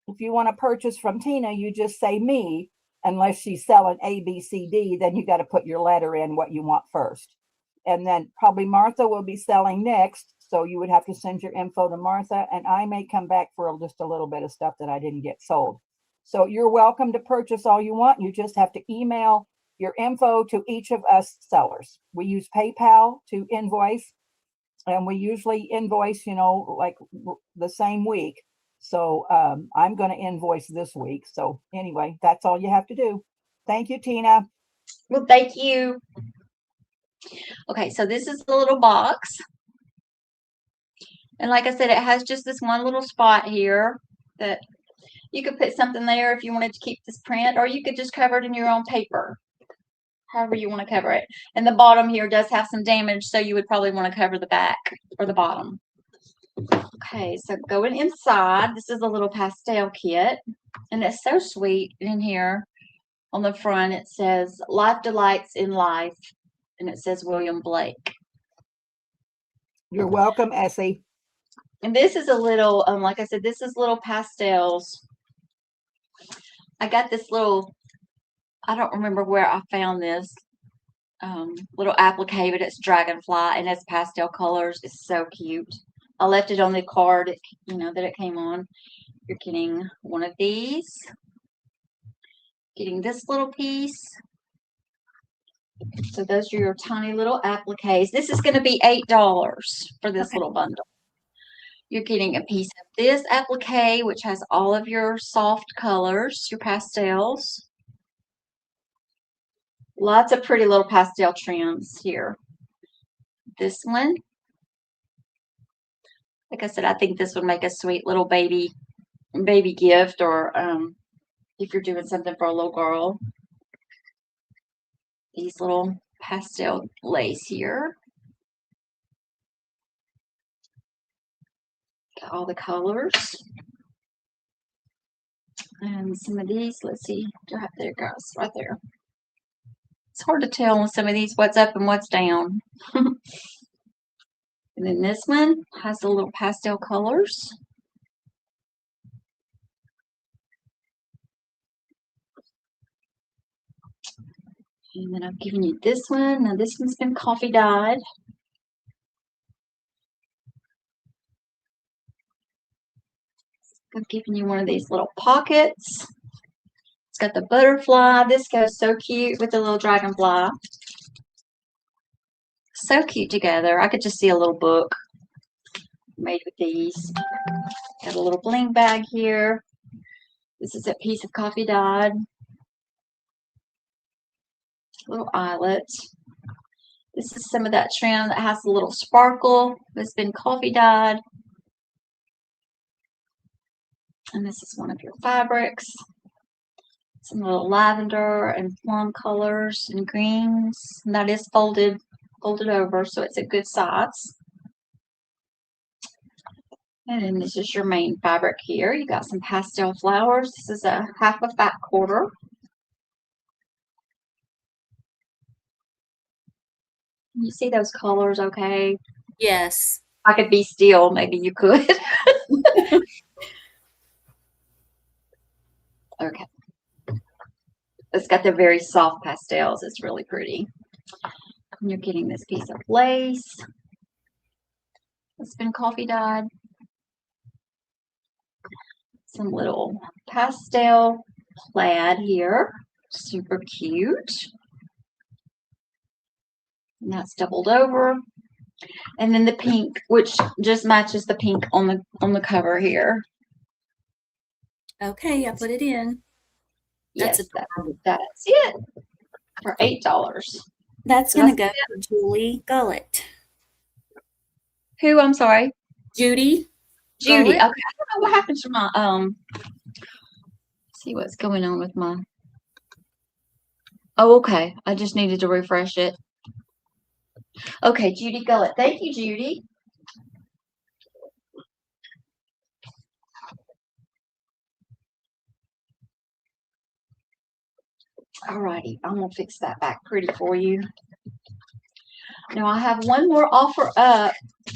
If you want to purchase from Tina, you just say me, unless she's selling A, B, C, D, then you got to put your letter in what you want first. And then probably Martha will be selling next. So you would have to send your info to Martha, and I may come back for just a little bit of stuff that I didn't get sold. So you're welcome to purchase all you want. You just have to email your info to each of us sellers. We use PayPal to invoice, and we usually invoice, like the same week. So I'm going to invoice this week. So anyway, that's all you have to do. Thank you, Tina. Well, thank you. Okay, so this is the little box. And like I said, it has just this one little spot here that you could put something there if you wanted to keep this print, or you could just cover it in your own paper, however you want to cover it. And the bottom here does have some damage, so you would probably want to cover the back or the bottom. Okay, so going inside, this is a little pastel kit, and it's so sweet. In here on the front, it says Life Delights in Life, and it says William Blake. You're welcome, Essie. And this is a little, like I said, this is little pastels. I got this little, I don't remember where I found this little applique, but it's dragonfly and it's pastel colors. It's so cute. I left it on the card, that it came on. You're getting one of these. Getting this little piece. So those are your tiny little appliques. This is going to be $8 for this little bundle. You're getting a piece of this applique, which has all of your soft colors, your pastels. Lots of pretty little pastel trims here. This one, like I said, I think this would make a sweet little baby gift, or if you're doing something for a little girl. These little pastel lace here. Got all the colors. And some of these, let's see, there it goes, right there. It's hard to tell on some of these what's up and what's down. And then this one has the little pastel colors. And then I've given you this one. Now this one's been coffee dyed. I've given you one of these little pockets. It's got the butterfly. This goes so cute with the little dragonfly. So cute together. I could just see a little book made with these. Got a little bling bag here. This is a piece of coffee dyed. Little eyelet. This is some of that trim that has a little sparkle. That's been coffee dyed. And this is one of your fabrics. Some little lavender and plum colors and greens. And that is folded over, so it's a good size. And then this is your main fabric here. You got some pastel flowers. This is a half a fat quarter. You see those colors okay? Yes. I could be still, maybe you could. Okay. It's got the very soft pastels. It's really pretty. And you're getting this piece of lace. It's been coffee dyed. Some little pastel plaid here. Super cute. And that's doubled over. And then the pink, which just matches the pink on the cover here. Okay, I put it in. That's it for $8. That's So going to go to Julie Gullett. Who? I'm sorry. Judy. Judy. Okay. Gullett? I don't know what happened to my see what's going on with my. Oh, okay. I just needed to refresh it. Okay, Judy Gullett. Thank you, Judy. Alrighty, I'm gonna fix that back pretty for you. Now I have one more offer up,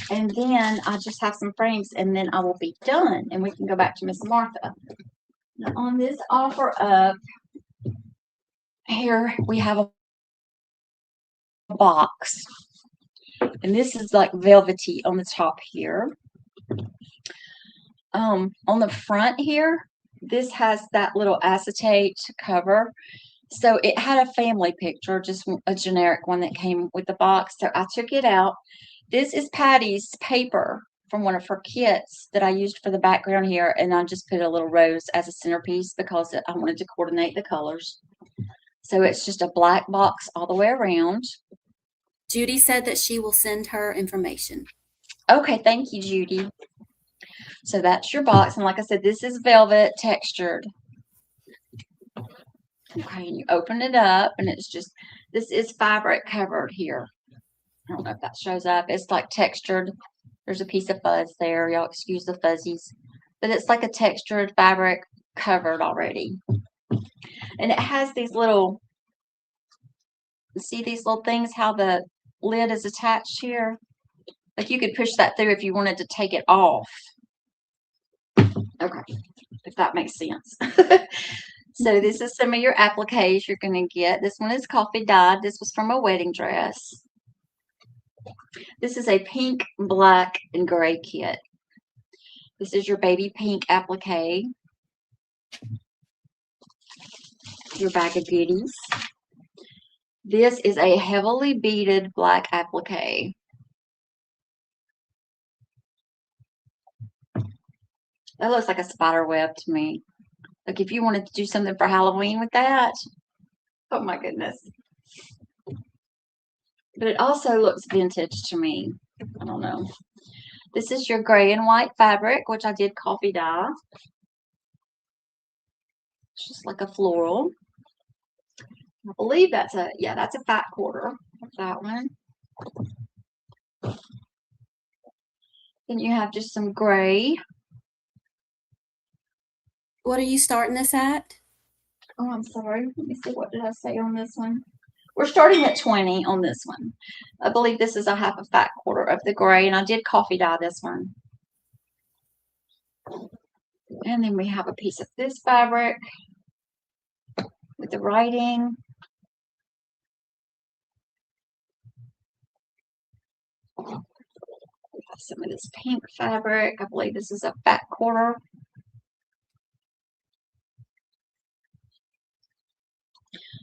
and then I just have some frames, and then I will be done, and we can go back to Miss Martha. Now on this offer up, here we have a box, and this is like velvety on the top here. On the front here, this has that little acetate cover. So it had a family picture, just a generic one that came with the box. So I took it out. This is Patty's paper from one of her kits that I used for the background here. And I just put a little rose as a centerpiece because I wanted to coordinate the colors. So it's just a black box all the way around. Judy said that she will send her information. Okay, thank you, Judy. So that's your box. And like I said, this is velvet textured. Okay, and you open it up and it's just, this is fabric covered here. I don't know if that shows up. It's like textured. There's a piece of fuzz there. Y'all excuse the fuzzies. But it's like a textured fabric covered already. And it has these little, see these little things, how the lid is attached here? Like you could push that through if you wanted to take it off. Okay, if that makes sense. So this is some of your appliques you're going to get. This one is coffee dyed. This was from a wedding dress. This is a pink, black, and gray kit. This is your baby pink applique. Your bag of goodies. This is a heavily beaded black applique. That looks like a spider web to me. Like if you wanted to do something for Halloween with that. Oh my goodness. But it also looks vintage to me. I don't know. This is your gray and white fabric, which I did coffee dye. It's just like a floral. I believe that's a, yeah, that's a fat quarter. That one. Then you have just some gray. What are you starting this at? Oh, I'm sorry. Let me see. What did I say on this one? We're starting at 20 on this one. I believe this is a half a fat quarter of the gray, and I did coffee dye this one. And then we have a piece of this fabric with the writing. We have some of this pink fabric. I believe this is a fat quarter.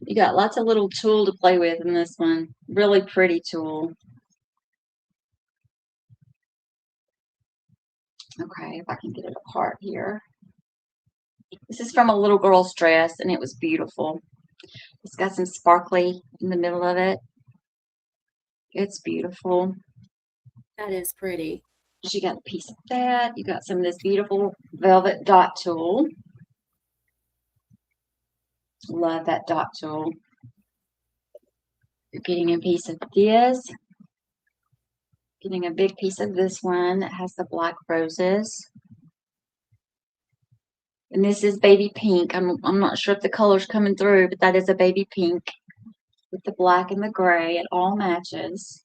You got lots of little tulle to play with in this one. Really pretty tulle. Okay, if I can get it apart here. This is from a little girl's dress, and it was beautiful. It's got some sparkly in the middle of it. It's beautiful. That is pretty. She got a piece of that. You got some of this beautiful velvet dot tulle. Love that dot tulle. You're getting a piece of this. Getting a big piece of this one that has the black roses. And this is baby pink. I'm not sure if the color's coming through, but that is a baby pink with the black and the gray. It all matches.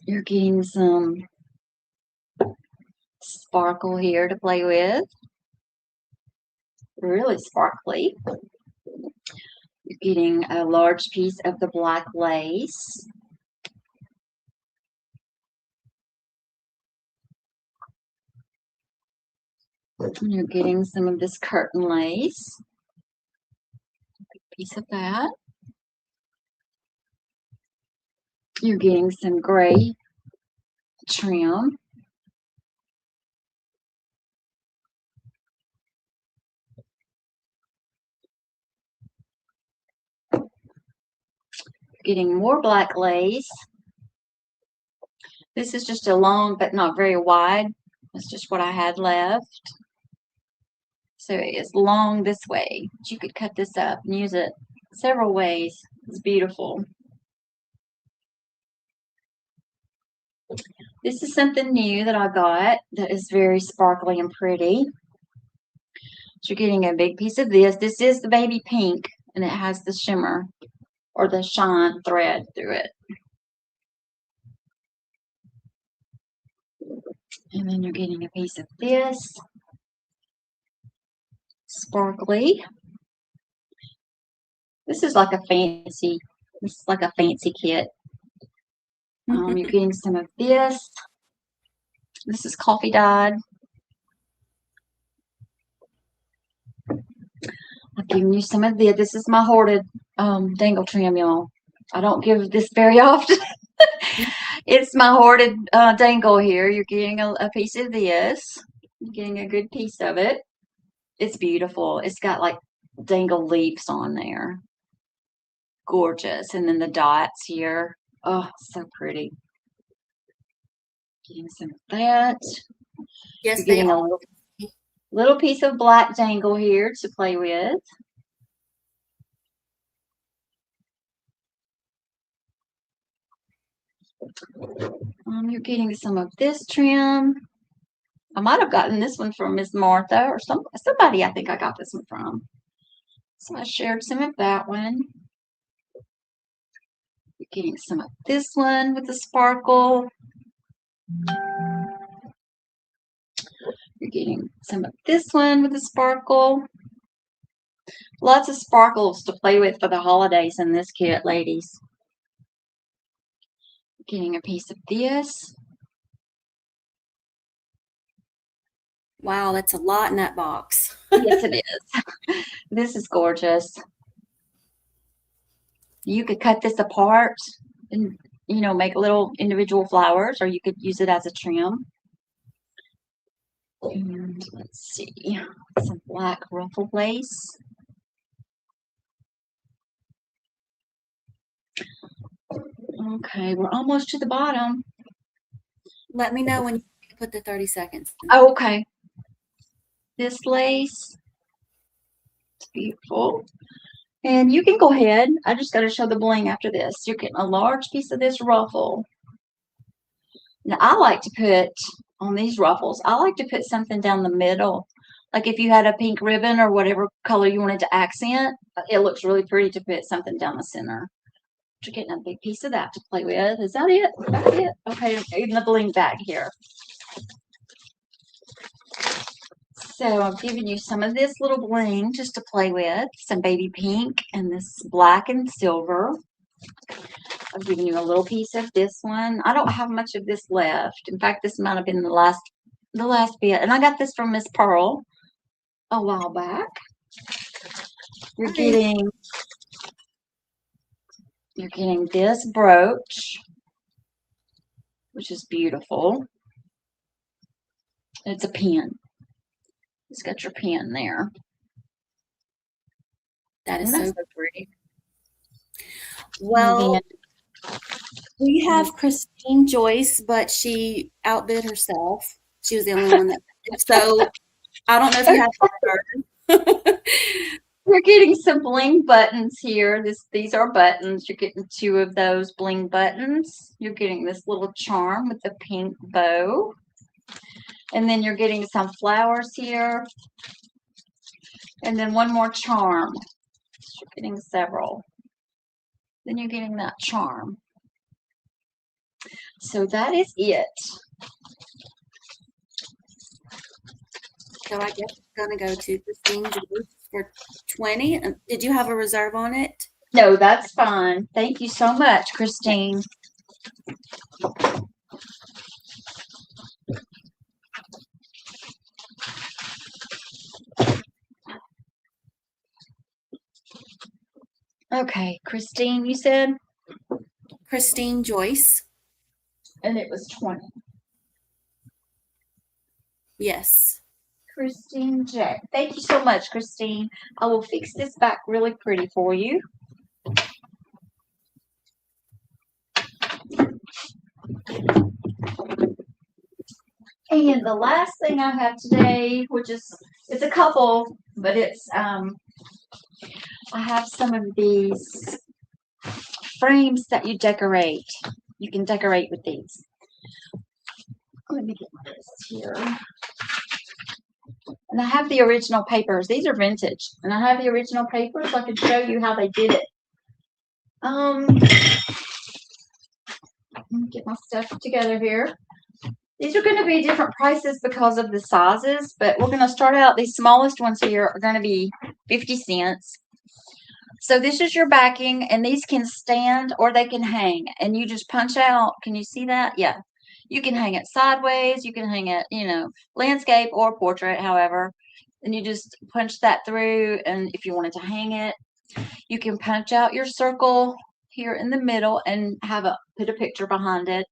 You're getting some sparkle here to play with. Really sparkly. You're getting a large piece of the black lace. And you're getting some of this curtain lace. A big piece of that. You're getting some gray trim. Getting more black lace. This is just a long but not very wide. That's just what I had left. So it is long this way. But you could cut this up and use it several ways. It's beautiful. This is something new that I got that is very sparkly and pretty. So you're getting a big piece of this. This is the baby pink, and it has the shimmer or the shine thread through it. And then you're getting a piece of this. Sparkly. This is like a fancy kit. You're getting some of this. This is coffee dyed. giving you some of this. This is my hoarded dangle trim, y'all. I don't give this very often. It's my hoarded dangle here. You're getting a piece of this. You're getting a good piece of it. It's beautiful. It's got like dangle leaves on there. Gorgeous. And then the dots here. Oh, so pretty. Getting some of that. Yes, You're they getting are. a little piece of black dangle here to play with. You're getting some of this trim. I might have gotten this one from Miss Martha or somebody I think I got this one from. So I shared some of that one. You're getting some of this one with the sparkle. You're getting some of this one with the sparkle. Lots of sparkles to play with for the holidays in this kit, ladies. Getting a piece of this. Wow, that's a lot in that box. Yes, it is. This is gorgeous. You could cut this apart and, you know, make little individual flowers, or you could use it as a trim. And let's see, some black ruffle lace. Okay, we're almost to the bottom. Let me know when you put the 30 seconds. Oh, okay. This lace. It's beautiful. And you can go ahead. I just got to show the bling after this. You're getting a large piece of this ruffle. Now, I like to put on these ruffles, I like to put something down the middle. Like if you had a pink ribbon or whatever color you wanted to accent, it looks really pretty to put something down the center. You're getting a big piece of that to play with. Is that it? That's it. Okay, in the bling bag here. So I'm giving you some of this little bling just to play with. Some baby pink and this black and silver. I'm giving you a little piece of this one. I don't have much of this left. In fact, this might have been the last bit. And I got this from Miss Pearl a while back. You're getting this brooch, which is beautiful. It's a pin. It's got your pin there. That is Isn't so that pretty. Well, we have Christine Joyce, but she outbid herself. She was the only one that so I don't know if you have her. You're getting some bling buttons here. These are buttons. You're getting 2 of those bling buttons. You're getting this little charm with the pink bow. And then you're getting some flowers here. And then one more charm. You're getting several. Then you're getting that charm. So that is it. So I guess it's gonna go to Christine Joyce for 20. Did you have a reserve on it? No, that's fine. Thank you so much, Christine. Okay, Christine, you said? Christine Joyce. And it was 20. Yes. Christine J. Thank you so much, Christine. I will fix this back really pretty for you. And the last thing I have today, which is, it's a couple, but it's, I have some of these frames that you decorate. You can decorate with these. Let me get my list here. And I have the original papers. These are vintage. And I have the original papers. I can show you how they did it. Let me get my stuff together here. These are going to be different prices because of the sizes, but we're going to start out. These smallest ones here are going to be 50 cents. So this is your backing, and these can stand or they can hang. And you just punch out. Can you see that? Yeah. You can hang it sideways. You can hang it, you know, landscape or portrait, however. and you just punch that through. And if you wanted to hang it, you can punch out your circle here in the middle and put a picture behind it.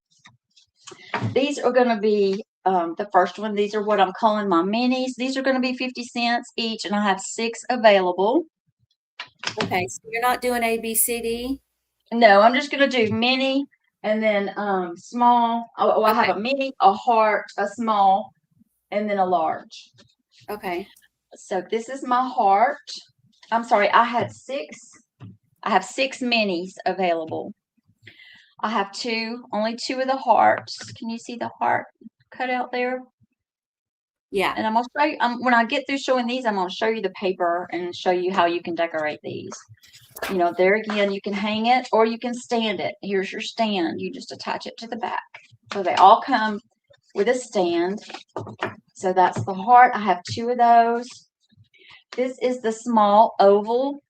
These are going to be the first one. These are what I'm calling my minis. These are going to be 50 cents each, and I have 6 available. Okay, so you're not doing A, B, C, D? No, I'm just going to do mini and then small. Oh, I have a mini, a heart, a small, and then a large. Okay. So this is my heart. I'm sorry, I have 6 minis available. I have only 2 of the hearts. Can you see the heart cut out there? Yeah. And I'm going to show you, when I get through showing these, I'm going to show you the paper and show you how you can decorate these. You know, there again, you can hang it or you can stand it. Here's your stand. You just attach it to the back. So they all come with a stand. So that's the heart. I have 2 of those. This is the small oval.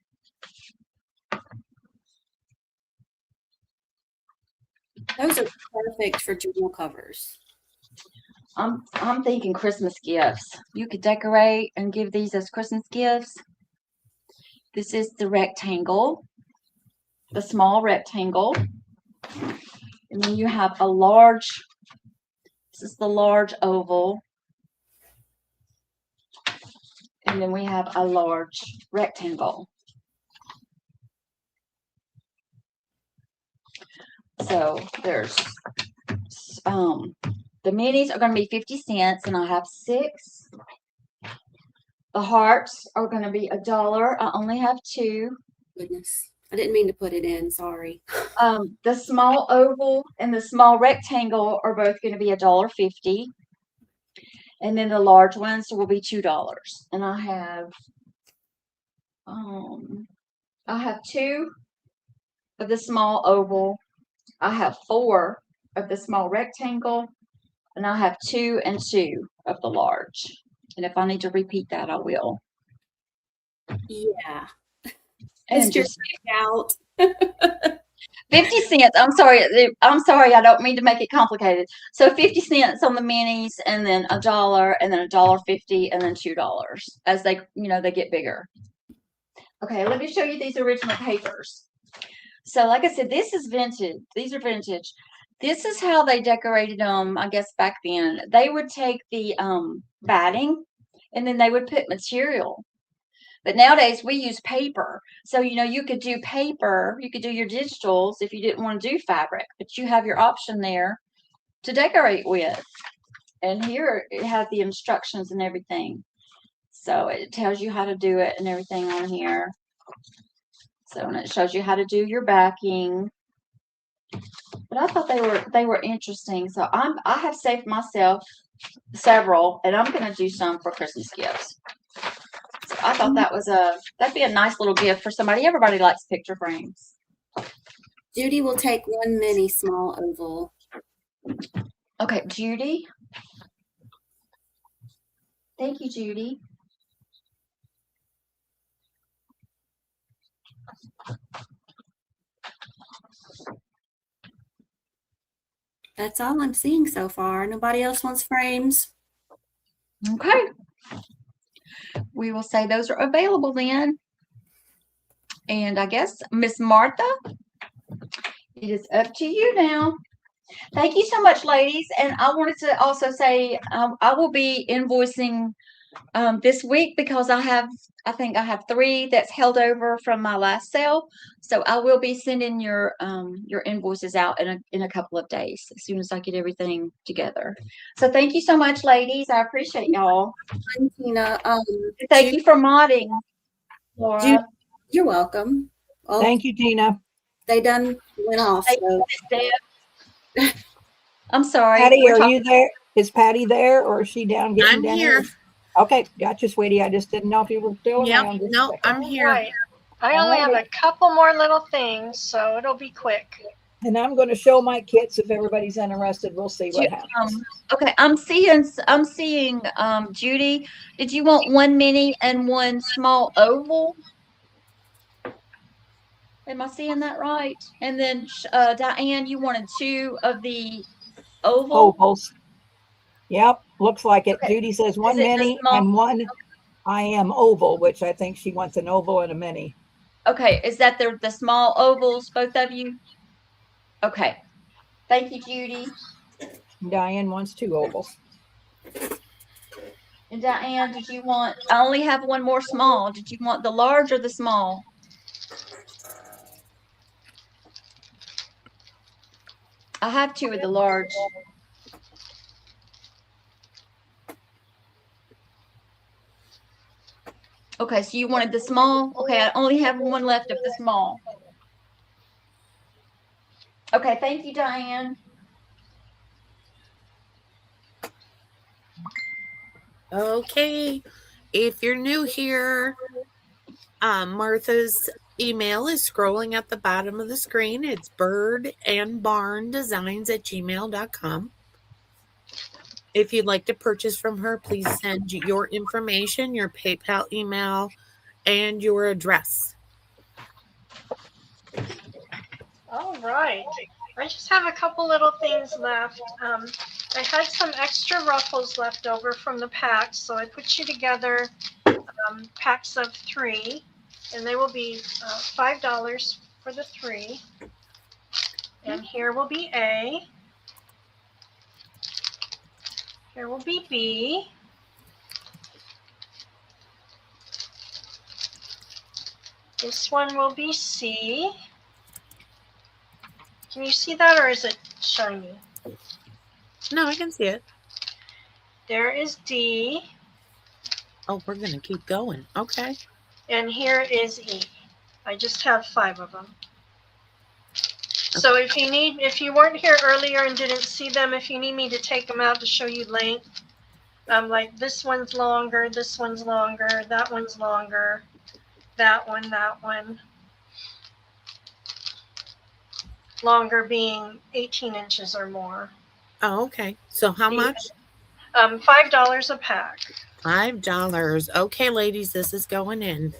Those are perfect for journal covers. I'm thinking Christmas gifts. You could decorate and give these as Christmas gifts. This is the rectangle, the small rectangle. And then you have a large, this is the large oval. And then we have a large rectangle. So there's, the minis are going to be 50 cents, and I have 6. The hearts are going to be $1. I only have 2. Goodness. I didn't mean to put it in. Sorry. The small oval and the small rectangle are both going to be $1.50. And then the large ones will be $2. And I have 2 of the small oval. I have 4 of the small rectangle. And I have 2 and 2 of the large. And if I need to repeat that, I will. Yeah. And Mr. just Out. 50 cents. I'm sorry. I don't mean to make it complicated. So 50 cents on the minis, and then $1, and then $1.50, and then $2 as they get bigger. Okay, let me show you these original papers. So like I said, this is vintage. These are vintage. This is how they decorated them, I guess, back then. They would take the batting, and then they would put material. But nowadays we use paper. So, you could do paper, you could do your digitals if you didn't want to do fabric, but you have your option there to decorate with. And here it has the instructions and everything. So it tells you how to do it and everything on here. So, and it shows you how to do your backing. But I thought they were interesting. So I have saved myself several, and I'm going to do some for Christmas gifts. So I thought that'd be a nice little gift for somebody. Everybody likes picture frames. Judy will take 1 mini small oval. Okay, Judy. Thank you, Judy. That's all I'm seeing so far. Nobody else wants frames. Okay. We will say those are available then. And I guess, Miss Martha, it is up to you now. Thank you so much, ladies. And I wanted to also say I will be invoicing this week because I think I have 3 that's held over from my last sale. So I will be sending your invoices out in a couple of days as soon as I get everything together. So thank you so much, ladies. I appreciate y'all. Tina, Thank you for modding, Laura. You're welcome. Well, Thank you, Tina. they done went off. Thank So. you, Deb. I'm sorry. Patty, are you there? Is Patty there, or is she down getting I'm dinner? here. Okay, gotcha, sweetie. I just didn't know if you were still Yep. around. No, I'm here. Right. I only have a couple more little things, so it'll be quick. And I'm going to show my kits if everybody's interested. We'll see what happens. Okay, I'm seeing Judy. Did you want 1 mini and 1 small oval? Am I seeing that right? And then Diane, you wanted 2 of the oval. Ovals. Yep, looks like it. Okay. Judy says 1 Is it the mini small? and 1 I am oval, which I think she wants an oval and a mini. Okay, is that the small ovals, both of you? Okay. Thank you, Judy. Diane wants 2 ovals. And Diane, did you want, I only have one more small. Did you want the large or the small? I have 2 of the large. Okay, so you wanted the small? Okay, I only have one left of the small. Okay, thank you, Diane. Okay. If you're new here, Martha's email is scrolling at the bottom of the screen. It's birdandbarndesigns@gmail.com. If you'd like to purchase from her, please send your information, your PayPal email, and your address. All right. I just have a couple little things left. I had some extra ruffles left over from the packs, so I put you together packs of 3, and they will be $5 for the 3. And here will be A. Here will be B. This one will be C. Can you see that, or is it shiny? No, I can see it. There is D. Oh, we're going to keep going. Okay. And here is E. I just have 5 of them. So if you weren't here earlier and didn't see them, if you need me to take them out to show you length, like this one's longer, this one's longer, that one's longer, that one. Longer being 18 inches or more. Oh, okay. So how much? $5 a pack. $5. Okay, ladies, this is going in.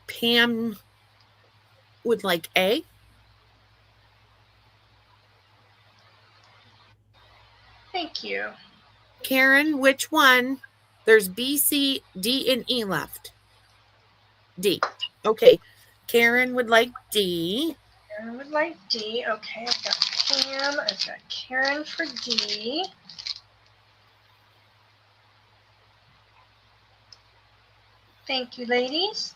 Pam would like A. Thank you. Karen, which one? There's B, C, D, and E left. D. Okay. Karen would like D. Karen would like D. Okay, I've got Pam. I've got Karen for D. Thank you, ladies.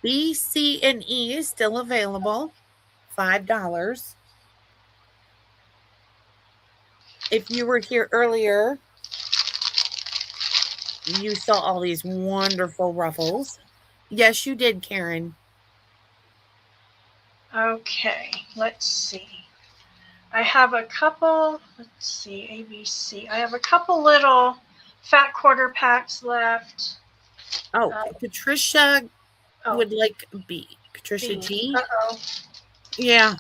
B, C, and E is still available. $5. If you were here earlier, you saw all these wonderful ruffles. Yes, you did, Karen. Okay, let's see. I have a couple, let's see, A, B, C. I have a couple little fat quarter packs left. Oh, Patricia Oh, would like B. Patricia B. G. Uh-oh, Yeah.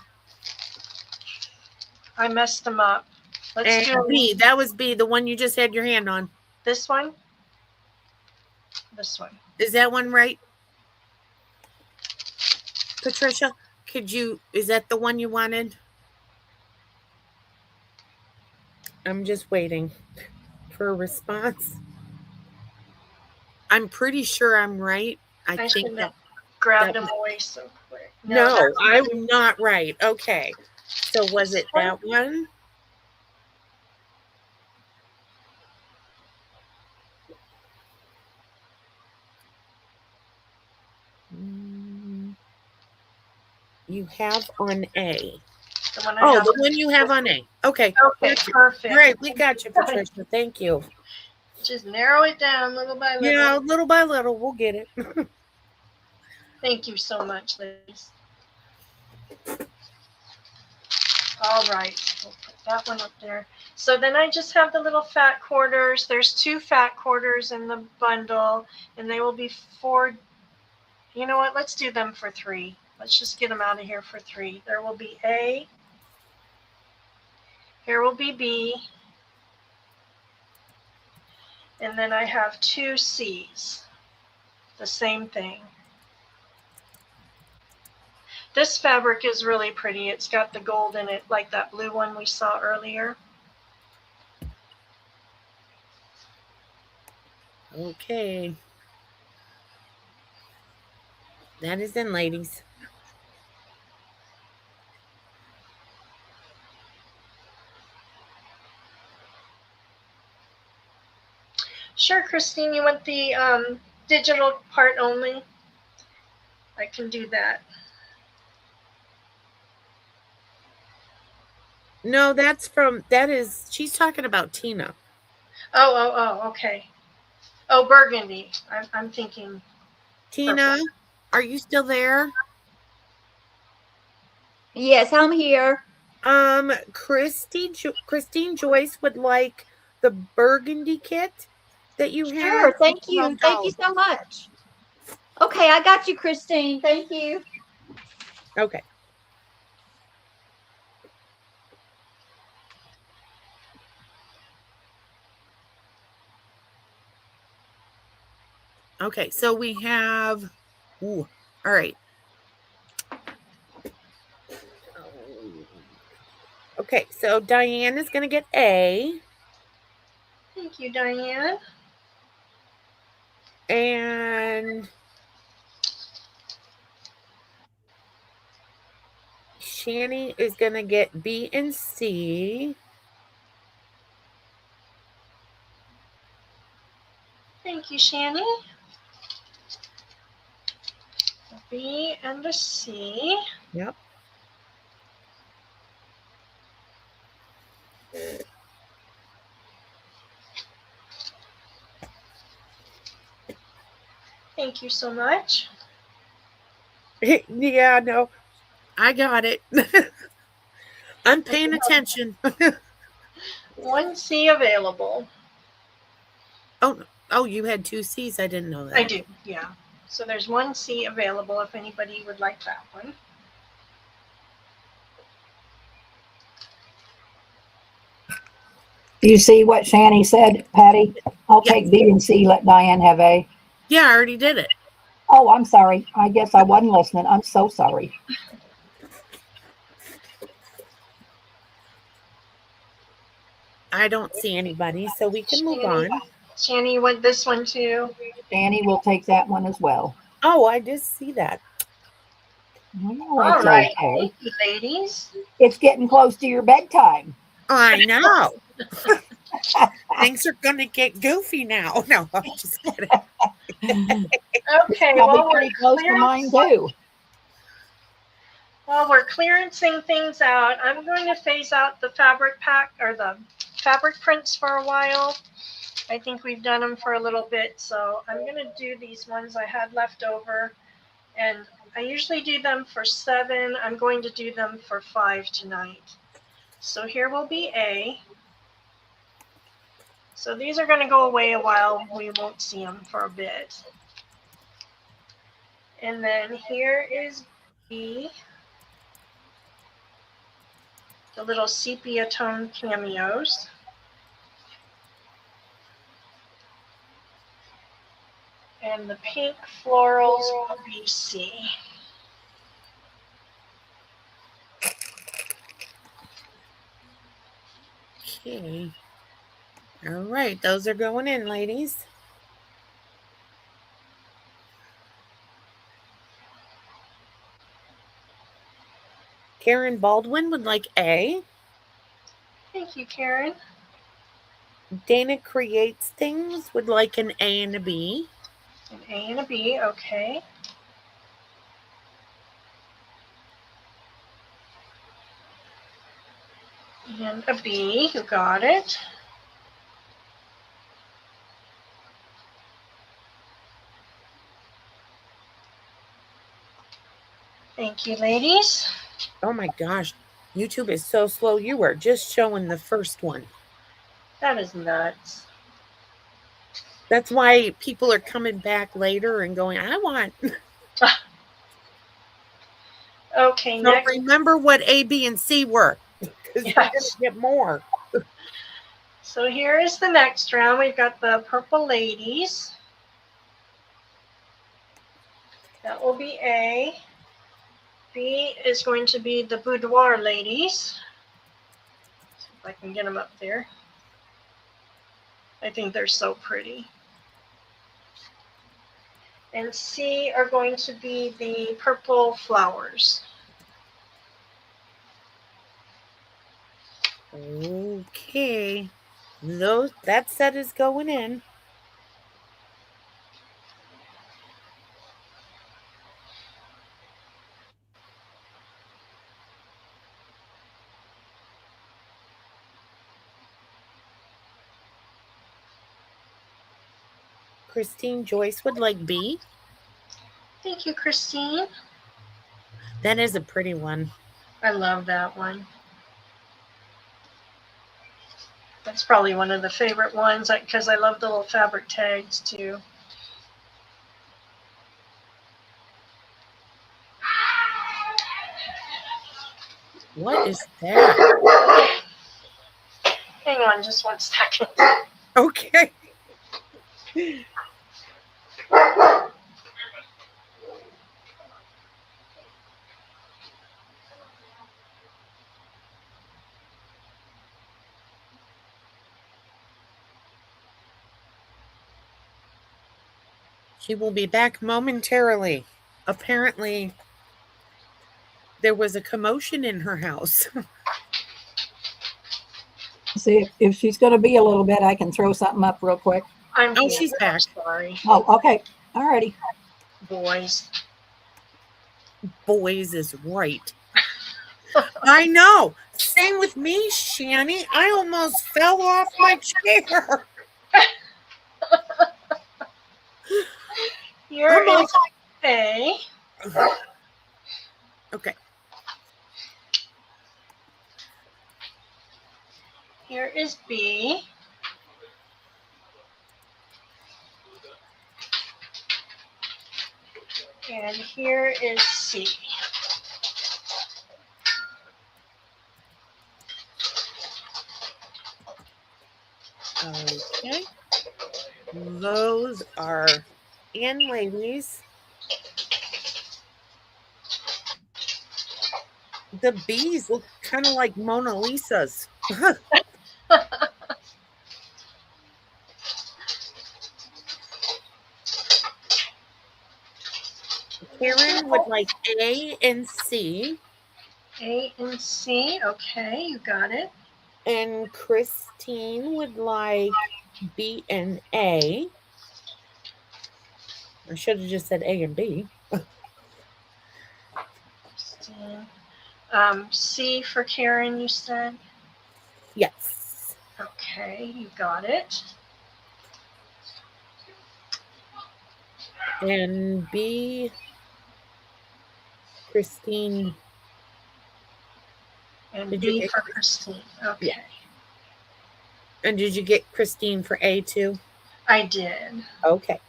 I messed them up. Let's And do B. That was B, the one you just had your hand on. this one. This one. Is that one right? Patricia, is that the one you wanted? I'm just waiting for a response. I'm pretty sure I'm right. I think shouldn't that have grabbed them away so quick. no, I'm not right. Okay. So was it that one? You have on A. The one The one you have on A. Okay. Okay, perfect. Great. We got you, Patricia. Thank you. Just narrow it down little by little. Yeah, little by little. We'll get it. Thank you so much, ladies. All right, we'll put that one up there. So then I just have the little fat quarters. There's 2 fat quarters in the bundle, and they will be 4. You know what? Let's do them for 3. Let's just get them out of here for 3. There will be A. Here will be B. And then I have 2 C's. The same thing. This fabric is really pretty. It's got the gold in it, like that blue one we saw earlier. Okay. That is in, ladies. Sure, Christine, you want the digital part only? I can do that. No, she's talking about Tina. Oh, okay. Oh, burgundy. I'm thinking. Tina, Purple. are you still there? Yes, I'm here. Christine Joyce would like the burgundy kit that you have. Sure, thank you. Thank you so much. Okay, I got you, Christine. Thank you. Okay. Okay, so we have, all right. Okay, so Diane is going to get A. Thank you, Diane. And Shani is going to get B and C. Thank you, Shani. A B and a C. Yep. Thank you so much. Yeah, no, I got it. I'm paying attention. 1C available. Oh, you had 2 C's. I didn't know that. I do, yeah. So there's 1C available if anybody would like that one. You see what Shani said, Patty? I'll take B and C, let Diane have A. Yeah, I already did it. Oh, I'm sorry. I guess I wasn't listening. I'm so sorry. I don't see anybody, so we can move on. Shani, you want this one too? Shani will take that one as well. Oh, I just see that. Well, All that's right, okay. thank you, ladies. It's getting close to your bedtime. I know. Things are going to get goofy now. No, I'm just kidding. Okay, Probably well, pretty close to mine too. While we're clearancing things out, I'm going to phase out the fabric pack or the fabric prints for a while. I think we've done them for a little bit, so I'm going to do these ones I had left over. And I usually do them for 7. I'm going to do them for 5 tonight. So here will be A. So these are going to go away a while. We won't see them for a bit. And then here is B. The little sepia tone cameos. And the pink florals will be C. Okay. All right, those are going in, ladies. Karen Baldwin would like A. Thank you, Karen. Dana Creates Things would like an A and a B. An A and a B, okay. And a B, you got it. Thank you, ladies. Oh my gosh, YouTube is so slow. You were just showing the first one. That is nuts. That's why people are coming back later and going, I want. Okay, So next. remember what A, B, and C were. Because you're going to get more. So here is the next round. We've got the purple ladies. That will be A. B is going to be the boudoir ladies. See if I can get them up there. I think they're so pretty. And C are going to be the purple flowers. Okay. That set is going in. Christine Joyce would like B. Thank you, Christine. That is a pretty one. I love that one. That's probably one of the favorite ones because I love the little fabric tags too. What is that? Hang on just one second. Okay. She will be back momentarily. Apparently, there was a commotion in her house. See, if she's going to be a little bit, I can throw something up real quick. Oh, she's back. Sorry. Oh, okay. All righty. Boys. Boys is right. I know. Same with me, Shani. I almost fell off my chair. Here is A. Okay. Here is B. And here is C. Okay. Those are in, ladies. The bees look kind of like Mona Lisa's. Karen would like A and C. A and C. Okay, you got it. And Christine would like B and A. I should have just said A and B. C for Karen, you said? Yes. Okay, you got it. And B, Christine. And Did you B get for Christine. Okay. Yeah. And did you get Christine for A too? I did. Okay.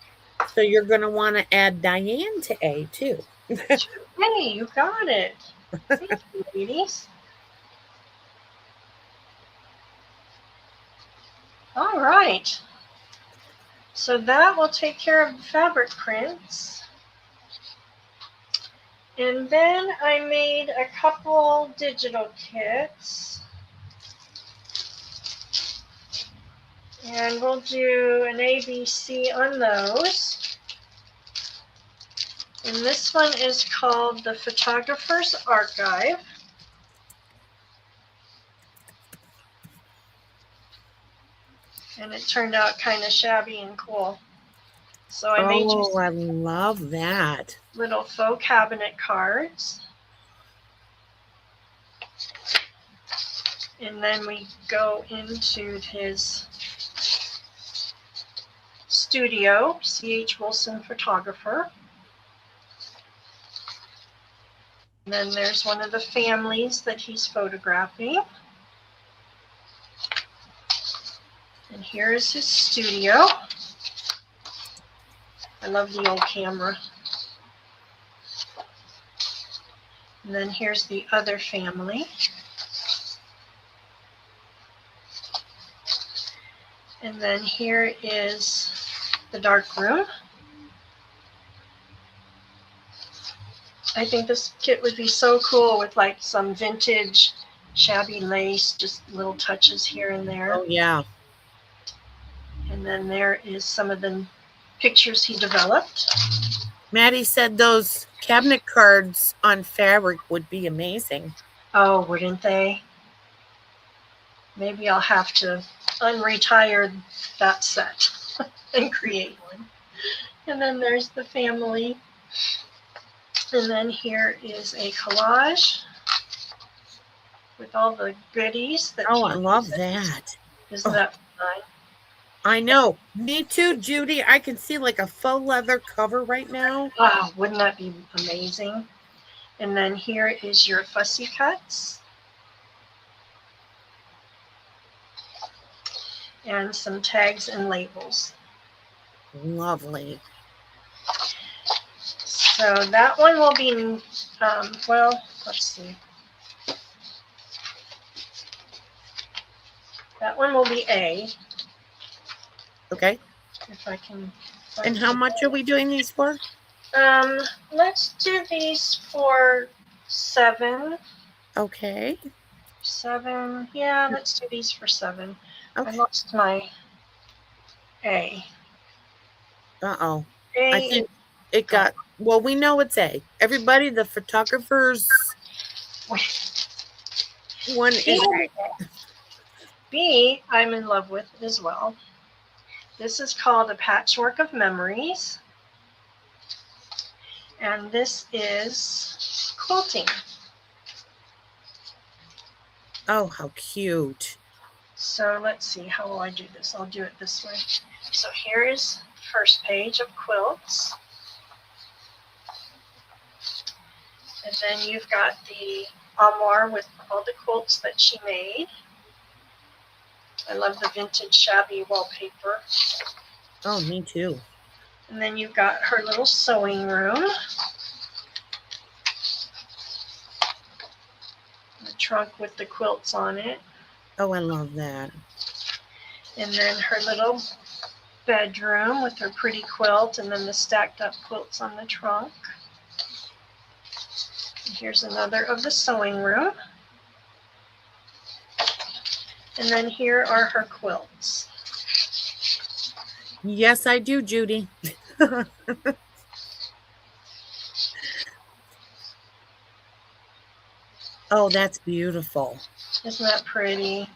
So you're going to want to add Diane to A too. Hey, you got it. Thank you, ladies. All right. So that will take care of the fabric prints. And then I made a couple digital kits. And we'll do an ABC on those. And this one is called the Photographer's Archive. And it turned out kind of shabby and cool. So I made you I love that. little faux cabinet cards. And then we go into his studio, C.H. Wilson Photographer. And then there's one of the families that he's photographing. And here is his studio. I love the old camera. And then here's the other family. And then here is the dark room. I think this kit would be so cool with like some vintage shabby lace, just little touches here and there. Oh, yeah. And then there is some of the pictures he developed. Maddie said those cabinet cards on fabric would be amazing. Oh, wouldn't they? Maybe I'll have to unretire that set and create one. And then there's the family. And then here is a collage with all the goodies that Oh, I love that. Isn't that fun? I know. Me too, Judy. I can see like a faux leather cover right now. Wow, wouldn't that be amazing? And then here is your fussy cuts. And some tags and labels. Lovely. So that one will be, well, let's see. That one will be A. Okay. If I can. And how much are we doing these for? Let's do these for 7. Okay. 7. Yeah, let's do these for 7. Okay. I lost my A. Uh-oh. A. I think it got, well, we know it's A. Everybody, the photographer's one is A. B, I'm in love with as well. This is called A Patchwork of Memories. And this is quilting. Oh, how cute. So let's see, how will I do this? I'll do it this way. So here is first page of quilts. And then you've got the armoire with all the quilts that she made. I love the vintage shabby wallpaper. Oh, me too. And then you've got her little sewing room. The trunk with the quilts on it. Oh, I love that. And then her little bedroom with her pretty quilt and then the stacked up quilts on the trunk. And here's another of the sewing room. And then here are her quilts. Yes, I do, Judy. Oh, that's beautiful. Isn't that pretty?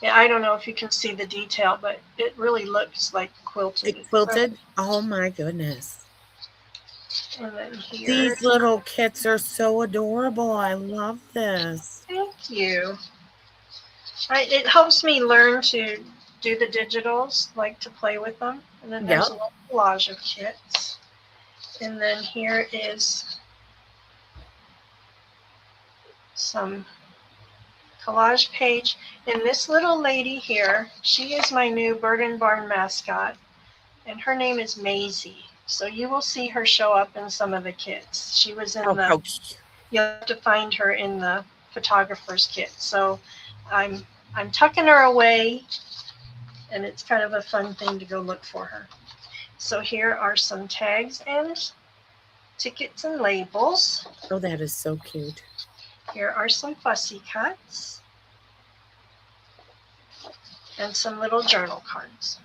Yeah, I don't know if you can see the detail, but it really looks like quilted. It quilted? Oh my goodness. And then here. These little kits are so adorable. I love this. Thank you. It helps me learn to do the digitals, like to play with them. And then there's a little collage of kits. And then here is some collage page. And this little lady here, she is my new Bird and Barn mascot. And her name is Maisie. So you will see her show up in some of the kits. She was in you'll have to find her in the photographer's kit. So I'm tucking her away, and it's kind of a fun thing to go look for her. So here are some tags and tickets and labels. Oh, that is so cute. Here are some fussy cuts and some little journal cards.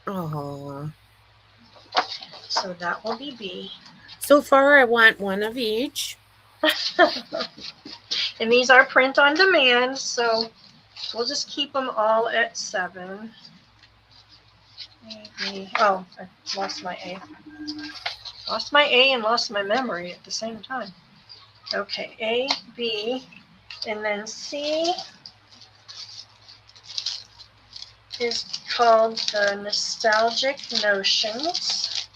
Oh. So that will be B. So far, I want one of each. And these are print on demand, so we'll just keep them all at 7. Oh, I lost my A. Lost my A and lost my memory at the same time. Okay, A, B, and then C is called the Nostalgic Notions.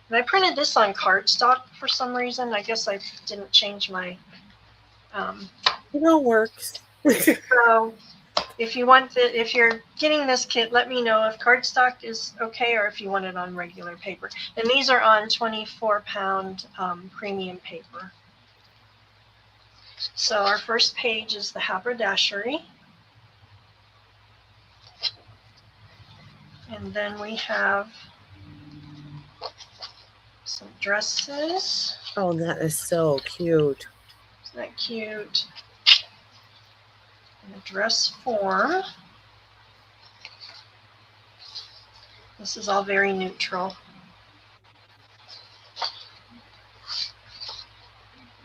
And I printed this on cardstock for some reason. I guess I didn't change my It all works. so if you're getting this kit, let me know if cardstock is okay or if you want it on regular paper. And these are on 24-pound premium paper. So our first page is the haberdashery. And then we have some dresses. Oh, that is so cute. Isn't that cute? And a dress form. This is all very neutral.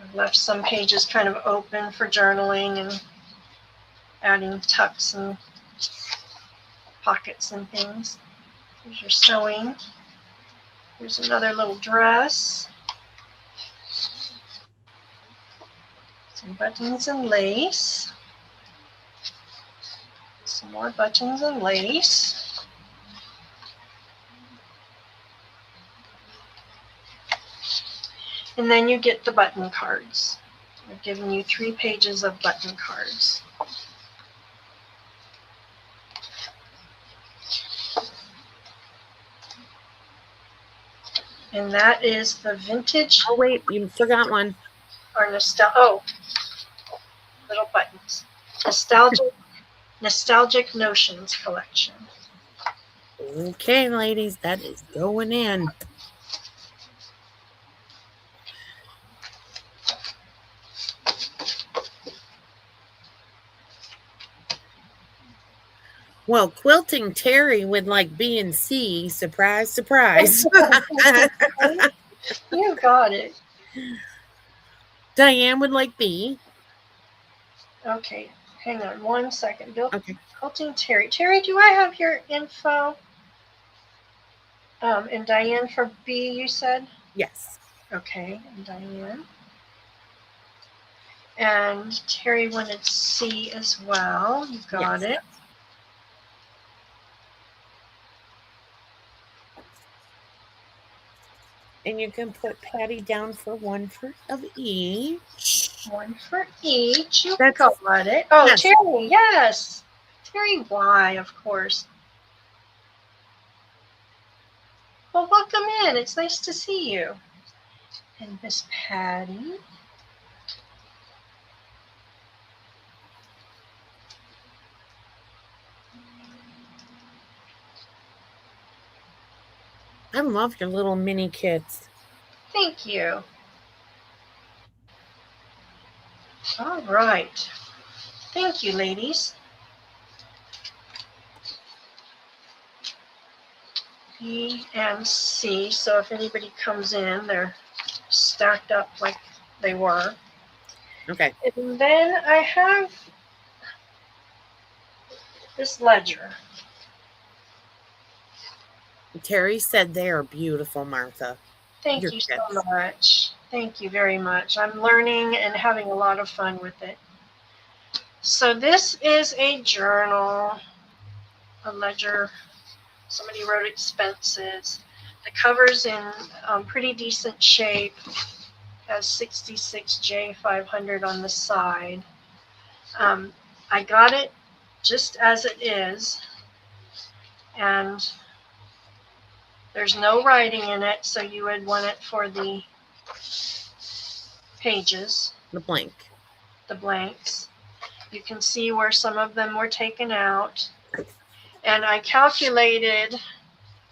I've left some pages kind of open for journaling and adding tucks and pockets and things. Here's your sewing. Here's another little dress. Some buttons and lace. Some more buttons and lace. And then you get the button cards. I've given you 3 pages of button cards. And that is the vintage Oh, wait, you forgot one. or little buttons. Nostalgic Notions collection. Okay, ladies, that is going in. Well, Quilting Terry would like B and C. Surprise, surprise. You got it. Diane would like B. Okay, hang on 1 second. Bill, Okay. Quilting Terry. Terry, do I have your info? And Diane for B, you said? Yes. Okay, and Diane. And Terry wanted C as well. You got Yes. it. And you can put Patty down for 1 of each. 1 for each. You That's- got it. Oh, yes. Terry, yes. Terry Y, of course. Well, welcome in. It's nice to see you. And Miss Patty. I love your little mini kits. Thank you. All right. Thank you, ladies. B and C. So if anybody comes in, they're stacked up like they were. Okay. And then I have this ledger. Terry said they are beautiful, Martha. Thank Your you so kits. much. Thank you very much. I'm learning and having a lot of fun with it. So this is a journal, a ledger. Somebody wrote expenses. The cover's in pretty decent shape. Has 66J500 on the side. I got it just as it is. And there's no writing in it, so you would want it for the pages, The blank. the blanks. You can see where some of them were taken out. And I calculated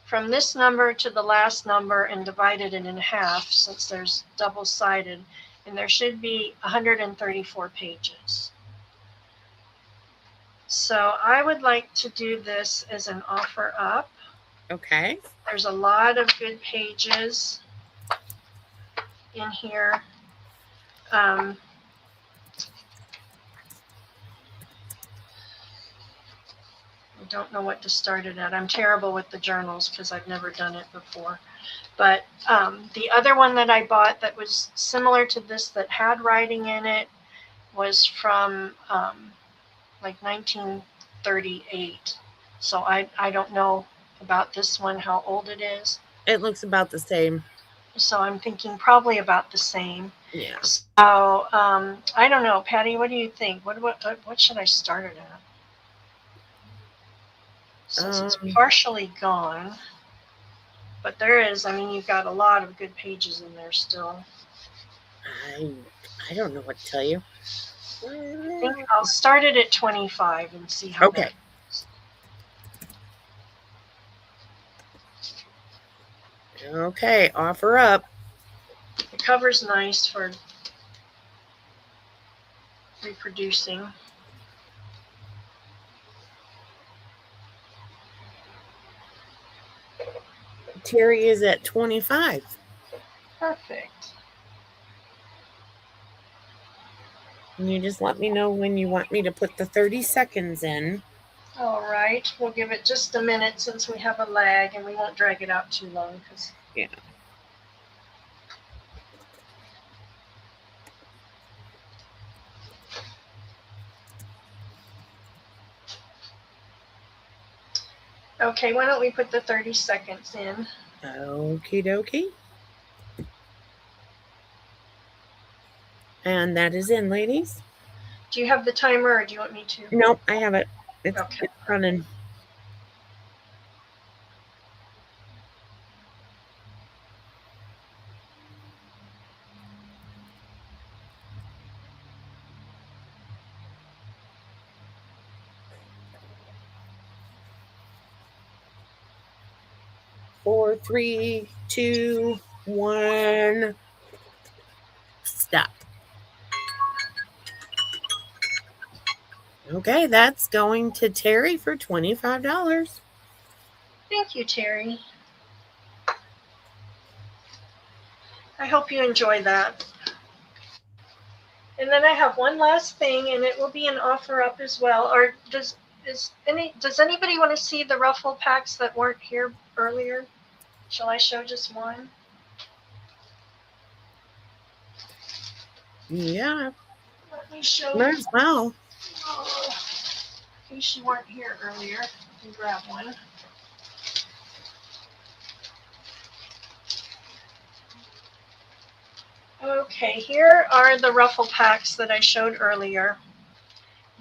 from this number to the last number and divided it in half since there's double-sided. And there should be 134 pages. So I would like to do this as an offer up. Okay. There's a lot of good pages in here. I don't know what to start it at. I'm terrible with the journals because I've never done it before. But the other one that I bought that was similar to this that had writing in it was from like 1938. So I don't know about this one, how old it is. It looks about the same. So I'm thinking probably about the same. Yeah. So I don't know, Patty, what do you think? What should I start it at? Since it's partially gone, but there is, I mean, you've got a lot of good pages in there still. I don't know what to tell you. I think I'll start it at 25 and see how Okay. that Okay, offer up. the cover's nice for reproducing. Terry is at 25. Perfect. And you just let me know when you want me to put the 30 seconds in. All right, we'll give it just a minute since we have a lag, and we won't drag it out too long. Yeah. Okay, why don't we put the 30 seconds in? Okie dokie. And that is in, ladies. Do you have the timer, or do you want me to? Nope, I have it. It's Okay. running. Four, 3, 2, 1. Stop. Okay, that's going to Terry for $25. Thank you, Terry. I hope you enjoy that. And then I have one last thing, and it will be an offer up as well. Or does anybody want to see the ruffle packs that weren't here earlier? Shall I show just one? Yeah, Let me show might you. as well. Oh, in case you weren't here earlier, you grab one. Okay, here are the ruffle packs that I showed earlier.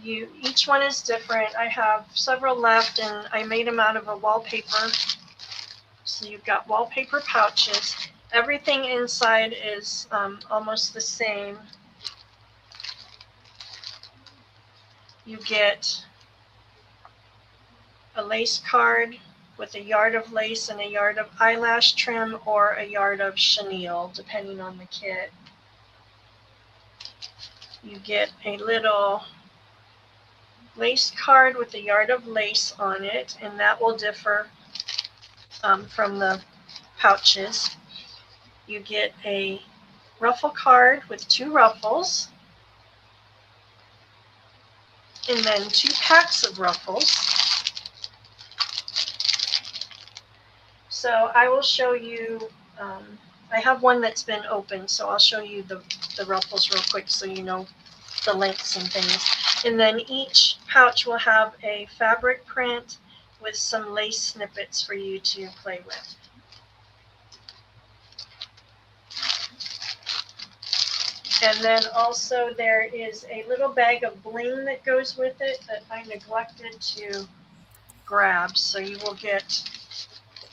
Each one is different. I have several left, and I made them out of a wallpaper. So you've got wallpaper pouches. Everything inside is almost the same. You get a lace card with a yard of lace and a yard of eyelash trim, or a yard of chenille, depending on the kit. You get a little lace card with a yard of lace on it, and that will differ from the pouches. You get a ruffle card with 2 ruffles, and then 2 packs of ruffles. So I will show you, I have one that's been opened, so I'll show you the ruffles real quick so you know the lengths and things. And then each pouch will have a fabric print with some lace snippets for you to play with. And then also there is a little bag of bling that goes with it that I neglected to grab. So you will get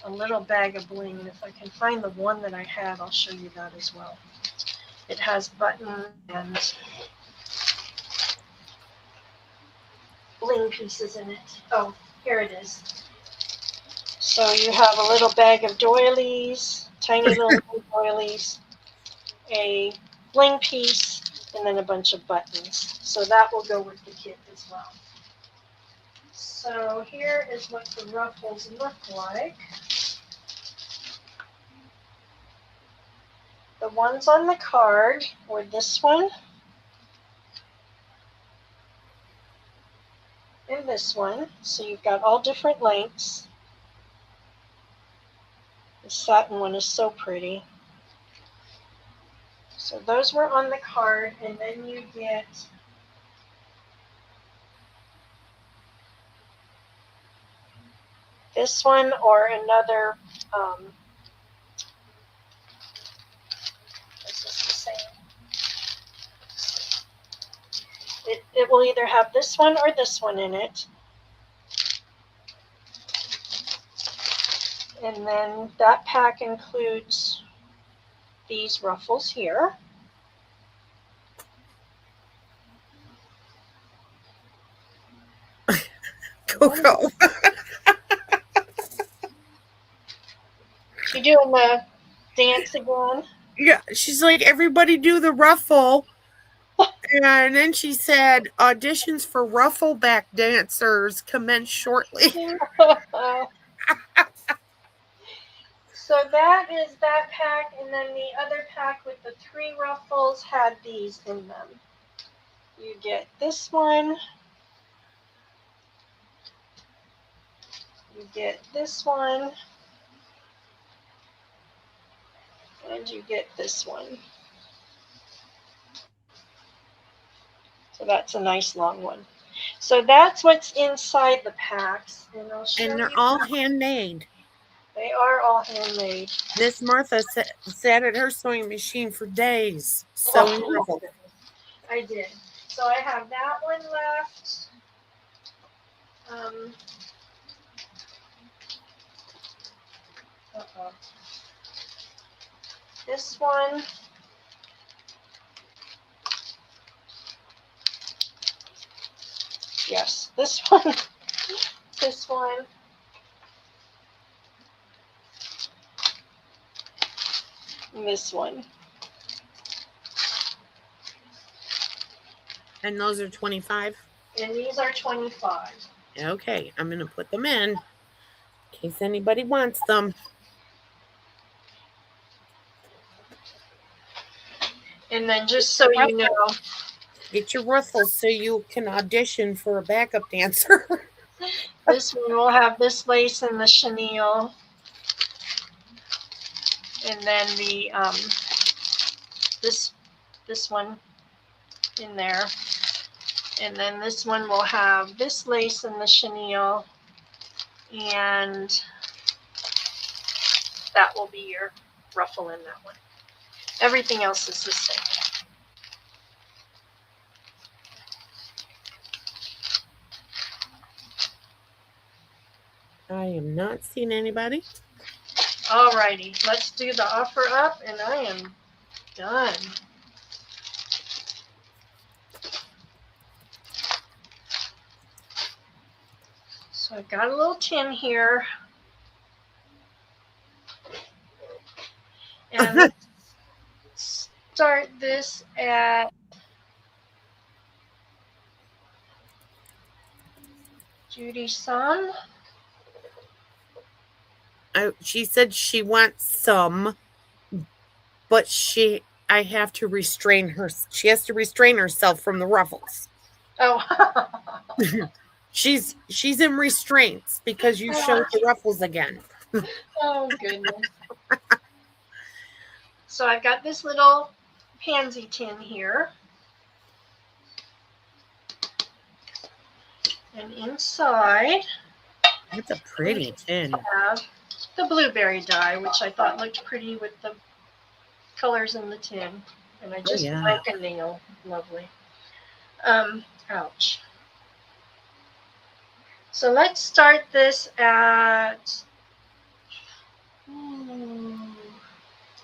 a little bag of bling. And if I can find the one that I had, I'll show you that as well. It has button and bling pieces in it. Oh, here it is. So you have a little bag of doilies, tiny little doilies, a bling piece, and then a bunch of buttons. So that will go with the kit as well. So here is what the ruffles look like. The ones on the card were this one and this one. So you've got all different lengths. The satin one is so pretty. So those were on the card, and then you get this one or another. Is this the same? It will either have this one or this one in it. And then that pack includes these ruffles here. Coco. You doing the dance again? Yeah, she's like, everybody do the ruffle. And then she said, auditions for ruffleback dancers commence shortly. So that is that pack, and then the other pack with the 3 ruffles had these in them. You get this one. You get this one. And you get this one. So that's a nice long one. So that's what's inside the packs. And I'll show And they're you. all handmade. They are all handmade. Miss Martha sat at her sewing machine for days sewing ruffles. I did. So I have that one left. This one. Yes, this one. This one. And this one. And those are 25. And these are 25. Okay, I'm going to put them in case anybody wants them. And then just so you know, get your ruffles so you can audition for a backup dancer. this one will have this lace and the chenille. And then the this one in there. And then this one will have this lace and the chenille. And that will be your ruffle in that one. Everything else is the same. I am not seeing anybody. Alrighty, let's do the offer up, and I am done. So I've got a little tin here. And let's start this at Judy-san. She said she wants some, but I have to restrain her. She has to restrain herself from the ruffles. Oh. She's in restraints because you showed the ruffles again. Oh, goodness. So I've got this little pansy tin here. And inside, That's a pretty tin. I have the blueberry dye, which I thought looked pretty with the colors in the tin. And I just broke a nail. Lovely. Ouch. So let's start this at,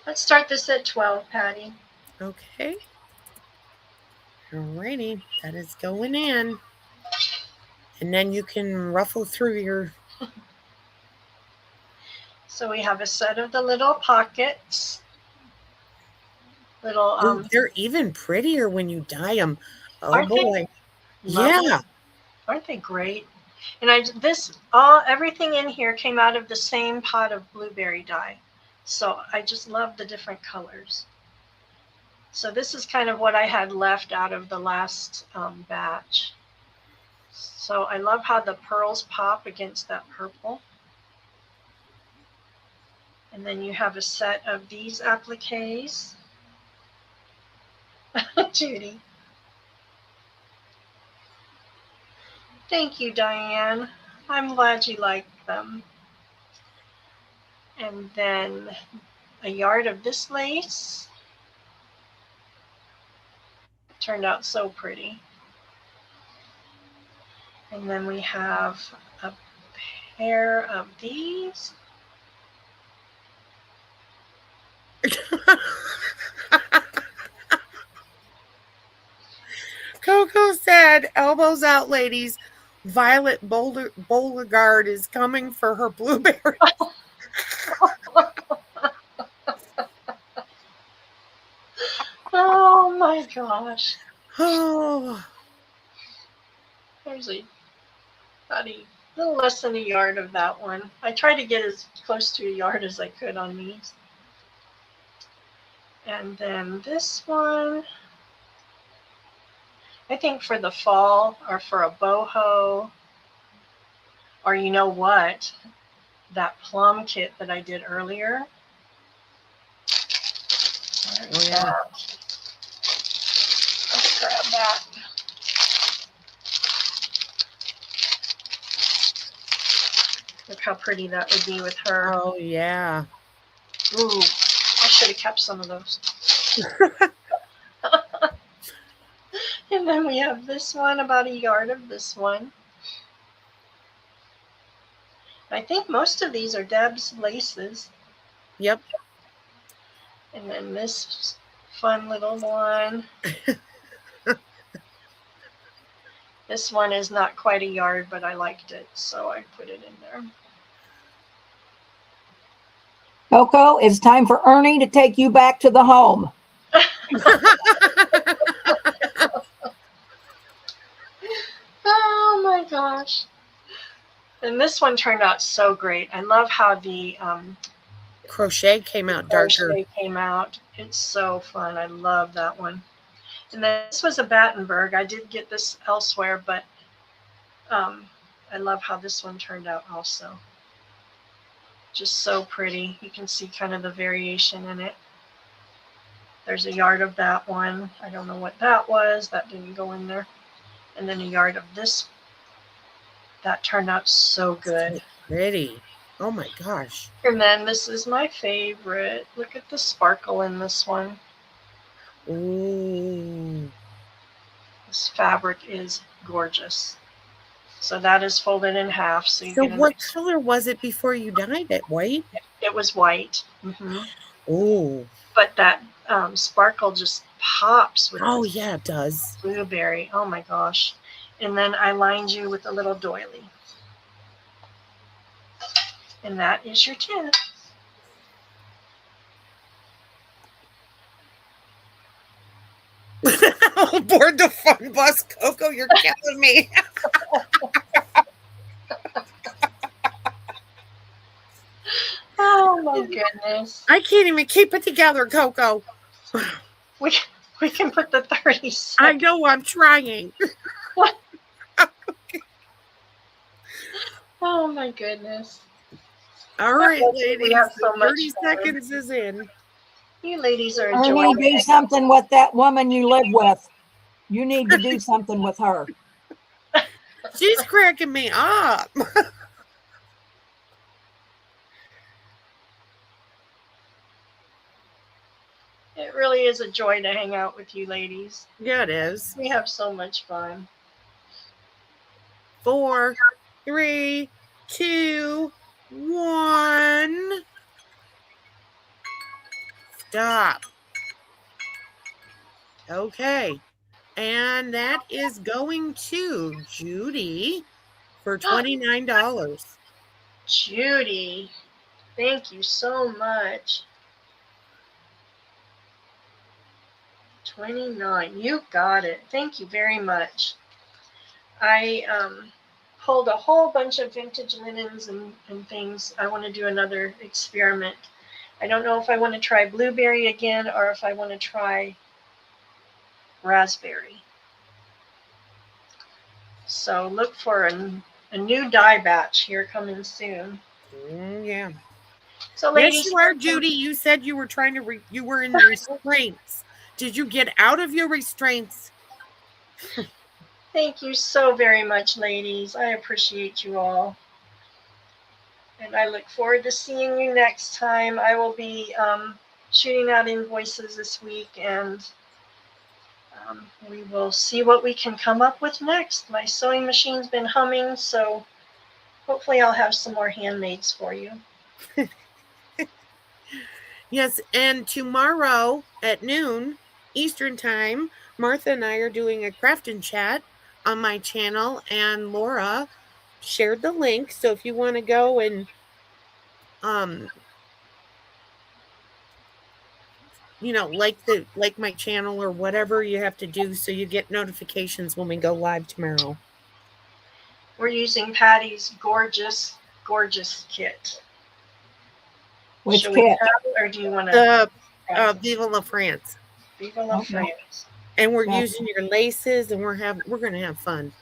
let's start this at 12, Patty. Okay. Alrighty, that is going in. And then you can ruffle through your... So we have a set of the little pockets. Little, they're even prettier when you dye them. Oh aren't boy. they? Yeah. Aren't they great? And everything in here came out of the same pot of blueberry dye. So I just love the different colors. So this is kind of what I had left out of the last batch. So I love how the pearls pop against that purple. And then you have a set of these appliques. Judy. Thank you, Diane. I'm glad you like them. And then a yard of this lace. Turned out so pretty. And then we have a pair of these. Coco said, elbows out, ladies. Violet Beauregard is coming for her blueberry. my gosh. Oh, There's about a little less than a yard of that one. I tried to get as close to a yard as I could on these. And then this one, I think for the fall or for a boho, or you know what, that plum kit that I did earlier. oh yeah. Let's grab that. Look how pretty that would be with her. Oh yeah. Ooh, I should have kept some of those. And then we have this one, about a yard of this one. I think most of these are Deb's laces. Yep. And then this fun little one. This one is not quite a yard, but I liked it, so I put it in there. Coco, it's time for Ernie to take you back to the home. Oh my gosh. And this one turned out so great. I love how the Crochet came out darker. crochet came out. It's so fun. I love that one. And then this was a Battenberg. I did get this elsewhere, but I love how this one turned out also. Just so pretty. You can see kind of the variation in it. There's a yard of that one. I don't know what that was. That didn't go in there. And then a yard of this. That turned out so good. Pretty. Oh my gosh. And then this is my favorite. Look at the sparkle in this one. Ooh. This fabric is gorgeous. So that is folded in half. So you So get a what nice, color was it before you dyed it? White? it was white. Mm-hmm. Ooh. But that sparkle just pops with Oh this yeah, it does. blueberry. Oh my gosh. And then I lined you with a little doily. And that is your tip. Board the fun bus, Coco. You're killing me. Oh my goodness. I can't even keep it together, Coco. We can put the 36. I know I'm trying. Oh my goodness. All right, We ladies. have so much 30 fun. seconds is in. You ladies are Ernie, enjoying do it. something with that woman you live with. You need to do something with her. She's cracking me up. It really is a joy to hang out with you ladies. Yeah, it is. We have so much fun. 4, 3, 2, 1. Stop. Okay. And that is going to Judy for $29. Judy, thank you so much. 29. You got it. Thank you very much. I pulled a whole bunch of vintage linens and things. I want to do another experiment. I don't know if I want to try blueberry again or if I want to try raspberry. So look for a new dye batch here coming soon. Yeah. So Yes, ladies, you are, Judy. You said you were trying to you were in restraints. Did you get out of your restraints? thank you so very much, ladies. I appreciate you all. And I look forward to seeing you next time. I will be shooting out invoices this week, and we will see what we can come up with next. My sewing machine's been humming, so hopefully I'll have some more handmaids for you. Yes, and tomorrow at noon Eastern time, Martha and I are doing a craft and chat on my channel, and Laura shared the link. So if you want to go and like my channel or whatever you have to do so you get notifications when we go live tomorrow. We're using Patty's gorgeous kit. Which Shall we kit? have it, or do you want to? Viva la France. Viva la Okay. France. And we're Gotcha. using your laces, and we're going to have fun.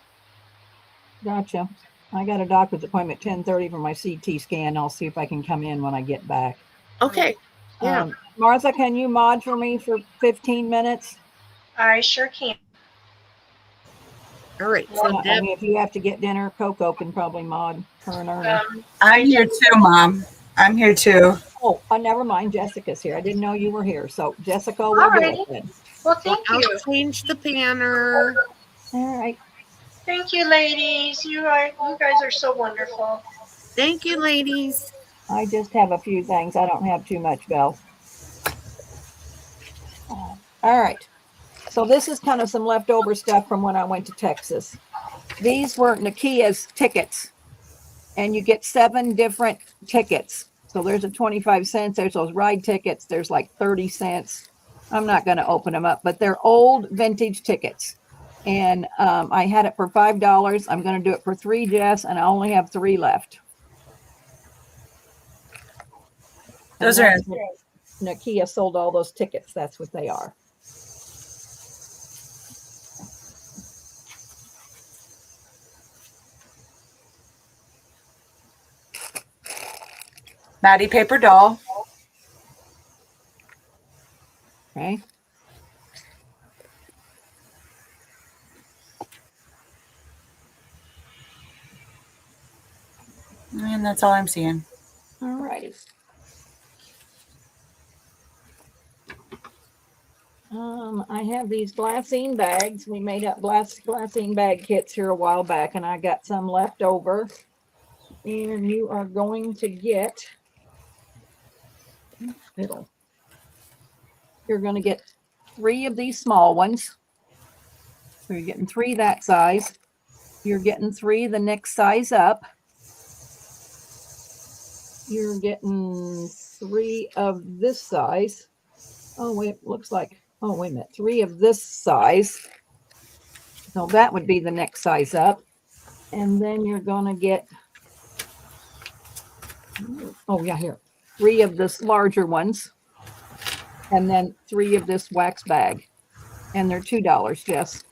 Gotcha. I got a doctor's appointment at 10:30 for my CT scan. I'll see if I can come in when I get back. Okay. Yeah. Martha, can you mod for me for 15 minutes? I sure can. All right. So I Deb, mean, if you have to get dinner, Coco can probably mod her and Ernie. I'm here too, Mom. I'm here too. Oh, never mind. Jessica's here. I didn't know you were here. So, Jessica will do Alrighty. it then. Well, thank I'll you. change the banner. All right. Thank you, ladies. You guys are so wonderful. Thank you, ladies. I just have a few things. I don't have too much, Belle. All right. So this is kind of some leftover stuff from when I went to Texas. These were Nakia's tickets, and you get 7 different tickets. So there's a 25 cents. There's those ride tickets. There's like 30 cents. I'm not going to open them up, but they're old vintage tickets. And I had it for $5. I'm going to do it for 3, Jess, and I only have 3 left. Those are Nakia sold all those tickets. That's what they are. Maddie paper doll. Okay. And that's all I'm seeing. All right. I have these glassine bags. We made up glassine bag kits here a while back, and I got some left over. And you are going to get You're going to get 3 of these small ones. So you're getting 3 that size. You're getting 3 the next size up. You're getting 3 of this size. Oh, wait, looks like, oh, wait a minute, 3 of this size. So that would be the next size up. And then you're going to get, oh, yeah, here, 3 of this larger ones. And then 3 of this wax bag. And they're $2, Jess.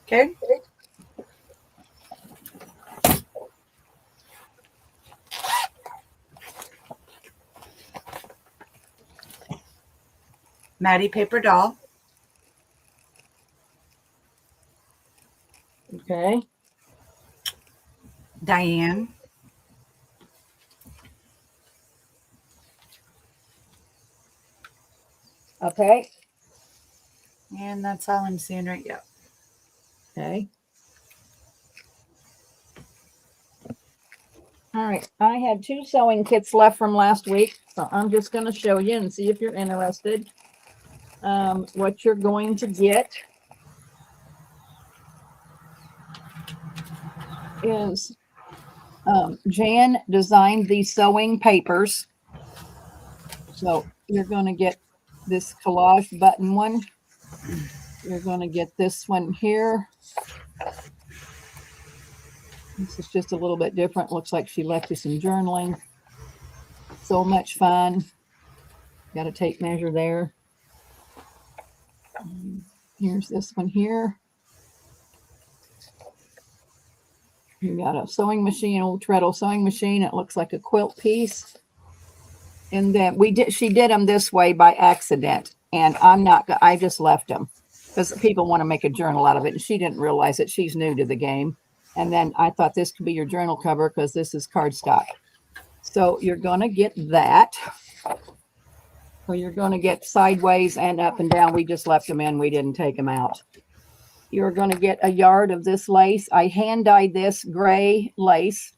Okay. Maddie paper doll. Okay. Diane. Okay. And that's all I'm seeing right now. Okay. All right. I had 2 sewing kits left from last week, so I'm just going to show you and see if you're interested. What you're going to get is Jan designed these sewing papers. So you're going to get this collage button one. You're going to get this one here. This is just a little bit different. Looks like she left you some journaling. So much fun. Got a tape measure there. Here's this one here. You got a sewing machine, old treadle sewing machine. It looks like a quilt piece. And then she did them this way by accident. And I just left them because people want to make a journal out of it. And she didn't realize that she's new to the game. And then I thought this could be your journal cover because this is cardstock. So you're going to get that. So you're going to get sideways and up and down. We just left them in. We didn't take them out. You're going to get a yard of this lace. I hand dyed this gray lace.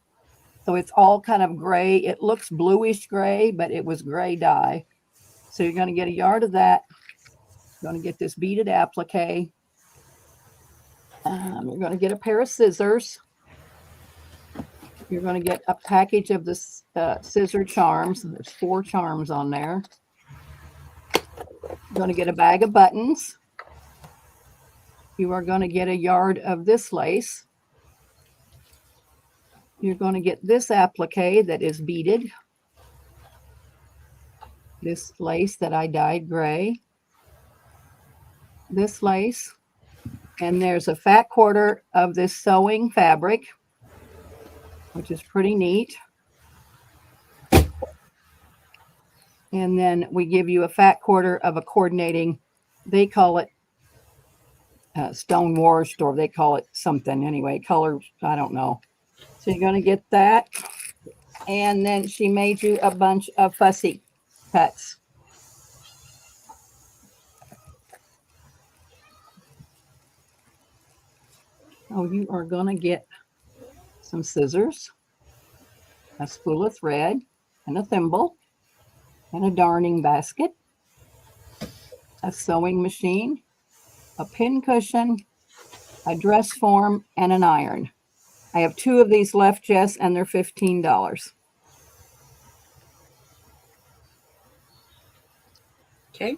So it's all kind of gray. It looks bluish gray, but it was gray dye. So you're going to get a yard of that. You're going to get this beaded applique. You're going to get a pair of scissors. You're going to get a package of this scissor charms. And there's 4 charms on there. You're going to get a bag of buttons. You are going to get a yard of this lace. You're going to get this applique that is beaded. This lace that I dyed gray. This lace. And there's a fat quarter of this sewing fabric, which is pretty neat. And then we give you a fat quarter of a coordinating, they call it stone washed, or they call it something anyway, color, I don't know. So you're going to get that. And then she made you a bunch of fussy cuts. Oh, you are going to get some scissors, a spool of thread, and a thimble, and a darning basket, a sewing machine, a pin cushion, a dress form, and an iron. I have 2 of these left, Jess, and they're $15. Okay.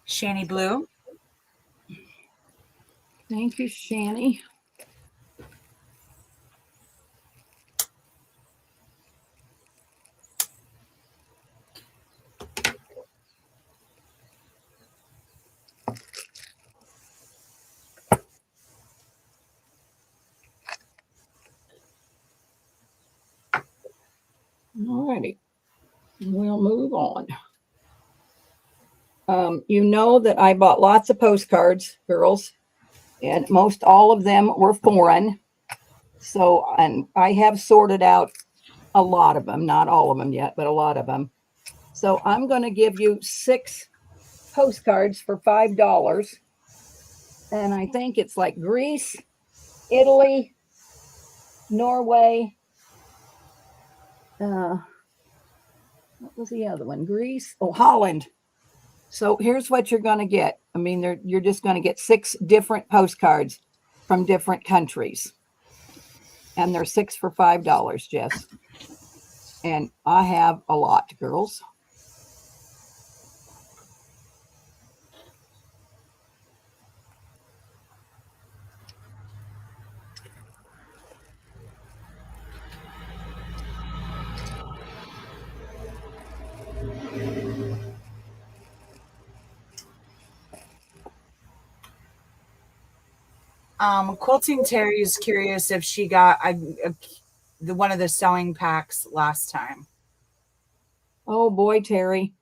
Shani Blue. Thank you, Shani. All righty, we'll move on. You know that I bought lots of postcards, girls, and most all of them were foreign. So, and I have sorted out a lot of them, not all of them yet, but a lot of them. So I'm going to give you 6 postcards for $5. And I think it's like Greece, Italy, Norway. What was the other one? Greece. Oh, Holland. So here's what you're going to get. I mean, you're just going to get 6 different postcards from different countries. And they're 6 for $5, Jess. And I have a lot, girls. Quilting Terry is curious if she got one of the sewing packs last time. Oh boy, Terry.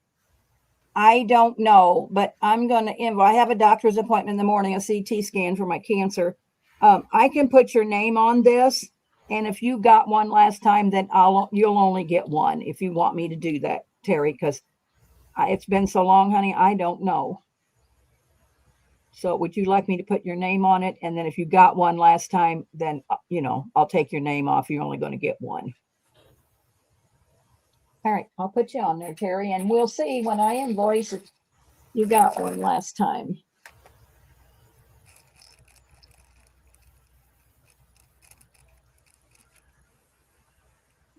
I don't know, but I'm going to, I have a doctor's appointment in the morning, a CT scan for my cancer. I can put your name on this. And if you got one last time, then you'll only get one if you want me to do that, Terry, because it's been so long, honey. I don't know. So would you like me to put your name on it? And then if you got one last time, then, I'll take your name off. You're only going to get one. All right. I'll put you on there, Terry, and we'll see when I invoice if you got one last time.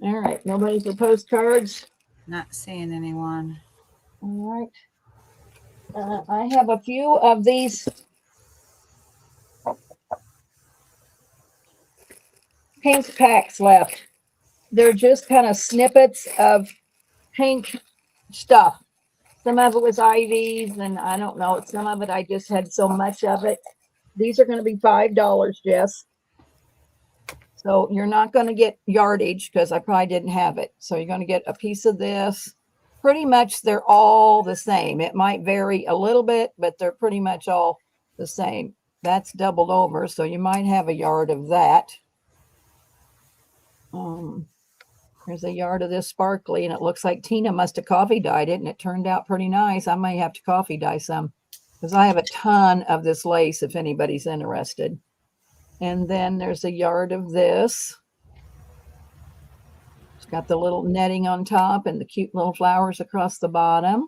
All right. Nobody for postcards? Not seeing anyone. All right. I have a few of these pink packs left. They're just kind of snippets of pink stuff. Some of it was IVs, and I don't know. Some of it, I just had so much of it. These are going to be $5, Jess. So you're not going to get yardage because I probably didn't have it. So you're going to get a piece of this. Pretty much they're all the same. It might vary a little bit, but they're pretty much all the same. That's doubled over, so you might have a yard of that. There's a yard of this sparkly, and it looks like Tina must have coffee dyed it, and it turned out pretty nice. I may have to coffee dye some. because I have a ton of this lace if anybody's interested. And then there's a yard of this. It's got the little netting on top and the cute little flowers across the bottom.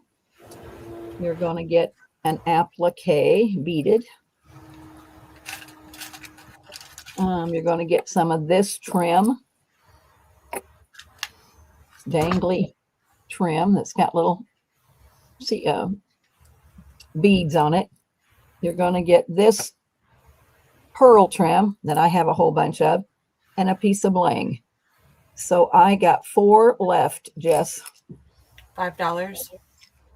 You're going to get an applique beaded. You're going to get some of this trim, dangly trim that's got little beads on it. You're going to get this pearl trim that I have a whole bunch of, and a piece of bling. So I got 4 left, Jess. $5.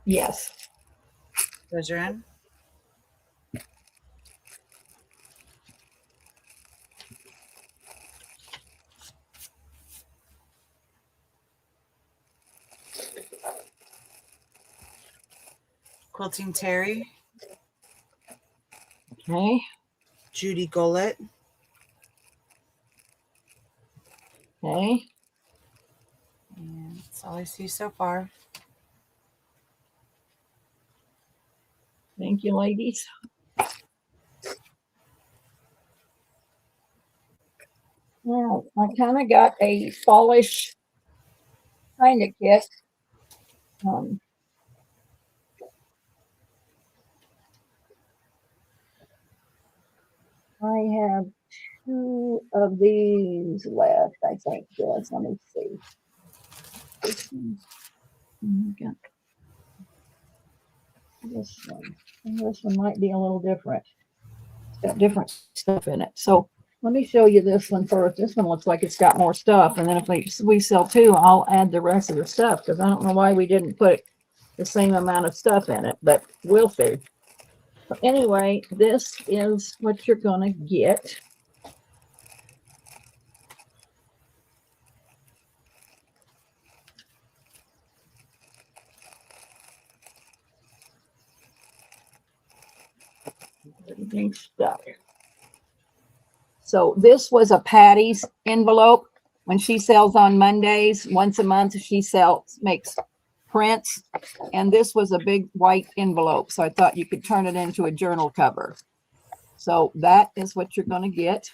Yes. Those are in. Quilting Terry. Okay. Judy Golett. Okay. And that's all I see so far. Thank you, ladies. Now, I kind of got a fallish kind of kit. I have 2 of these left, I think. Yes, let me see. This one. I got this one. And this one might be a little different. It's got different stuff in it. So let me show you this one first. This one looks like it's got more stuff. And then if we sell 2, I'll add the rest of the stuff because I don't know why we didn't put the same amount of stuff in it, but we'll see. So anyway, this is what you're going to get. Everything stuck. So this was a Patty's envelope. When she sells on Mondays, once a month, she makes prints. And this was a big white envelope. So I thought you could turn it into a journal cover. So that is what you're going to get.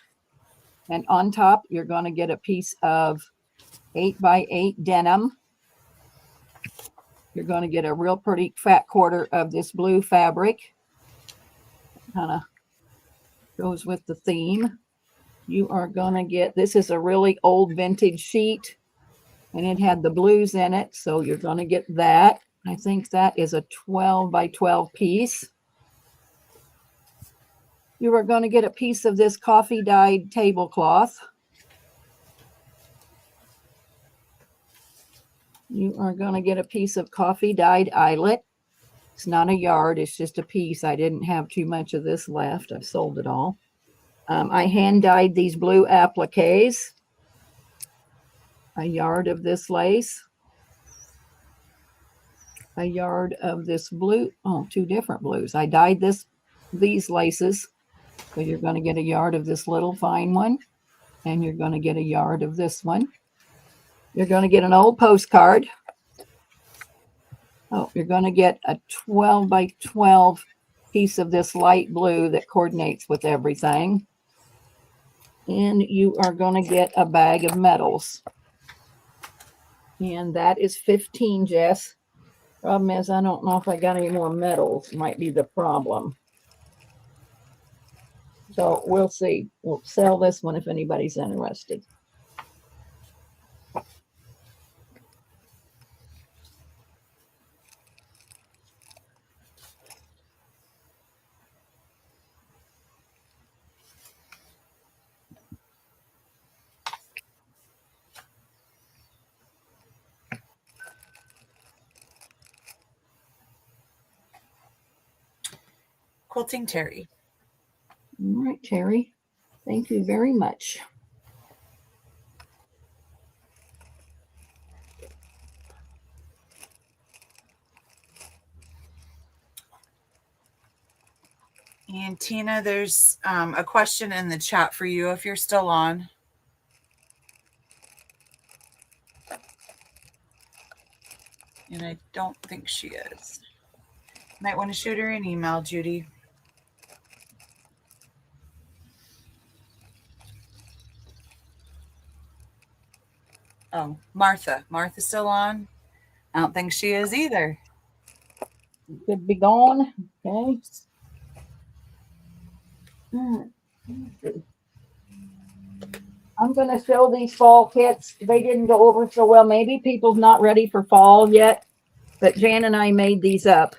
And on top, you're going to get a piece of 8x8 denim. You're going to get a real pretty fat quarter of this blue fabric. Kind of goes with the theme. You are going to get, this is a really old vintage sheet, and it had the blues in it. So you're going to get that. I think that is a 12x12 piece. You are going to get a piece of this coffee dyed tablecloth. You are going to get a piece of coffee dyed eyelet. It's not a yard, it's just a piece. I didn't have too much of this left. I've sold it all. I hand dyed these blue appliques. A yard of this lace. A yard of this blue. Oh, 2 different blues. I dyed these laces. So you're going to get a yard of this little fine one. And you're going to get a yard of this one. You're going to get an old postcard. Oh, you're going to get a 12x12 piece of this light blue that coordinates with everything. And you are going to get a bag of metals. And that is 15, Jess. Problem is, I don't know if I got any more metals. Might be the problem. So we'll see. We'll sell this one if anybody's interested. Quilting Terry. All right, Terry. Thank you very much. And Tina, there's a question in the chat for you if you're still on. And I don't think she is. Might want to shoot her an email, Judy. Oh, Martha. Martha's still on? I don't think she is either. Could be gone. Okay. I'm going to show these fall kits. They didn't go over so well. Maybe people's not ready for fall yet, but Jan and I made these up.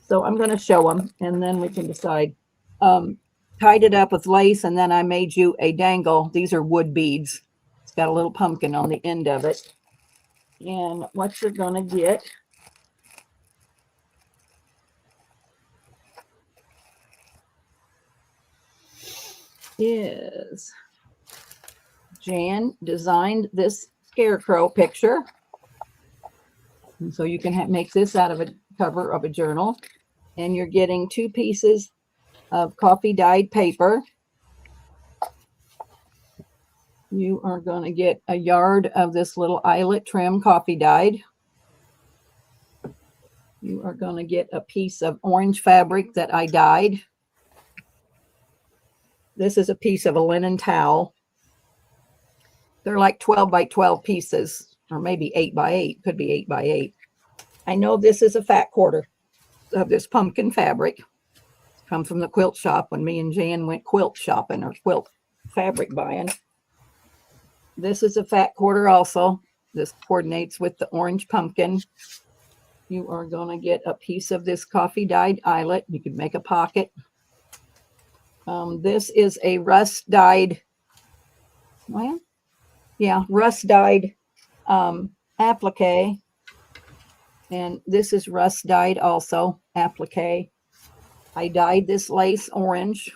So I'm going to show them and then we can decide. Tied it up with lace and then I made you a dangle. These are wood beads. It's got a little pumpkin on the end of it. And what you're going to get is Jan designed this scarecrow picture. And so you can make this out of a cover of a journal. And you're getting 2 pieces of coffee dyed paper. You are going to get a yard of this little eyelet trim coffee dyed. You are going to get a piece of orange fabric that I dyed. This is a piece of a linen towel. They're like 12 by 12 pieces, or maybe 8 by 8, could be 8 by 8. I know this is a fat quarter of this pumpkin fabric. Come from the quilt shop when me and Jan went quilt shopping or quilt fabric buying. This is a fat quarter also. This coordinates with the orange pumpkin. You are going to get a piece of this coffee dyed eyelet. You could make a pocket. This is a rust dyed, rust dyed applique. And this is rust dyed also, applique. I dyed this lace orange.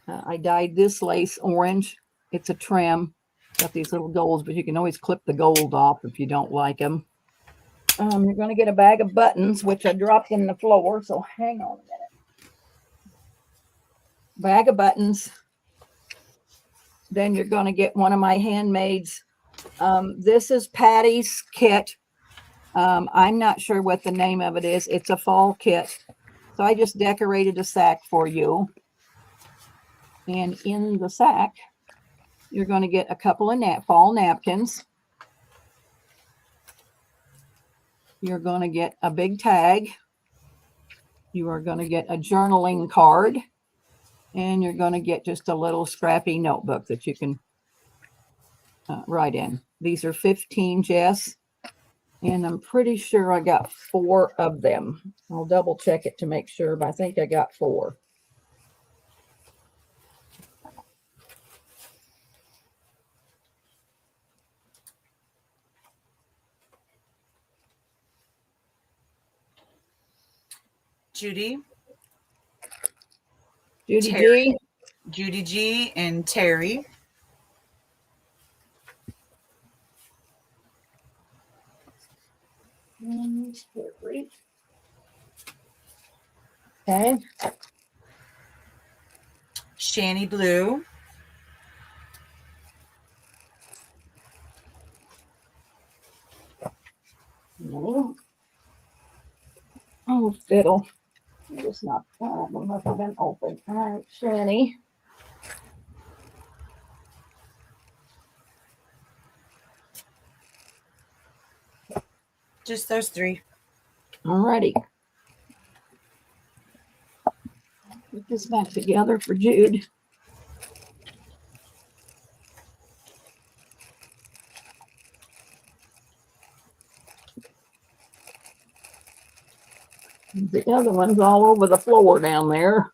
I dyed this lace orange. It's a trim. Got these little golds, but you can always clip the gold off if you don't like them. You're going to get a bag of buttons, which I dropped in the floor, so hang on a minute. Bag of buttons. Then you're going to get one of my handmaids. This is Patty's kit. I'm not sure what the name of it is. It's a fall kit. So I just decorated a sack for you. And in the sack, you're going to get a couple of fall napkins. You're going to get a big tag. You are going to get a journaling card. And you're going to get just a little scrappy notebook that you can write in. These are 15, Jess. And I'm pretty sure I got 4 of them. I'll double check it to make sure, but I think I got 4. Judy, Judy Terry. G. Judy G and Terry. Okay. Shani Blue. Oh, fiddle. It's not, it must have been open. All right, Shani. Just those 3. All righty. Put this back together for Jude. The other one's all over the floor down there.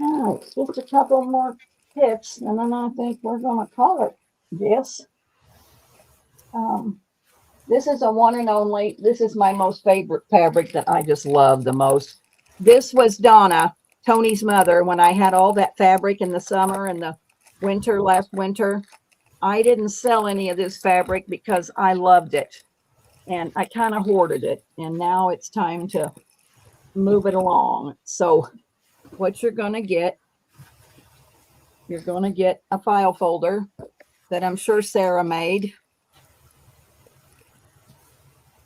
All right, just a couple more tips, and then I think we're going to call it, Jess. This is a one and only. This is my most favorite fabric that I just love the most. This was Donna, Tony's mother, when I had all that fabric in the summer and the winter, last winter. I didn't sell any of this fabric because I loved it. And I kind of hoarded it. And now it's time to move it along. So what you're going to get, you're going to get a file folder that I'm sure Sarah made.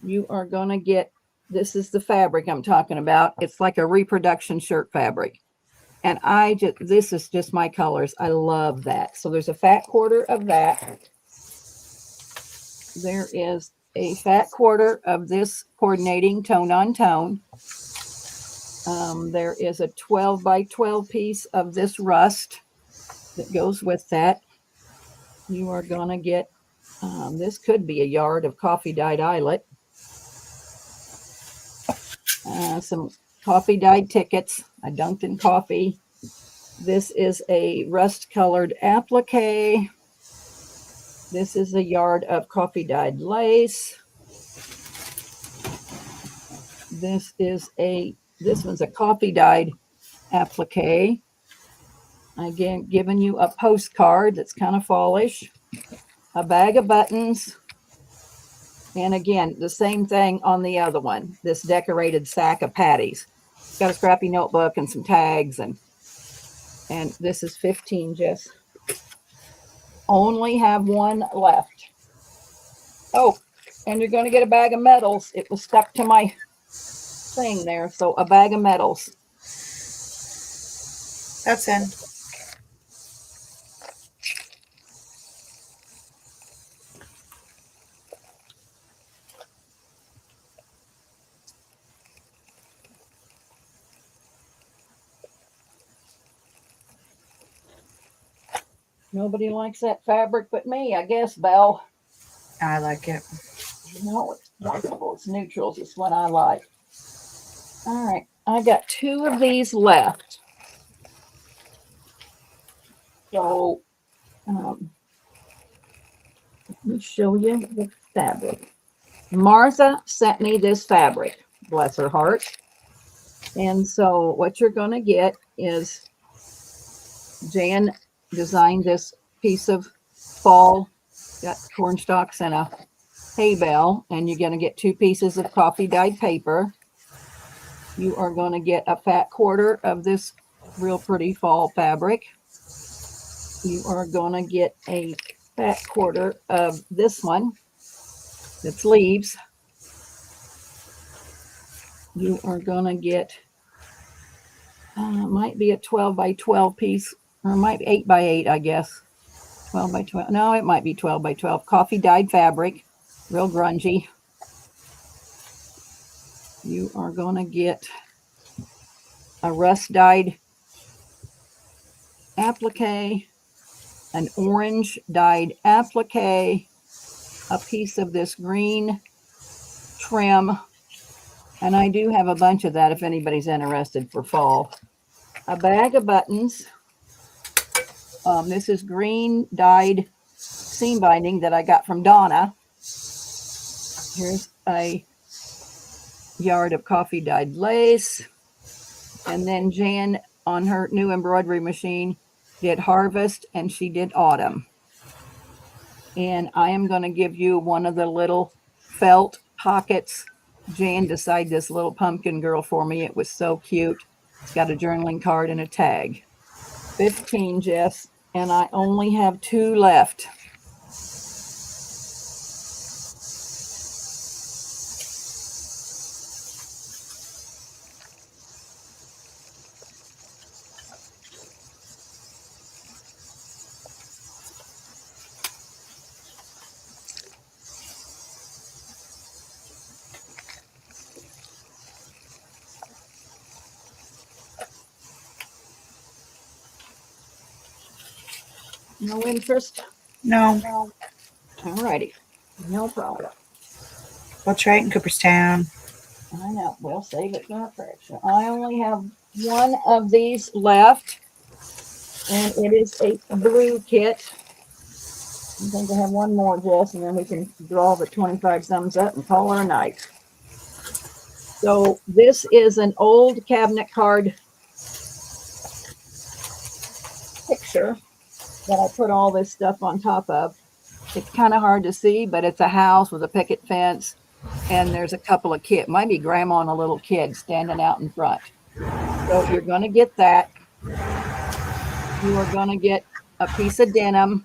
You are going to get, this is the fabric I'm talking about. It's like a reproduction shirt fabric. And this is just my colors. I love that. So there's a fat quarter of that. There is a fat quarter of this coordinating tone on tone. There is a 12 by 12 piece of this rust that goes with that. You are going to get, this could be a yard of coffee dyed eyelet. Some coffee dyed tickets. I dunked in coffee. This is a rust colored applique. This is a yard of coffee dyed lace. This one's a coffee dyed applique. Again, giving you a postcard that's kind of fallish. A bag of buttons. And again, the same thing on the other one. This decorated sack of patties. It's got a scrappy notebook and some tags. And this is 15, Jess. Only have one left. Oh, and you're going to get a bag of medals. It was stuck to my thing there. So a bag of medals. That's in. Nobody likes that fabric but me, I guess, Belle. I like it. No, it's wonderful. It's neutrals. It's what I like. All right. I got 2 of these left. So, let me show you the fabric. Martha sent me this fabric, bless her heart. And so what you're going to get is Jan designed this piece of fall, got corn stalks and a hay bale, and you're going to get 2 pieces of coffee dyed paper. You are going to get a fat quarter of this real pretty fall fabric. You are going to get a fat quarter of this one. That's leaves. You are going to get, might be a 12 by 12 piece, or might be 8 by 8, I guess. 12 by 12. No, it might be 12 by 12. Coffee dyed fabric, real grungy. You are going to get a rust dyed applique, an orange dyed applique, a piece of this green trim, and I do have a bunch of that if anybody's interested for fall. A bag of buttons. This is green dyed seam binding that I got from Donna. Here's a yard of coffee dyed lace. And then Jan, on her new embroidery machine, did harvest and she did autumn. And I am going to give you one of the little felt pockets. Jan designed this little pumpkin girl for me. It was so cute. It's got a journaling card and a tag. 15, Jess, and I only have 2 left. No interest? No. All righty. No problem. We'll try it in Cooperstown. I know. We'll save it for our fraction. I only have 1 of these left, and it is a blue kit. I think I have 1 more, Jess, and then we can draw the 25 thumbs up and call her a night. So this is an old cabinet card picture that I put all this stuff on top of. It's kind of hard to see, but it's a house with a picket fence and there's a couple of kids, might be grandma and a little kid standing out in front. So you're going to get that. You are going to get a piece of denim.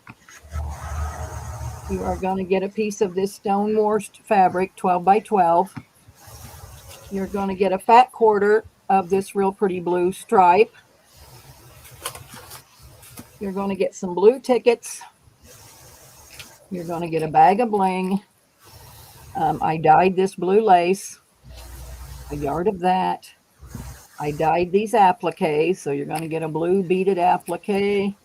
You are going to get a piece of this stone washed fabric, 12 by 12. You're going to get a fat quarter of this real pretty blue stripe. You're going to get some blue tickets. You're going to get a bag of bling. I dyed this blue lace, a yard of that. I dyed these appliques, so you're going to get a blue beaded applique.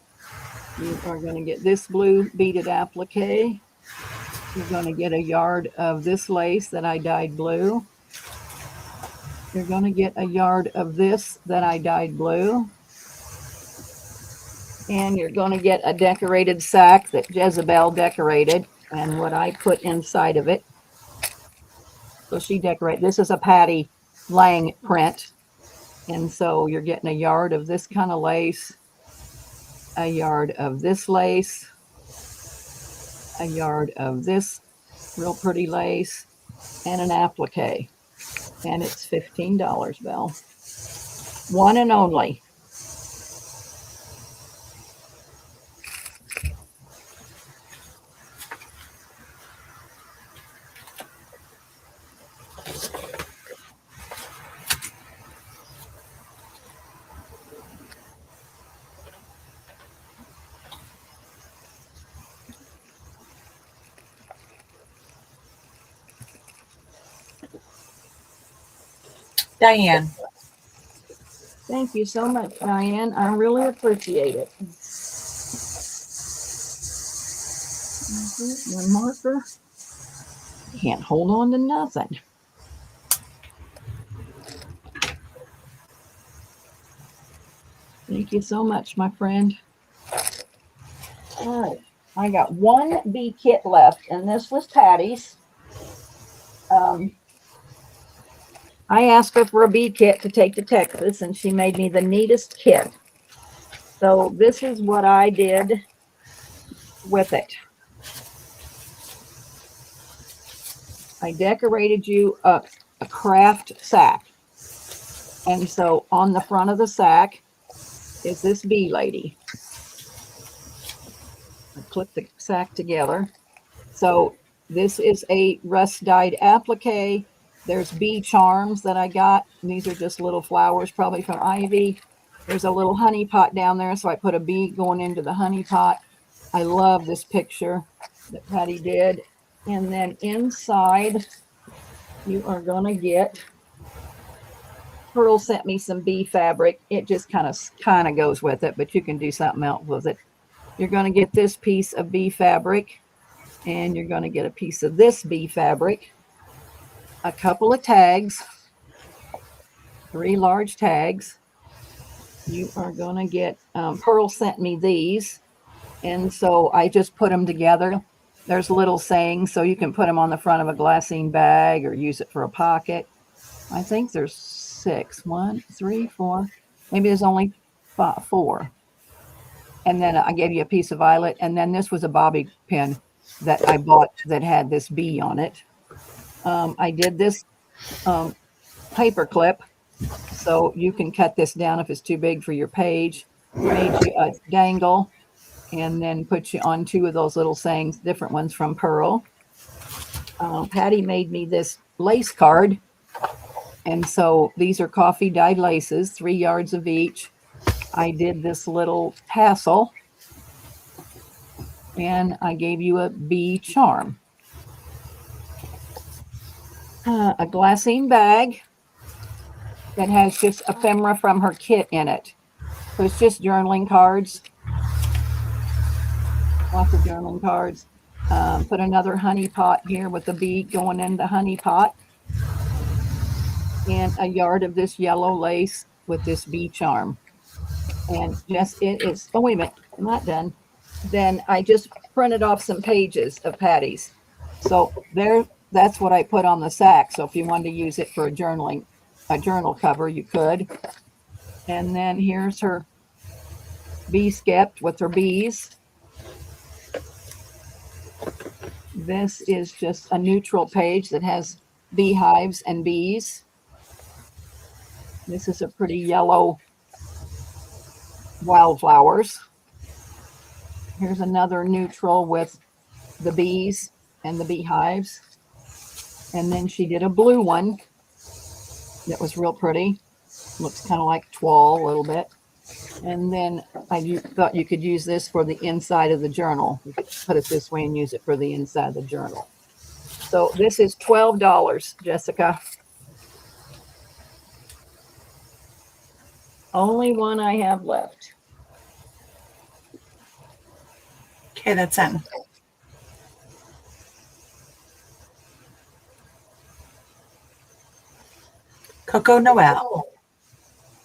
You are going to get this blue beaded applique. You're going to get a yard of this lace that I dyed blue. You're going to get a yard of this that I dyed blue. And you're going to get a decorated sack that Jezebel decorated and what I put inside of it. So she decorated. This is a Patty Lang print. And so you're getting a yard of this kind of lace, a yard of this lace, a yard of this real pretty lace, and an applique. And it's $15, Belle. One and only. Diane. Thank you so much, Diane. I really appreciate it. Your marker. Can't hold on to nothing. Thank you so much, my friend. All right. I got one bee kit left, and this was Patty's. I asked her for a bee kit to take to Texas, and she made me the neatest kit. So this is what I did with it. I decorated you a craft sack. And so on the front of the sack is this bee lady. I clipped the sack together. So this is a rust dyed applique. There's bee charms that I got. These are just little flowers, probably from Ivy. There's a little honey pot down there, so I put a bee going into the honey pot. I love this picture that Patty did. And then inside, you are going to get, Pearl sent me some bee fabric. It just kind of goes with it, but you can do something else with it. You're going to get this piece of bee fabric, and you're going to get a piece of this bee fabric, a couple of tags, 3 large tags. You are going to get, Pearl sent me these, and so I just put them together. There's little sayings, so you can put them on the front of a glassine bag or use it for a pocket. I think there's 6. 1, 3, 4. Maybe there's only 4. And then I gave you a piece of violet, and then this was a bobby pin that I bought that had this bee on it. I did this paper clip, so you can cut this down if it's too big for your page. Made you a dangle, and then put you on 2 of those little sayings, different ones from Pearl. Patty made me this lace card, and so these are coffee dyed laces, 3 yards of each. I did this little tassel, and I gave you a bee charm. A glassine bag that has just ephemera from her kit in it. So it's just journaling cards. Lots of journaling cards. Put another honey pot here with a bee going in the honey pot. And a yard of this yellow lace with this bee charm. And just it is, oh wait a minute, I'm not done. Then I just printed off some pages of Patty's. So there, that's what I put on the sack. So if you wanted to use it for a journal cover, you could. And then here's her bee skept with her bees. This is just a neutral page that has beehives and bees. This is a pretty yellow wildflowers. Here's another neutral with the bees and the beehives. And then she did a blue one that was real pretty. Looks kind of like toile a little bit. And then I thought you could use this for the inside of the journal. You could put it this way and use it for the inside of the journal. So this is $12, Jessica. Only one I have left. Okay, that's in. Coco Noel.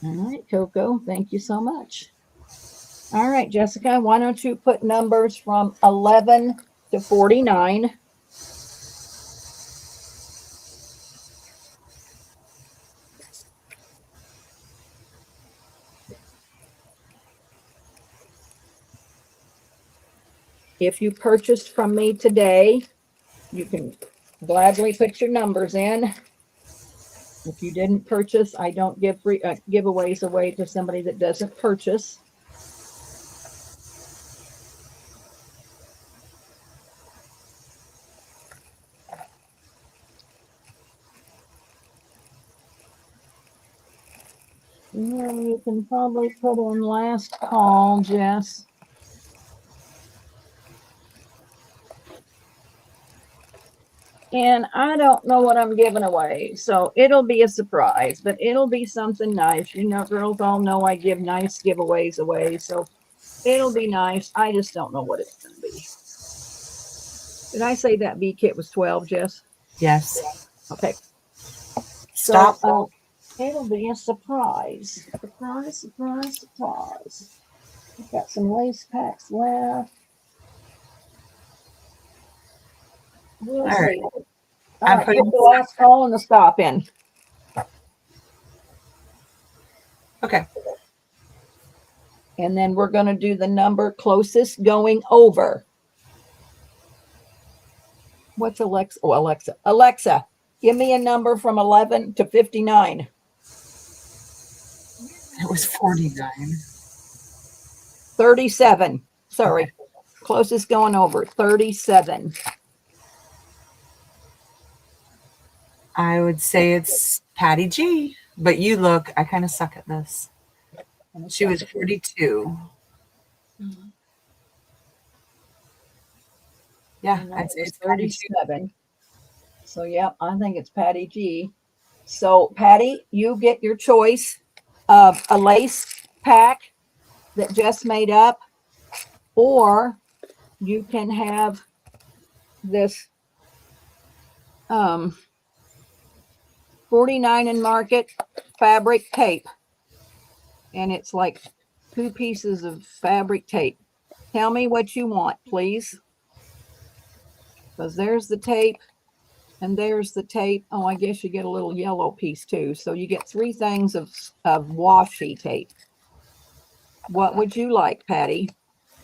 All right, Coco, thank you so much. All right, Jessica, why don't you put numbers from 11 to 49? If you purchased from me today, you can gladly put your numbers in. If you didn't purchase, I don't give free giveaways away to somebody that doesn't purchase. And you can probably put in last call, Jess. And I don't know what I'm giving away, so it'll be a surprise, but it'll be something nice. You know, girls all know I give nice giveaways away, so it'll be nice. I just don't know what it's going to be. Did I say that bee kit was 12, Jess? Yes. Okay. Stop. So, it'll be a surprise. Surprise, surprise, surprise. I've got some lace packs left. We'll All right. see. All I'm right, putting- put the last call and the stop in. Okay. And then we're going to do the number closest going over. What's Alexa? Oh, Alexa. Alexa, give me a number from 11 to 59. It was 49. 37. Sorry. Closest going over. 37. I would say it's Patty G, but you look, I kind of suck at this. She was 42. Yeah, And I'd that say was it's Patty G. 37. So, yeah, I think it's Patty G. So, Patty, you get your choice of a lace pack that Jess made up, or you can have this 49 and Market fabric tape. And it's like 2 pieces of fabric tape. Tell me what you want, please. Because there's the tape and there's the tape. Oh, I guess you get a little yellow piece too. So you get 3 things of washi tape. What would you like, Patty?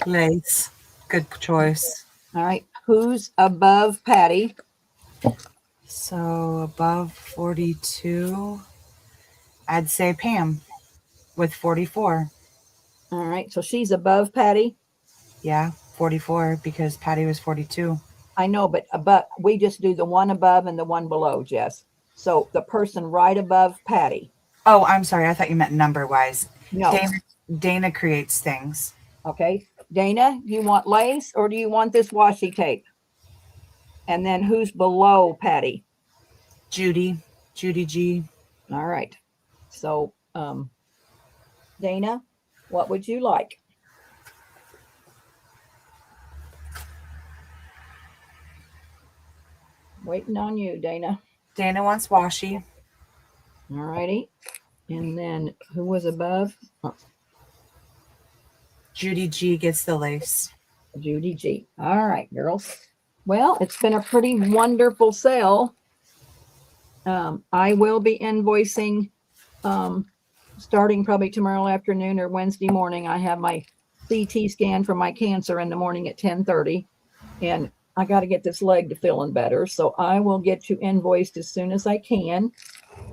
Lace. Good choice. All right. Who's above Patty? So above 42, I'd say Pam with 44. All right. So she's above Patty. Yeah, 44 because Patty was 42. I know, but we just do the one above and the one below, Jess. So the person right above Patty. Oh, I'm sorry. I thought you meant number wise. No. Dana creates things. Okay. Dana, do you want lace or do you want this washi tape? And then who's below Patty? Judy G. All right. So, Dana, what would you like? Waiting on you, Dana. Dana wants washi. All righty. And then who was above? Oh, Judy G gets the lace. Judy G. All right, girls. Well, it's been a pretty wonderful sale. I will be invoicing starting probably tomorrow afternoon or Wednesday morning. I have my CT scan for my cancer in the morning at 10:30. And I got to get this leg to feeling better. So I will get you invoiced as soon as I can.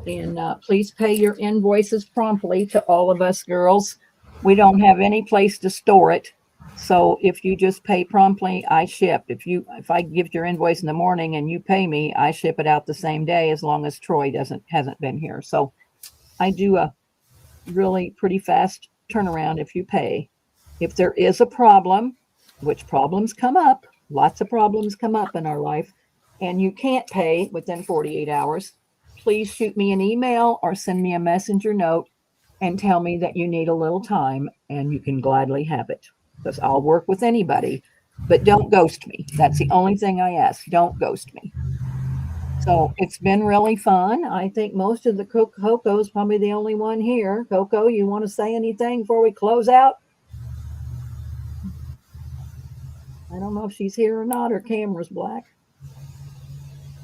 And please pay your invoices promptly to all of us girls. We don't have any place to store it. So if you just pay promptly, I ship. If I give your invoice in the morning and you pay me, I ship it out the same day as long as Troy hasn't been here. So I do a really pretty fast turnaround if you pay. If there is a problem, which problems come up, lots of problems come up in our life, and you can't pay within 48 hours, please shoot me an email or send me a messenger note and tell me that you need a little time, and you can gladly have it, because I'll work with anybody, but don't ghost me. That's the only thing I ask. Don't ghost me. So it's been really fun. I think most of the Coco's probably the only one here. Coco, you want to say anything before we close out? I don't know if she's here or not. Her camera's black.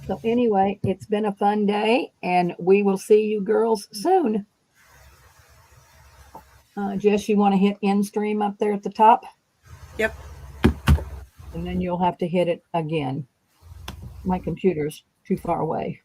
So anyway, it's been a fun day, and we will see you girls soon. Jess, you want to hit end stream up there at the top? Yep. And then you'll have to hit it again. My computer's too far away.